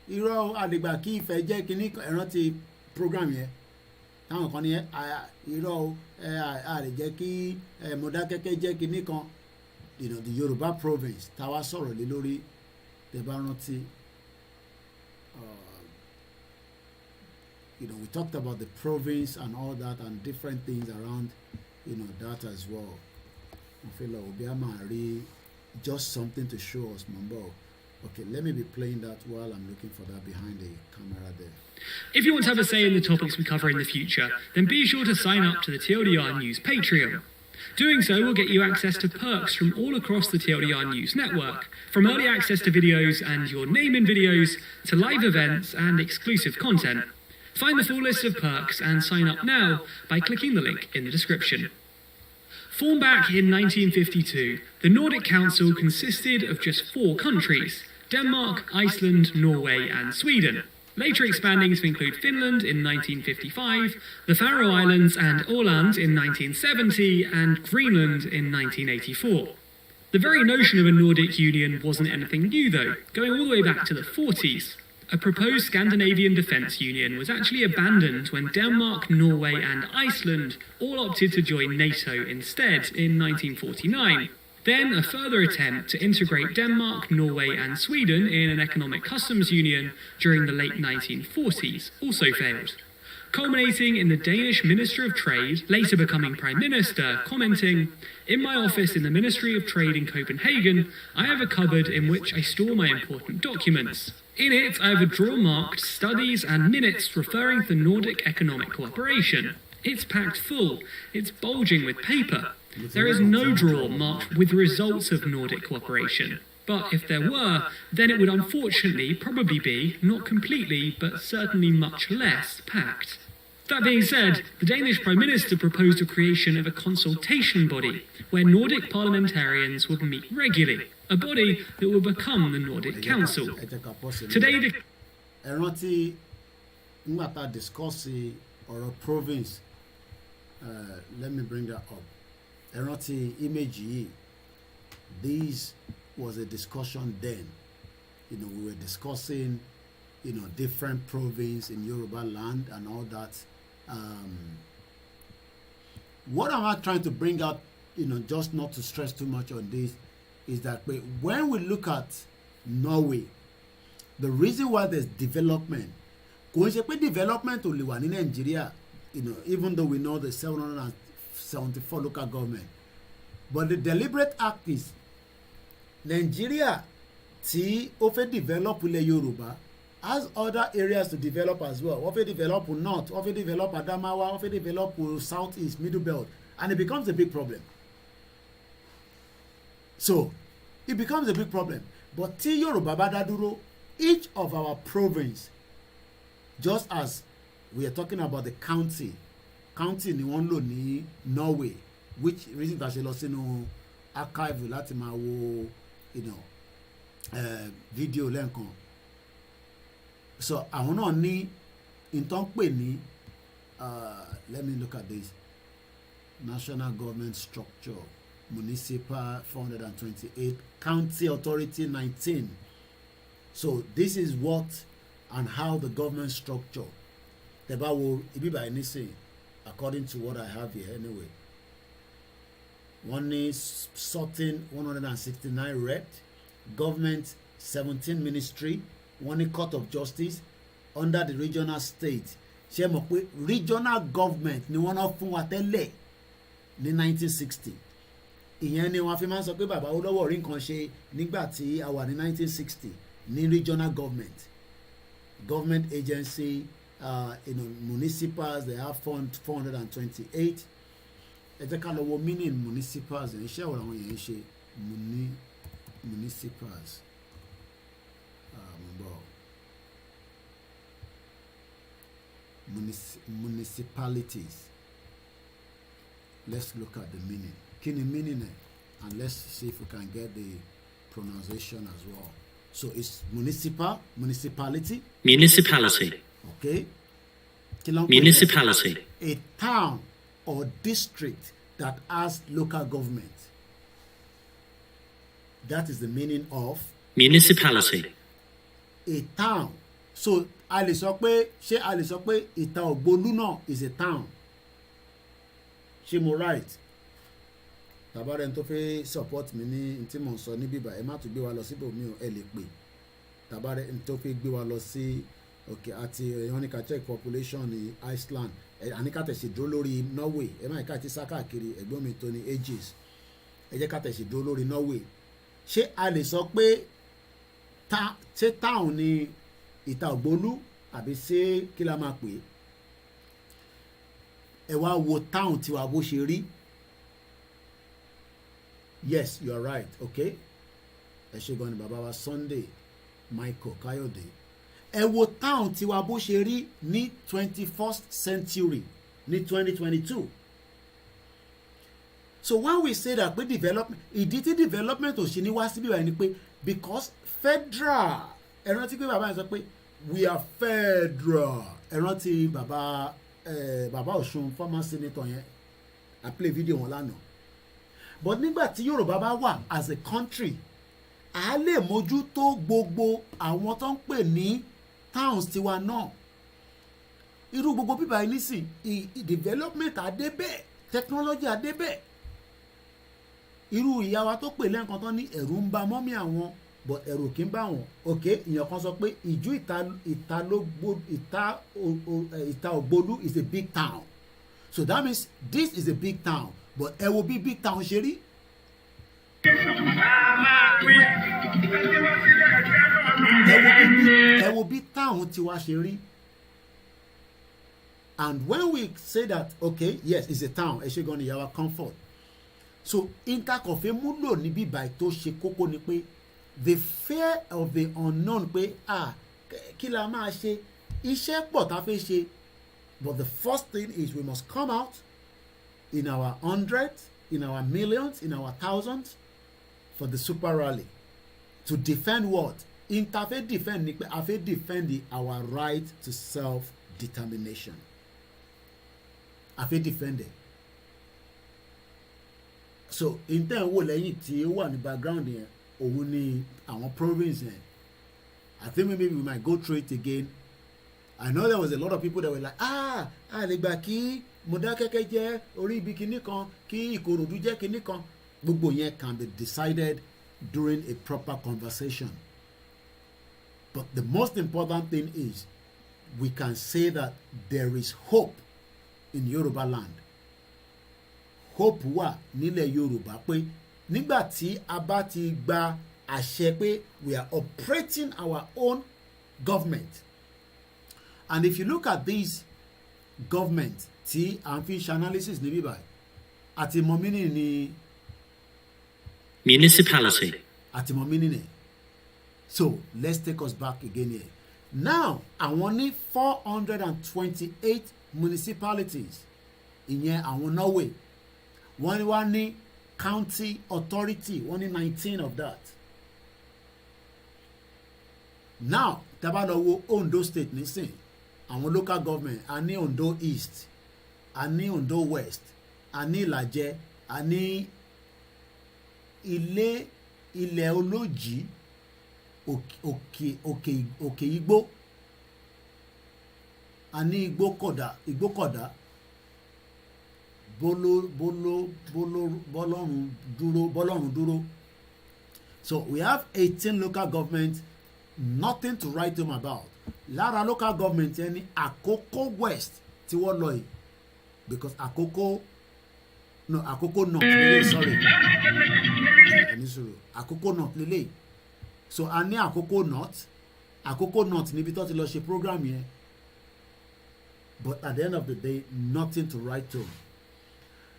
irọ́ àdìgbà kí Ifẹ̀ jẹ́ kíní ẹ̀rán ti program yẹn táwọn kan ní irọ́ àlè jẹ́ kí Mọdákẹ́kẹ́ jẹ́ kíní kan the Yoruba province táwa sọ̀rọ̀ lé lórí tẹ́ bá rántí we talked about the province and all that and different things around that as well. I feel like Obiama just something to show us, Mambo. Okay, let me be playing that while I'm looking for that behind the camera there. If you want to have a say in the topics we cover in the future, then be sure to sign up to the TLDR News Patreon. Doing so will get you access to perks from all across the TLDR News network, from early access to videos and your name in videos, to live events and exclusive content. Find the full list of perks and sign up now by clicking the link in the description. Formed back in 1952, the Nordic Council consisted of just 4 countries: Denmark, Iceland, Norway and Sweden, later expanding to include Finland in 1955, the Faroe Islands and Åland in 1970 and Greenland in 1984. The very notion of a Nordic Union wasn't anything new though, going all the way back to the 40s. A proposed Scandinavian defence union was actually abandoned when Denmark, Norway and Iceland all opted to join NATO instead in 1949. Then a further attempt to integrate Denmark, Norway and Sweden in an economic customs union during the late 1940s also failed, culminating in the Danish Minister of Trade, later becoming Prime Minister, commenting, "In my office in the Ministry of Trade in Copenhagen, I have a cupboard in which I store my important documents. In it, I have a drawer marked Studies and Minutes referring to the Nordic Economic Cooperation. It's packed full. It's bulging with paper. There is no drawer marked with the results of Nordic cooperation. But if there were, then it would unfortunately probably be, not completely, but certainly much less packed." That being said, the Danish Prime Minister proposed the creation of a consultation body where Nordic parliamentarians would meet regularly, a body that would become the Nordic Council. Today, the province. Let me bring that up. Image. This was a discussion then. We were discussing, different province in Yoruba land and all that. What am I trying to bring out, just not to stress too much on this, is that when we look at Norway, the reason why there's development, development only one in Nigeria, even though we know the 774 local government, but the deliberate act is Nigeria tí ó fẹ́ develop ilẹ̀ Yorùbá has other areas to develop as well. Wọ́n fẹ́ develop north, wọ́n fẹ́ develop Adamawa, wọ́n fẹ́ develop southeast, middle belt, and it becomes a big problem. So it becomes a big problem. But tí Yorùbá bá dá dúró, each of our province, just as we are talking about the county ni wọ́n lò ní Norway, which reason ta ṣe lọ sínú archive láti máa wo video lẹ́ǹkan. So àwọn náà ní ìtàn pè ní let me look at this national government structure, municipal 428, county authority 19. So this is what and how the government structure tẹ́bá wo ibi báyìí nísìnyí according to what I have here anyway. One is sorting 169 rep, government 17 ministry, one is court of justice under the regional state. Ṣé mọ̀ pé regional government ni wọ́n náà fún wa tẹ́lẹ̀ ní 1960. Ìyẹn ni wọ́n fi máa ń sọ pé bàbá olówó orí nǹkan ṣe nígbà tí a wà ní 1960. ní regional government agency, municipals, they have 428. Ẹ jẹ́ ká lọ wo meaning municipals ẹ̀ iṣẹ́ ọ̀rọ̀ àwọn èèyàn ṣe municipals. Municipalities. Let's look at the meaning. Kí ni meaning ẹ̀? And let's see if we can get the pronunciation as well. So it's municipality. Okay. Municipality. A town or district that has local government. That is the meaning of municipality. A town. So a lè sọ pé Ìta Ògbólú náà is a town. Ṣé mo right? Tàbárẹ̀ tó fẹ́ support mi ní tí mo ń sọ ní bíbá ẹ má tún gbé wa lọ síbò mi ò ẹ lè pè. Tàbárẹ̀ tó fẹ́ gbé wa lọ sí okay àti ẹ̀hónìkà check population ní Iceland àníkà tẹ̀sí dúró lórí Norway ẹ má ìka ti sá káàkiri ẹ̀gbọ́n mi tó ní ages ẹ jẹ́ ká tẹ̀sí dúró lórí Norway. Ṣé a lè sọ pé ṣé town ní Ìta Ògbólú àbí ṣé kí la máa pè é? Ẹ wá wo town tiwa bó ṣe rí. Yes, you are right. Okay. Ẹ ṣé gan ni bàbá wa Sunday Michael Kayode. Ẹ wo town tiwa bó ṣe rí ní 21st century ní 2022. So when we say that pé development, ìdí tí development ò ṣe ní wá síbí báyìí ni pé because federal ẹ rántí pé bàbá yẹn sọ pé we are federal ẹ rántí bàbá Ọ̀ṣun former senator yẹn I play video wọn lánàá. But nígbà tí Yorùbá bá wà as a country a lè mójútó gbogbo àwọn tó ń pè ní towns tiwa náà. Irú gbogbo bíbá yìí nísìn development adébẹ̀ technology adébẹ̀. Irú ìyá wa tó pè lẹ́ǹkan tán ní ẹ̀rù ń ba mọ́mí àwọn but ẹ̀rù kì í bá wọn. Okay, ìyẹn kan sọ pé ìjú Ìta Ògbólú is a big town. So that means this is a big town. But ẹ wo bí big town ṣe rí. Ẹ wo bí town tiwa ṣe rí. And when we say that okay yes it's a town ẹ ṣe gan ni yàrá comfort. So intercofe múlò níbí báyìí tó ṣe kókó ni pé the fear of the unknown pé kí la máa ṣe iṣẹ́ pọ̀ tá a fẹ́ ṣe. But the first thing is we must come out in our hundreds, in our millions, in our thousands for the super rally to defend what? Interfaith defend ni pé a fẹ́ defend our right to self-determination. A fẹ́ defend it. So intan wo lẹ́yìn tí ó wà ní background yẹn òun ni àwọn province yẹn. I think maybe we might go through it again. I know there was a lot of people that were like lè gbà kí Mọdákẹ́kẹ́ jẹ́ orí ibi kinní kan kí Ìkòròdú jẹ́ kinní kan. Gbogbo yẹn can be decided during a proper conversation. But the most important thing is we can say that there is hope in Yoruba land. Hope wà nílẹ̀ Yorùbá pé nígbà tí a bá ti gba àṣẹ pé we are operating our own government. And if you look at these government tí à ń fi ṣe analysis níbí báyìí àti mọ meaning ní municipality. Àti mọ meaning ní. So let's take us back again here. Now àwọn ní 428 municipalities ìyẹn àwọn Norway. Wọ́n ní county authority wọ́n ní 19 of that. Now tá bá lọ wo Ondo state nísìn àwọn local government a ní Ondo East a ní Ondo West a ní Ìlàjẹ a ní ilẹ̀ Olójì òkè Igbó a ní Igbókọ̀dá bọ́lọ́run dúró. So we have 18 local governments, nothing to write them about. Lára local government yẹn ní Àkókó West tí wọ́n lọ yìí because Àkókó North lélẹ̀ sorry Àkókó North lélẹ̀ so a ní Àkókò North níbi tó ti lọ ṣe program yẹn, but at the end of the day nothing to write to.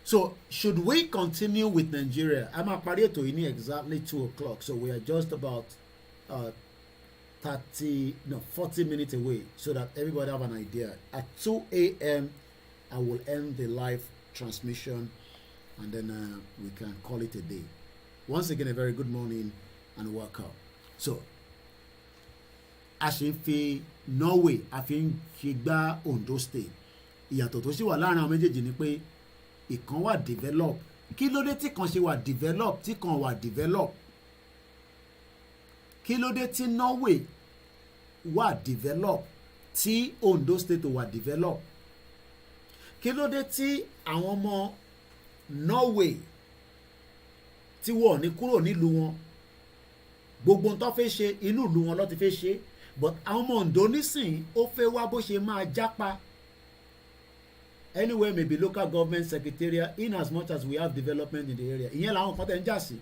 So should we continue with Nigeria? I'm a parí ètò yìí ní exactly 2 o'clock, so we are just about 40 minutes away, so that everybody have an idea. At 2 a.m. I will end the live transmission, and then we can call it a day. Once again, a very good morning and welcome. So a ṣe ń fi Norway a fi ń ṣe gbá Ondo State. Ìyàtọ̀ tó sì wà láàrin àwọn méjèèjì ni pé ìkan wà develop. Kí ló dé tí kan ṣe wà develop tí kan wà develop? Kí ló dé tí Norway wà develop tí Ondo State wà develop? Kí ló dé tí àwọn ọmọ Norway tí wọ́n ní kúrò nílùú wọn, gbogbo ohun tó fẹ́ ṣe inú ìlú wọn ló ti fẹ́ ṣe, but àwọn ọmọ Ondo nísìn ó fẹ́ wá bó ṣe máa jápa. Anywhere may be local government secretariat, in as much as we have development in the area. Ìyẹn làwọn kan tẹ̀ ń jà sí.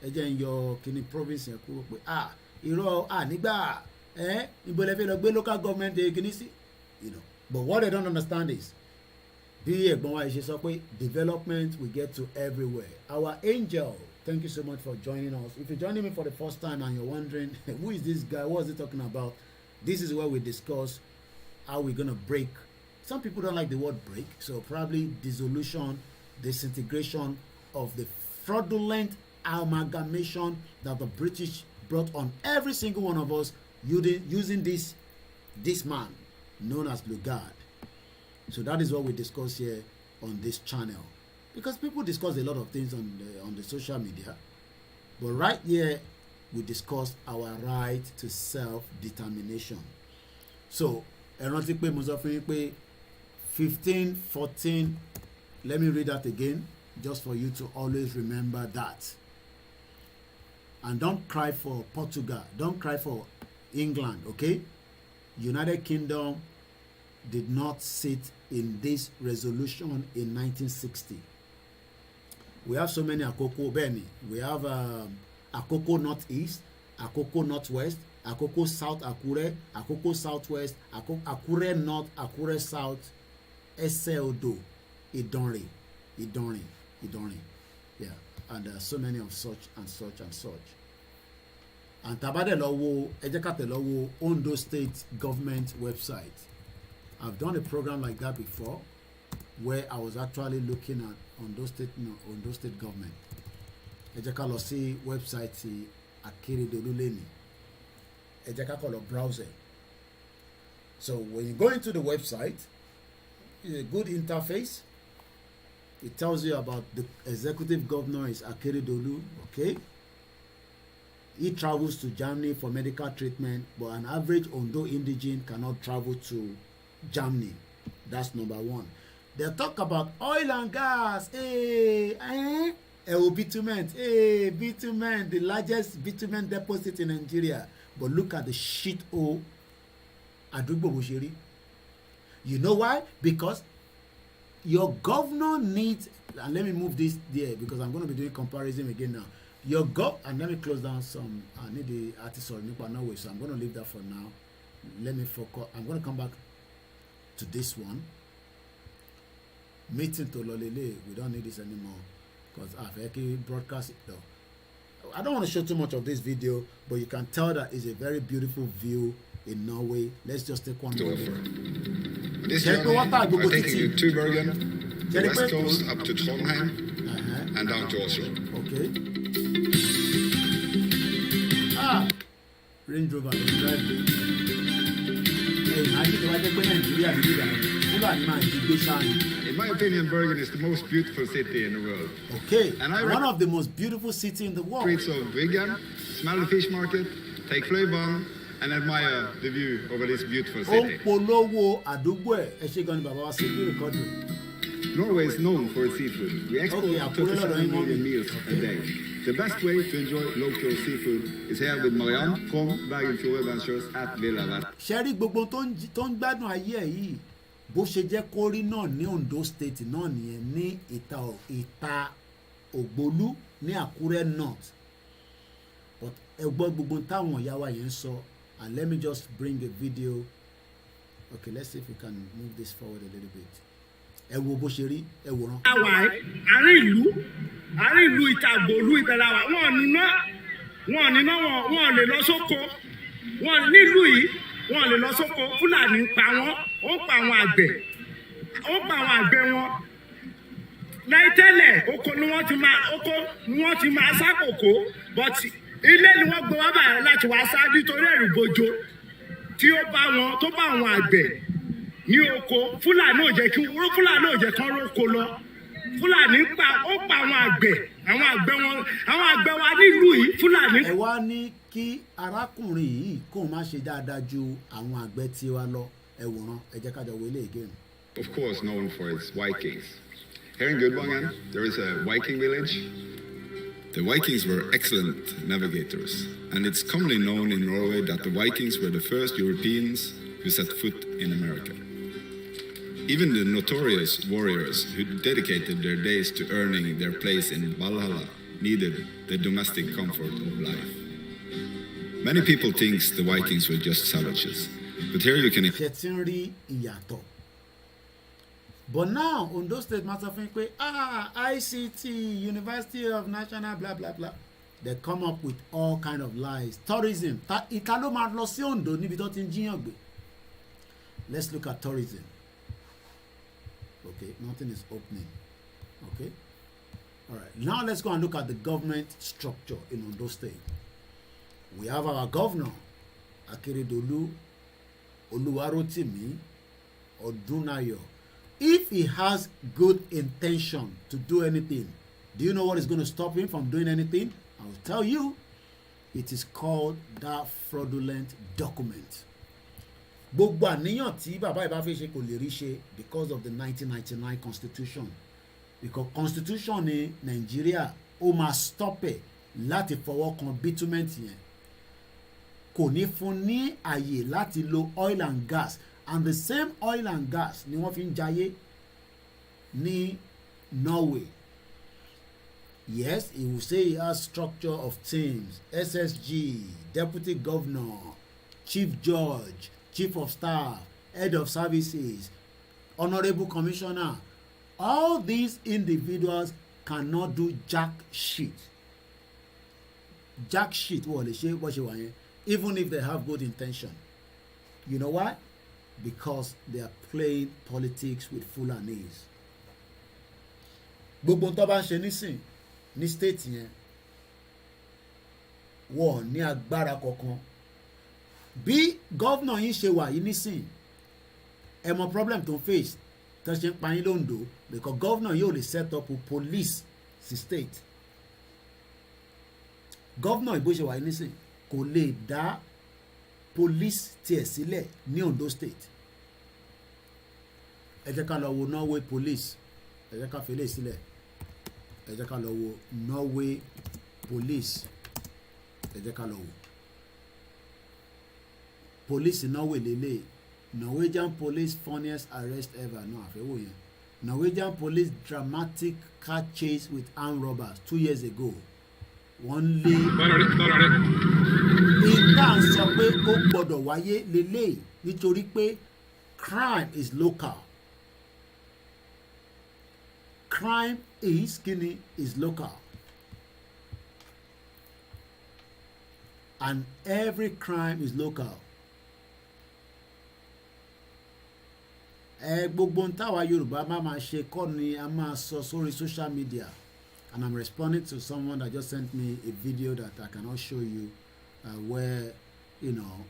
Ẹ jẹ́ ń yọ kíní province yẹn kúrò pé irọ́ nígbà níbo lẹ fẹ́ lọ gbé local government kíní sí. But what they don't understand is, bí ẹ̀gbọ́n wa ṣe sọ pé development we get to everywhere. Our angel, thank you so much for joining us. If you're joining me for the first time and you're wondering who is this guy, what is he talking about, this is where we discuss how we're gonna break. Some people don't like the word break, so probably dissolution, disintegration of the fraudulent amalgamation that the British brought on every single one of us using this man known as Lugard. So that is what we discuss here on this channel, because people discuss a lot of things on the social media, but right here we discuss our right to self-determination. So ẹ rántí pé mo sọ fún yín pé 15-14, let me read that again just for you to always remember that. And don't cry for Portugal, don't cry for England, okay? United Kingdom did not sit in this resolution in 1960. We have so many Akoko Beni. We have Akoko Northeast, Akoko Northwest, Akoko South Akure, Akoko Southwest, Akure North, Akure South, Eseodo, Idonri. Yeah, and there are so many of such and such and such. And tabade lowo, ejekate lowo Ondo State government website. I've done a program like that before, where I was actually looking at Ondo State government. Ejeka lo si website ti Akeredolu leni. Ejeka ko lo browser. So when you go into the website, it's a good interface. It tells you about the executive governor is Akeredolu, okay? He travels to Germany for medical treatment, but an average Ondo indigene cannot travel to Germany. That's number one. They talk about oil and gas. Bitumen. Bitumen, the largest bitumen deposit in Nigeria. But look at the shit hole Adugbo Bushiri. You know why? Because your governor needs, and let me move this there because I'm going to be doing comparison again now. And let me close down some. I need the artist or Nipa Norway, so I'm going to leave that for now. Let me focus. I'm going to come back to this one. Meeting to Lolele. We don't need this anymore because I've actually broadcast it though. I don't want to show too much of this video, but you can tell that it's a very beautiful view in Norway. Let's just take one more. This journey, I'm taking you to Bergen, the west coast up to Trondheim, and down to Oslo. Okay. Range Rover, drive. In my opinion, Bergen is the most beautiful city in the world. Okay, and one of the most beautiful cities in the world. Streets of Bryggen, smell the fish market, take Fløibanen, and admire the view over this beautiful city. Norway is known for its seafood. We export 37 million meals a day. The best way to enjoy local seafood is here with Marianne from Bergen Fjord Adventures at Villavet. Ṣẹ́rí gbogbo tó ń gbádùn ayé ẹ̀ yìí bó ṣe jẹ́ kórí náà ní Ondo State náà nìyẹn ní ìta Ògbólú ní Àkúrẹ́ North. but ẹ gbọ́ gbogbo táwọn ìyá wa yẹn sọ, and let me just bring a video. Okay, let's see if we can move this forward a little bit. Ẹ wo bó ṣe rí, ẹ wòran. àwa àárín ìlú ìtàgbòlú ìbẹ̀rẹ̀ àwa wọn lè lọ sóko, wọn nílùú yìí wọn lè lọ sóko. Fúlàní ń pa wọ́n, ó ń pa àwọn àgbẹ̀ wọn. Láì tẹ́lẹ̀ oko ni wọ́n ti máa sá kòkó, but ilé ni wọ́n gbé wá báyìí láti wá sá nítorí ẹ̀rù bojo tí ó bá àwọn àgbẹ̀ ní oko. Fúlàní ò jẹ́ kán róko lọ. Fúlàní ó pa àwọn àgbẹ̀ wa nílùú yìí. Fúlàní. Ẹ wá ní kí arákùnrin yìí kó má ṣe dáadáa ju àwọn àgbẹ̀ tiwa lọ. Ẹ wòran, ẹ jẹ́ ká jọ wọlé again. Of course, known for its Vikings. Here in Gudvangen, there is a Viking village. The Vikings were excellent navigators, and it's commonly known in Norway that the Vikings were the first Europeans who set foot in America. Even the notorious warriors who dedicated their days to earning their place in Valhalla needed the domestic comfort of life. Many people think the Vikings were just savages, but here you can... But now, Ondo State matter think ICT, University of National, blah, blah, blah. They come up with all kind of lies. Tourism. Let's look at tourism. Okay, nothing is opening. Okay. All right. Now let's go and look at the government structure in Ondo State. We have our governor, Akeredolu Oluwarotimi Odunayo. If he has good intention to do anything, do you know what is going to stop him from doing anything? I will tell you. It is called that fraudulent document. Gbogbo àníyàn tí bàbá ìbá fẹ́ ṣe kò lè rí ṣe because of the 1999 constitution. Because constitution ní Nigeria ó máa stop ẹ̀ láti fọwọ́ kan bitumen yẹn. Kò ní fún ní àyè láti lo oil and gas. And the same oil and gas ni wọ́n fi ń jayé ní Norway. Yes, he will say he has structure of teams, SSG, deputy governor, chief judge, chief of staff, head of services, honorable commissioner. All these individuals cannot do jack shit. Jack shit, even if they have good intention. You know why? Because they are playing politics with Fulanis. Gbogbo tó bá ń ṣe nísìn ní state yẹn wọ́n ní agbára kankan. Bí governor yín ṣe wà yìí nísìn ẹ mọ problem tó ń face tó ṣe ń pa yín lóńdó because governor yóò lè set up a police sí state. Governor ìbò ṣe wà yìí nísìn kò lè dá police tiẹ̀ sílẹ̀ ní Ondo State. Ẹ jẹ́ ká lọ wo Norway police. Ẹ jẹ́ ká fi lè sílẹ̀. Ẹ jẹ́ ká lọ wo Norway police. Ẹ jẹ́ ká lọ wo. Police Norway lélẹ̀. Norwegian police funniest arrest ever. No, àfẹ́wò yẹn. Norwegian police dramatic car chase with armed robbers 2 years ago. Wọ́n lé. Ìgbà sọ pé ó gbọ́dọ̀ wáyé lélẹ̀ nítorí pé crime is local. Crime is local. And every crime is local. Gbogbo ntáwa Yorùbá máa ṣe kọ́ ni a máa sọ sórí social media. And I'm responding to someone that just sent me a video that I cannot show you where, you know,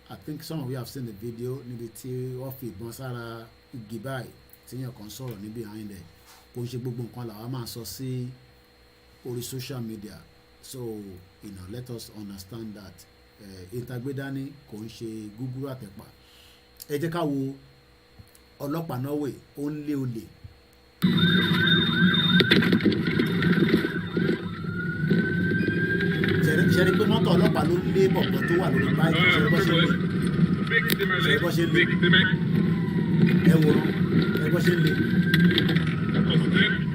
I think some of you have seen the video. Níbi tí wọ́n fi ìbọn sára igi báyìí tí yẹn kan sọ̀rọ̀ ní behind there. Kò ń ṣe gbogbo nǹkan làwa máa sọ sí orí social media. So, you know, let us understand that ìtagbédání kò ń ṣe gúgúrú àtẹ̀pà. Ẹ jẹ́ ká wo ọlọ́pàá Norway ó ń lé olè. Ṣe rí pé mọ́tò ọlọ́pàá ló ń lé bọ̀bọ̀ tó wà lórí báyìí. Ṣe bọ́ ṣe lé. Ẹ wo ẹ bọ́ ṣe lé.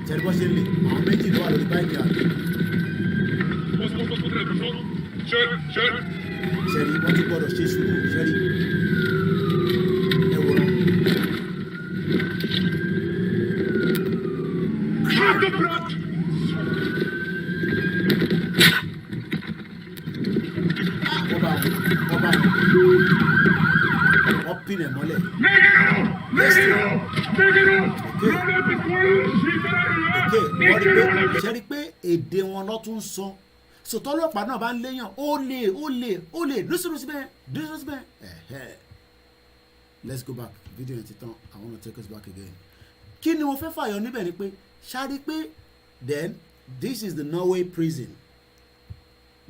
Ṣe bọ́ ṣe lé. Àwọn méjì ló wà lórí báyìí. Ṣẹ́rí wọ́n tún gbọ́dọ̀ ṣe sùúrù ṣẹ́rí. Ẹ wòran. Wọ́n pin ẹ̀ mọ́lẹ̀. Ṣẹ́rí pé èdè wọn lọ́ tún sọ. Sòtọ́ ọlọ́pàá náà bá ń léyàn ó lè lùsùlùsù bẹ́ẹ̀. Let's go back video yẹn ti tán I want to take us back again. Kí ni mo fẹ́ fàyọ níbẹ̀ ni pé ṣáàrí pé then this is the Norway prison.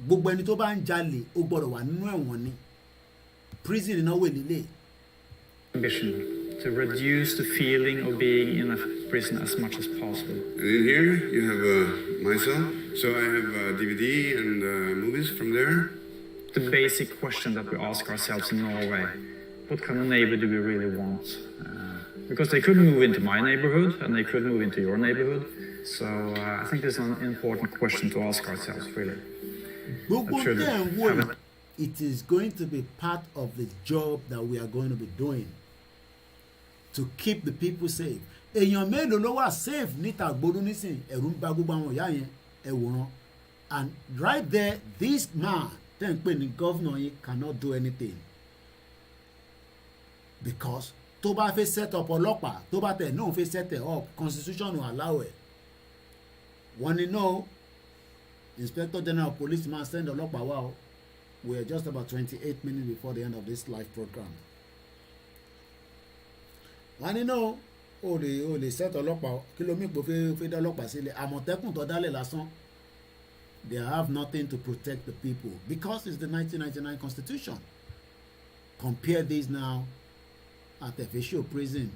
Gbogbo ẹni tó bá ń jalè ó gbọ́dọ̀ wà nínú ẹ̀wọ̀n ni. Prison in Norway lílé. Ambition to reduce the feeling of being in a prison as much as possible. And in here you have myself, so I have DVD and movies from there. The basic question that we ask ourselves in Norway, what kind of neighbor do we really want? Because they could move into my neighborhood and they could move into your neighborhood. So I think this is an important question to ask ourselves really. It is going to be part of the job that we are going to be doing to keep the people safe. Èèyàn mélòó ló wà safe níta gbódú nísìn ẹ̀rù ń bà gbogbo àwọn ìyá yẹn ẹ wòran. And right there this man tẹ́ ń pè ní governor yìí cannot do anything because tó bá fẹ́ set up ọlọ́pàá tó bá tẹ̀ náà fẹ́ set it up constitution will allow it. Wọ́n ní no Inspector General of Police máa send ọlọ́pàá wá o. We are just about 28 minutes before the end of this live program. Wọ́n ní no o lè set ọlọ́pàá kí ló mìíràn fẹ́ dá ọlọ́pàá sílẹ̀ Àmọ̀tẹ́kùn tó dálẹ̀ lásán. They have nothing to protect the people because it's the 1999 constitution. Compare this now at the official prison.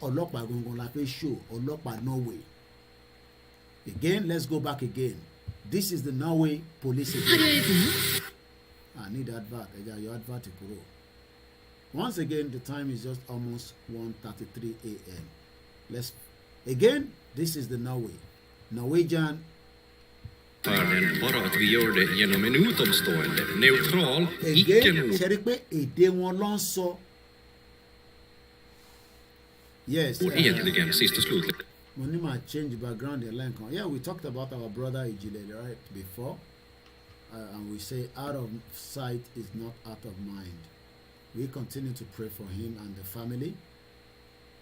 Ọlọ́pàá gangan la fẹ́ show ọlọ́pàá Norway. Again, let's go back again. This is the Norway police. I need advert. Your advert kúrò. Once again, the time is just almost 1:33 a.m. This is the Norwegian. Bara att vi gör det genom en utomstående, neutral, Yes. Och egentligen sist och slutligen. Monima change background yeah, we talked about our brother Ijile right before, and we say out of sight is not out of mind. We continue to pray for him and the family,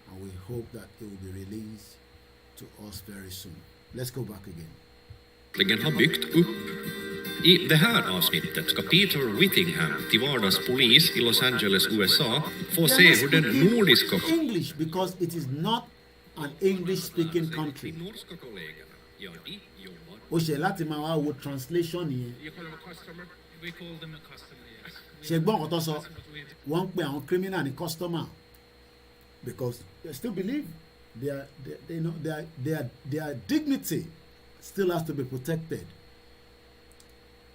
and we hope that he will be released to us very soon. Let's go back again. Har byggt upp. I det här avsnittet ska Peter Whittingham till vardagspolis i Los Angeles, USA få se hur den nordiska... English because it is not an English-speaking country. O ṣe láti máa wá wo translation yẹn. Ṣe gbọ́n ọ̀tọ̀ sọ, wọ́n ń pè àwọn criminal ní customer because they still believe their dignity still has to be protected.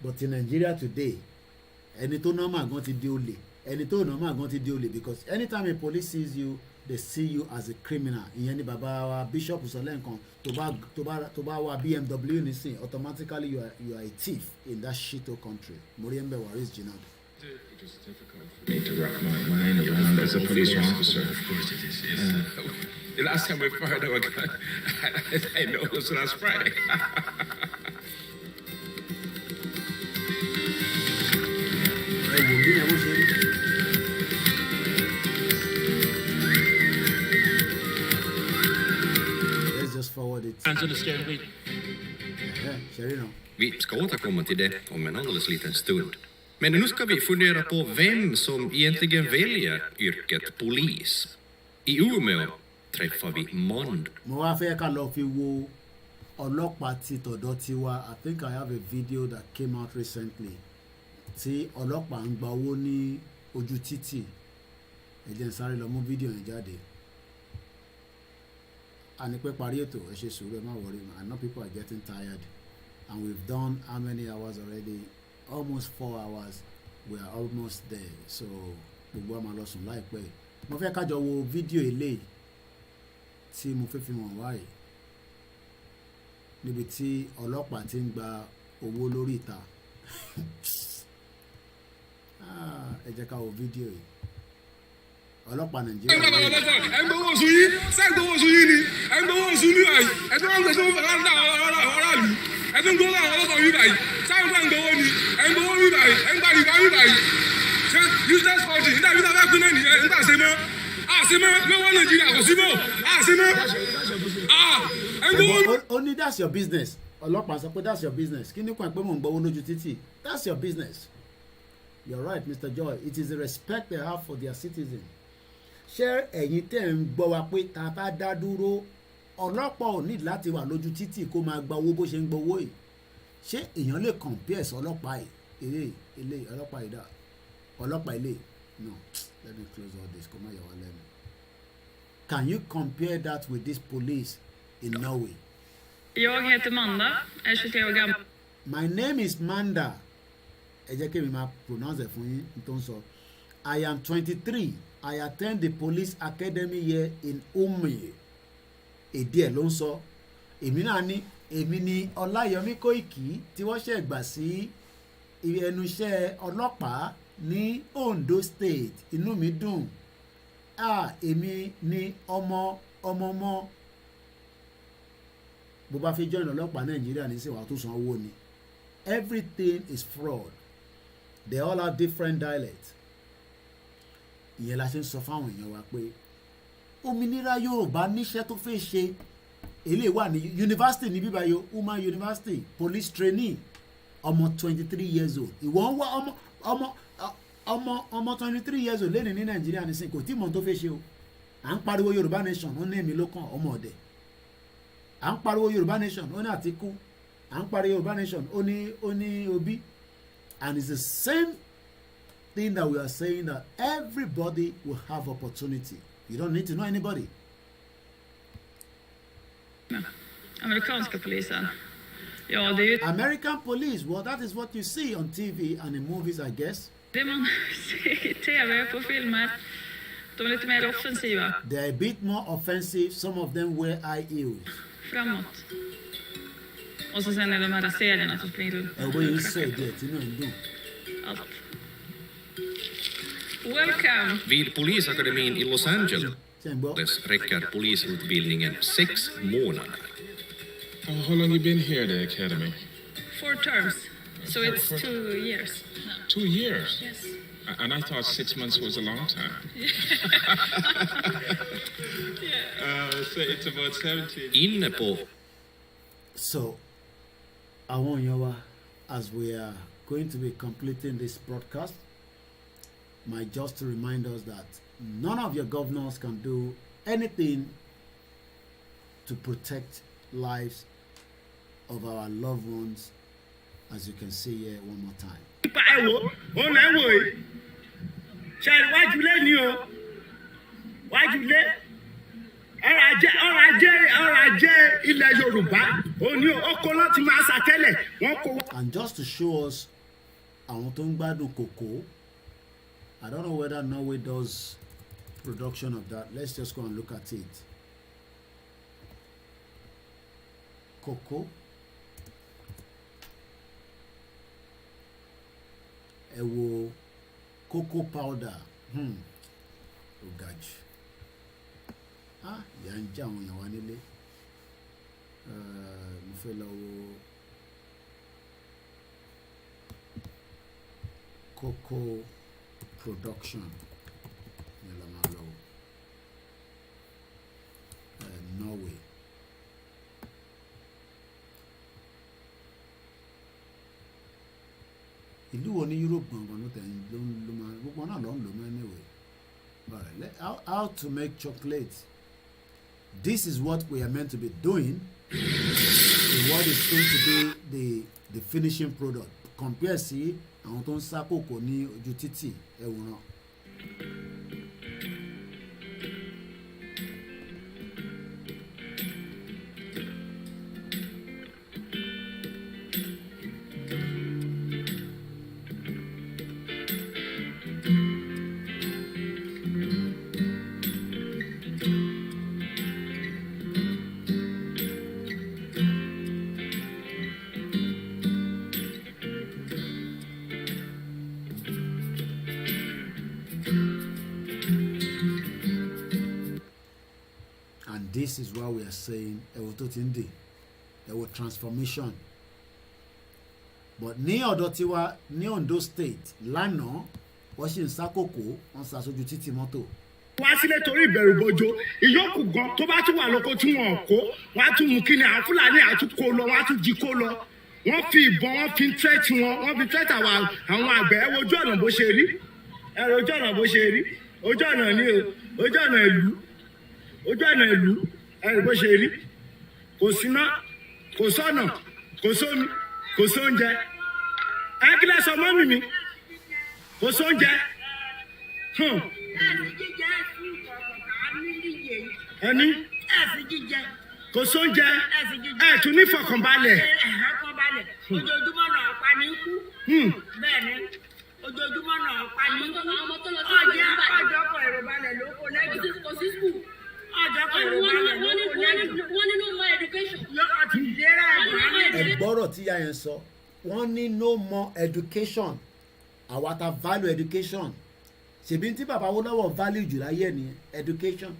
But in Nigeria today, ẹni tó normal gan ti di olè, ẹni tó normal gan ti di olè because anytime a police sees you, they see you as a criminal. Ìyẹn ni bàbá wa Bishop Sọlẹ́nkan tó bá wa BMW nísìn, automatically you are a thief in that shito country. Moriembe Waris Jinad. It was difficult for me to wrap my mind around as a police officer. Of course it is, yes. The last time we fired our gun, I know it was last Friday. Let's just forward it. Vi ska återkomma till det om en alldeles liten stund. Men nu ska vi fundera på vem som egentligen väljer yrket polis. I Umeå träffar vi Mond. Mo wá fẹ́ ká lọ fi wo ọlọ́pàá ti tọ̀dọ̀ tiwa. I think I have a video that came out recently. Tí ọlọ́pàá ń gba owó ní ojú títì. Ẹ jẹ́ n sáré lọ mú fídíò yẹn jáde. A ní pé parí ètò ẹ ṣe sùúrù ẹ má worry. I know people are getting tired and we've done how many hours already? Almost 4 hours. We are almost there. So gbogbo wa máa lọ sùn láìpẹ́. Mo fẹ́ ká jọ wo fídíò eléyìí tí mo fẹ́ fi hàn wá yìí níbi tí ọlọ́pàá ti ń gba owó lórí ìta. jẹ́ ká wo fídíò yìí ọlọ́pàá ẹ nàìjíríà gbọ́dọ̀ lọ́kọ̀ ẹ ń gbowó oṣù yín ṣé ń gbowó oṣù yín ni ẹ ń gbowó oṣù ní àyè ẹ tó ń gbèsè ọ̀rọ̀lù ẹ tó ń gbowó àwọn ọlọ́kọ̀ yín báyìí sáwọn fẹ́ ń gbowó ni ẹ ń gbowó yín báyìí ẹ ń gbà yín báyìí ṣé useless country nígbà tí wọ́n pín náà nìyẹn nígbà ṣe mọ́ àṣemọ́ lọ́wọ́ nàìjíríà kò sí mọ́ àṣemọ́ ẹ ń gbowó. ó ní that's your business ọlọ́pàá sọ pé that's your business kí ni kàn pé mò ń gbowó lójú títì that's your business you're right Mr. Joy it is the respect they have for their citizens. Ṣé ẹ̀yin tẹ́ ń gbọ́ wa pé tá a bá dá dúró ọlọ́pàá ò ní láti wà lójú títì kó máa gba owó bó ṣe ń gbowó yìí ṣé èèyàn lè compare sí ọlọ́pàá yìí ilé ọlọ́pàá yìí dá ọlọ́pàá ilé no let me close all this kò má yà wá lẹ́nu. Can you compare that with this police in Norway? Jag heter Manda, är 23 år gammal. My name is Manda. Ẹ jẹ́ kí mi máa pronounce ẹ̀ fún yín tó ń sọ. I am 23. I attend the police academy here in Umeå. Èdè ẹ̀ ló ń sọ. Èmi náà ní èmi ni Ọláyọmí Kóìkì tí wọ́n ṣẹ̀ gbà sí ẹnu iṣẹ́ ọlọ́pàá ní Ondo State. Inú mi dùn. Èmi ni ọmọ bó bá fi join ọlọ́pàá Nàìjíríà ní sèwà tó san owó ni. Everything is fraud. They all have different dialects. Ìyẹn la ṣe ń sọ fáwọn èèyàn wa pé òmìnira Yorùbá níṣẹ́ tó fẹ́ ṣe eléyìí wà ní yunifásitì ní bíbáyọ Human University police trainee ọmọ 23 years old ìwọ ń wá ọmọ 23 years old lẹ́nu ní Nàìjíríà nísìnyí kò tí mọ̀ tó fẹ́ ṣe o à ń pariwo Yorùbá nation ó ní èmi ló kàn ọmọ ọ̀dẹ̀ à ń pariwo Yorùbá nation ó ní Àtíkú à ń pariwo Yorùbá nation ó ní Obi and it's the same thing that we are saying that everybody will have opportunity. You don't need to know anybody. Amerikanska polisen. Ja, det är ju... American police, well that is what you see on TV and in movies I guess. Det man ser i TV på filmer, de är lite mer offensiva. They are a bit more offensive, some of them wear high heels. Framåt. Och så sen är de här serierna som springer runt. What you say that, you know. Allt. Welcome. Vid polisakademin i Los Angeles räcker polisutbildningen 6 månader. How long you been here at the academy? 4 terms. So it's 2 years. 2 years? Yes. And I thought 6 months was a long time. So it's about 17. Inne på. So, àwọn èèyàn wa, as we are going to be completing this broadcast, might just to remind us that none of your governors can do anything to protect lives of our loved ones, as you can see here one more time. And just to show us àwọn tó ń gbádùn kòkó, I don't know whether Norway does production of that. Let's just go and look at it. Cocoa. Ewo cocoa powder. Oh gosh. Ìyà ń jẹ àwọn èèyàn wa nílé. Mo fẹ́ lọ wo cocoa production. Norway. Ìlú wo ní Europe gangan ló tẹ̀ ló máa gbogbo náà ló ń lò mọ́ anyway. Alright, how to make chocolate. This is what we are meant to be doing. What is going to be the finishing product. Compare sí àwọn tó ń sá kòkó ní ojú títì ẹ̀wòrán. this is why we are saying ẹ̀wọ̀ tó ti ń dè ẹ̀wọ̀ transformation. But ní ọ̀dọ̀ tiwa ní Ondo State lánàá wọ́n sì ń sá kòkó wọ́n sá sójú títì mọ́tò. wá sílé torí ìbẹ̀rù bojo ìyókù gan tó bá tún wà lóko tí wọn kó wọn á tún mú kí ni àwọn Fúlàní àtún kó lọ wọn á tún jí kó lọ wọn fi ìbọn wọn fi tẹ́tì wọn fi tẹ́tì àwọn àgbẹ̀ ẹ wo ojú ọ̀nà bó ṣe rí ẹ wo ojú ọ̀nà bó ṣe rí ojú ọ̀nà ni o ojú ọ̀nà ìlú ẹ bó ṣe rí kò síná kò sọ́nà kò sómi kò sóúnjẹ ẹ kí lẹ sọ mọ́mì mi kò sóúnjẹ. ẹni kò sóúnjẹ ẹ tún ní fọkànbalẹ̀. ojoojúmọ́ náà pa ní kú. bẹ́ẹ̀ ni ojoojúmọ́ náà pa ní kú. ọjọ́ kọ èrò balẹ̀ ló kó lẹ́jọ́. kò sí skul. ọjọ́ kọ èrò balẹ̀ ló kó lẹ́jọ́. wọ́n ní no more education. àti ìlera ẹ̀gbọ́n. ẹ̀gbọ́rọ̀ tí ìyá yẹn sọ wọ́n ní no more education àwa ta value education ṣèbí tí bàbá wo lọ́wọ́ value jù láyé ni education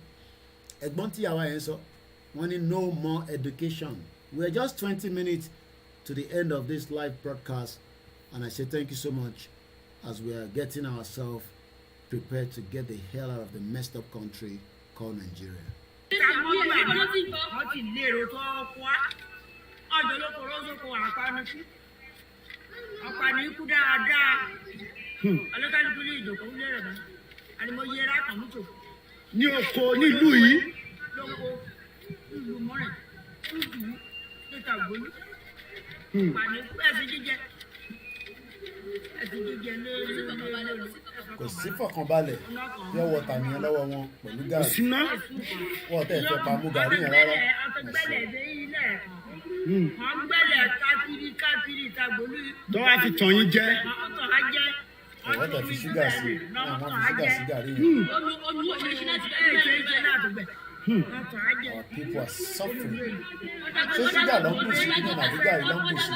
ẹ̀gbọ́n tí àwa yẹn sọ wọ́n ní no more education. We are just 20 minutes to the end of this live broadcast and I say thank you so much as we are getting ourselves prepared to get the hell out of the messed up country called Nigeria. wọ́n ti lérò tó wá ọjọ́ ló kọ́ lọ́sọ̀kọ̀ àpánikú dáadáa ọlọ́kàlùkù ní ìjòkó lérò bá àdìmọ̀ yẹra àkàmútò. ní oko nílùú yìí. lóko ìlú mọ́rẹ̀ ìlú níta gbólú àpánikú ẹ̀sìn jíjẹ kò sí fọkànbalẹ̀ bí ọwọ́ tàmí ẹ lọ́wọ́ wọn pẹ̀lú gàrí wọ́n tẹ̀ fẹ́ pa mú gàrí yẹn rárá. wọ́n gbẹ́lẹ̀ káàkiri ìtagbólú. tó wá fi tàn yín jẹ. ọ̀wọ́ tẹ̀ fi ṣúgà sí àwọn fi ṣúgà sí gàrí yẹn. Our people are suffering. So ṣúgà ló ń kù sí nínú àbí gàrí ló ń kù sí.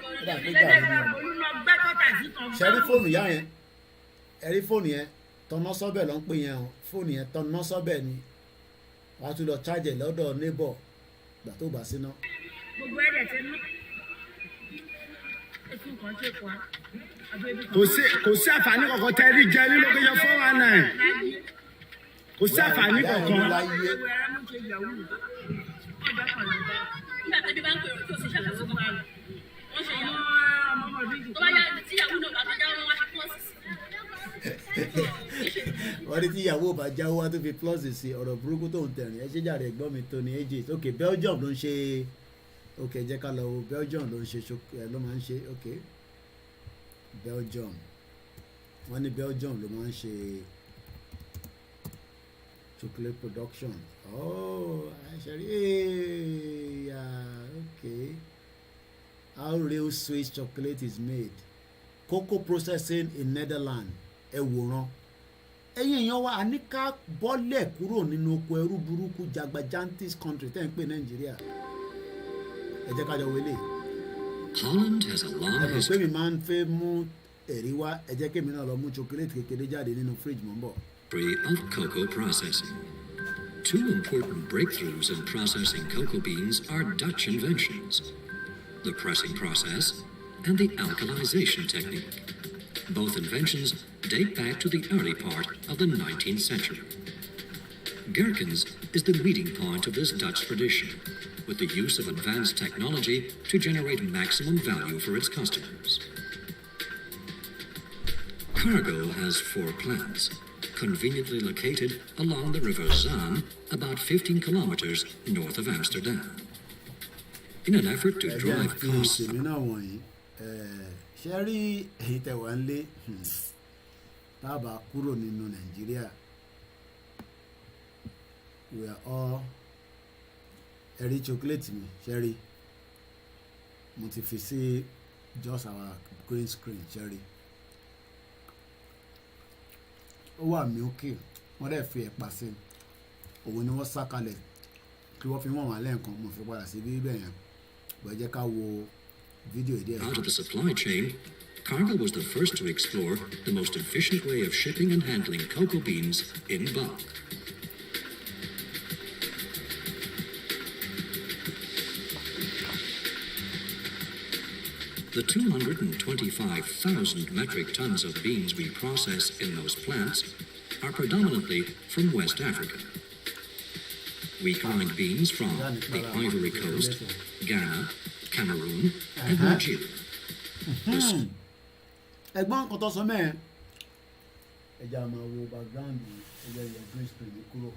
ó dà pé gàrí ni ọ̀nà. ṣe rí fóònù yá yẹn ẹ̀rí fóònù yẹn tọ́nà sọ́bẹ̀ ló ń pè yẹn o fóònù yẹn tọ́nà sọ́bẹ̀ ni wàá tún lọ chájẹ̀ lọ́dọ̀ neighbor gbà tó bá síná. gbogbo ẹ̀dẹ̀ tẹ́ mú ètò nǹkan tó kọ́ kò sí àǹfààní kankan tẹ́ rí jẹ nínú kéye 419 kò sí àǹfààní kankan. nígbà tẹ́bí bá ń pè ọ́ kí o sì ṣàkóso fún wa rẹ̀ wọ́n ṣe yọ tó bá yá tíyàwó náà bá tó já wọn wá sí plus. wọ́n ní tíyàwó bá jáwó wá tó fi plus sí ọ̀rọ̀ burúkú tó ń tẹ̀rìn ẹ ṣe jàre ẹ̀gbọ́n mi tó ní ages ok Belgium ló ń ṣe ok jẹ́ ká lọ wo Belgium ló ń ṣe ló máa ń ṣe ok Belgium wọ́n ní Belgium ló máa ń ṣe chocolate production actually okay how real Swiss chocolate is made cocoa processing in Netherlands ẹ wòran ẹ̀yin èèyàn wa àní ká bọ́lẹ̀ kúrò nínú oko ẹrú burúkú jagbajantis country tẹ́ ń pè Nàìjíríà ẹ jẹ́ ká jọ wọlé. Holland has a long history. Ẹ̀rọ pé mi máa ń fẹ́ mú ẹ̀rí wá ẹ jẹ́ kémi náà lọ mú chocolate kékeré jáde nínú fridge mọ́ ń bọ̀. Of cocoa processing. Two important breakthroughs in processing cocoa beans are Dutch inventions: the pressing process and the alkalization technique. Both inventions date back to the early part of the 19th century. Gherkens is the meeting point of this Dutch tradition, with the use of advanced technology to generate maximum value for its customers. Cargo has 4 plants, conveniently located along the river Zaan, about 15 kilometers north of Amsterdam. In an effort to drive costs... ṣẹ́rí èyí tẹ̀ wá ń lé tábà kúrò nínú Nàìjíríà we are all ẹ̀rí chocolate mi ṣẹ́rí mo ti fi sí just our green screen ṣẹ́rí ó wà milky wọ́n dẹ̀ fi ẹ̀pà sí òun ni wọ́n sá kalẹ̀ kí wọ́n fi wọ́n wà lẹ́ẹ̀kan mo fi padà sí bíbẹ̀ yẹn bọ̀ jẹ́ ká wo. Out of the supply chain, Cargill was the first to explore the most efficient way of shipping and handling cocoa beans in bulk. The 225,000 metric tons of beans we process in those plants are predominantly from West Africa. We grind beans from the Ivory Coast, Ghana, Cameroon, and Nigeria. Ẹ̀gbọ́n kan tó sọ mẹ́ẹ̀ ẹja máa wo background ẹja ìyá green screen kúrò.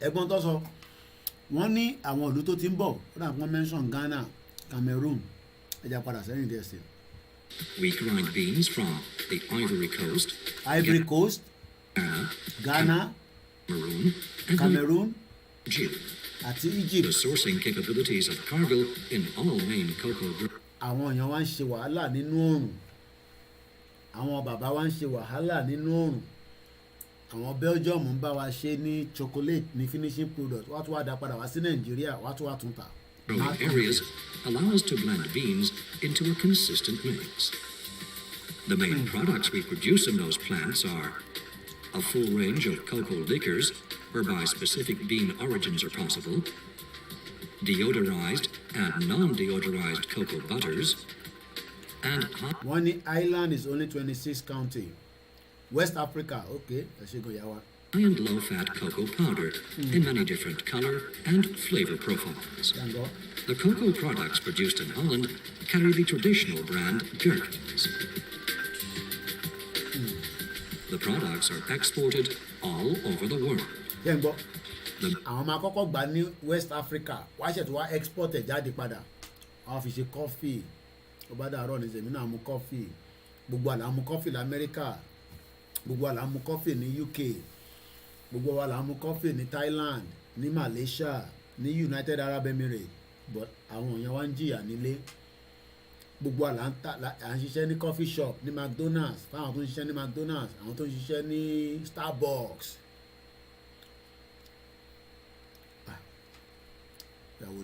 Ẹ̀gbọ́n tó sọ wọ́n ní àwọn ìlú tó ti ń bọ̀ ó dà wọ́n mention Ghana, Cameroon ẹja padà sẹ́yìn díẹ̀ sí. We grind beans from the Ivory Coast, Ghana, Cameroon, àti Egypt. The sourcing capabilities of Cargill in all main cocoa. Àwọn èèyàn wá ń ṣe wàhálà nínú oòrùn. Àwọn bàbá wa ń ṣe wàhálà nínú oòrùn. Àwọn Belgium ń bá wa ṣe ní chocolate ní finishing product. Wọ́n tún wá dá padà wá sí Nàìjíríà, wọ́n tún wá tún tà. Growing areas allow us to blend beans into a consistent mix. The main products we produce in those plants are a full range of cocoa liquors, whereby specific bean origins are possible, deodorized and non-deodorized cocoa butters, and One island is only 26 county. West Africa, okay, high and low-fat cocoa powder in many different color and flavor profiles. The cocoa products produced in Holland carry the traditional brand Gherkins. The products are exported all over the world. Àwọn máa kọ́kọ́ gbà ní West Africa wá ṣètò wá export ẹ̀ jáde padà àwọn fi ṣe coffee ó bá dàárọ̀ ní sèmi náà mú coffee gbogbo àlà mú coffee l'Amẹ́ríkà gbogbo àlà mú coffee ní UK gbogbo àlà mú coffee ní Thailand ní Malaysia ní United Arab Emirates but àwọn èèyàn wá ń jìyà nílé gbogbo àlà ń ṣiṣẹ́ ní coffee shop ní McDonald's fáwọn tó ń ṣiṣẹ́ ní McDonald's àwọn tó ń ṣiṣẹ́ ní Starbucks.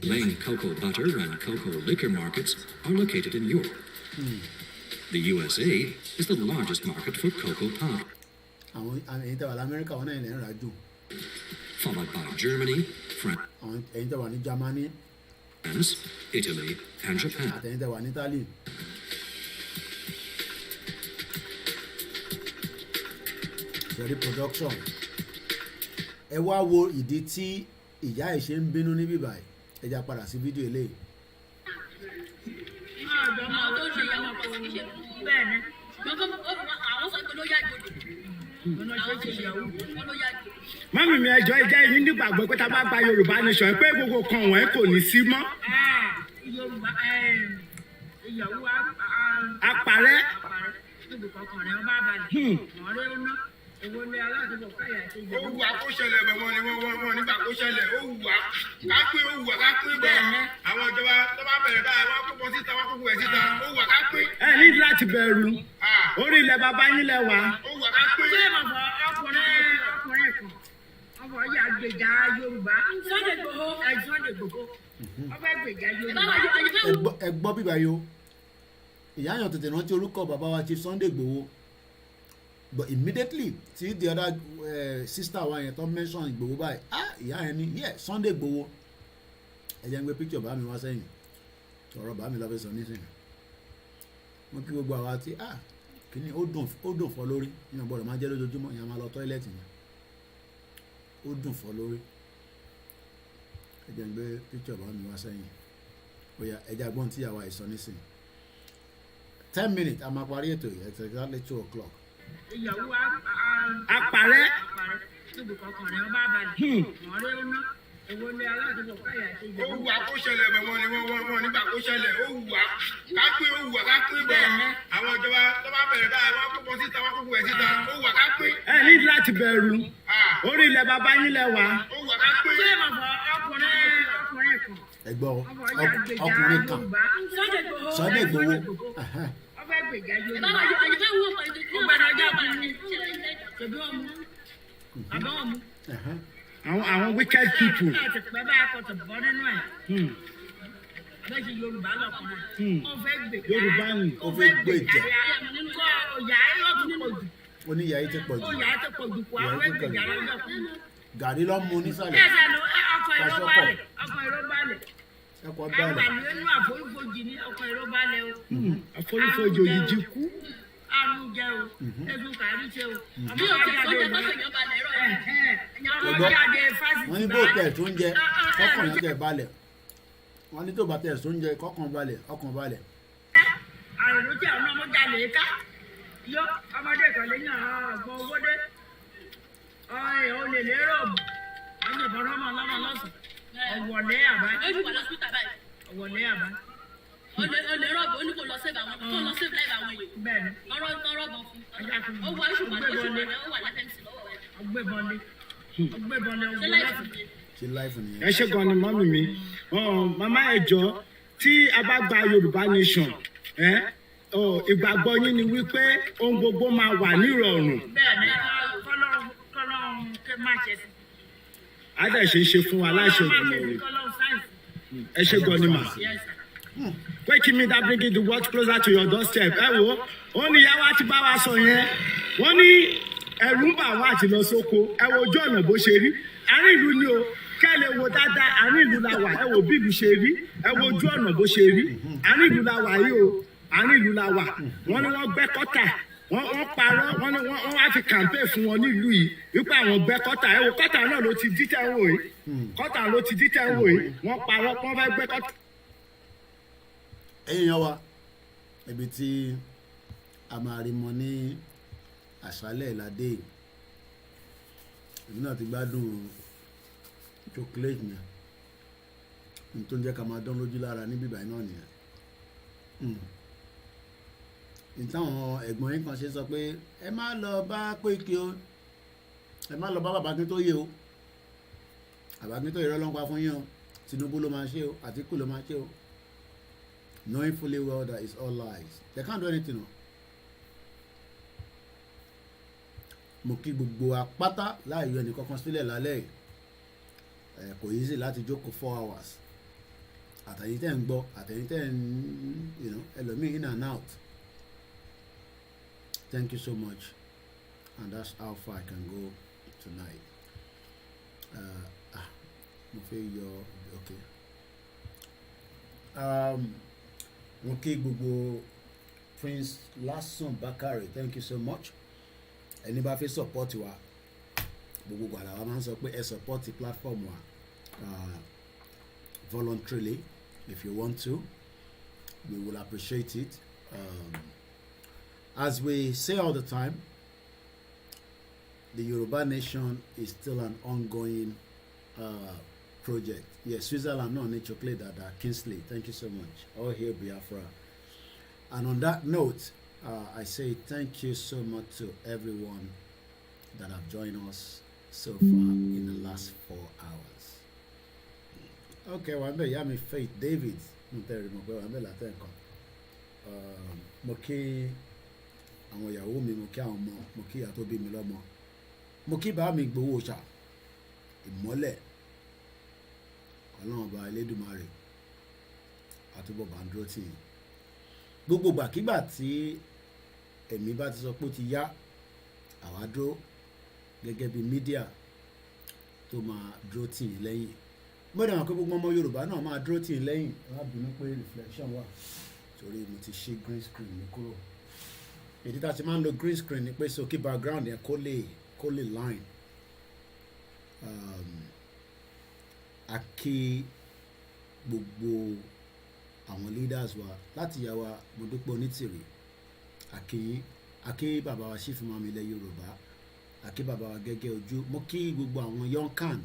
The main cocoa butter and cocoa liquor markets are located in Europe. The USA is the largest market for cocoa powder, followed by Germany, France, Italy, and Japan. Very production. Ẹ wá wo ìdí tí ìyá ẹ̀ ṣe ń bínú níbí báyìí. Ẹ já padà sí fídíò eléyìí. Mọ́mí mi ẹjọ́ ìjẹ́ yìí nígbàgbọ́ pé tá a bá gba Yorùbá nation pé gbogbo kan wọ̀nyí kò ní sí mọ́. Àpàrẹ́. Ó wù wá kó ṣẹlẹ̀ bẹ̀ wọ́n nígbà kó ṣẹlẹ̀ ó wù wá ká pín bọ̀ àwọn ìjọba tó bá bẹ̀rẹ̀ báyìí wọ́n kó bọ́ síta wọ́n kó bọ̀ ẹ̀ síta ó wù wá ká pín. Ẹ ní láti bẹ̀rù orí ilẹ̀ bàbá yín lẹ wà. Ó wù wá ká pín. Ṣé bàbá ọkùnrin kan ọkọ̀ yà gbèjà Yorùbá Sunday Igboho ọbẹ̀ gbèjà Yorùbá. Ẹ gbọ́ bíbá yo ìyá yàn tètè rántí orúkọ bàbá wa Chief Sunday Igboho. But immediately see the other sister wa yẹn tó mention Igboho báyìí ìyá yẹn ni Sunday Igboho ẹ jẹ́ ń gbé picture bá mi wá sẹ́yìn ọ̀rọ̀ bá mi lọ́fẹ̀ẹ́ sọ nísìnyí wọ́n kí gbogbo àwa tí kìíní ó dùn fọ́ lórí yíyan gbọ́dọ̀ máa jẹ́ lójoojúmọ́ ìyẹn máa lọ tọ́ílẹ̀tì yẹn ó dùn fọ́ lórí ẹ jẹ́ ń gbé picture bá mi wá sẹ́yìn bóyá ẹ jẹ́ agbọ́n tí àwa ìsọ nísìnyí 10 minutes a máa parí ètò yìí it's exactly 2 o'clock. Ìyàwó àpàrẹ́. Níbi kankan rẹ̀ ọba àbàlẹ̀. Wọ́n rí ọ̀nà. Èwo ni aládùúgbò káyà ṣe jẹ́. Ó wù wá kó ṣẹlẹ̀ bẹ̀ wọ́n nígbà kó ṣẹlẹ̀ ó wù wá ká pín bọ̀ àwọn ìjọba tó bá bẹ̀rẹ̀ báyìí wọ́n kó bọ́ síta wọ́n kó bọ̀ ẹ̀ síta ó wù wá ká pín. Ẹ ní láti bẹ̀rù orí ilẹ̀ bàbá yín lẹ wà. Ó wù wá ká pín. Ṣé bàbá ọkùnrin kan ẹ gbọ́ ọkùnrin kan Sunday Igboho ọbẹ̀ gbèjà Yorùbá. Ọgbàdàn ọjọ́ ọkùnrin ṣèbí wọn mú. Bàbá wọn mú. Àwọn wicked people. Bàbá akọ̀tọ̀ bọ́ nínú ẹ̀. Bẹ́ẹ̀ ṣe Yorùbá lọ́kùnrin. Ó fẹ́ gbèjà. Yorùbá ni ó fẹ́ gbèjà. Kọ́ ọ̀yà yóò tún pọ̀ jù. Ó ní ìyá yìí ti pọ̀ jù. Ọ̀yà ti pọ̀ jù kó àwọn fẹ́ gbèjà lọ́jọ́ fún. Gàrí ló mú nísàlẹ̀. Ẹ̀sẹ̀ ló ọkọ̀ ìró balẹ̀. ẹ̀kọ́ àwọn balẹ̀. àlùyé nínú àforífojì ní ọkọ̀ èrò balẹ̀ o. àforífojì yìí jí kú. àrùn jẹ o ebi kàrí ṣe o. bí o kì í sọ́jà tó fẹ̀yàn balẹ̀ rọ̀ ọmọ jáde fásitì wọ́n ní bó tẹ̀ tó ń jẹ kọ́kàn yẹn tẹ̀ balẹ̀ wọ́n ní tó bá tẹ̀ tó ń jẹ kọ́kàn balẹ̀ ọkàn balẹ̀. àrùn ló jẹ́ ọmọ jalè ká yọ ọmọdé kan lẹ́yìn ọgbọ́n owó dé ọ̀rẹ́ ò lè lérò ọ̀nà ìbọn ọmọ ọlọ́mọ lọ́sàn ọ̀wọ̀lẹ́ àbá ọ̀wọ̀lẹ́ àbá. olè rọ́ọ̀bù ó ní kó lọ save àwọn kó lọ save life àwọn èèyàn. bẹ́ẹ̀ni ọ̀rọ̀ bọ̀ fún ó wà oṣù kan ó wà látẹ̀sí lọ́wọ́ rẹ̀. ọgbẹ́bọlé ṣé láìpẹ́ nìyẹn. ṣe láìfù nìyẹn. ẹ ṣe gan ni mọ́mì mi màmá ẹ jọ tí a bá gba Yorùbá nation ìgbàgbọ́ yín ni wípé ohun gbogbo máa wà ní ìrọ̀rùn. bẹ́ẹ̀ni kọ́lọ́run ké má ṣe sí. á dẹ̀ ṣe é ṣe fún wa láìṣe ògùn ẹ ṣe gan ni mà. koikimedia bringing the world closer to your doorstep. ẹ wo ó ní ìyá wa ti bá wa sọ yẹn wọ́n ní ẹ̀rù ń bà wá àti lọ sóko ẹ wo ojú ọ̀nà bó ṣe rí àárín ìlú ni o kẹ́ lè wo dáadáa àárín ìlú la wà ẹ wo bí ìlú ṣe rí ẹ wo ojú ọ̀nà bó ṣe rí àárín ìlú la wà yìí o àárín ìlú la wà wọ́n ní wọ́n gbẹ́ kọ́tà wọ́n parọ́ wọ́n ní wọ́n wá fi campaign fún wọn nílùú yìí wípé àwọn gbẹ́ kọ́tà ẹ wo kọ́tà náà ló ti dítẹ̀ wò yìí kọ́tà ló ti dítẹ̀ wò yìí wọ́n parọ́ wọ́n fẹ́ gbẹ́ kọ́tà. ẹ̀yin yan wa ibi tí a máa rí mọ ní àṣálẹ̀ ìlàdé èmi náà ti gbádùn chocolate yẹn n tó ń jẹ́ ká máa dán lójú lára ní bíbá náà nìyẹn ìtàwọn ẹ̀gbọ́n yín kan ṣe sọ pé ẹ má lọ bá Koiki o ẹ má lọ bá bàbá Akíntóyè o bàbá Akíntóyè rọ́lọ́pàá fún yín o Tinubu ló máa ṣe o Àtíkù ló máa ṣe o knowing fully well that it's all lies they can't do anything o. mo kí gbogbo apáta láì yọ ẹnì kankan sílẹ̀ lálẹ́ kò easy láti jókòó 4 hours àtẹ̀yìn tẹ̀ ń gbọ́ àtẹ̀yìn tẹ̀ ń ẹlòmíì in and out. Thank you so much, and that's how far I can go tonight. Okay. Okay, gbogbo Prince Lasun Bakare, thank you so much. Ẹni bá fẹ́ support wa, gbogbo àlàwà máa ń sọ pé ẹ support the platform wa voluntarily if you want to, we will appreciate it. As we say all the time, the Yoruba nation is still an ongoing project. Yes, Switzerland, no need chocolate that Kingsley. Thank you so much. All here, Biafra. And on that note, I say thank you so much to everyone that have joined us so far in the last 4 hours. Okay, one day, Yami Faith David. Moki. Àwọn ìyàwó mi mo kí àwọn ọmọ mo kí ìyá tó bí mi lọ́mọ mo kí bá mi gbowó ṣá ìmọ́lẹ̀ Ọlọ́run ọba Elédùmarè àtúbọ̀ bá ń dúró tì í gbogbo gbàkígbà tí ẹ̀mí bá ti sọ pé ó ti yá àwa dúró gẹ́gẹ́ bí mídíà tó máa dúró tì í lẹ́yìn gbọ́dọ̀ àwọn pé gbogbo ọmọ Yorùbá náà máa dúró tì í lẹ́yìn wọ́n á bínú pé reflection wà torí mo ti ṣí green screen mi kúrò. Ìdí tá a ti máa ń lo green screen ni pé so kí background yẹn kó lè line. A kí gbogbo àwọn leaders wa láti yà wá Modúpẹ́ Onítìrì a kí bàbá wa Chief Imam ilẹ̀ Yorùbá a kí bàbá wa Gẹ́gẹ́ Ojú mo kí gbogbo àwọn young can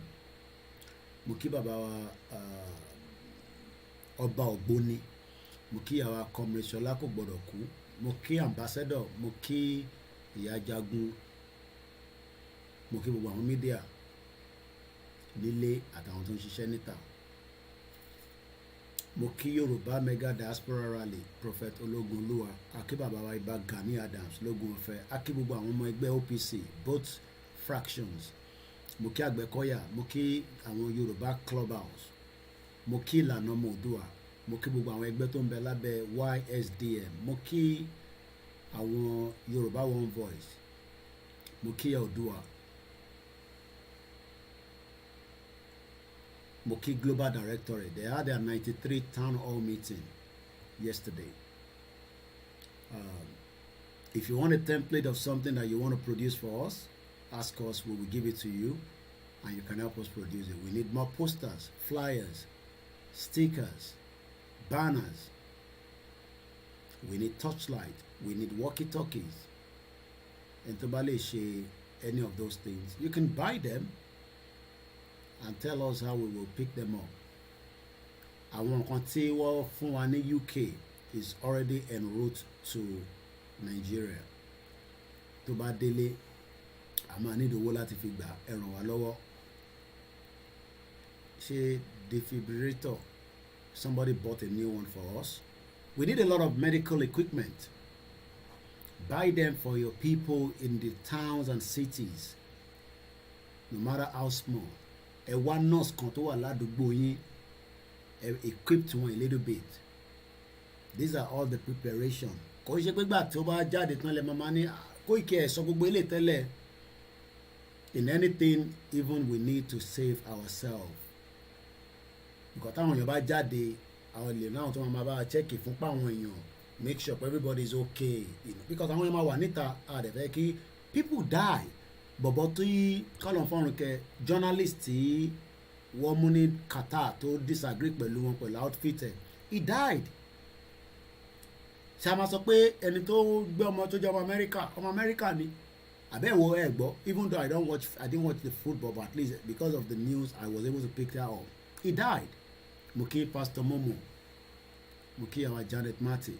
mo kí bàbá wa Ọba Ògbóni mo kí àwa Comrade Ṣọlá kò gbọdọ̀ kú mo kí ambassador mo kí ìyá Jagun mo kí gbogbo àwọn mídíà nílé àtàwọn tó ń ṣiṣẹ́ níta mo kí Yorùbá mega diaspora rally Prophet Ológunlúwa akí bàbá wa Ìbà Gani Adams lógun ọ̀fẹ́ akí gbogbo àwọn ọmọ ẹgbẹ́ OPC both fractions mo kí Àgbẹ̀kọ̀yà mo kí àwọn Yorùbá clubhouse mo kí ìlànà ọmọ Oòduà mo kí gbogbo àwọn ẹgbẹ́ tó ń bẹ lábẹ́ YSDM mo kí àwọn Yorùbá One Voice mo kí Oòduà Moki Global Directorate. They had their 93 town hall meeting yesterday. If you want a template of something that you want to produce for us, ask us, we will give it to you, and you can help us produce it. We need more posters, flyers, stickers, banners. We need torchlight. We need walkie-talkies. And to share any of those things, you can buy them and tell us how we will pick them up. Àwọn kan tí wọ́n fún wa ní UK is already en route to Nigeria. Tó bá délé, a máa ní ìdówó láti fi gbà ẹ ràn wá lọ́wọ́. Ṣé defibrillator? Somebody bought a new one for us. We need a lot of medical equipment. Buy them for your people in the towns and cities, no matter how small. A one nurse kan tó wà ládùúgbò yín, equipped one a little bit. These are all the preparation. Kò ṣe pé gbà tó bá jáde tán lẹ mama ní Koiki ẹ̀ sọ gbogbo ilé tẹ́lẹ̀. In anything, even we need to save ourselves. Because táwọn èèyàn bá jáde, àwọn èlé náà tó máa bá check ìfúnpá àwọn èèyàn, make sure everybody is okay. You know, because àwọn èèyàn máa wà níta àdẹ̀fẹ́ kí people die. Bọ̀bọ̀ tí kọ́lọ̀ fọ́run kẹ journalist tí wọ́n mú ní Qatar tó disagree pẹ̀lú wọn pẹ̀lú outfit ẹ̀, he died. Ṣé a máa sọ pé ẹni tó gbé ọmọ tó jẹ́ ọmọ America ni? Àbẹ̀wò ẹ̀ gbọ́, even though I didn't watch the football, but at least because of the news I was able to pick that up. He died. Mo kí Pastor Momo, mo kí our Janet Marty.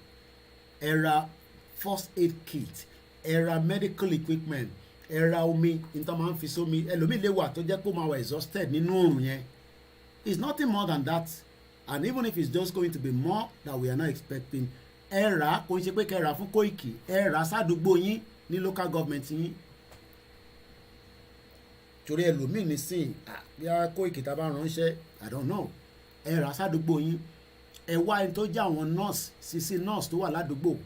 Era first aid kit, era medical equipment, era omi, nítorí máa ń fi sómi, ẹlòmíì lè wà tó jẹ́ pé ó máa wà exhausted nínú oòrùn yẹn. It's nothing more than that, and even if it's just going to be more that we are not expecting, era kò ń ṣe pé kẹ́ra fún Koiki, era sádùúgbò yín ní local government yín. Torí ẹlòmíì nísìn bí a Koiki tá a bá ránṣẹ́, I don't know, era sádùúgbò yín. Ẹ wá ẹni tó jẹ́ àwọn nurse, CC nurse tó wà ládùúgbò,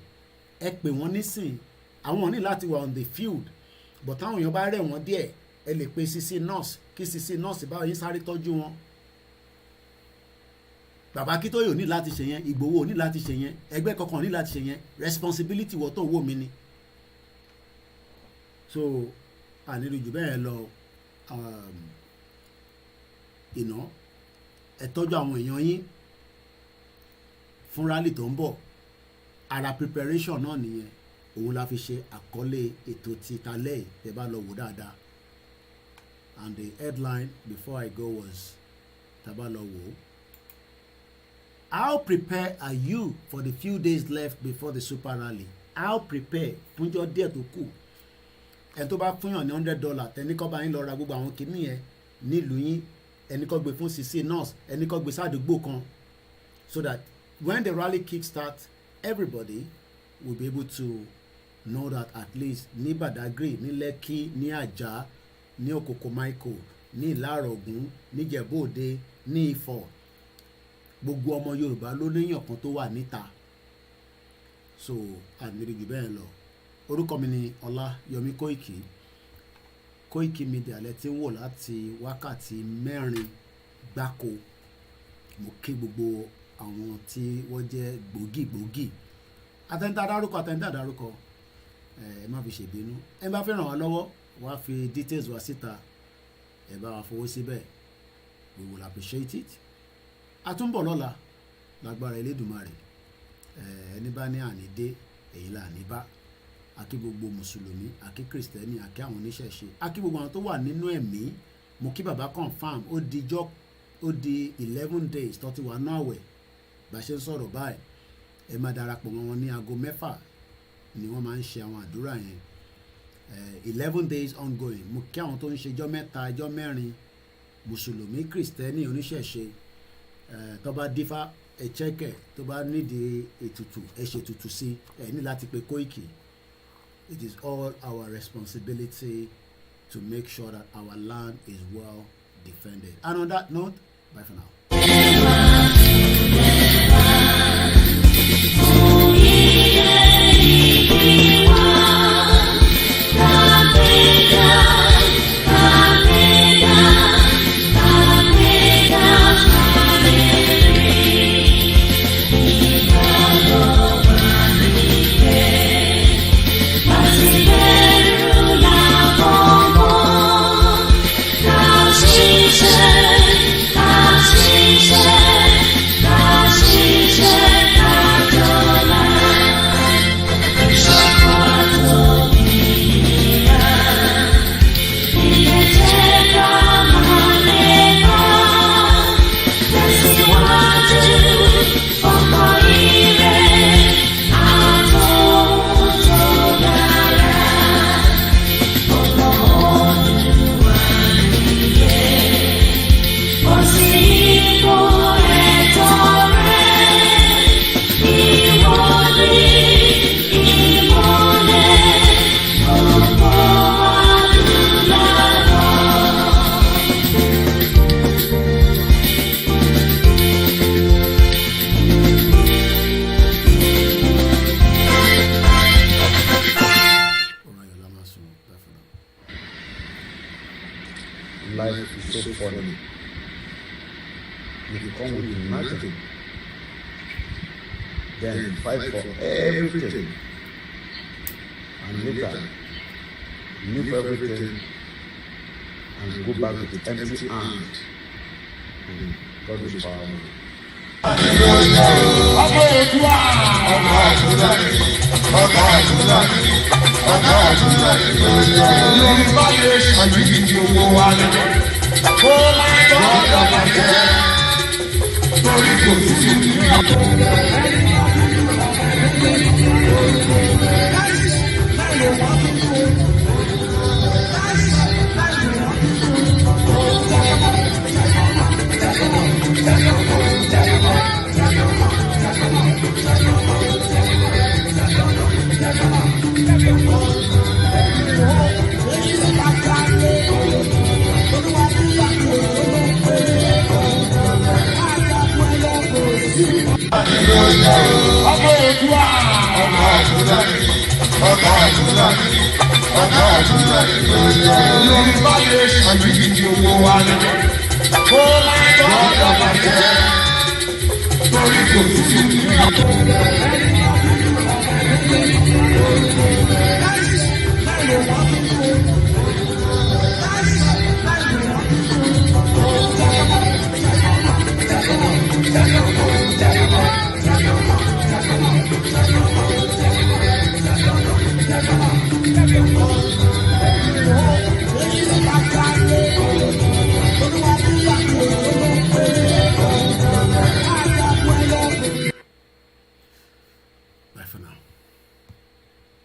ẹ pè wọ́n nísìn, àwọn ní láti wà on the field, but táwọn èèyàn bá rẹ̀ wọ́n díẹ̀, ẹ lè pe CC nurse kí CC nurse bá yín sáré tọ́jú wọn. Bàbá Akíntóyè ò ní láti ṣe yẹn, Ìgbòho ò ní láti ṣe yẹn, ẹgbẹ́ kankan ò ní láti ṣe yẹn, responsibility wọ́n tó wò mí ni. So àníri jù bẹ́ẹ̀ lọ, ẹ tọ́jú àwọn èèyàn yín fún rally tó ń bọ̀. Ara preparation náà nìyẹn, òun la fi ṣe àkọlé ètò ti talẹ́ tẹ́ bá lọ wò dáadáa. And the headline before I go was taba lọ wò. How prepared are you for the few days left before the super rally? How prepared fúnjọ́ díẹ̀ tó kù? Ẹni tó bá fúnyàn ní $100 tẹ́ni kọ́ bá yín lọ ra gbogbo àwọn kìíní yẹn nílùú yín, ẹni kọ́ gbé fún CC nurse, ẹni kọ́ gbé sádùúgbò kan, so that when the rally kickstarts, everybody will be able to know that at least ní Badagry, ní Lekki, ní Ajah, ní Okokomaiko, ní Ìlárọ̀gún, ní Ìjẹ̀bú-Òde, ní Ifọ̀, gbogbo ọmọ Yorùbá ló léèyàn kan tó wà níta. So àmìrì jù bẹ́ẹ̀ lọ. Orúkọ mi ni Ọláyọmí Koiki. Koikimedia lẹ ti ń wò láti wákàtí 4 gbáko. Mo kí gbogbo àwọn tí wọ́n jẹ́ gbòógì. Àtẹ̀ntà dárúkọ. Ẹ má fi ṣèbínú. Ẹ bá fẹ́ ràn wá lọ́wọ́, wá fi details wá síta. Ẹ bá wa fowó síbẹ̀. We will appreciate it. A tún bọ̀ lọ́la lágbára Elédùmarè. Ẹni bá ní àní dé, èyí là ní bá. A kí gbogbo Mùsùlùmí, a kí Kristẹni, a kí àwọn oníṣẹ̀ṣe, a kí gbogbo àwọn tó wà nínú ẹ̀mí. Mo kí bàbá confam, ó di 11 days tó ti wà náà wẹ̀. Bá ṣe ń sọ̀rọ̀ báyìí, ẹ máa darapọ̀ mọ́ wọn ní aago 6 ni wọ́n máa ń ṣe àwọn àdúrà yẹn. 11 days ongoing. Mo kí àwọn tó ń ṣe ọjọ́ 3, ọjọ́ 4, Mùsùlùmí, Kristẹni, oníṣẹ̀ṣe. Tó bá dífá, ẹ chẹ́kẹ̀, tó bá nídìí ètùtù, ẹ ṣe ètùtù sí, ẹ ní láti pe Koiki. It is all our responsibility to make sure that our land is well defended. And on that note, bye for now. Down. life is so funny. You come with nothing, then fight for everything, and later leave everything and go back with empty hand. God is powerful.